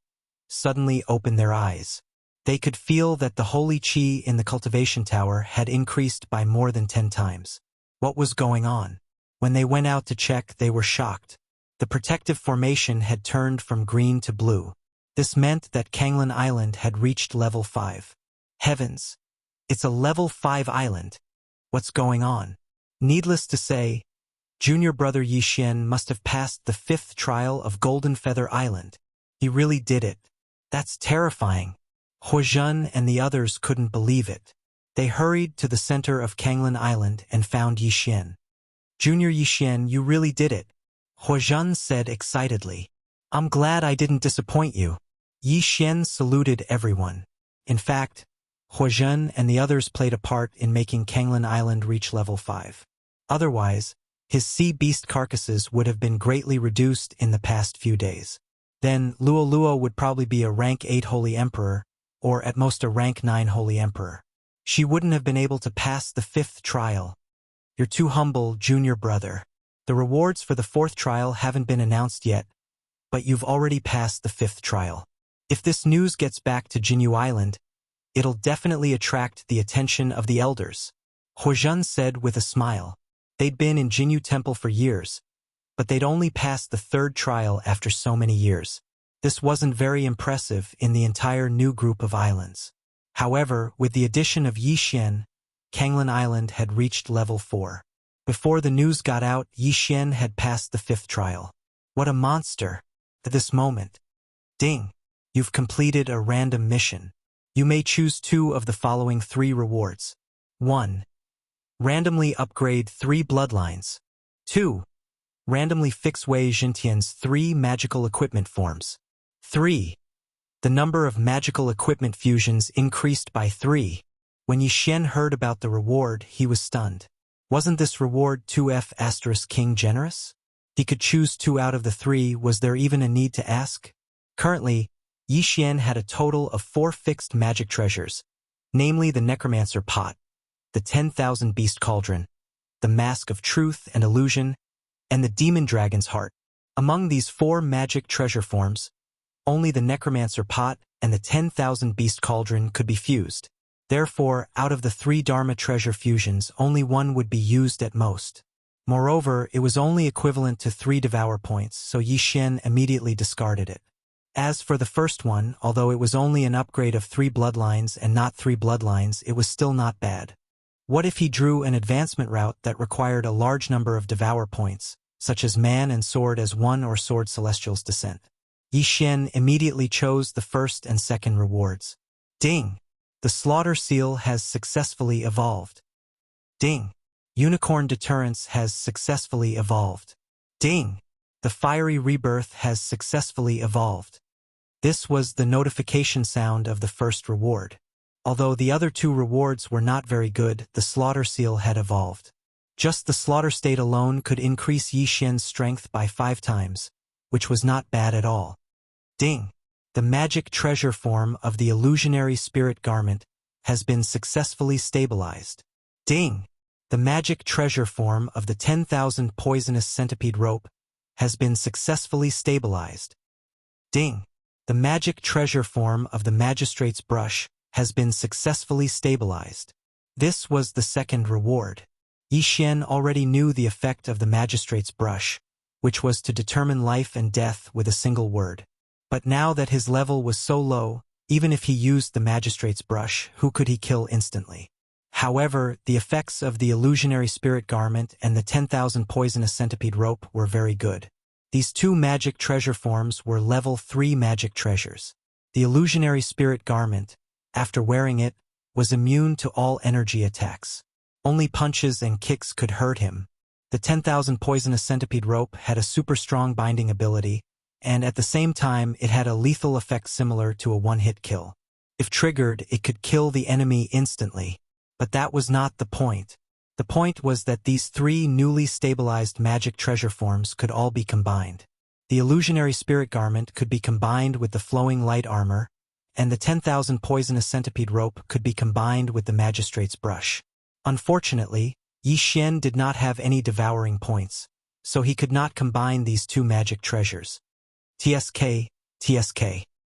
S1: suddenly opened their eyes. They could feel that the holy chi in the cultivation tower had increased by more than 10 times. What was going on? When they went out to check, they were shocked. The protective formation had turned from green to blue. This meant that Kanglin Island had reached level 5. Heavens! It's a level 5 island. What's going on? Needless to say, junior brother Yixin must have passed the 5th trial of Golden Feather Island. He really did it. That's terrifying. Huozhen and the others couldn't believe it. They hurried to the center of Kanglan Island and found Yixian. Junior Yixian, you really did it, Huozhen said excitedly. I'm glad I didn't disappoint you. Yixian saluted everyone. In fact, Huozhen and the others played a part in making Kanglan Island reach level 5. Otherwise, his sea beast carcasses would have been greatly reduced in the past few days. Then Luo would probably be a rank 8 Holy Emperor, or at most a rank 9 Holy Emperor. She wouldn't have been able to pass the 5th trial. You're too humble, junior brother. The rewards for the 4th trial haven't been announced yet, but you've already passed the 5th trial. If this news gets back to Jinyu Island, it'll definitely attract the attention of the elders, Huozhen said with a smile. They'd been in Jinyu Temple for years, but they'd only passed the 3rd trial after so many years. This wasn't very impressive in the entire new group of islands. However, with the addition of Yixian, Kanglan Island had reached level 4. Before the news got out, Yixian had passed the 5th trial. What a monster! At this moment, ding! You've completed a random mission. You may choose 2 of the following 3 rewards. 1. Randomly upgrade 3 bloodlines. 2. Randomly fix Wei Jintian's 3 magical equipment forms. 3. The number of magical equipment fusions increased by 3. When Yixian heard about the reward, he was stunned. Wasn't this reward 2F** King generous? He could choose 2 out of the 3, was there even a need to ask? Currently, Yixian had a total of 4 fixed magic treasures, namely the Necromancer Pot, the 10,000 Beast Cauldron, the Mask of Truth and Illusion, and the Demon Dragon's Heart. Among these 4 magic treasure forms, only the Necromancer Pot and the 10,000 Beast Cauldron could be fused. Therefore, out of the 3 Dharma treasure fusions, only 1 would be used at most. Moreover, it was only equivalent to 3 Devour points, so Yixian immediately discarded it. As for the first one, although it was only an upgrade of 3 bloodlines and not 3 bloodlines, it was still not bad. What if he drew an advancement route that required a large number of Devour points, such as Man and Sword as 1 or Sword Celestial's Descent? Yixian immediately chose the first and second rewards. Ding! The Slaughter Seal has successfully evolved. Ding! Unicorn Deterrence has successfully evolved. Ding! The Fiery Rebirth has successfully evolved. This was the notification sound of the first reward. Although the other 2 rewards were not very good, the Slaughter Seal had evolved. Just the Slaughter State alone could increase Yixian's strength by 5 times, which was not bad at all. Ding! The magic treasure form of the Illusionary Spirit Garment has been successfully stabilized. Ding! The magic treasure form of the 10,000 Poisonous Centipede Rope has been successfully stabilized. Ding! The magic treasure form of the Magistrate's Brush has been successfully stabilized. This was the second reward. Yixian already knew the effect of the Magistrate's Brush, which was to determine life and death with a single word. But now that his level was so low, even if he used the Magistrate's Brush, who could he kill instantly? However, the effects of the Illusionary Spirit Garment and the 10,000 Poisonous Centipede Rope were very good. These 2 magic treasure forms were level 3 magic treasures. The Illusionary Spirit Garment, after wearing it, was immune to all energy attacks. Only punches and kicks could hurt him. The 10,000 Poisonous Centipede Rope had a super strong binding ability, and at the same time it had a lethal effect similar to a one-hit kill. If triggered, it could kill the enemy instantly. But that was not the point. The point was that these 3 newly stabilized magic treasure forms could all be combined. The Illusionary Spirit Garment could be combined with the Flowing Light Armor, and the 10,000 Poisonous Centipede Rope could be combined with the Magistrate's Brush. Unfortunately, Yixian did not have any devouring points, so he could not combine these 2 magic treasures. TSK.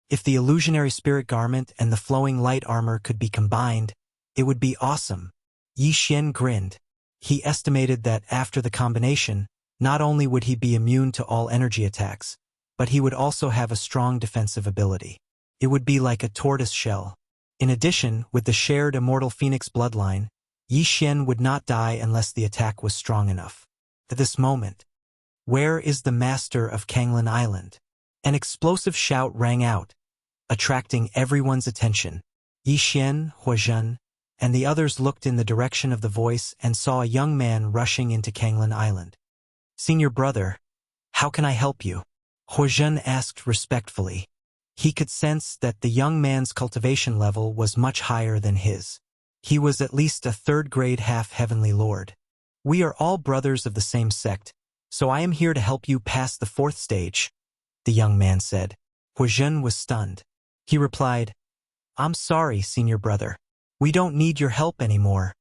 S1: If the Illusionary Spirit Garment and the Flowing Light Armor could be combined, it would be awesome. Yixian grinned. He estimated that after the combination, not only would he be immune to all energy attacks, but he would also have a strong defensive ability. It would be like a tortoise shell. In addition, with the shared Immortal Phoenix bloodline, Yixian would not die unless the attack was strong enough. At this moment, where is the master of Kanglan Island? An explosive shout rang out, attracting everyone's attention. Yi Xian, Huazhen, and the others looked in the direction of the voice and saw a young man rushing into Kanglan Island. "Senior brother, how can I help you?" Huazhen asked respectfully. He could sense that the young man's cultivation level was much higher than his. He was at least a third-grade half-heavenly lord. "We are all brothers of the same sect, so I am here to help you pass the 4th stage," the young man said. Huazhen was stunned. He replied, "I'm sorry, senior brother. We don't need your help anymore."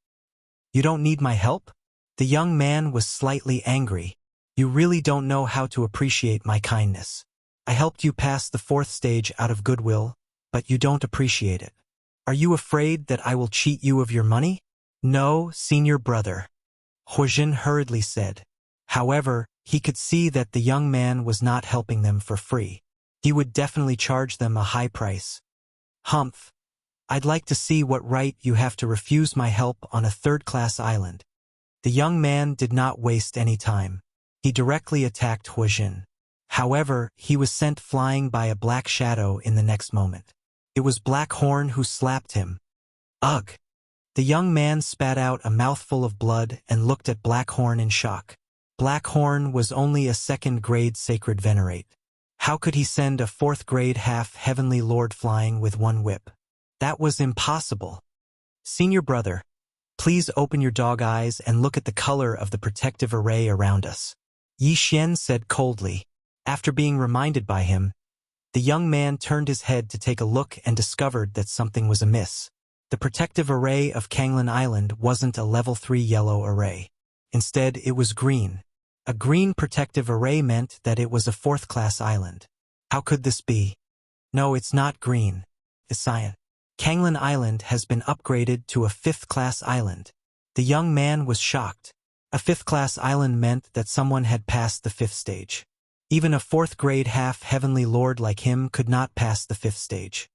S1: "You don't need my help?" The young man was slightly angry. "You really don't know how to appreciate my kindness. I helped you pass the 4th stage out of goodwill, but you don't appreciate it. Are you afraid that I will cheat you of your money?" "No, senior brother," Huazhen hurriedly said. However, he could see that the young man was not helping them for free. He would definitely charge them a high price. "Humph. I'd like to see what right you have to refuse my help on a 3rd-class island." The young man did not waste any time. He directly attacked Huazhen. However, he was sent flying by a black shadow in the next moment. It was Black Horn who slapped him. "Ugh!" The young man spat out a mouthful of blood and looked at Black Horn in shock. Black Horn was only a 2nd-grade sacred venerate. How could he send a 4th-grade half-heavenly lord flying with one whip? That was impossible. "Senior brother, please open your dog eyes and look at the color of the protective array around us," Yi Xian said coldly. After being reminded by him, the young man turned his head to take a look and discovered that something was amiss. The protective array of Kanglan Island wasn't a level 3 yellow array. Instead, it was green. A green protective array meant that it was a 4th-class island. How could this be? "No, it's not green. It's cyan. Kanglan Island has been upgraded to a 5th-class island." The young man was shocked. A 5th-class island meant that someone had passed the 5th stage. Even a 4th-grade half-heavenly lord like him could not pass the 5th stage.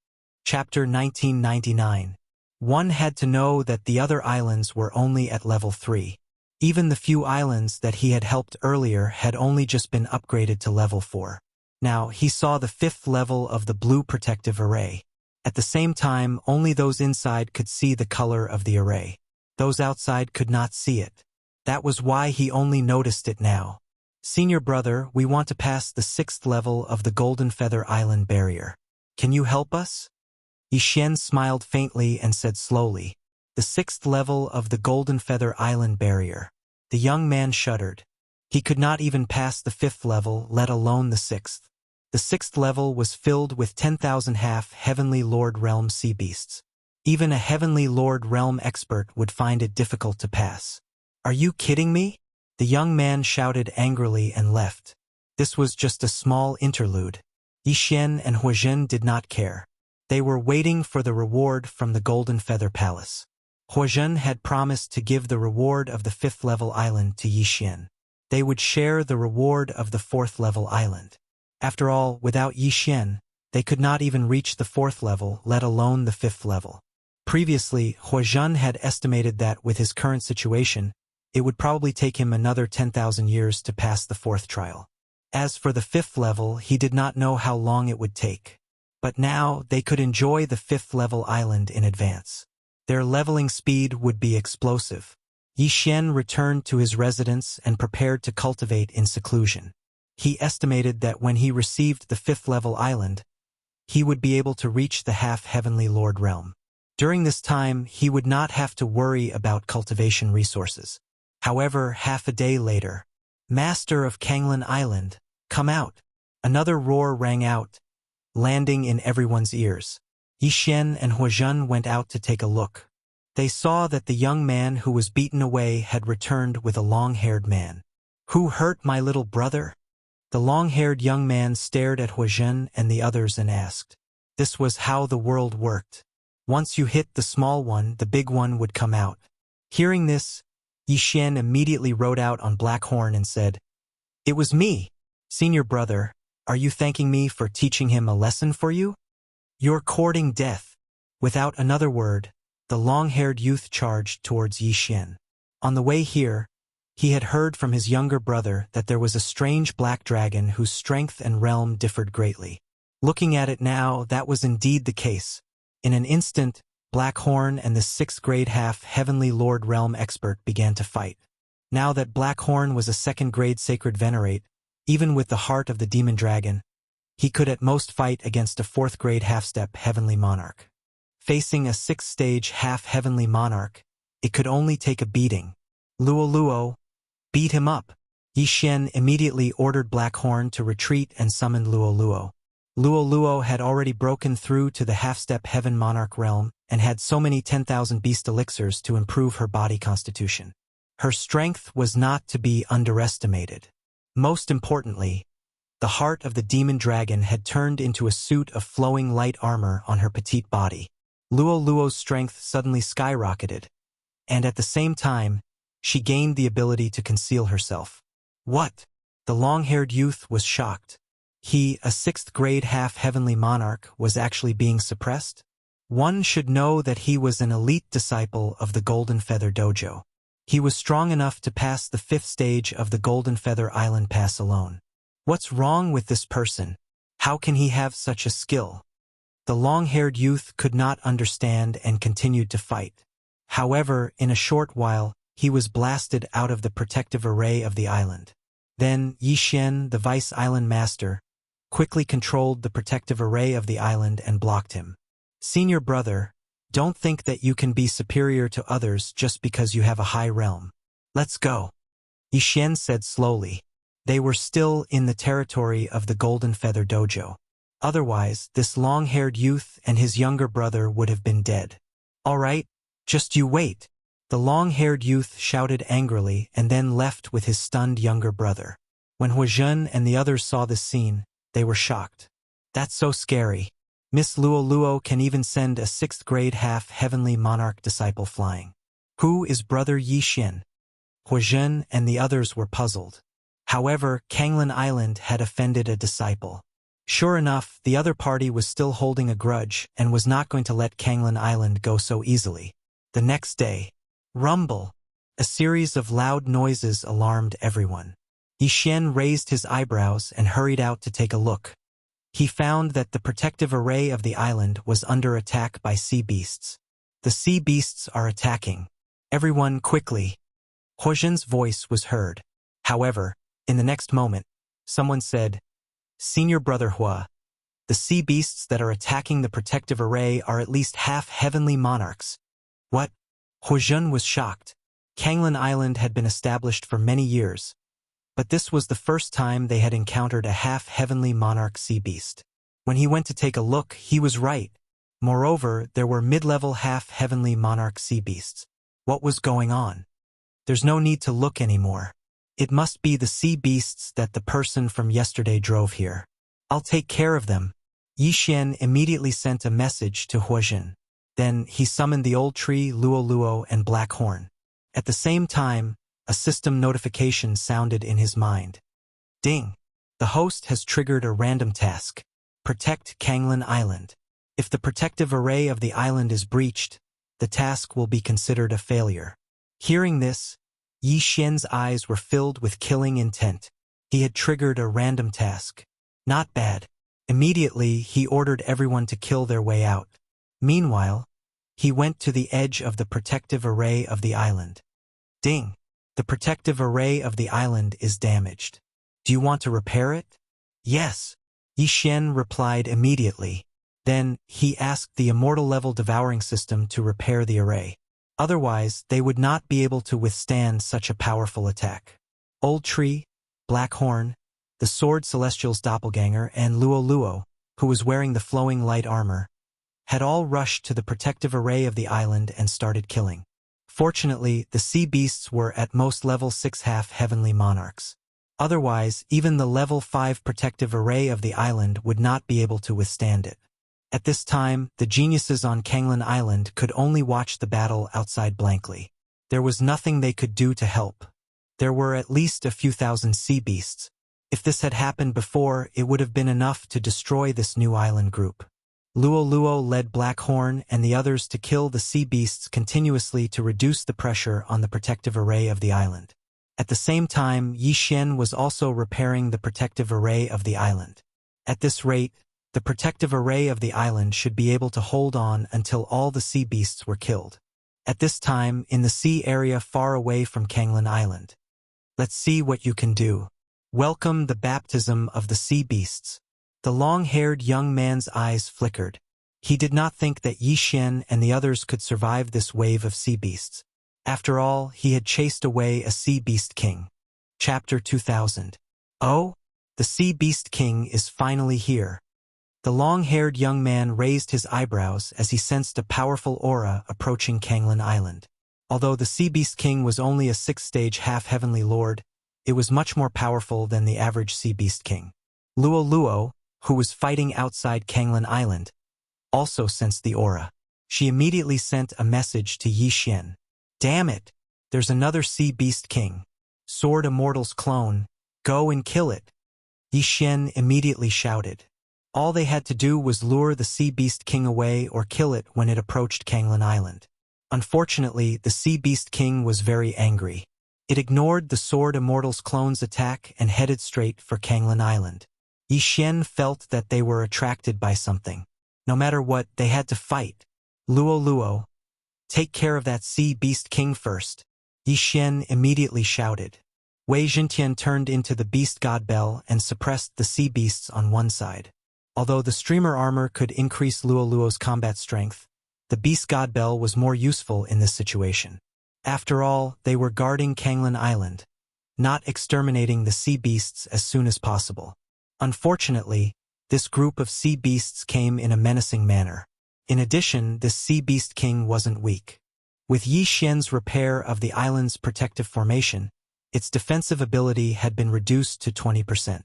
S1: Chapter 1999. One had to know that the other islands were only at level 3. Even the few islands that he had helped earlier had only just been upgraded to level 4. Now, he saw the 5th level of the blue protective array. At the same time, only those inside could see the color of the array. Those outside could not see it. That was why he only noticed it now. "Senior brother, we want to pass the 6th level of the Golden Feather Island barrier. Can you help us?" Yi Xian smiled faintly and said slowly, "The 6th level of the Golden Feather Island barrier." The young man shuddered. He could not even pass the 5th level, let alone the 6th. The 6th level was filled with 10,000 half-heavenly Lord Realm sea beasts. Even a heavenly Lord Realm expert would find it difficult to pass. "Are you kidding me?" The young man shouted angrily and left. This was just a small interlude. Yi Xian and Huazhen did not care. They were waiting for the reward from the Golden Feather Palace. Huazhen had promised to give the reward of the 5th-level island to Yi Xian. They would share the reward of the 4th-level island. After all, without Yi Xian, they could not even reach the 4th level, let alone the 5th level. Previously, Huazhen had estimated that with his current situation, it would probably take him another 10,000 years to pass the 4th trial. As for the 5th level, he did not know how long it would take. But now, they could enjoy the 5th-level island in advance. Their leveling speed would be explosive. Yi Xian returned to his residence and prepared to cultivate in seclusion. He estimated that when he received the 5th-level island, he would be able to reach the half-heavenly Lord realm. During this time, he would not have to worry about cultivation resources. However, half a day later, "Master of Kanglan Island, come out!" Another roar rang out, landing in everyone's ears. Yi Xian and Huazhen went out to take a look. They saw that the young man who was beaten away had returned with a long-haired man. "Who hurt my little brother?" The long-haired young man stared at Huazhen and the others and asked. This was how the world worked. Once you hit the small one, the big one would come out. Hearing this, Yi Xian immediately rode out on Black Horn and said, "It was me, senior brother. Are you thanking me for teaching him a lesson for you? You're courting death." Without another word, the long-haired youth charged towards Yi Xian. On the way here, He had heard from his younger brother that there was a strange black dragon whose strength and realm differed greatly. Looking at it now, that was indeed the case. In an instant, Black Horn and the 6th grade half-heavenly Lord Realm expert began to fight. Now that Black Horn was a 2nd grade sacred venerate, even with the heart of the demon dragon, he could at most fight against a 4th grade half-step heavenly monarch. Facing a 6th stage half-heavenly monarch, it could only take a beating. Luo, beat him up. Yi Xian immediately ordered Black Horn to retreat and summoned Luo. Luo had already broken through to the half-step heaven monarch realm and had so many 10,000 beast elixirs to improve her body constitution. Her strength was not to be underestimated. Most importantly, the heart of the demon dragon had turned into a suit of flowing light armor on her petite body. Luo's strength suddenly skyrocketed, and at the same time, she gained the ability to conceal herself. What? The long-haired youth was shocked. He, a 6th grade half-heavenly monarch, was actually being suppressed? One should know that he was an elite disciple of the Golden Feather Dojo. He was strong enough to pass the 5th stage of the Golden Feather Island Pass alone. What's wrong with this person? How can he have such a skill? The long-haired youth could not understand and continued to fight. However, in a short while, he was blasted out of the protective array of the island. Then Yi Xian, the Vice Island Master, quickly controlled the protective array of the island and blocked him. Senior brother, don't think that you can be superior to others just because you have a high realm. Let's go. Yi Xian said slowly. They were still in the territory of the Golden Feather Dojo. Otherwise, this long-haired youth and his younger brother would have been dead. All right, just you wait. The long-haired youth shouted angrily and then left with his stunned younger brother. When Huazhen and the others saw this scene, they were shocked. That's so scary. Miss Luo can even send a 6th grade half-heavenly monarch disciple flying. Who is brother Yi Xian? Huazhen and the others were puzzled. However, Kanglin Island had offended a disciple. Sure enough, the other party was still holding a grudge and was not going to let Kanglin Island go so easily. The next day, rumble! A series of loud noises alarmed everyone. Yi Xian raised his eyebrows and hurried out to take a look. He found that the protective array of the island was under attack by sea beasts. The sea beasts are attacking. Everyone quickly! Huazhen's voice was heard. However, in the next moment, someone said, Senior Brother Hua, the sea beasts that are attacking the protective array are at least half-heavenly monarchs. What? Huazhen was shocked. Kanglin Island had been established for many years, but this was the first time they had encountered a half-heavenly monarch sea beast. When he went to take a look, he was right. Moreover, there were mid-level half-heavenly monarch sea beasts. What was going on? There's no need to look anymore. It must be the sea beasts that the person from yesterday drove here. I'll take care of them. Yi Xian immediately sent a message to Huazhen. Then he summoned the old tree, Luo, and Black Horn. At the same time, a system notification sounded in his mind. Ding! The host has triggered a random task. Protect Kanglin Island. If the protective array of the island is breached, the task will be considered a failure. Hearing this, Yi Xian's eyes were filled with killing intent. He had triggered a random task. Not bad. Immediately, he ordered everyone to kill their way out. Meanwhile, he went to the edge of the protective array of the island. Ding! The protective array of the island is damaged. Do you want to repair it? Yes. Yi Xian replied immediately. Then, he asked the immortal-level devouring system to repair the array. Otherwise, they would not be able to withstand such a powerful attack. Old Tree, Black Horn, the Sword Celestial's doppelganger, and Luo, who was wearing the flowing light armor, had all rushed to the protective array of the island and started killing. Fortunately, the sea beasts were at most level 6 half-heavenly monarchs. Otherwise, even the level 5 protective array of the island would not be able to withstand it. At this time, the geniuses on Kanglin Island could only watch the battle outside blankly. There was nothing they could do to help. There were at least a few thousand sea beasts. If this had happened before, it would have been enough to destroy this new island group. Luo led Black Horn and the others to kill the sea beasts continuously to reduce the pressure on the protective array of the island. At the same time, Yi Xian was also repairing the protective array of the island. At this rate, the protective array of the island should be able to hold on until all the sea beasts were killed. At this time, in the sea area far away from Kanglin Island. Let's see what you can do. Welcome the baptism of the sea beasts. The long-haired young man's eyes flickered. He did not think that Yi Xian and the others could survive this wave of sea beasts. After all, he had chased away a sea beast king. Chapter 2000. Oh, the sea beast king is finally here. The long-haired young man raised his eyebrows as he sensed a powerful aura approaching Kanglin Island. Although the sea beast king was only a sixth-stage half-heavenly lord, it was much more powerful than the average sea beast king. Luo Luo, who was fighting outside Kanglin Island, also sensed the aura. She immediately sent a message to Yi Xian. Damn it! There's another sea beast king. Sword Immortal's clone. Go and kill it. Yi Xian immediately shouted. All they had to do was lure the sea beast king away or kill it when it approached Kanglin Island. Unfortunately, the sea beast king was very angry. It ignored the Sword Immortal's clone's attack and headed straight for Kanglin Island. Yi Xian felt that they were attracted by something. No matter what, they had to fight. Luo Luo, take care of that sea beast king first. Yi Xian immediately shouted. Wei Zhentian turned into the beast god Bell and suppressed the sea beasts on one side. Although the streamer armor could increase Luo Luo's combat strength, the beast god Bell was more useful in this situation. After all, they were guarding Kanglin Island, not exterminating the sea beasts as soon as possible. Unfortunately, this group of sea beasts came in a menacing manner. In addition, this sea beast king wasn't weak. With Yi Xian's repair of the island's protective formation, its defensive ability had been reduced to 20%.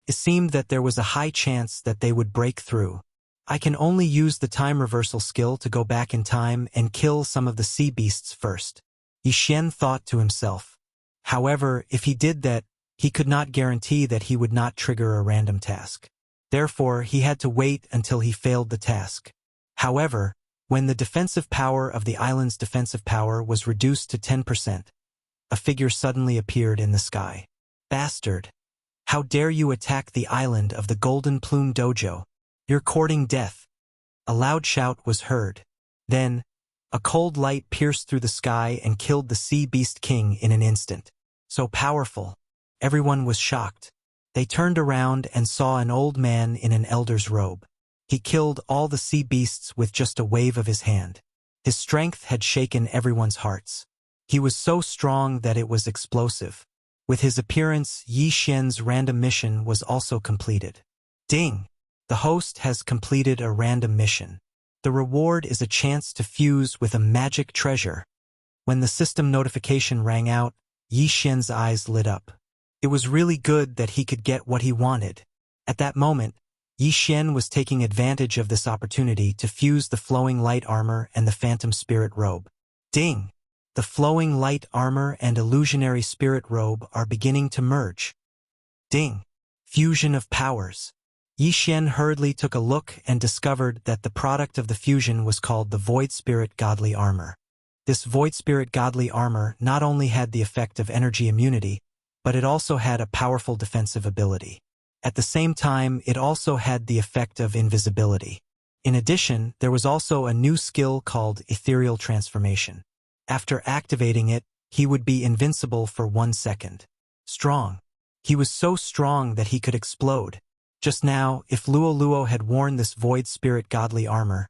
S1: It seemed that there was a high chance that they would break through. I can only use the time reversal skill to go back in time and kill some of the sea beasts first. Yi Xian thought to himself. However, if he did that, he could not guarantee that he would not trigger a random task. Therefore, he had to wait until he failed the task. However, when the defensive power of the island's defensive power was reduced to 10%, a figure suddenly appeared in the sky. Bastard! How dare you attack the island of the Golden Plume Dojo? You're courting death. A loud shout was heard. Then, a cold light pierced through the sky and killed the sea beast king in an instant. So powerful. Everyone was shocked. They turned around and saw an old man in an elder's robe. He killed all the sea beasts with just a wave of his hand. His strength had shaken everyone's hearts. He was so strong that it was explosive. With his appearance, Yi Xian's random mission was also completed. Ding! The host has completed a random mission. The reward is a chance to fuse with a magic treasure. When the system notification rang out, Yi Xian's eyes lit up. It was really good that he could get what he wanted. At that moment, Yi Xian was taking advantage of this opportunity to fuse the flowing light armor and the phantom spirit robe. Ding! The flowing light armor and illusionary spirit robe are beginning to merge. Ding! Fusion of powers. Yi Xian hurriedly took a look and discovered that the product of the fusion was called the Void Spirit Godly Armor. This Void Spirit Godly Armor not only had the effect of energy immunity, but it also had a powerful defensive ability. At the same time, it also had the effect of invisibility. In addition, there was also a new skill called Ethereal Transformation. After activating it, he would be invincible for 1 second. Strong. He was so strong that he could explode. Just now, if Luo Luo had worn this Void Spirit Godly Armor,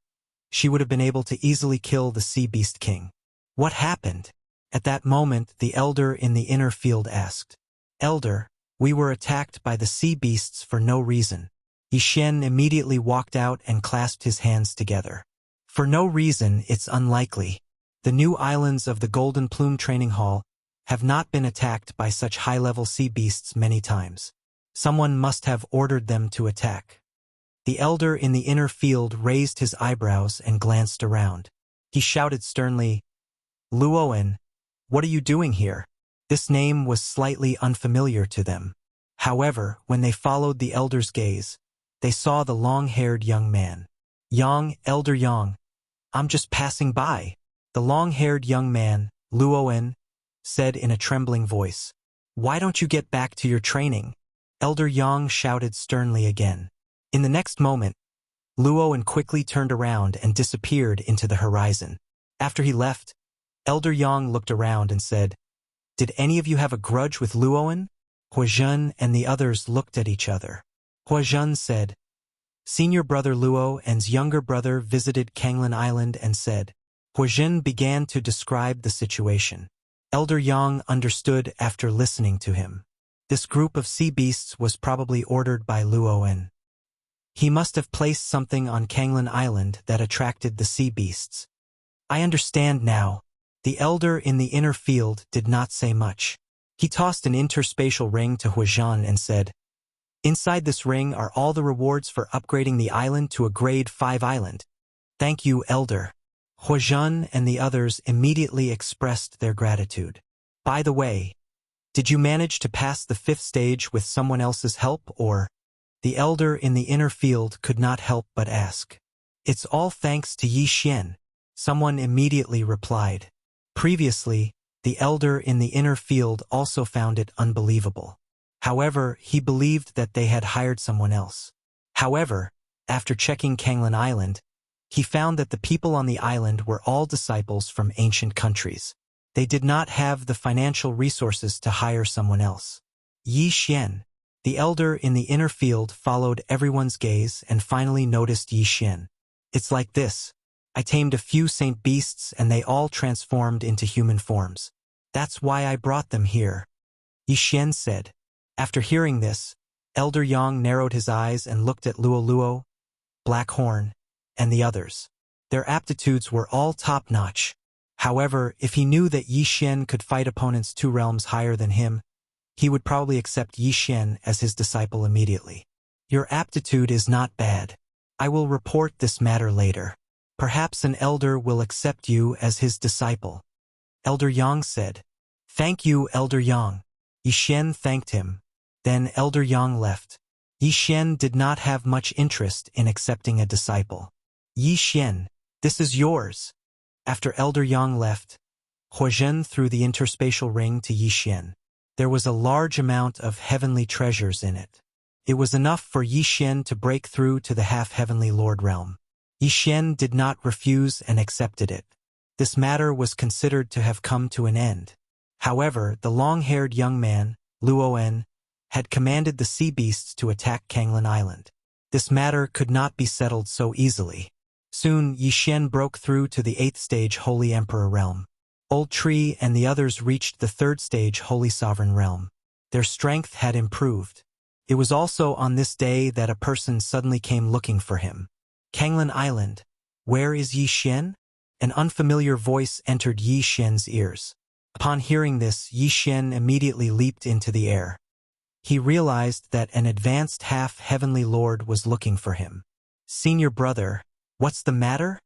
S1: she would have been able to easily kill the Sea Beast King. What happened? At that moment, the elder in the inner field asked. Elder, we were attacked by the sea beasts for no reason. Yi Xian immediately walked out and clasped his hands together. For no reason, it's unlikely. The new islands of the Golden Plume Training Hall have not been attacked by such high-level sea beasts many times. Someone must have ordered them to attack. The elder in the inner field raised his eyebrows and glanced around. He shouted sternly, Luoan, what are you doing here? This name was slightly unfamiliar to them. However, when they followed the elder's gaze, they saw the long-haired young man. Yang, Elder Yang, I'm just passing by. The long-haired young man, Luoan, said in a trembling voice. Why don't you get back to your training? Elder Yang shouted sternly again. In the next moment, Luoan quickly turned around and disappeared into the horizon. After he left, Elder Yang looked around and said, "Did any of you have a grudge with Luoan?" Huazhen and the others looked at each other. Huazhen said, "Senior brother Luoan's younger brother visited Kanglin Island and said." Huazhen began to describe the situation. Elder Yang understood after listening to him. This group of sea beasts was probably ordered by Luoan. He must have placed something on Kanglin Island that attracted the sea beasts. I understand now. The elder in the inner field did not say much. He tossed an interspatial ring to Huazhen and said, "Inside this ring are all the rewards for upgrading the island to a grade 5 island. Thank you, elder." Huazhen and the others immediately expressed their gratitude. By the way, did you manage to pass the 5th stage with someone else's help, or? The elder in the inner field could not help but ask. It's all thanks to Yi Xian, someone immediately replied. Previously, the elder in the inner field also found it unbelievable. However, he believed that they had hired someone else. However, after checking Kanglin Island, he found that the people on the island were all disciples from ancient countries. They did not have the financial resources to hire someone else. Yi Xian, the elder in the inner field, followed everyone's gaze and finally noticed Yi Xian. It's like this. I tamed a few saint beasts and they all transformed into human forms. That's why I brought them here. Yi Xian said. After hearing this, Elder Yang narrowed his eyes and looked at Luo, Black Horn, and the others. Their aptitudes were all top-notch. However, if he knew that Yi Xian could fight opponents 2 realms higher than him, he would probably accept Yi Xian as his disciple immediately. Your aptitude is not bad. I will report this matter later. Perhaps an elder will accept you as his disciple. Elder Yang said. Thank you, Elder Yang. Yi Xian thanked him. Then Elder Yang left. Yi Xian did not have much interest in accepting a disciple. Yi Xian, this is yours. After Elder Yang left, Huazhen threw the interspatial ring to Yi Xian. There was a large amount of heavenly treasures in it. It was enough for Yi Xian to break through to the half-heavenly Lord realm. Yi Xian did not refuse and accepted it. This matter was considered to have come to an end. However, the long-haired young man, Luoan, had commanded the sea beasts to attack Kanglin Island. This matter could not be settled so easily. Soon, Yi Xian broke through to the 8th stage Holy Emperor realm. Old Tree and the others reached the 3rd stage Holy Sovereign realm. Their strength had improved. It was also on this day that a person suddenly came looking for him. Kanglin Island, where is Yi Xian? An unfamiliar voice entered Yi Xian's ears. Upon hearing this, Yi Xian immediately leaped into the air. He realized that an advanced half-heavenly lord was looking for him. Senior brother, what's the matter?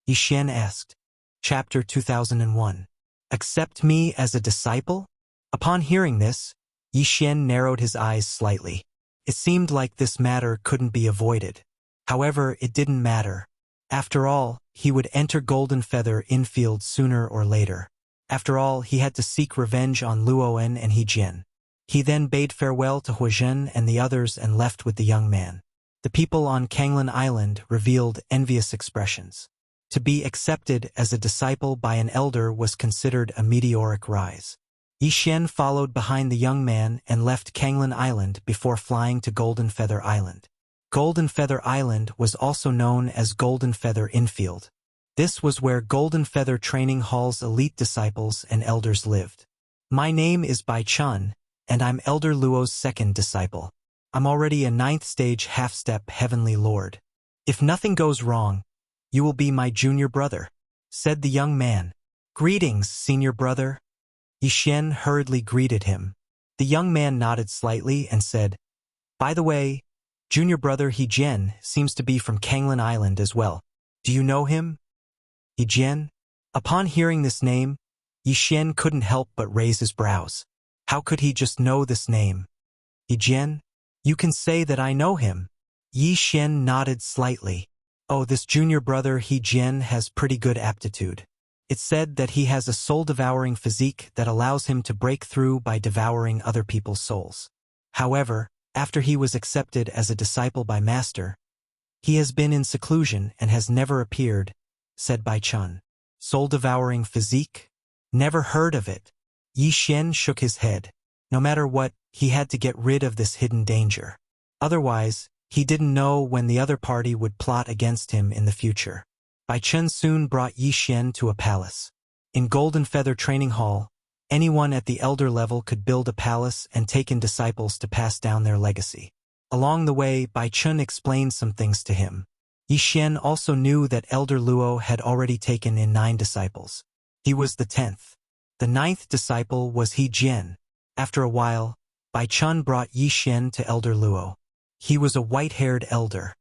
S1: Yi Xian asked. Chapter 2001. Accept me as a disciple? Upon hearing this, Yi Xian narrowed his eyes slightly. It seemed like this matter couldn't be avoided. However, it didn't matter. After all, he would enter Golden Feather Infield sooner or later. After all, he had to seek revenge on Luoan and He Jian. He then bade farewell to Huazhen and the others and left with the young man. The people on Kanglin Island revealed envious expressions. To be accepted as a disciple by an elder was considered a meteoric rise. Yi Xian followed behind the young man and left Kanglin Island before flying to Golden Feather Island. Golden Feather Island was also known as Golden Feather Infield. This was where Golden Feather Training Hall's elite disciples and elders lived. My name is Bai Chun, and I'm Elder Luo's 2nd disciple. I'm already a 9th stage half-step heavenly lord. If nothing goes wrong, you will be my junior brother, said the young man. Greetings, senior brother. Yi Xian hurriedly greeted him. The young man nodded slightly and said, By the way, junior brother He Jian seems to be from Kanglin Island as well. Do you know him? He Jian? Upon hearing this name, Yi Xian couldn't help but raise his brows. How could he just know this name? He Jian? You can say that I know him. Yi Xian nodded slightly. Oh, this junior brother He Jian has pretty good aptitude. It's said that he has a soul-devouring physique that allows him to break through by devouring other people's souls. However, after he was accepted as a disciple by Master, he has been in seclusion and has never appeared, said Bai Chun. Soul-devouring physique? Never heard of it. Yi Xian shook his head. No matter what, he had to get rid of this hidden danger. Otherwise, he didn't know when the other party would plot against him in the future. Bai Chun soon brought Yi Xian to a palace. In Golden Feather Training Hall, anyone at the elder level could build a palace and take in disciples to pass down their legacy. Along the way, Bai Chun explained some things to him. Yi Xian also knew that Elder Luo had already taken in 9 disciples. He was the 10th. The 9th disciple was He Jian. After a while, Bai Chun brought Yi Xian to Elder Luo. He was a white-haired elder.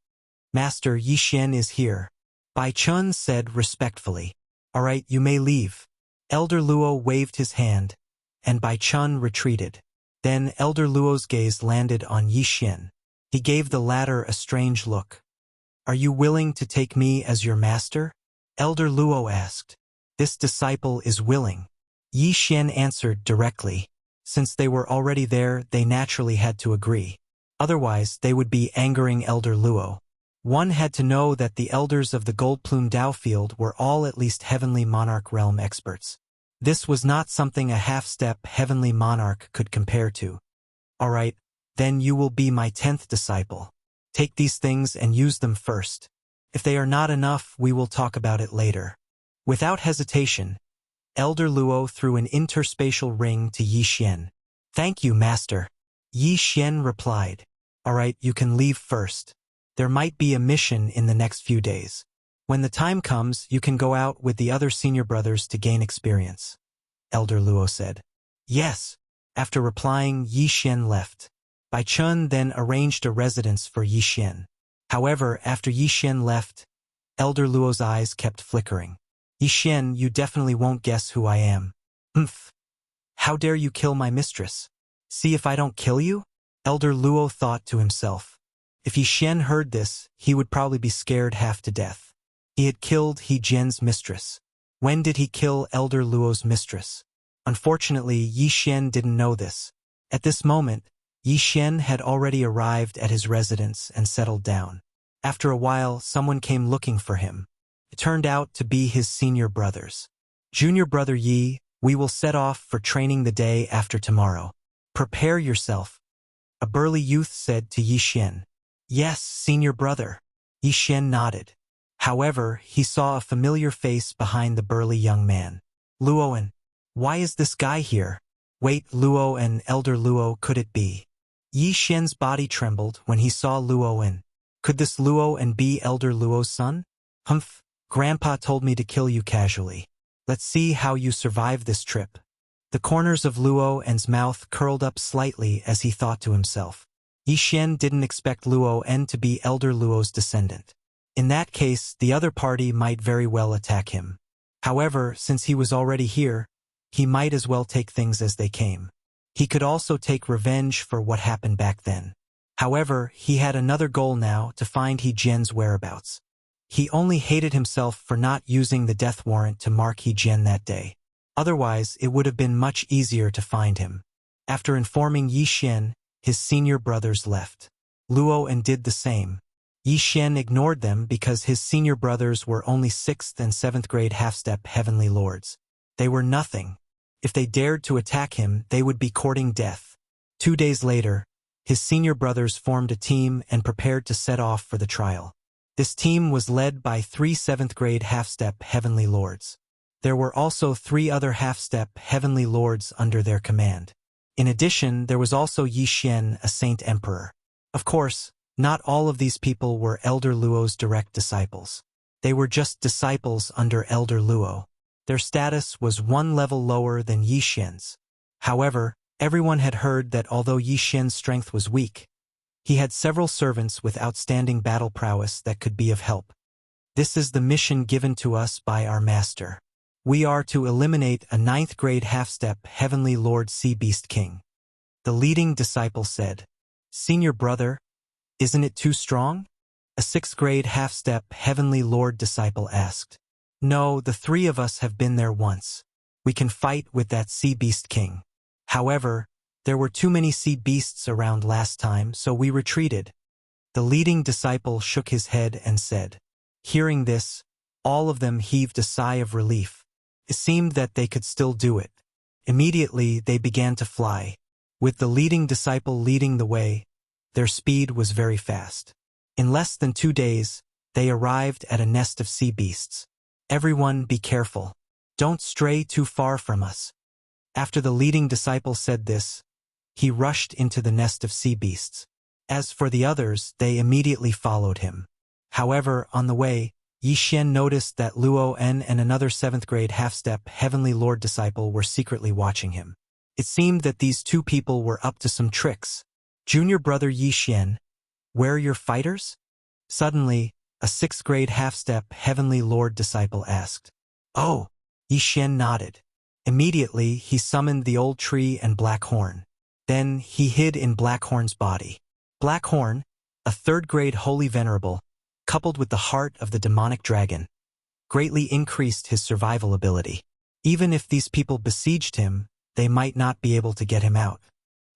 S1: Master, Yi Xian is here. Bai Chun said respectfully. All right, you may leave. Elder Luo waved his hand, and Bai Chun retreated. Then Elder Luo's gaze landed on Yi Xian. He gave the latter a strange look. Are you willing to take me as your master? Elder Luo asked. This disciple is willing. Yi Xian answered directly. Since they were already there, they naturally had to agree. Otherwise, they would be angering Elder Luo. One had to know that the elders of the Gold Plume Dao field were all at least Heavenly Monarch realm experts. This was not something a half-step Heavenly Monarch could compare to. All right, then you will be my 10th disciple. Take these things and use them first. If they are not enough, we will talk about it later. Without hesitation, Elder Luo threw an interspatial ring to Yi Xian. Thank you, Master. Yi Xian replied. All right, you can leave first. There might be a mission in the next few days. When the time comes, you can go out with the other senior brothers to gain experience. Elder Luo said. Yes. After replying, Yi Xian left. Bai Chun then arranged a residence for Yi Xian. However, after Yi Xian left, Elder Luo's eyes kept flickering. Yi Xian, you definitely won't guess who I am. Humph. How dare you kill my mistress? See if I don't kill you? Elder Luo thought to himself. If Yi Xian heard this, he would probably be scared half to death. He had killed He Jian's mistress. When did he kill Elder Luo's mistress? Unfortunately, Yi Xian didn't know this. At this moment, Yi Xian had already arrived at his residence and settled down. After a while, someone came looking for him. It turned out to be his senior brothers. Junior brother Yi, we will set off for training the day after tomorrow. Prepare yourself. A burly youth said to Yi Xian. Yes, senior brother. Yi Xian nodded. However, he saw a familiar face behind the burly young man. Luoan. Why is this guy here? Wait, Luo and Elder Luo, could it be? Yi Xian's body trembled when he saw Luoan. Could this Luoan be Elder Luo's son? Humph, Grandpa told me to kill you casually. Let's see how you survive this trip. The corners of Luoan's mouth curled up slightly as he thought to himself. Yi Xian didn't expect Luoan to be Elder Luo's descendant. In that case, the other party might very well attack him. However, since he was already here, he might as well take things as they came. He could also take revenge for what happened back then. However, he had another goal now, to find He Jian's whereabouts. He only hated himself for not using the death warrant to mark He Jian that day. Otherwise, it would have been much easier to find him. After informing Yi Xian, his senior brothers left. Luoan did the same. Yi Xian ignored them because his senior brothers were only 6th and 7th grade half-step heavenly lords. They were nothing. If they dared to attack him, they would be courting death. 2 days later, his senior brothers formed a team and prepared to set off for the trial. This team was led by 3 7th grade half-step heavenly lords. There were also 3 other half-step heavenly lords under their command. In addition, there was also Yi Xian, a saint emperor. Of course, not all of these people were Elder Luo's direct disciples. They were just disciples under Elder Luo. Their status was 1 level lower than Yi Xian's. However, everyone had heard that although Yi Xian's strength was weak, he had several servants with outstanding battle prowess that could be of help. This is the mission given to us by our master. We are to eliminate a 9th grade half-step heavenly lord Sea Beast King. The leading disciple said, Senior brother, isn't it too strong? A 6th grade half-step heavenly lord disciple asked. No, the three of us have been there once. We can fight with that sea beast king. However, there were too many sea beasts around last time, so we retreated. The leading disciple shook his head and said. Hearing this, all of them heaved a sigh of relief. It seemed that they could still do it. Immediately they began to fly. With the leading disciple leading the way, their speed was very fast. In less than 2 days, they arrived at a nest of sea beasts. Everyone be careful. Don't stray too far from us. After the leading disciple said this, he rushed into the nest of sea beasts. As for the others, they immediately followed him. However, on the way, Yi Xian noticed that Luo En and another 7th grade half-step Heavenly Lord disciple were secretly watching him. It seemed that these two people were up to some tricks. Junior brother Yi Xian, where are your fighters? Suddenly, a 6th grade half-step Heavenly Lord disciple asked. Oh, Yi Xian nodded. Immediately, he summoned the old tree and Black Horn. Then, he hid in Black Horn's body. Black Horn, a 3rd grade holy venerable, coupled with the heart of the demonic dragon, greatly increased his survival ability. Even if these people besieged him, they might not be able to get him out.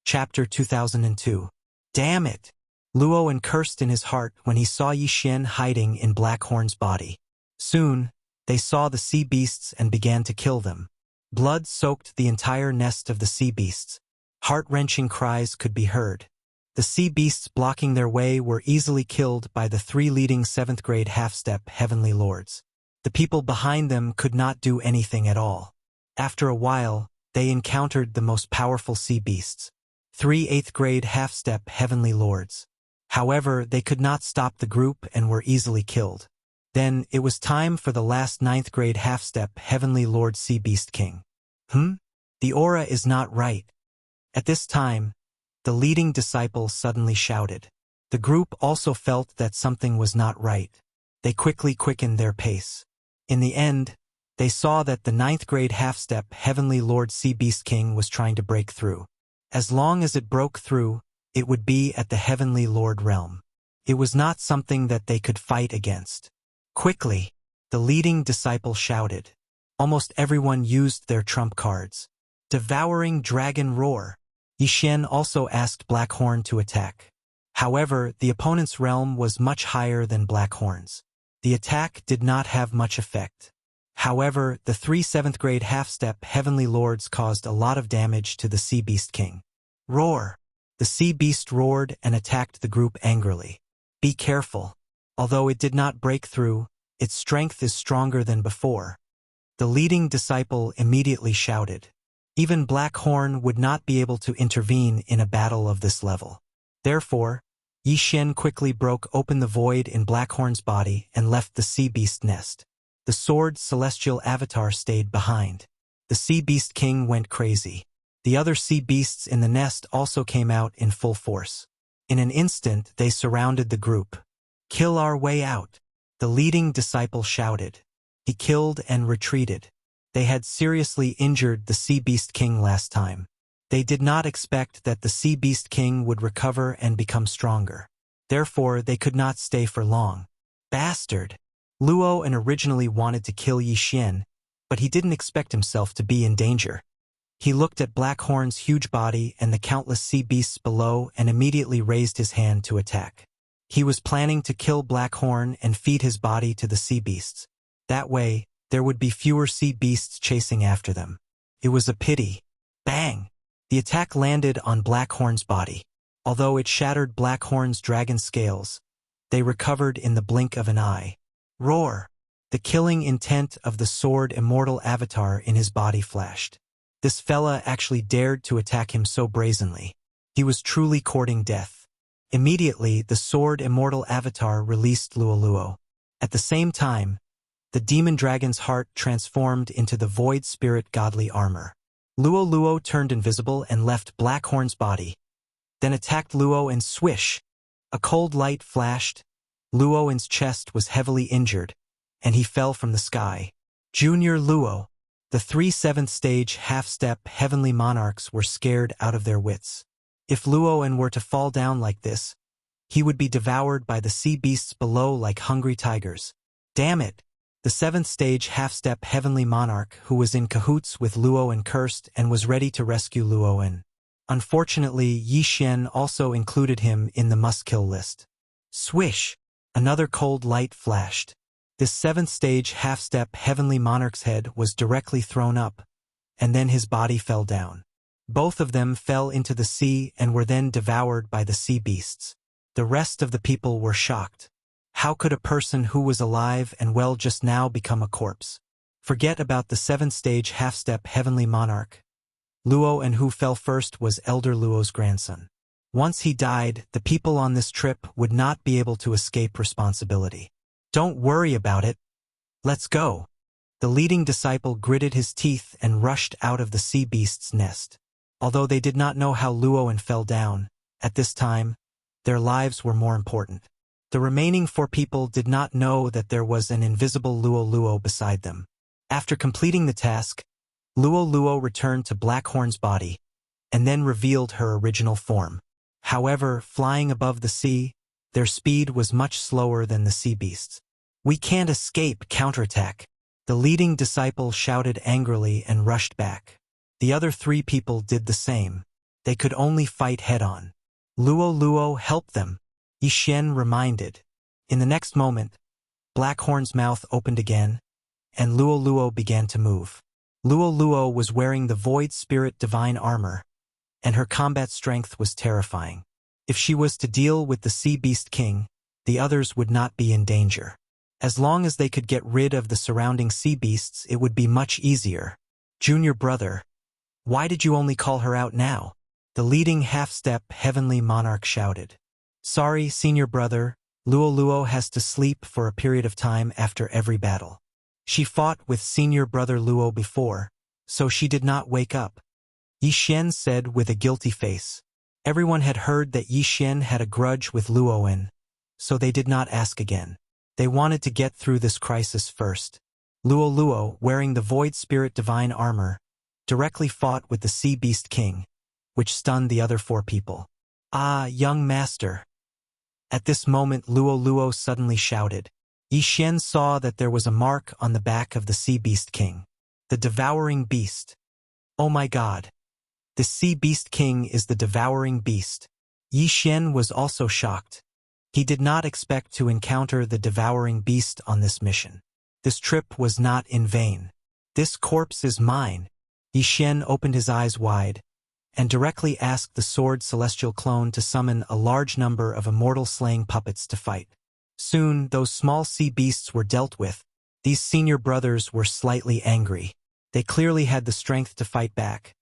S1: Chapter 2002. Damn it! Luo cursed in his heart when he saw Yi Xian hiding in Black Horn's body. Soon, they saw the sea beasts and began to kill them. Blood soaked the entire nest of the sea beasts. Heart-wrenching cries could be heard. The sea beasts blocking their way were easily killed by the 3 leading 7th grade half-step Heavenly Lords. The people behind them could not do anything at all. After a while, they encountered the most powerful sea beasts, 3 8th grade half-step Heavenly Lords. However, they could not stop the group and were easily killed. Then, it was time for the last 9th grade half-step Heavenly Lord Sea Beast King. The aura is not right. At this time, the leading disciple suddenly shouted. The group also felt that something was not right. They quickly quickened their pace. In the end, they saw that the 9th grade half-step Heavenly Lord Sea Beast King was trying to break through. As long as it broke through, it would be at the Heavenly Lord realm. It was not something that they could fight against. Quickly, the leading disciple shouted. Almost everyone used their trump cards. Devouring Dragon Roar. Yi Xian also asked Black Horn to attack. However, the opponent's realm was much higher than Black Horn's. The attack did not have much effect. However, the 3 7th grade half-step Heavenly Lords caused a lot of damage to the Sea Beast King. Roar! The sea beast roared and attacked the group angrily. Be careful. Although it did not break through, its strength is stronger than before. The leading disciple immediately shouted. Even Black Horn would not be able to intervene in a battle of this level. Therefore, Yi Xian quickly broke open the void in Black Horn's body and left the sea beast nest. The sword celestial avatar stayed behind. The Sea Beast King went crazy. The other sea beasts in the nest also came out in full force. In an instant, they surrounded the group. Kill our way out, the leading disciple shouted. He killed and retreated. They had seriously injured the Sea Beast King last time. They did not expect that the Sea Beast King would recover and become stronger. Therefore, they could not stay for long. Bastard! Luo originally wanted to kill Yi Xian, but he didn't expect himself to be in danger. He looked at Black Horn's huge body and the countless sea beasts below and immediately raised his hand to attack. He was planning to kill Black Horn and feed his body to the sea beasts. That way, there would be fewer sea beasts chasing after them. It was a pity. Bang! The attack landed on Black Horn's body. Although it shattered Black Horn's dragon scales, they recovered in the blink of an eye. Roar! The killing intent of the sword immortal avatar in his body flashed. This fella actually dared to attack him so brazenly. He was truly courting death. Immediately, the sword immortal avatar released Luo. At the same time, the demon dragon's heart transformed into the void spirit godly armor. Luo turned invisible and left Black Horn's body, then attacked Luo and swish! A cold light flashed. Luo's chest was heavily injured, and he fell from the sky. Junior Luo. The 3 7th stage half-step heavenly monarchs were scared out of their wits. If Luo were to fall down like this, he would be devoured by the sea beasts below like hungry tigers. Damn it! The seventh stage half-step heavenly monarch who was in cahoots with Luo and cursed and was ready to rescue Luo and. Unfortunately, Yi Xian also included him in the must-kill list. Swish! Another cold light flashed. This seventh stage half-step heavenly monarch's head was directly thrown up, and then his body fell down. Both of them fell into the sea and were then devoured by the sea beasts. The rest of the people were shocked. How could a person who was alive and well just now become a corpse? Forget about the seventh stage half-step heavenly monarch. Luo and who fell first was Elder Luo's grandson. Once he died, the people on this trip would not be able to escape responsibility. Don't worry about it. Let's go. The leading disciple gritted his teeth and rushed out of the sea beast's nest. Although they did not know how Luo and fell down, at this time, their lives were more important. The remaining 4 people did not know that there was an invisible Luo beside them. After completing the task, Luo returned to Blackhorn's body, and then revealed her original form. However, flying above the sea, their speed was much slower than the sea beasts. We can't escape counterattack. The leading disciple shouted angrily and rushed back. The other 3 people did the same. They could only fight head-on. Luo helped them, Yi Xian reminded. In the next moment, Blackhorn's mouth opened again, and Luo began to move. Luo was wearing the Void Spirit Divine Armor, and her combat strength was terrifying. If she was to deal with the Sea Beast King, the others would not be in danger. As long as they could get rid of the surrounding sea beasts, it would be much easier. Junior brother, why did you only call her out now? The leading half-step heavenly monarch shouted. Sorry, senior brother, Luo has to sleep for a period of time after every battle. She fought with senior brother Luo before, so she did not wake up. Yi Xian said with a guilty face. Everyone had heard that Yi Xian had a grudge with Luo, so they did not ask again. They wanted to get through this crisis first. Luo, wearing the Void Spirit Divine Armor, directly fought with the Sea Beast King, which stunned the other 4 people. Ah, young master. At this moment Luo suddenly shouted. Yi Xian saw that there was a mark on the back of the Sea Beast King. The Devouring Beast. Oh my god. The Sea Beast King is the Devouring Beast. Yi Xian was also shocked. He did not expect to encounter the Devouring Beast on this mission. This trip was not in vain. This corpse is mine. Yi Xian opened his eyes wide, and directly asked the Sword Celestial Clone to summon a large number of immortal-slaying puppets to fight. Soon, those small sea beasts were dealt with. These senior brothers were slightly angry. They clearly had the strength to fight back,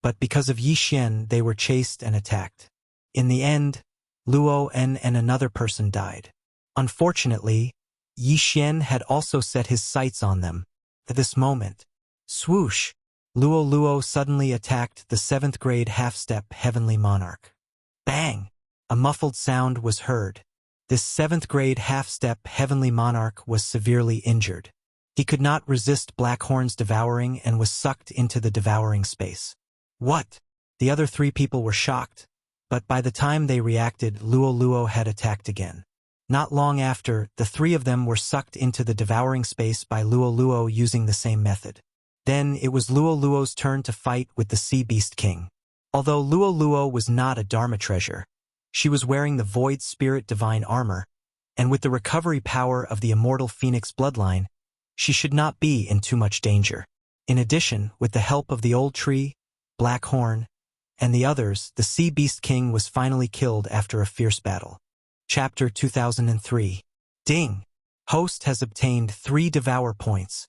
S1: but because of Yi Xian, they were chased and attacked. In the end, Luo and another person died. Unfortunately, Yi Xian had also set his sights on them. At this moment, swoosh! Luo suddenly attacked the 7th grade half-step heavenly monarch. Bang! A muffled sound was heard. This 7th grade half-step heavenly monarch was severely injured. He could not resist Blackhorn's devouring and was sucked into the devouring space. What? The other 3 people were shocked, but by the time they reacted, Luo had attacked again. Not long after, the 3 of them were sucked into the devouring space by Luo using the same method. Then it was Luo's turn to fight with the Sea Beast King. Although Luo was not a Dharma treasure, she was wearing the Void Spirit Divine Armor, and with the recovery power of the immortal Phoenix bloodline, she should not be in too much danger. In addition, with the help of the Old Tree, Blackhorn, and the others, the Sea Beast King was finally killed after a fierce battle. Chapter 2003. Ding! Host has obtained 3 Devour points.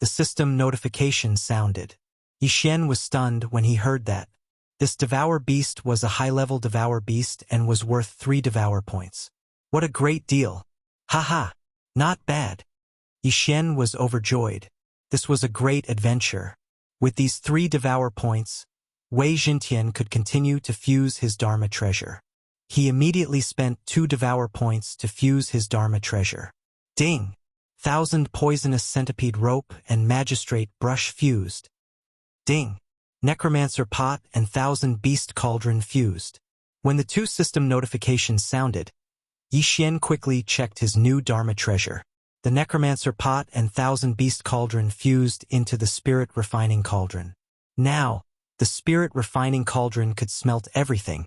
S1: The system notification sounded. Yi Xian was stunned when he heard that. This Devour Beast was a high-level Devour Beast and was worth 3 Devour points. What a great deal! Haha! Not bad. Yi Xian was overjoyed. This was a great adventure. With these 3 Devour points, Wei Jintian could continue to fuse his Dharma treasure. He immediately spent 2 Devour points to fuse his Dharma treasure. Ding! 1,000 poisonous centipede rope and magistrate brush fused. Ding! Necromancer pot and 1,000 beast cauldron fused. When the 2 system notifications sounded, Yi Xian quickly checked his new Dharma treasure. The necromancer pot and thousand beast cauldron fused into the spirit refining cauldron. Now, the spirit refining cauldron could smelt everything,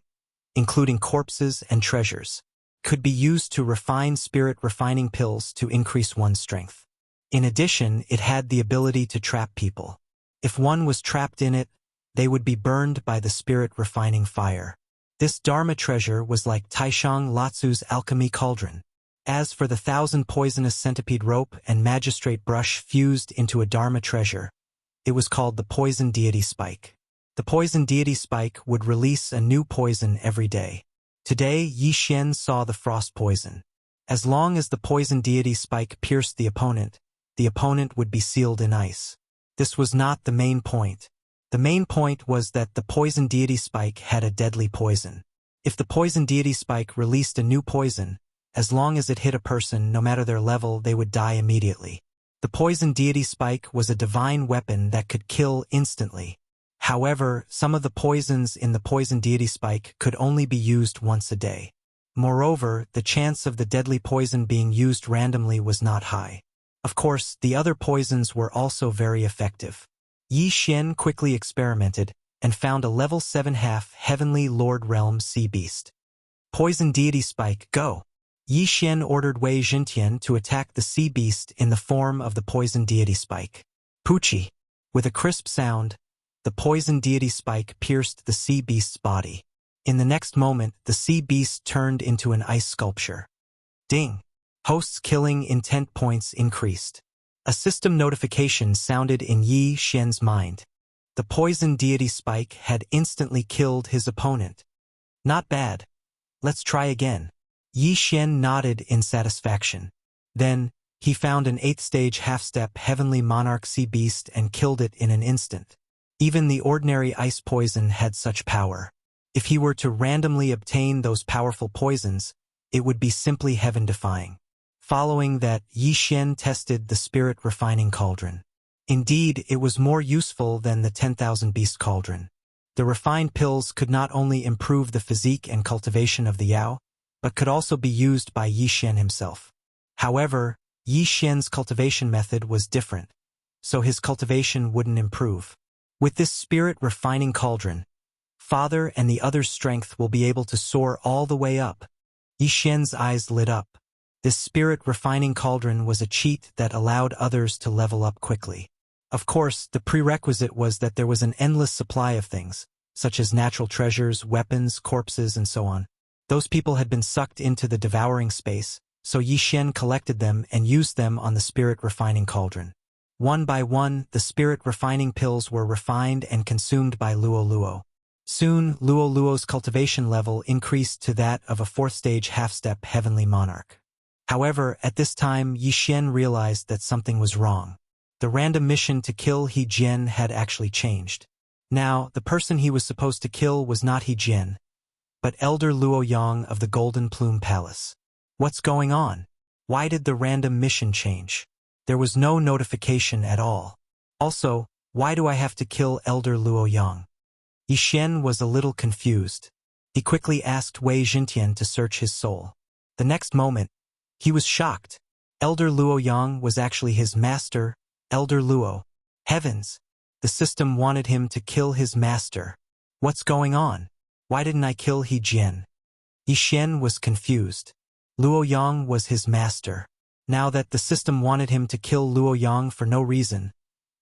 S1: including corpses and treasures. Could be used to refine spirit refining pills to increase one's strength. In addition, it had the ability to trap people. If one was trapped in it, they would be burned by the spirit refining fire. This Dharma treasure was like Taishang Latsu's alchemy cauldron. As for the 1,000 poisonous centipede rope and magistrate brush fused into a Dharma treasure, it was called the poison deity spike. The poison deity spike would release a new poison every day. Today, Yi Xian saw the frost poison. As long as the poison deity spike pierced the opponent would be sealed in ice. This was not the main point. The main point was that the poison deity spike had a deadly poison. If the poison deity spike released a new poison, as long as it hit a person, no matter their level, they would die immediately. The poison deity spike was a divine weapon that could kill instantly. However, some of the poisons in the poison deity spike could only be used once a day. Moreover, the chance of the deadly poison being used randomly was not high. Of course, the other poisons were also very effective. Yi Xian quickly experimented and found a level 7 half-heavenly Lord Realm Sea Beast. Poison deity spike, go! Yi Xian ordered Wei Jintian to attack the sea beast in the form of the poison deity spike. Poochie! With a crisp sound, the poison deity spike pierced the sea beast's body. In the next moment, the sea beast turned into an ice sculpture. Ding! Host's killing intent points increased. A system notification sounded in Yi Xian's mind. The poison deity spike had instantly killed his opponent. Not bad. Let's try again. Yi Xian nodded in satisfaction. Then, he found an 8th stage half-step heavenly monarch sea beast and killed it in an instant. Even the ordinary ice poison had such power. If he were to randomly obtain those powerful poisons, it would be simply heaven-defying. Following that, Yi Xian tested the spirit refining cauldron. Indeed, it was more useful than the 10,000 beast cauldron. The refined pills could not only improve the physique and cultivation of the Yao, but could also be used by Yi Xian himself. However, Yi Xian's cultivation method was different, so his cultivation wouldn't improve. With this spirit refining cauldron, Father and the other's strength will be able to soar all the way up. Yi Xian's eyes lit up. This spirit refining cauldron was a cheat that allowed others to level up quickly. Of course, the prerequisite was that there was an endless supply of things, such as natural treasures, weapons, corpses, and so on. Those people had been sucked into the devouring space, so Yi Xian collected them and used them on the spirit refining cauldron. One by one, the spirit refining pills were refined and consumed by Luo Luo. Soon, Luo Luo's cultivation level increased to that of a 4th stage half-step heavenly monarch. However, at this time, Yi Xian realized that something was wrong. The random mission to kill He Jian had actually changed. Now, the person he was supposed to kill was not He Jian, but Elder Luo Yang of the Golden Plume Palace. What's going on? Why did the random mission change? There was no notification at all. Also, why do I have to kill Elder Luo Yang? Yi Xian was a little confused. He quickly asked Wei Jintian to search his soul. The next moment, he was shocked. Elder Luo Yang was actually his master, Elder Luo. Heavens! The system wanted him to kill his master. What's going on? Why didn't I kill He Jian? Yi Xian was confused. Luo Yang was his master. Now that the system wanted him to kill Luo Yang for no reason,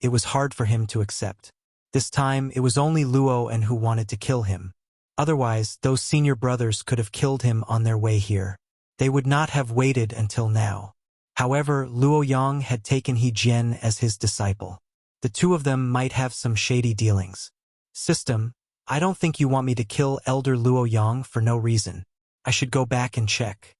S1: it was hard for him to accept. This time, it was only Luo and who wanted to kill him. Otherwise, those senior brothers could have killed him on their way here. They would not have waited until now. However, Luo Yang had taken He Jian as his disciple. The two of them might have some shady dealings. System, I don't think you want me to kill Elder Luo Yang for no reason. I should go back and check.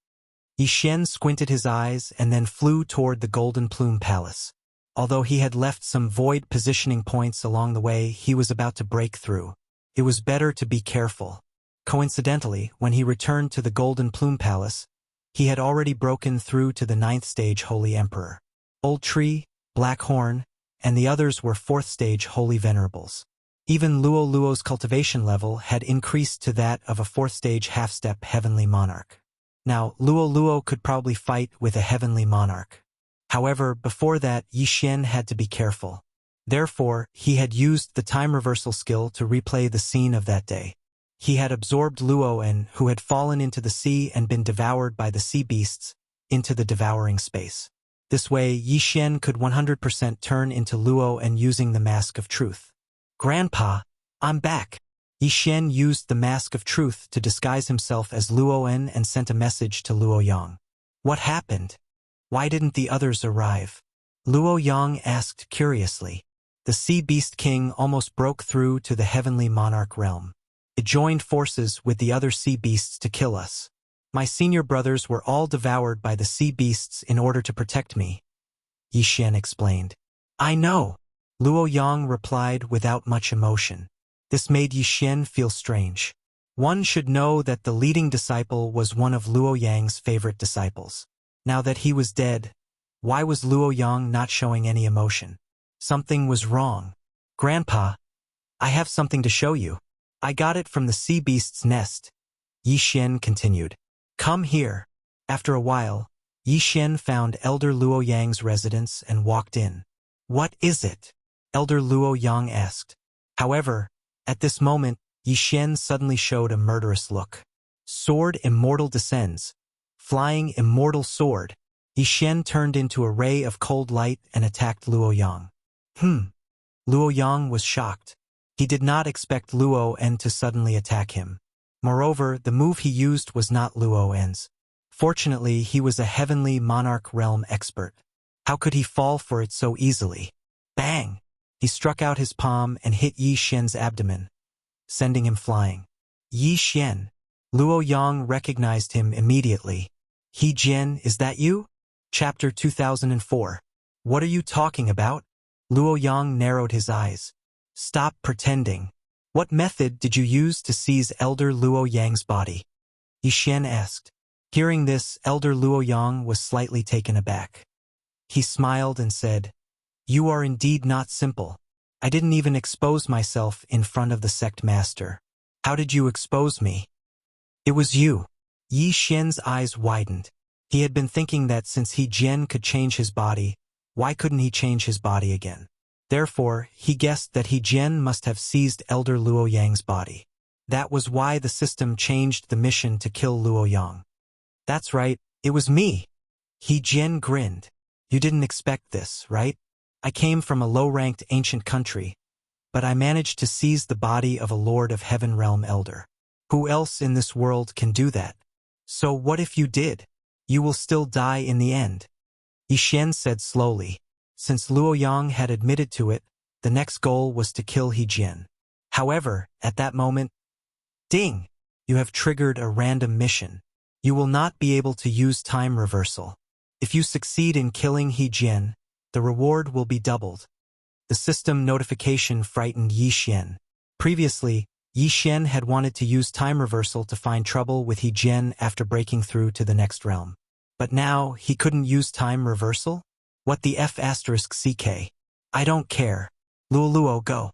S1: Yi Xian squinted his eyes and then flew toward the Golden Plume Palace. Although he had left some void positioning points along the way, he was about to break through. It was better to be careful. Coincidentally, when he returned to the Golden Plume Palace, he had already broken through to the 9th stage Holy Emperor. Old Tree, Black Horn, and the others were 4th stage Holy Venerables. Even Luo Luo's cultivation level had increased to that of a 4th stage half-step heavenly monarch. Now, Luo Luo could probably fight with a heavenly monarch. However, before that, Yi Xian had to be careful. Therefore, he had used the time reversal skill to replay the scene of that day. He had absorbed Luoan, who had fallen into the sea and been devoured by the sea beasts, into the devouring space. This way, Yi Xian could 100% turn into Luoan using the Mask of Truth. "Grandpa, I'm back." Yi Xian used the Mask of Truth to disguise himself as Luoan and sent a message to Luo Yang. "What happened? Why didn't the others arrive?" Luo Yang asked curiously. "The Sea Beast King almost broke through to the Heavenly Monarch realm. It joined forces with the other sea beasts to kill us. My senior brothers were all devoured by the sea beasts in order to protect me," Yi Xian explained. "I know," Luo Yang replied without much emotion. This made Yi Xian feel strange. One should know that the leading disciple was one of Luo Yang's favorite disciples. Now that he was dead, why was Luo Yang not showing any emotion? Something was wrong. "Grandpa, I have something to show you. I got it from the sea beast's nest," Yi Xian continued. "Come here." After a while, Yi Xian found Elder Luo Yang's residence and walked in. "What is it?" Elder Luo Yang asked. However, at this moment, Yi Xian suddenly showed a murderous look. "Sword Immortal descends. Flying Immortal Sword." Yi Xian turned into a ray of cold light and attacked Luo Yang. Luo Yang was shocked. He did not expect Luo En to suddenly attack him. Moreover, the move he used was not Luo En's. Fortunately, he was a Heavenly Monarch realm expert. How could he fall for it so easily? Bang! He struck out his palm and hit Yi Xian's abdomen, sending him flying. "Yi Xian." Luo Yang recognized him immediately. "He Jian, is that you?" Chapter 2004. "What are you talking about?" Luo Yang narrowed his eyes. "Stop pretending. What method did you use to seize Elder Luo Yang's body?" Yi Xian asked. Hearing this, Elder Luo Yang was slightly taken aback. He smiled and said, "You are indeed not simple. I didn't even expose myself in front of the sect master. How did you expose me?" "It was you." Yi Xian's eyes widened. He had been thinking that since He Jian could change his body, why couldn't he change his body again? Therefore, he guessed that He Jian must have seized Elder Luo Yang's body. That was why the system changed the mission to kill Luo Yang. "That's right, it was me." He Jian grinned. "You didn't expect this, right? I came from a low-ranked ancient country, but I managed to seize the body of a Lord of Heaven Realm Elder. Who else in this world can do that? So what if you did? You will still die in the end." Yi Xian said slowly. Since Luo Yang had admitted to it, the next goal was to kill He Jian. However, at that moment, ding! You have triggered a random mission. You will not be able to use time reversal. If you succeed in killing He Jian, the reward will be doubled. The system notification frightened Yi Xian. Previously, Yi Xian had wanted to use time reversal to find trouble with He Jian after breaking through to the next realm. But now, he couldn't use time reversal? What the F***CK? I don't care. Luoluo, go.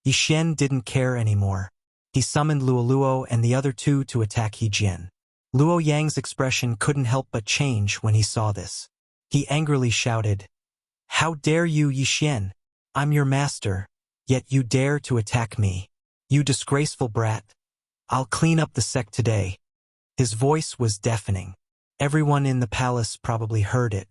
S1: Yi Xian didn't care anymore. He summoned Luoluo and the other two to attack He Jian. Luo Yang's expression couldn't help but change when he saw this. He angrily shouted, "How dare you, Yi Xian? I'm your master, yet you dare to attack me. You disgraceful brat. I'll clean up the sect today." His voice was deafening. Everyone in the palace probably heard it.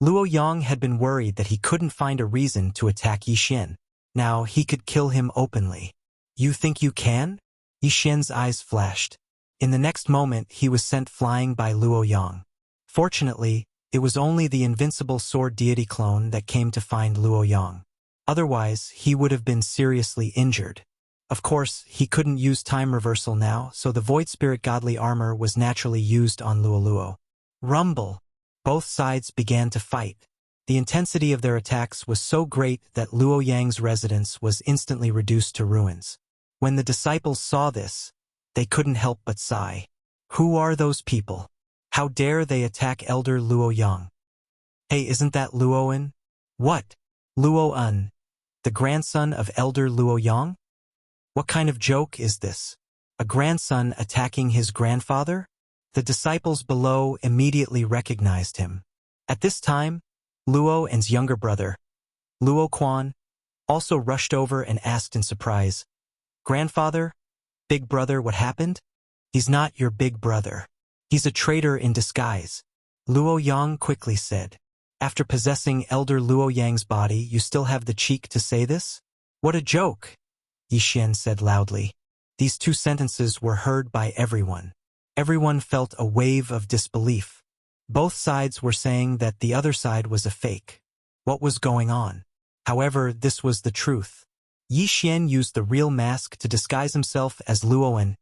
S1: Luo Yang had been worried that he couldn't find a reason to attack Yi Xian. Now he could kill him openly. "You think you can?" Yi Xian's eyes flashed. In the next moment, he was sent flying by Luo Yang. Fortunately, it was only the invincible sword deity clone that came to find Luo Yang. Otherwise, he would have been seriously injured. Of course, he couldn't use time reversal now, so the Void Spirit godly armor was naturally used on Luoluo. Rumble! Both sides began to fight. The intensity of their attacks was so great that Luo Yang's residence was instantly reduced to ruins. When the disciples saw this, they couldn't help but sigh. Who are those people? How dare they attack Elder Luo Yang? Hey, isn't that Luoan? What? Luoan, the grandson of Elder Luo Yang? What kind of joke is this? A grandson attacking his grandfather? The disciples below immediately recognized him. At this time, Luo and's younger brother, Luo Quan, also rushed over and asked in surprise, "Grandfather? Big brother, what happened?" "He's not your big brother. He's a traitor in disguise," Luo Yang quickly said. "After possessing Elder Luo Yang's body, you still have the cheek to say this? What a joke," Yi Xian said loudly. These two sentences were heard by everyone. Everyone felt a wave of disbelief. Both sides were saying that the other side was a fake. What was going on? However, this was the truth. Yi Xian used the real mask to disguise himself as Luoan,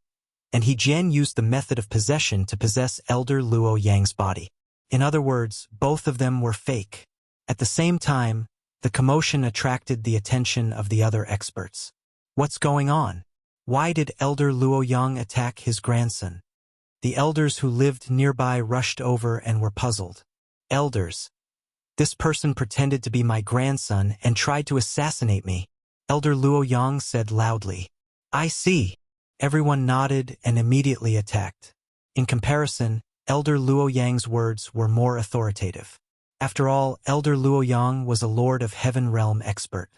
S1: and He Jian used the method of possession to possess Elder Luo Yang's body. In other words, both of them were fake. At the same time, the commotion attracted the attention of the other experts. What's going on? Why did Elder Luo Yang attack his grandson? The elders who lived nearby rushed over and were puzzled. "Elders, this person pretended to be my grandson and tried to assassinate me," Elder Luo Yang said loudly. "I see." Everyone nodded and immediately attacked. In comparison, Elder Luo Yang's words were more authoritative. After all, Elder Luo Yang was a Lord of Heaven realm expert.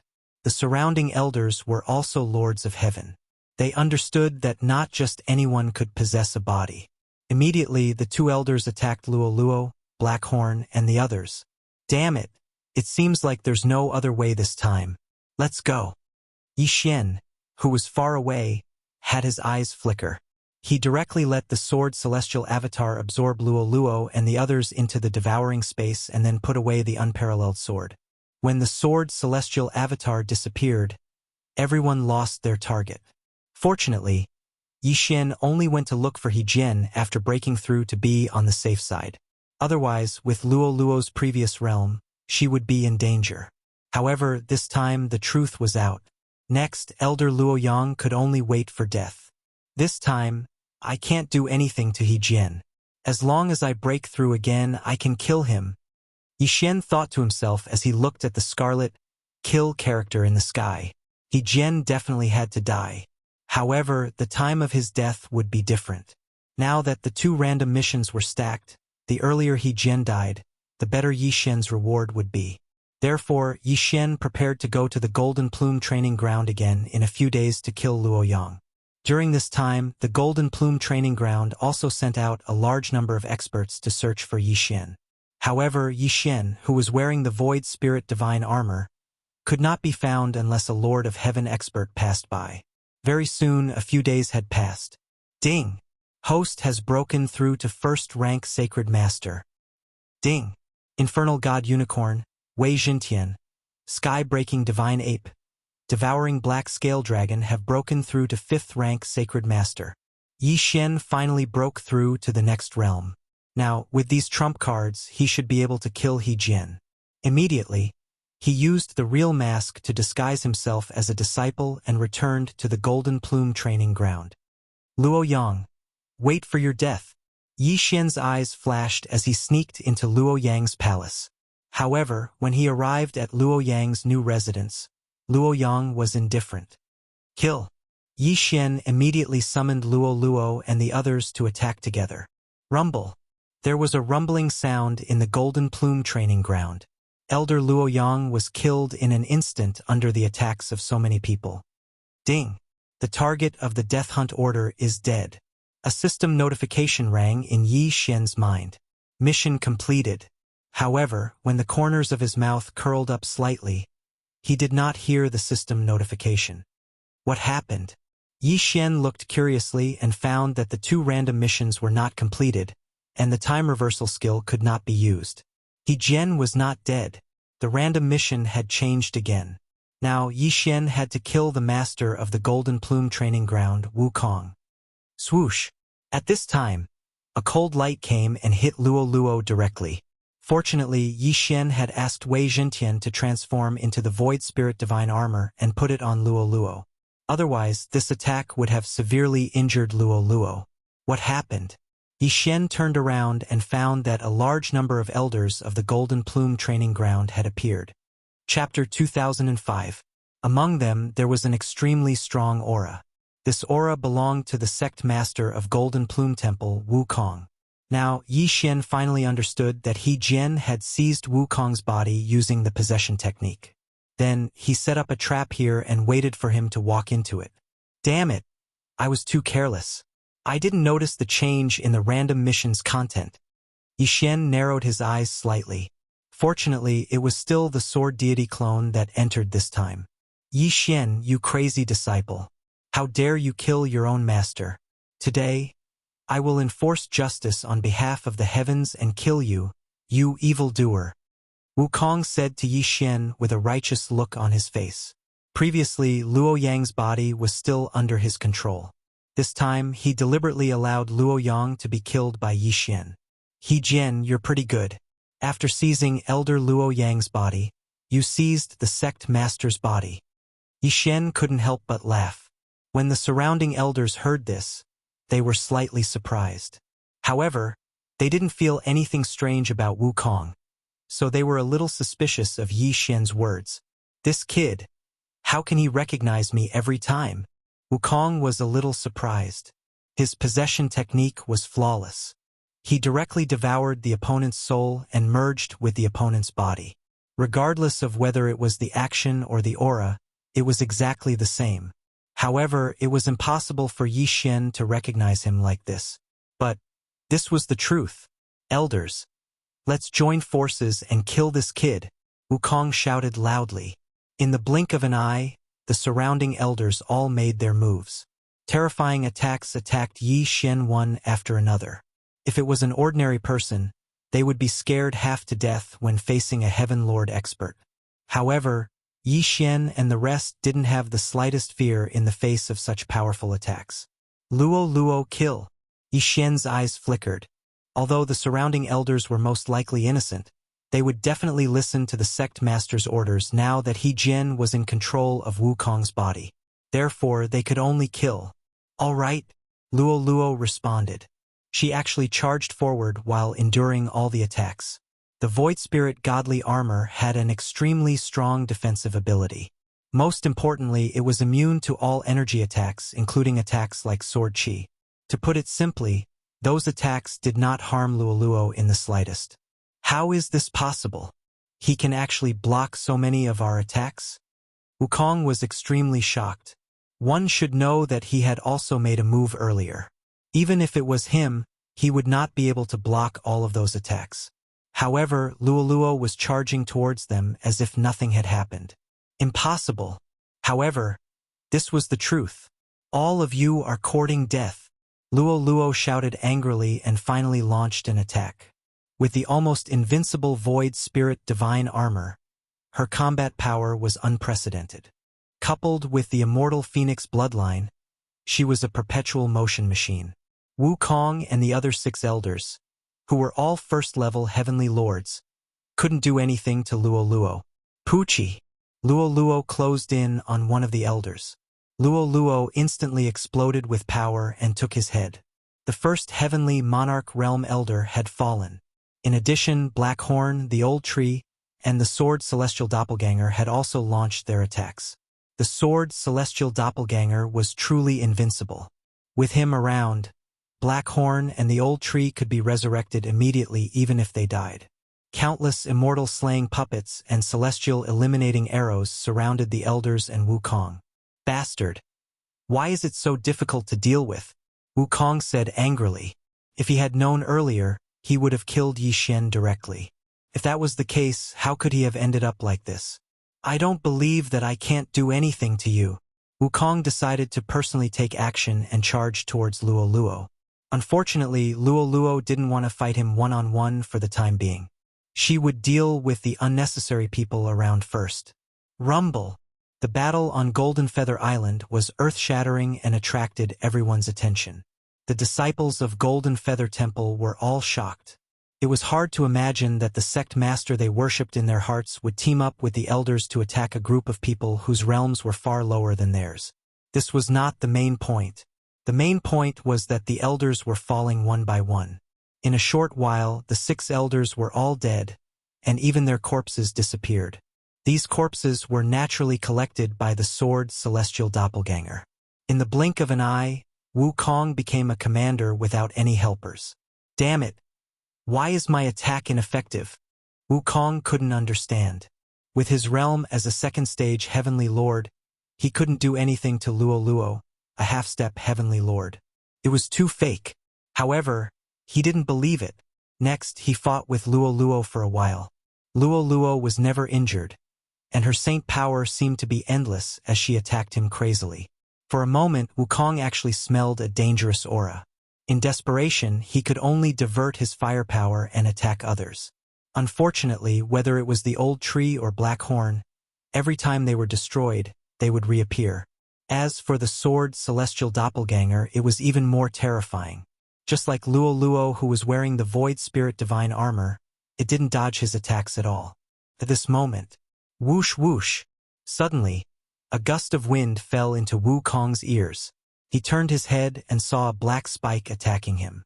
S1: The surrounding elders were also Lords of Heaven. They understood that not just anyone could possess a body. Immediately, the two elders attacked Luo Luo, Blackhorn, and the others. "Damn it! It seems like there's no other way this time. Let's go." Yi Xian, who was far away, had his eyes flicker. He directly let the sword celestial avatar absorb Luo Luo and the others into the devouring space and then put away the unparalleled sword. When the sword celestial avatar disappeared, everyone lost their target. Fortunately, Yi Xian only went to look for He Jian after breaking through to be on the safe side. Otherwise, with Luo Luo's previous realm, she would be in danger. However, this time the truth was out. Next, Elder Luo Yang could only wait for death. "This time, I can't do anything to He Jian. As long as I break through again, I can kill him," Yi Xian thought to himself as he looked at the scarlet kill character in the sky. He Jian definitely had to die. However, the time of his death would be different. Now that the two random missions were stacked, the earlier He Jian died, the better Yi Xian's reward would be. Therefore, Yi Xian prepared to go to the Golden Plume training ground again in a few days to kill Luo Yang. During this time, the Golden Plume training ground also sent out a large number of experts to search for Yi Xian. However, Yi Xian, who was wearing the Void Spirit Divine armor, could not be found unless a Lord of Heaven expert passed by. Very soon, a few days had passed. Ding! Host has broken through to first rank Sacred Master. Ding! Infernal God Unicorn, Wei Jintian, Sky-breaking Divine Ape, Devouring Black Scale Dragon have broken through to 5th rank Sacred Master. Yi Xian finally broke through to the next realm. Now, with these trump cards, he should be able to kill He Jian. Immediately, he used the real mask to disguise himself as a disciple and returned to the Golden Plume training ground. "Luo Yang, wait for your death." Yi Xian's eyes flashed as he sneaked into Luo Yang's palace. However, when he arrived at Luo Yang's new residence, Luo Yang was indifferent. "Kill." Yi Xian immediately summoned Luo Luo and the others to attack together. Rumble. There was a rumbling sound in the Golden Plume training ground. Elder Luo Yang was killed in an instant under the attacks of so many people. Ding! The target of the Death Hunt order is dead. A system notification rang in Yi Xian's mind. Mission completed. However, when the corners of his mouth curled up slightly, he did not hear the system notification. What happened? Yi Xian looked curiously and found that the two random missions were not completed, and the time reversal skill could not be used. He Jian was not dead. The random mission had changed again. Now Yi Xian had to kill the master of the Golden Plume training ground, Wukong. Swoosh! At this time, a cold light came and hit Luo Luo directly. Fortunately, Yi Xian had asked Wei Jintian to transform into the Void Spirit Divine armor and put it on Luo Luo. Otherwise, this attack would have severely injured Luo Luo. What happened? Yi Xian turned around and found that a large number of elders of the Golden Plume training ground had appeared. Chapter 2005. Among them, there was an extremely strong aura. This aura belonged to the sect master of Golden Plume Temple, Wukong. Now, Yi Xian finally understood that He Jian had seized Wukong's body using the possession technique. Then, he set up a trap here and waited for him to walk into it. Damn it! I was too careless. I didn't notice the change in the random mission's content. Yi Xian narrowed his eyes slightly. Fortunately, it was still the sword deity clone that entered this time. Yi Xian, you crazy disciple. How dare you kill your own master? Today, I will enforce justice on behalf of the heavens and kill you, you evildoer. Wukong said to Yi Xian with a righteous look on his face. Previously, Luo Yang's body was still under his control. This time, he deliberately allowed Luo Yang to be killed by Yi Xian. He Jian, you're pretty good. After seizing Elder Luo Yang's body, you seized the sect master's body. Yi Xian couldn't help but laugh. When the surrounding elders heard this, they were slightly surprised. However, they didn't feel anything strange about Wukong, so they were a little suspicious of Yi Xian's words. This kid, how can he recognize me every time? Wukong was a little surprised. His possession technique was flawless. He directly devoured the opponent's soul and merged with the opponent's body. Regardless of whether it was the action or the aura, it was exactly the same. However, it was impossible for Yi Xian to recognize him like this. But this was the truth. Elders, let's join forces and kill this kid, Wukong shouted loudly. In the blink of an eye, the surrounding elders all made their moves. Terrifying attacks attacked Yi Xian one after another. If it was an ordinary person, they would be scared half to death when facing a Heaven Lord expert. However, Yi Xian and the rest didn't have the slightest fear in the face of such powerful attacks. Luo, kill! Yi Xian's eyes flickered. Although the surrounding elders were most likely innocent, they would definitely listen to the sect master's orders now that He Jian was in control of Wukong's body. Therefore, they could only kill. All right, Luo responded. She actually charged forward while enduring all the attacks. The Void Spirit godly armor had an extremely strong defensive ability. Most importantly, it was immune to all energy attacks, including attacks like Sword Qi. To put it simply, those attacks did not harm Luo in the slightest. How is this possible? He can actually block so many of our attacks? Wukong was extremely shocked. One should know that he had also made a move earlier. Even if it was him, he would not be able to block all of those attacks. However, Luo was charging towards them as if nothing had happened. Impossible. However, this was the truth. All of you are courting death. Luo shouted angrily and finally launched an attack. With the almost invincible Void Spirit divine armor, her combat power was unprecedented. Coupled with the immortal Phoenix bloodline, she was a perpetual motion machine. Wukong and the other 6 elders, who were all first-level heavenly lords, couldn't do anything to Luo. Poochie! Luo closed in on one of the elders. Luo instantly exploded with power and took his head. The first heavenly monarch realm elder had fallen. In addition, Blackhorn, the old tree, and the sword celestial doppelganger had also launched their attacks. The sword celestial doppelganger was truly invincible. With him around, Blackhorn and the old tree could be resurrected immediately even if they died. Countless immortal slaying puppets and celestial eliminating arrows surrounded the elders and Wukong. Bastard! Why is it so difficult to deal with? Wukong said angrily. If he had known earlier, he would have killed Yi Xian directly. If that was the case, how could he have ended up like this? I don't believe that I can't do anything to you. Wukong decided to personally take action and charge towards Luo. Unfortunately, Luo didn't want to fight him one-on-one for the time being. She would deal with the unnecessary people around first. Rumble! The battle on Golden Feather Island was earth-shattering and attracted everyone's attention. The disciples of Golden Feather Temple were all shocked. It was hard to imagine that the sect master they worshipped in their hearts would team up with the elders to attack a group of people whose realms were far lower than theirs. This was not the main point. The main point was that the elders were falling one by one. In a short while, the 6 elders were all dead, and even their corpses disappeared. These corpses were naturally collected by the sword celestial doppelganger. In the blink of an eye, Wukong became a commander without any helpers. Damn it! Why is my attack ineffective? Wukong couldn't understand. With his realm as a second-stage Heavenly Lord, he couldn't do anything to Luo, a half-step Heavenly Lord. It was too fake. However, he didn't believe it. Next, he fought with Luo for a while. Luo was never injured, and her saint power seemed to be endless as she attacked him crazily. For a moment, Wukong actually smelled a dangerous aura. In desperation, he could only divert his firepower and attack others. Unfortunately, whether it was the old tree or black horn, every time they were destroyed, they would reappear. As for the sword celestial doppelganger, it was even more terrifying. Just like Luo, who was wearing the void spirit divine armor, it didn't dodge his attacks at all. At this moment, whoosh whoosh, suddenly, a gust of wind fell into Wukong's ears. He turned his head and saw a black spike attacking him.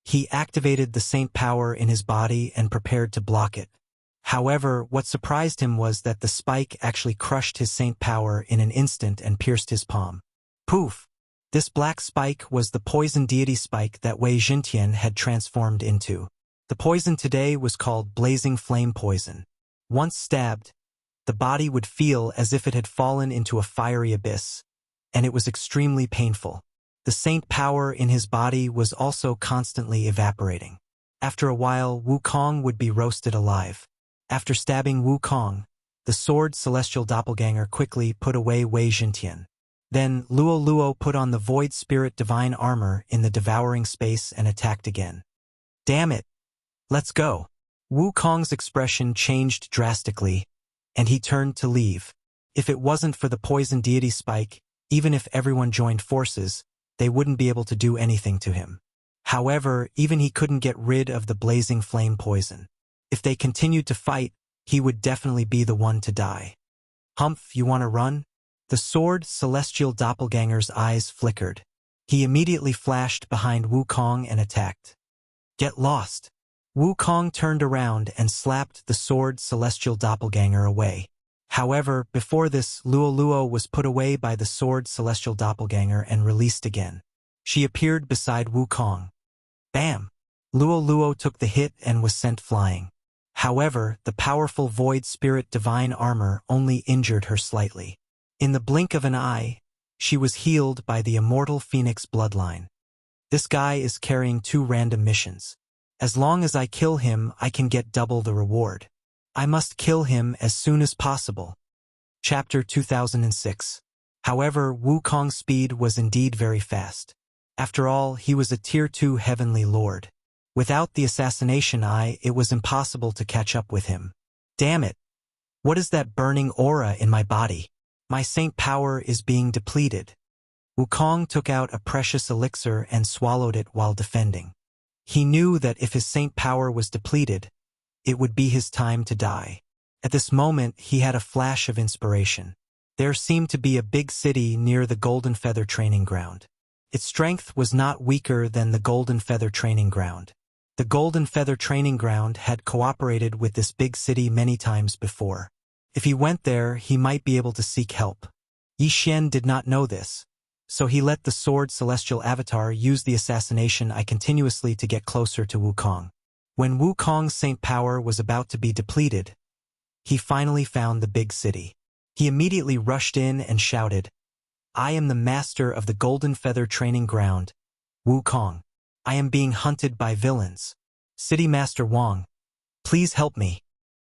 S1: He activated the saint power in his body and prepared to block it. However, what surprised him was that the spike actually crushed his saint power in an instant and pierced his palm. Poof! This black spike was the poison deity spike that Wei Jintian had transformed into. The poison today was called blazing flame poison. Once stabbed, the body would feel as if it had fallen into a fiery abyss, and it was extremely painful. The saint power in his body was also constantly evaporating. After a while, Wukong would be roasted alive. After stabbing Wukong, the sword celestial doppelganger quickly put away Wei Jintian. Then Luo put on the void spirit divine armor in the devouring space and attacked again. Damn it! Let's go! Wukong's expression changed drastically, and he turned to leave. If it wasn't for the poison deity spike, even if everyone joined forces, they wouldn't be able to do anything to him. However, even he couldn't get rid of the blazing flame poison. If they continued to fight, he would definitely be the one to die. Humph, you want to run? The sword celestial doppelganger's eyes flickered. He immediately flashed behind Wukong and attacked. Get lost! Wukong turned around and slapped the sword celestial doppelganger away. However, before this, Luo was put away by the sword celestial doppelganger and released again. She appeared beside Wukong. Bam! Luo took the hit and was sent flying. However, the powerful void spirit divine armor only injured her slightly. In the blink of an eye, she was healed by the immortal Phoenix bloodline. This guy is carrying 2 random missions. As long as I kill him, I can get double the reward. I must kill him as soon as possible. Chapter 2006. However, Wukong's speed was indeed very fast. After all, he was a Tier 2 Heavenly Lord. Without the assassination eye, it was impossible to catch up with him. Damn it! What is that burning aura in my body? My saint power is being depleted. Wukong took out a precious elixir and swallowed it while defending. He knew that if his saint power was depleted, it would be his time to die. At this moment, he had a flash of inspiration. There seemed to be a big city near the Golden Feather Training Ground. Its strength was not weaker than the Golden Feather Training Ground. The Golden Feather Training Ground had cooperated with this big city many times before. If he went there, he might be able to seek help. Yi Xian did not know this, so he let the sword celestial avatar use the assassination eye continuously to get closer to Wukong. When Wukong's saint power was about to be depleted, he finally found the big city. He immediately rushed in and shouted, I am the master of the Golden Feather Training Ground, Wukong. I am being hunted by villains. City Master Wang, please help me.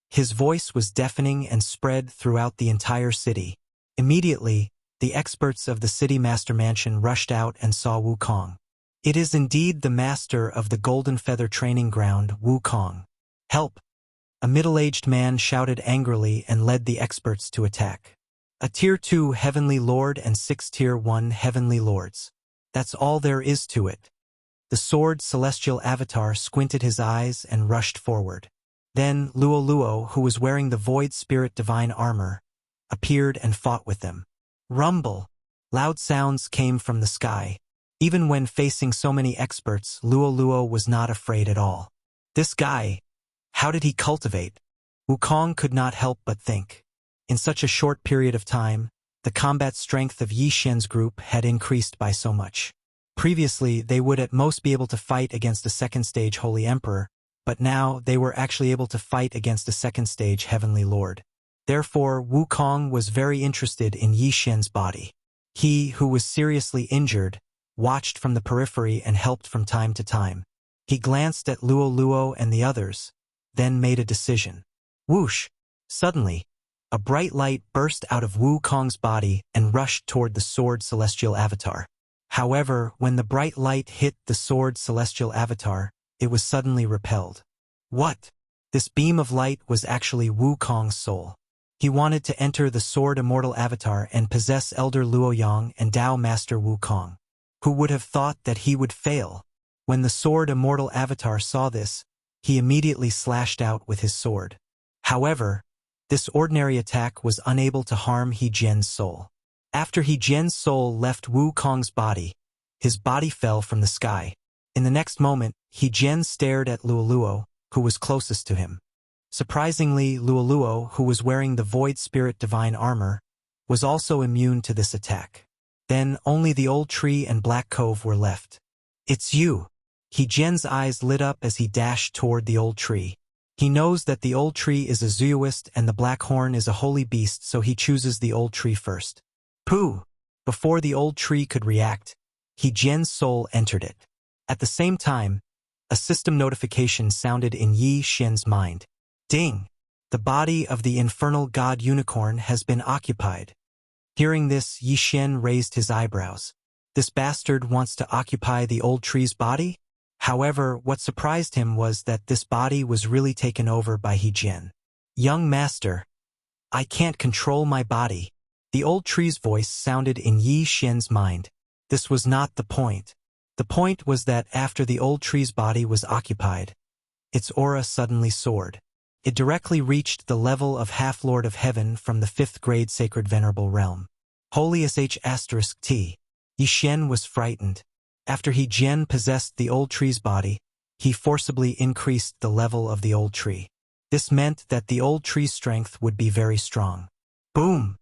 S1: His voice was deafening and spread throughout the entire city. Immediately, the experts of the City Master Mansion rushed out and saw Wukong. It is indeed the master of the Golden Feather Training Ground, Wukong. Help! A middle-aged man shouted angrily and led the experts to attack. A Tier 2 Heavenly Lord and 6 Tier 1 Heavenly Lords. That's all there is to it. The sword celestial avatar squinted his eyes and rushed forward. Then Luo, who was wearing the void spirit divine armor, appeared and fought with them. Rumble! Loud sounds came from the sky. Even when facing so many experts, Luo was not afraid at all. This guy, how did he cultivate? Wukong could not help but think. In such a short period of time, the combat strength of Yi Xian's group had increased by so much. Previously, they would at most be able to fight against a second-stage Holy Emperor, but now they were actually able to fight against a second-stage Heavenly Lord. Therefore, Wukong was very interested in Yi Xian's body. He, who was seriously injured, watched from the periphery and helped from time to time. He glanced at Luo Luo and the others, then made a decision. Whoosh! Suddenly, a bright light burst out of Wukong's body and rushed toward the Sword Celestial Avatar. However, when the bright light hit the Sword Celestial Avatar, it was suddenly repelled. What? This beam of light was actually Wukong's soul. He wanted to enter the Sword Immortal Avatar and possess Elder Luoyang and Tao Master Wukong. Who would have thought that he would fail? When the Sword Immortal Avatar saw this, he immediately slashed out with his sword. However, this ordinary attack was unable to harm He Jian's soul. After He Jian's soul left Wukong's body, his body fell from the sky. In the next moment, He Jian stared at Luo Luo, who was closest to him. Surprisingly, Luo Luo, who was wearing the Void Spirit Divine Armor, was also immune to this attack. Then only the old tree and Black Cove were left. It's you! He Jian's eyes lit up as he dashed toward the old tree. He knows that the old tree is a Zooist and the Black Horn is a holy beast, so he chooses the old tree first. Pooh! Before the old tree could react, He Jian's soul entered it. At the same time, a system notification sounded in Yi Xian's mind. Ding! The body of the infernal god unicorn has been occupied. Hearing this, Yi Xian raised his eyebrows. This bastard wants to occupy the old tree's body? However, what surprised him was that this body was really taken over by He Jian. Young master, I can't control my body. The old tree's voice sounded in Yi Xian's mind. This was not the point. The point was that after the old tree's body was occupied, its aura suddenly soared. It directly reached the level of Half-Lord of Heaven from the 5th grade Sacred Venerable Realm. Holy *T. Yi Xian was frightened. After He Jian possessed the old tree's body, he forcibly increased the level of the old tree. This meant that the old tree's strength would be very strong. Boom!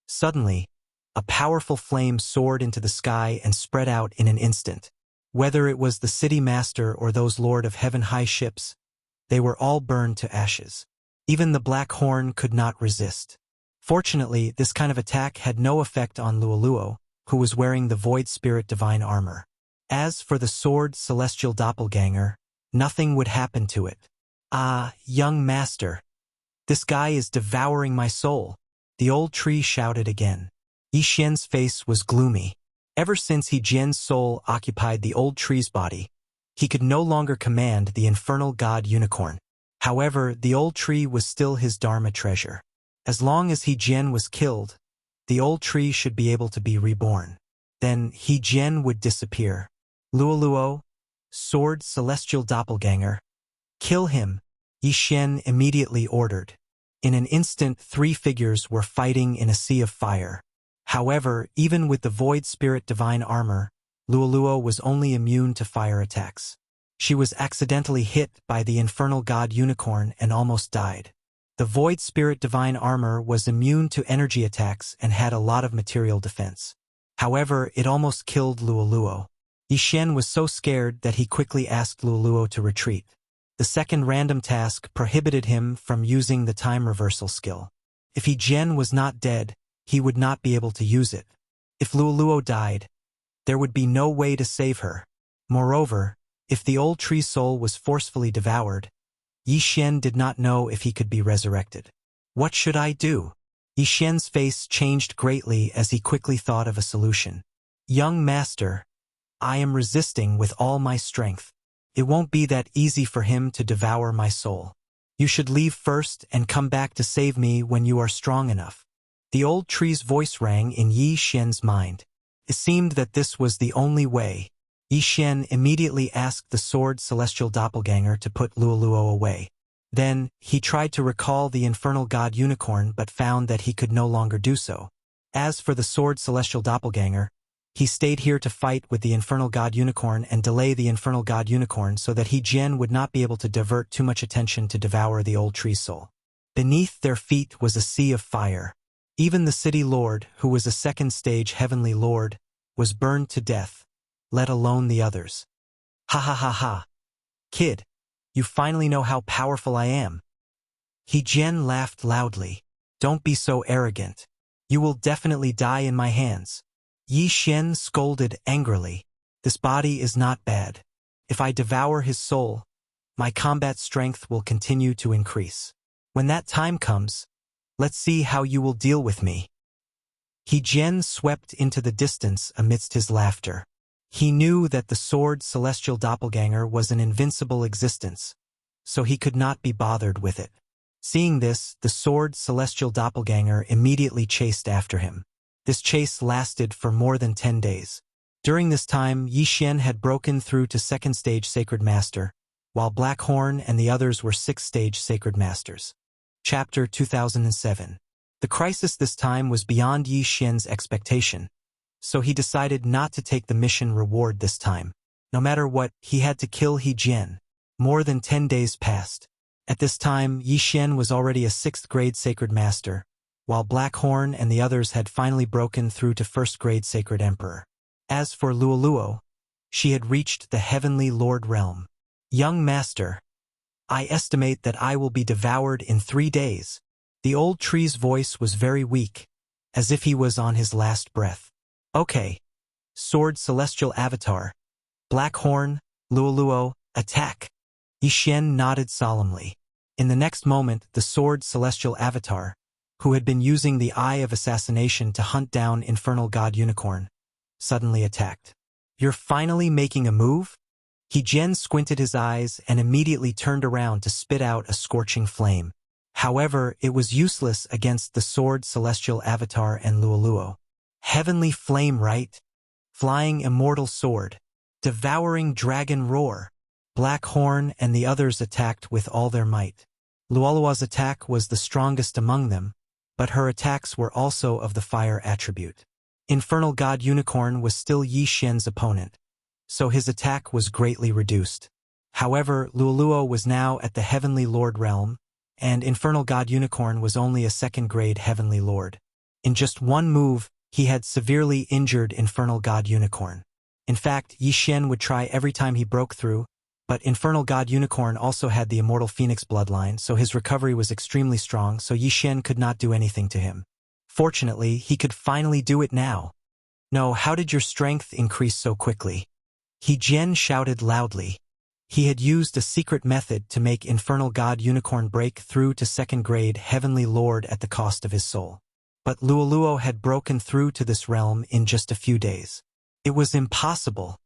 S1: Suddenly, a powerful flame soared into the sky and spread out in an instant. Whether it was the city master or those Lord of Heaven high ships, they were all burned to ashes. Even the Black Horn could not resist. Fortunately, this kind of attack had no effect on Luo Luo, who was wearing the Void Spirit Divine Armor. As for the Sword Celestial Doppelganger, nothing would happen to it. Ah, young master! This guy is devouring my soul! The old tree shouted again. Yi Xian's face was gloomy. Ever since He Jian's soul occupied the old tree's body, he could no longer command the infernal god unicorn. However, the old tree was still his Dharma treasure. As long as He Jian was killed, the old tree should be able to be reborn. Then He Jian would disappear. Luo Luo, Sword Celestial Doppelganger. Kill him, Yi Xian immediately ordered. In an instant, 3 figures were fighting in a sea of fire. However, even with the Void Spirit Divine Armor, Luo Luo was only immune to fire attacks. She was accidentally hit by the infernal god unicorn and almost died. The Void Spirit Divine Armor was immune to energy attacks and had a lot of material defense. However, it almost killed Luo Luo. Yi Xian was so scared that he quickly asked Luo Luo to retreat. The second random task prohibited him from using the time reversal skill. If He Jian was not dead, he would not be able to use it. If Luo Luo died, there would be no way to save her. Moreover, if the old tree soul was forcefully devoured, Yi Xian did not know if he could be resurrected. What should I do? Yi Xian's face changed greatly as he quickly thought of a solution. Young master, I am resisting with all my strength. It won't be that easy for him to devour my soul. You should leave first and come back to save me when you are strong enough. The old tree's voice rang in Yi Xian's mind. It seemed that this was the only way. Yi Xian immediately asked the Sword Celestial Doppelganger to put Luo Luo away. Then, he tried to recall the infernal god unicorn but found that he could no longer do so. As for the Sword Celestial Doppelganger, he stayed here to fight with the infernal god unicorn and delay the infernal god unicorn so that He Jian would not be able to divert too much attention to devour the old tree soul. Beneath their feet was a sea of fire. Even the city lord, who was a second-stage heavenly lord, was burned to death. let alone the others. Ha ha ha ha. Kid, you finally know how powerful I am. He Jian laughed loudly. Don't be so arrogant. You will definitely die in my hands. Yi Xian scolded angrily. This body is not bad. If I devour his soul, my combat strength will continue to increase. When that time comes, let's see how you will deal with me. He Jian swept into the distance amidst his laughter. He knew that the sword celestial doppelganger was an invincible existence, so he could not be bothered with it. Seeing this, the sword celestial doppelganger immediately chased after him. This chase lasted for more than 10 days. During this time, Yi Xian had broken through to 2nd stage Sacred Master, while Black Horn and the others were 6th stage Sacred Masters. Chapter 2007. The crisis this time was beyond Yi Xian's expectation, so he decided not to take the mission reward this time. No matter what, he had to kill He Jian. More than 10 days passed. At this time, Yi Xian was already a 6th grade Sacred Master, while Black Horn and the others had finally broken through to 1st grade Sacred Emperor. As for Luoluo, she had reached the Heavenly Lord realm. Young Master, I estimate that I will be devoured in 3 days. The old tree's voice was very weak, as if he was on his last breath. Okay. Sword Celestial Avatar. Black Horn, Luoluo, attack. Yi Xian nodded solemnly. In the next moment, the Sword Celestial Avatar, who had been using the Eye of Assassination to hunt down Infernal God Unicorn, suddenly attacked. You're finally making a move? He Jian squinted his eyes and immediately turned around to spit out a scorching flame. However, it was useless against the Sword Celestial Avatar and Luoluo. Heavenly Flame, right? Flying Immortal Sword. Devouring Dragon Roar. Black Horn and the others attacked with all their might. Luoluo's attack was the strongest among them, but her attacks were also of the fire attribute. Infernal God Unicorn was still Yi Xian's opponent, so his attack was greatly reduced. However, Luoluo was now at the Heavenly Lord realm, and Infernal God Unicorn was only a 2nd grade Heavenly Lord. In just one move, he had severely injured Infernal God Unicorn. In fact, Yi Xian would try every time he broke through, but Infernal God Unicorn also had the Immortal Phoenix bloodline, so his recovery was extremely strong, so Yi Xian could not do anything to him. Fortunately, he could finally do it now. No, how did your strength increase so quickly? He Jian shouted loudly. He had used a secret method to make Infernal God Unicorn break through to 2nd grade Heavenly Lord at the cost of his soul. But Luoluo had broken through to this realm in just a few days. It was impossible.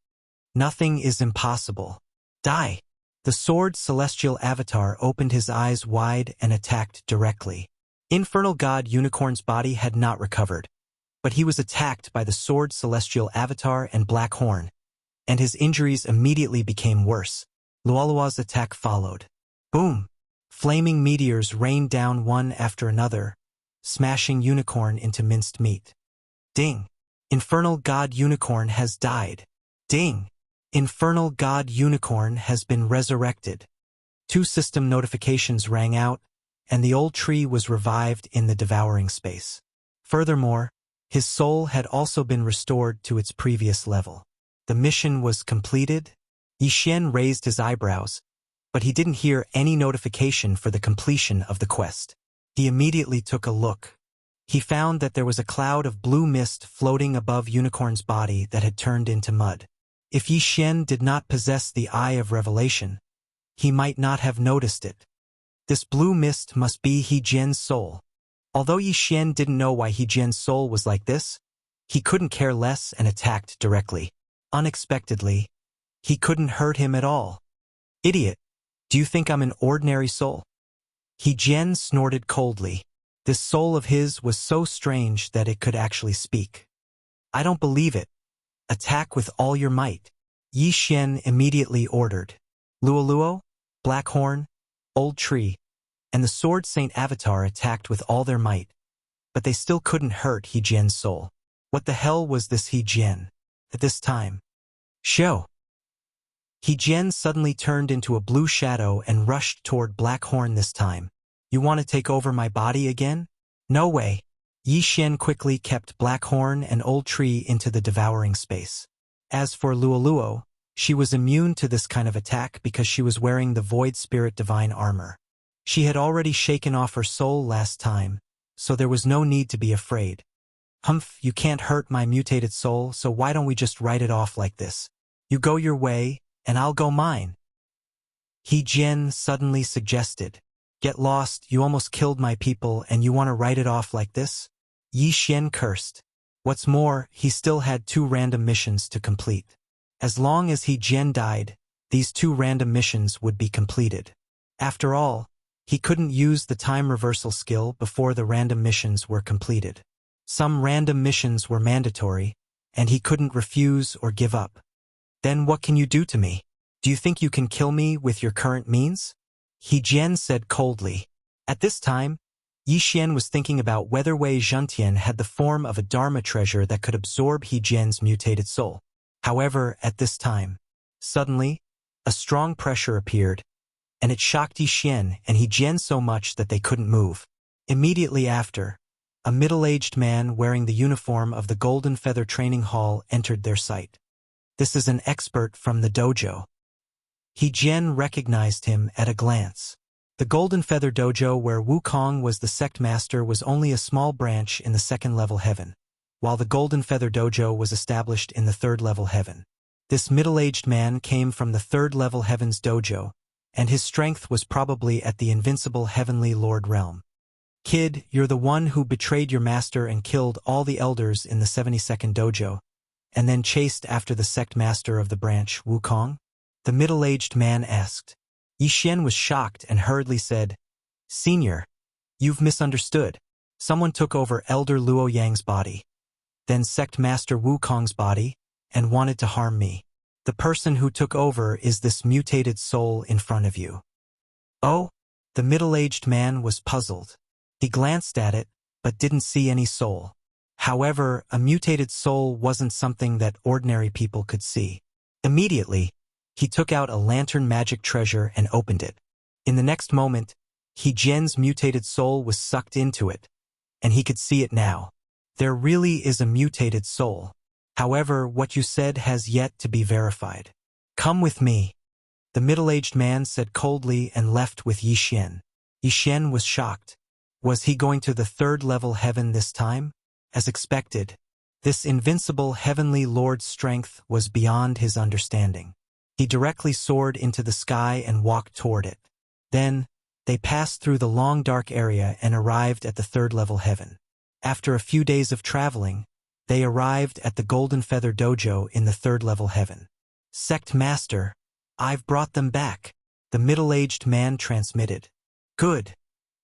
S1: Nothing is impossible. Die! The Sword Celestial Avatar opened his eyes wide and attacked directly. Infernal God Unicorn's body had not recovered, but he was attacked by the Sword Celestial Avatar and Black Horn, and his injuries immediately became worse. Luoluo's attack followed. Boom! Flaming meteors rained down one after another, smashing Unicorn into minced meat. Ding! Infernal God Unicorn has died. Ding! Infernal God Unicorn has been resurrected. 2 system notifications rang out, and the old tree was revived in the devouring space. Furthermore, his soul had also been restored to its previous level. The mission was completed. Yi Xian raised his eyebrows, but he didn't hear any notification for the completion of the quest. He immediately took a look. He found that there was a cloud of blue mist floating above Unicorn's body that had turned into mud. If Yi Xian did not possess the Eye of Revelation, he might not have noticed it. This blue mist must be He Jian's soul. Although Yi Xian didn't know why He Jian's soul was like this, he couldn't care less and attacked directly. Unexpectedly, he couldn't hurt him at all. Idiot! Do you think I'm an ordinary soul? He Jian snorted coldly. This soul of his was so strange that it could actually speak. I don't believe it. Attack with all your might. Yi Xian immediately ordered. Luoluo, Black Horn, Old Tree, and the Sword Saint Avatar attacked with all their might, but they still couldn't hurt He Jian's soul. What the hell was this He Jian? At this time, Show! He Jian suddenly turned into a blue shadow and rushed toward Black Horn this time. You want to take over my body again? No way. Yi Xian quickly kept Black Horn and Old Tree into the devouring space. As for Luoluo, she was immune to this kind of attack because she was wearing the Void Spirit Divine armor. She had already shaken off her soul last time, so there was no need to be afraid. Humph, you can't hurt my mutated soul, so why don't we just write it off like this? You go your way, and I'll go mine. He Jian suddenly suggested. Get lost, you almost killed my people and you want to write it off like this? Yi Xian cursed. What's more, he still had 2 random missions to complete. As long as He Jian died, these 2 random missions would be completed. After all, he couldn't use the time reversal skill before the random missions were completed. Some random missions were mandatory, and he couldn't refuse or give up. Then what can you do to me? Do you think you can kill me with your current means? He Jian said coldly. At this time, Yi Xian was thinking about whether Wei Zhentian had the form of a Dharma treasure that could absorb He Jian's mutated soul. However, at this time, suddenly, a strong pressure appeared, and it shocked Yi Xian and He Jian so much that they couldn't move. Immediately after, a middle-aged man wearing the uniform of the Golden Feather Training Hall entered their sight. This is an expert from the dojo. He Jian recognized him at a glance. The Golden Feather Dojo where Wukong was the sect master was only a small branch in the 2nd level heaven, while the Golden Feather Dojo was established in the 3rd level heaven. This middle-aged man came from the 3rd level heaven's dojo, and his strength was probably at the invincible Heavenly Lord realm. Kid, you're the one who betrayed your master and killed all the elders in the 72nd dojo, and then chased after the sect master of the branch, Wukong? The middle-aged man asked. Yi Xian was shocked and hurriedly said, Senior, you've misunderstood. Someone took over Elder Luo Yang's body, then sect master Wukong's body, and wanted to harm me. The person who took over is this mutated soul in front of you. Oh? The middle-aged man was puzzled. He glanced at it, but didn't see any soul. However, a mutated soul wasn't something that ordinary people could see. Immediately, he took out a lantern magic treasure and opened it. In the next moment, He Jian's mutated soul was sucked into it, and he could see it now. There really is a mutated soul. However, what you said has yet to be verified. Come with me. The middle-aged man said coldly and left with Yi Xian. Yi Xian was shocked. Was he going to the 3rd level heaven this time? As expected, this invincible Heavenly Lord's strength was beyond his understanding. He directly soared into the sky and walked toward it. Then, they passed through the long dark area and arrived at the 3rd level heaven. After a few days of traveling, they arrived at the Golden Feather Dojo in the 3rd level heaven. Sect Master, I've brought them back, the middle-aged man transmitted. Good.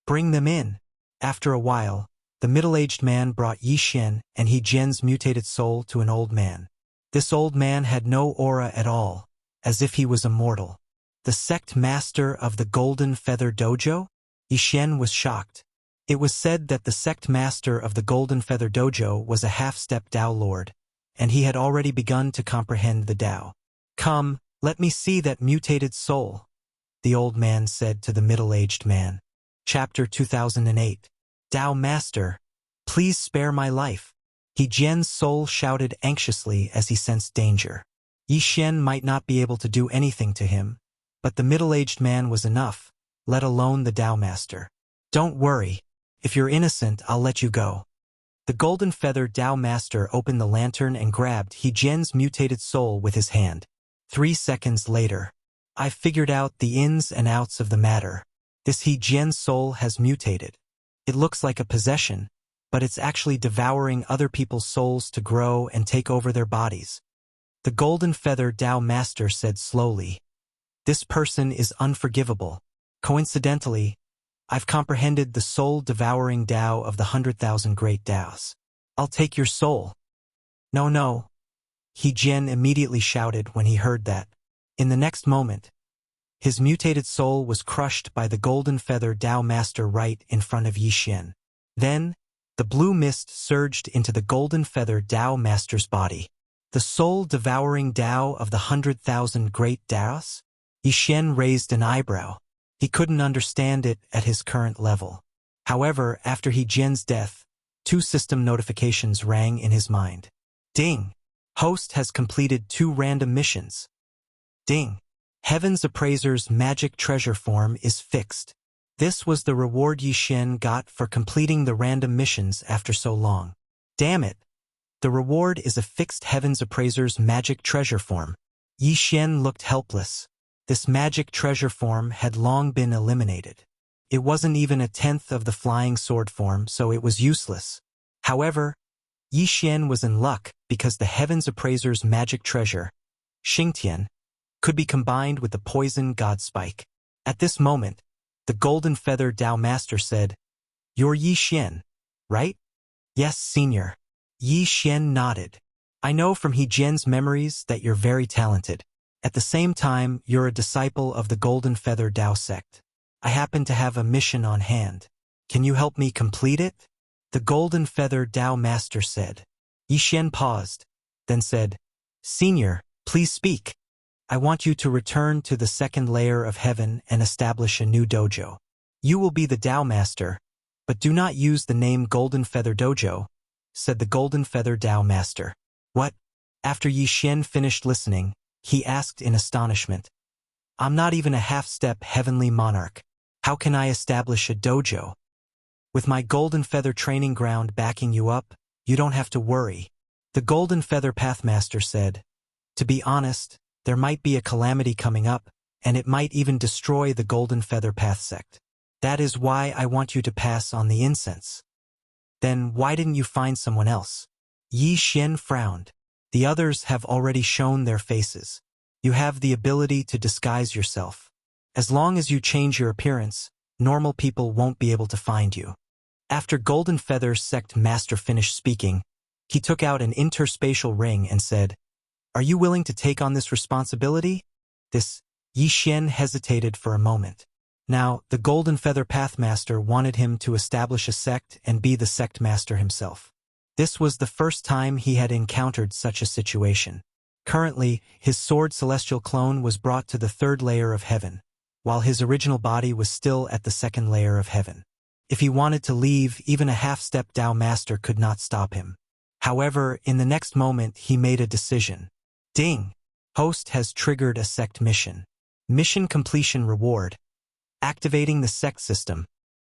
S1: Bring them in. After a while, the middle-aged man brought Yi Xian and He Jian's mutated soul to an old man. This old man had no aura at all, as if he was immortal. The sect master of the Golden Feather Dojo? Yi Xian was shocked. It was said that the sect master of the Golden Feather Dojo was a half-step Tao Lord, and he had already begun to comprehend the Tao. Come, let me see that mutated soul, the old man said to the middle-aged man. Chapter 2008. Tao Master, please spare my life. He Jian's soul shouted anxiously as he sensed danger. Yi Xian might not be able to do anything to him, but the middle-aged man was enough, let alone the Tao Master. Don't worry. If you're innocent, I'll let you go. The Golden Feather Tao Master opened the lantern and grabbed He Jian's mutated soul with his hand. 3 seconds later, I've figured out the ins and outs of the matter. This He Jian soul has mutated. It looks like a possession, but it's actually devouring other people's souls to grow and take over their bodies. The Golden Feather Tao Master said slowly. This person is unforgivable. Coincidentally, I've comprehended the soul-devouring Tao of the 100,000 great Taos. I'll take your soul. No, no. He Jian immediately shouted when he heard that. In the next moment, his mutated soul was crushed by the Golden Feather Tao Master right in front of Yi Xian. Then, the blue mist surged into the Golden Feather Tao Master's body. The soul-devouring Tao of the 100,000 great Taos? Yi Xian raised an eyebrow. He couldn't understand it at his current level. However, after He Jian's death, 2 system notifications rang in his mind. Ding! Host has completed 2 random missions. Ding! Heaven's Appraiser's magic treasure form is fixed. This was the reward Yi Xian got for completing the random missions after so long. Damn it! The reward is a fixed Heaven's Appraiser's magic treasure form. Yi Xian looked helpless. This magic treasure form had long been eliminated. It wasn't even a tenth of the flying sword form, so it was useless. However, Yi Xian was in luck because the Heaven's Appraiser's magic treasure, Xingtian, could be combined with the poison god spike. At this moment, the Golden Feather Dao Master said, "You're Yi Xian, right?" "Yes, senior." Yi Xian nodded. "I know from He Jian's memories that you're very talented. At the same time, you're a disciple of the Golden Feather Dao sect. I happen to have a mission on hand. Can you help me complete it?" The Golden Feather Dao Master said. Yi Xian paused, then said, "Senior, please speak. I want you to return to the 2nd layer of heaven and establish a new dojo. You will be the Dao Master, but do not use the name Golden Feather Dojo," said the Golden Feather Dao Master. "What?" After Yi Xian finished listening, he asked in astonishment, "I'm not even a half-step heavenly monarch. How can I establish a dojo? With my Golden Feather training ground backing you up, you don't have to worry." The Golden Feather Pathmaster said, "To be honest, there might be a calamity coming up, and it might even destroy the Golden Feather Path sect. That is why I want you to pass on the incense." "Then why didn't you find someone else?" Yi Xian frowned. "The others have already shown their faces. You have the ability to disguise yourself. As long as you change your appearance, normal people won't be able to find you." After Golden Feather Sect Master finished speaking, he took out an interspatial ring and said, "Are you willing to take on this responsibility?" Yi Xian hesitated for a moment. Now, the Golden Feather Pathmaster wanted him to establish a sect and be the sect master himself. This was the first time he had encountered such a situation. Currently, his sword celestial clone was brought to the 3rd layer of heaven, while his original body was still at the 2nd layer of heaven. If he wanted to leave, even a half-step Dao Master could not stop him. However, in the next moment, he made a decision. Ding! Host has triggered a sect mission. Mission completion reward. Activating the sect system.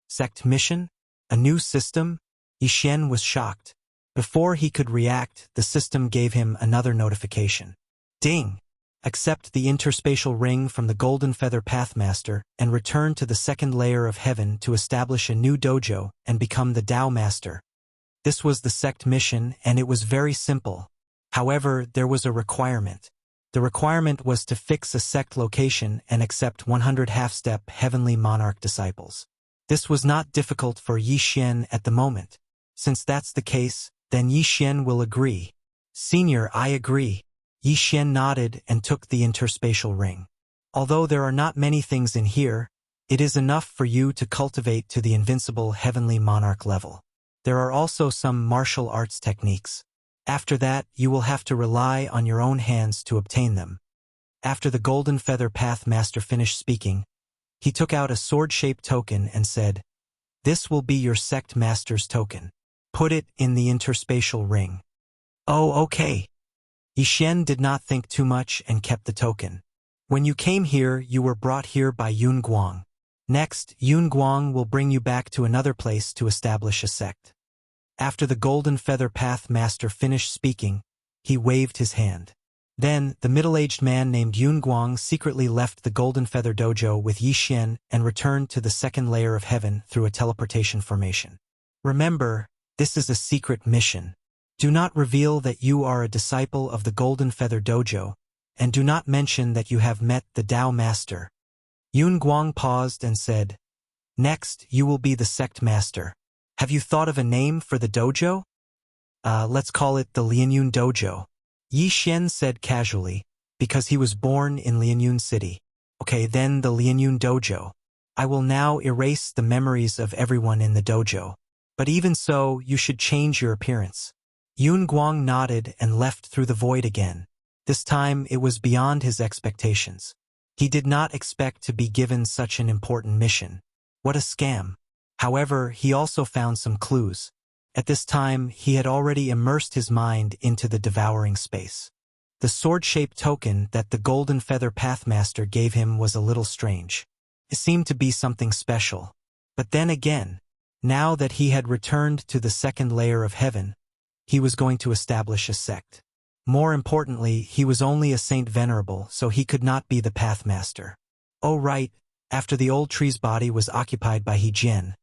S1: Sect mission? A new system? Yi Xian was shocked. Before he could react, the system gave him another notification. Ding! Accept the interspatial ring from the Golden Feather Pathmaster and return to the 2nd layer of heaven to establish a new dojo and become the Dao Master. This was the sect mission, and it was very simple. However, there was a requirement. The requirement was to fix a sect location and accept 100 half-step heavenly monarch disciples. This was not difficult for Yi Xian at the moment. Since that's the case, then Yi Xian will agree. "Senior, I agree." Yi Xian nodded and took the interspatial ring. "Although there are not many things in here, it is enough for you to cultivate to the invincible heavenly monarch level. There are also some martial arts techniques. After that, you will have to rely on your own hands to obtain them." After the Golden Feather Path Master finished speaking, he took out a sword-shaped token and said, "This will be your sect master's token. Put it in the interspatial ring." "Oh, okay." Yi Xian did not think too much and kept the token. "When you came here, you were brought here by Yun Guang. Next, Yun Guang will bring you back to another place to establish a sect." After the Golden Feather Path Master finished speaking, he waved his hand. Then, the middle-aged man named Yun Guang secretly left the Golden Feather Dojo with Yi Xian and returned to the 2nd layer of heaven through a teleportation formation. Remember, this is a secret mission. Do not reveal that you are a disciple of the Golden Feather Dojo, and do not mention that you have met the Dao Master. Yun Guang paused and said, "Next, you will be the sect master. Have you thought of a name for the dojo?" Let's call it the Lianyun Dojo," Yi Xian said casually, because he was born in Lianyun City. "Okay, then the Lianyun Dojo. I will now erase the memories of everyone in the dojo. But even so, you should change your appearance." Yun Guang nodded and left through the void again. This time, it was beyond his expectations. He did not expect to be given such an important mission. What a scam. However, he also found some clues. At this time, he had already immersed his mind into the devouring space. The sword-shaped token that the Golden Feather Pathmaster gave him was a little strange. It seemed to be something special. But then again, now that he had returned to the second layer of heaven, he was going to establish a sect. More importantly, he was only a Saint Venerable, so he could not be the Pathmaster. Oh right, after the old tree's body was occupied by He Jian,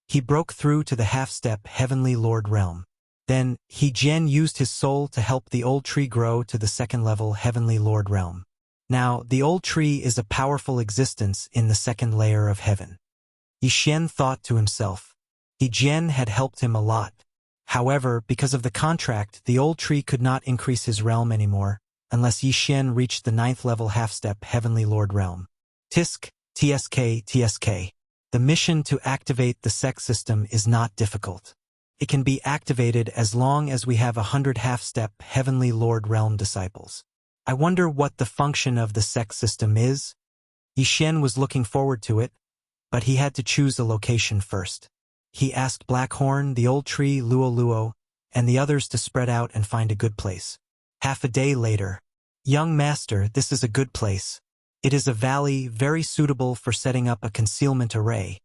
S1: he broke through to the half-step Heavenly Lord realm. Then, He Jian used his soul to help the old tree grow to the second-level Heavenly Lord realm. Now, the old tree is a powerful existence in the second layer of heaven. Yi Xian thought to himself. He Jian had helped him a lot. However, because of the contract, the old tree could not increase his realm anymore, unless Yi Xian reached the 9th-level half-step Heavenly Lord realm. Tisk, TSK, TSK. The mission to activate the sect system is not difficult. It can be activated as long as we have 100 half-step Heavenly Lord realm disciples. I wonder what the function of the sect system is? Yi Xian was looking forward to it, but he had to choose a location first. He asked Blackhorn, the old tree, Luo Luo, and the others to spread out and find a good place. Half a day later. Young master, this is a good place. It is a valley very suitable for setting up a concealment array.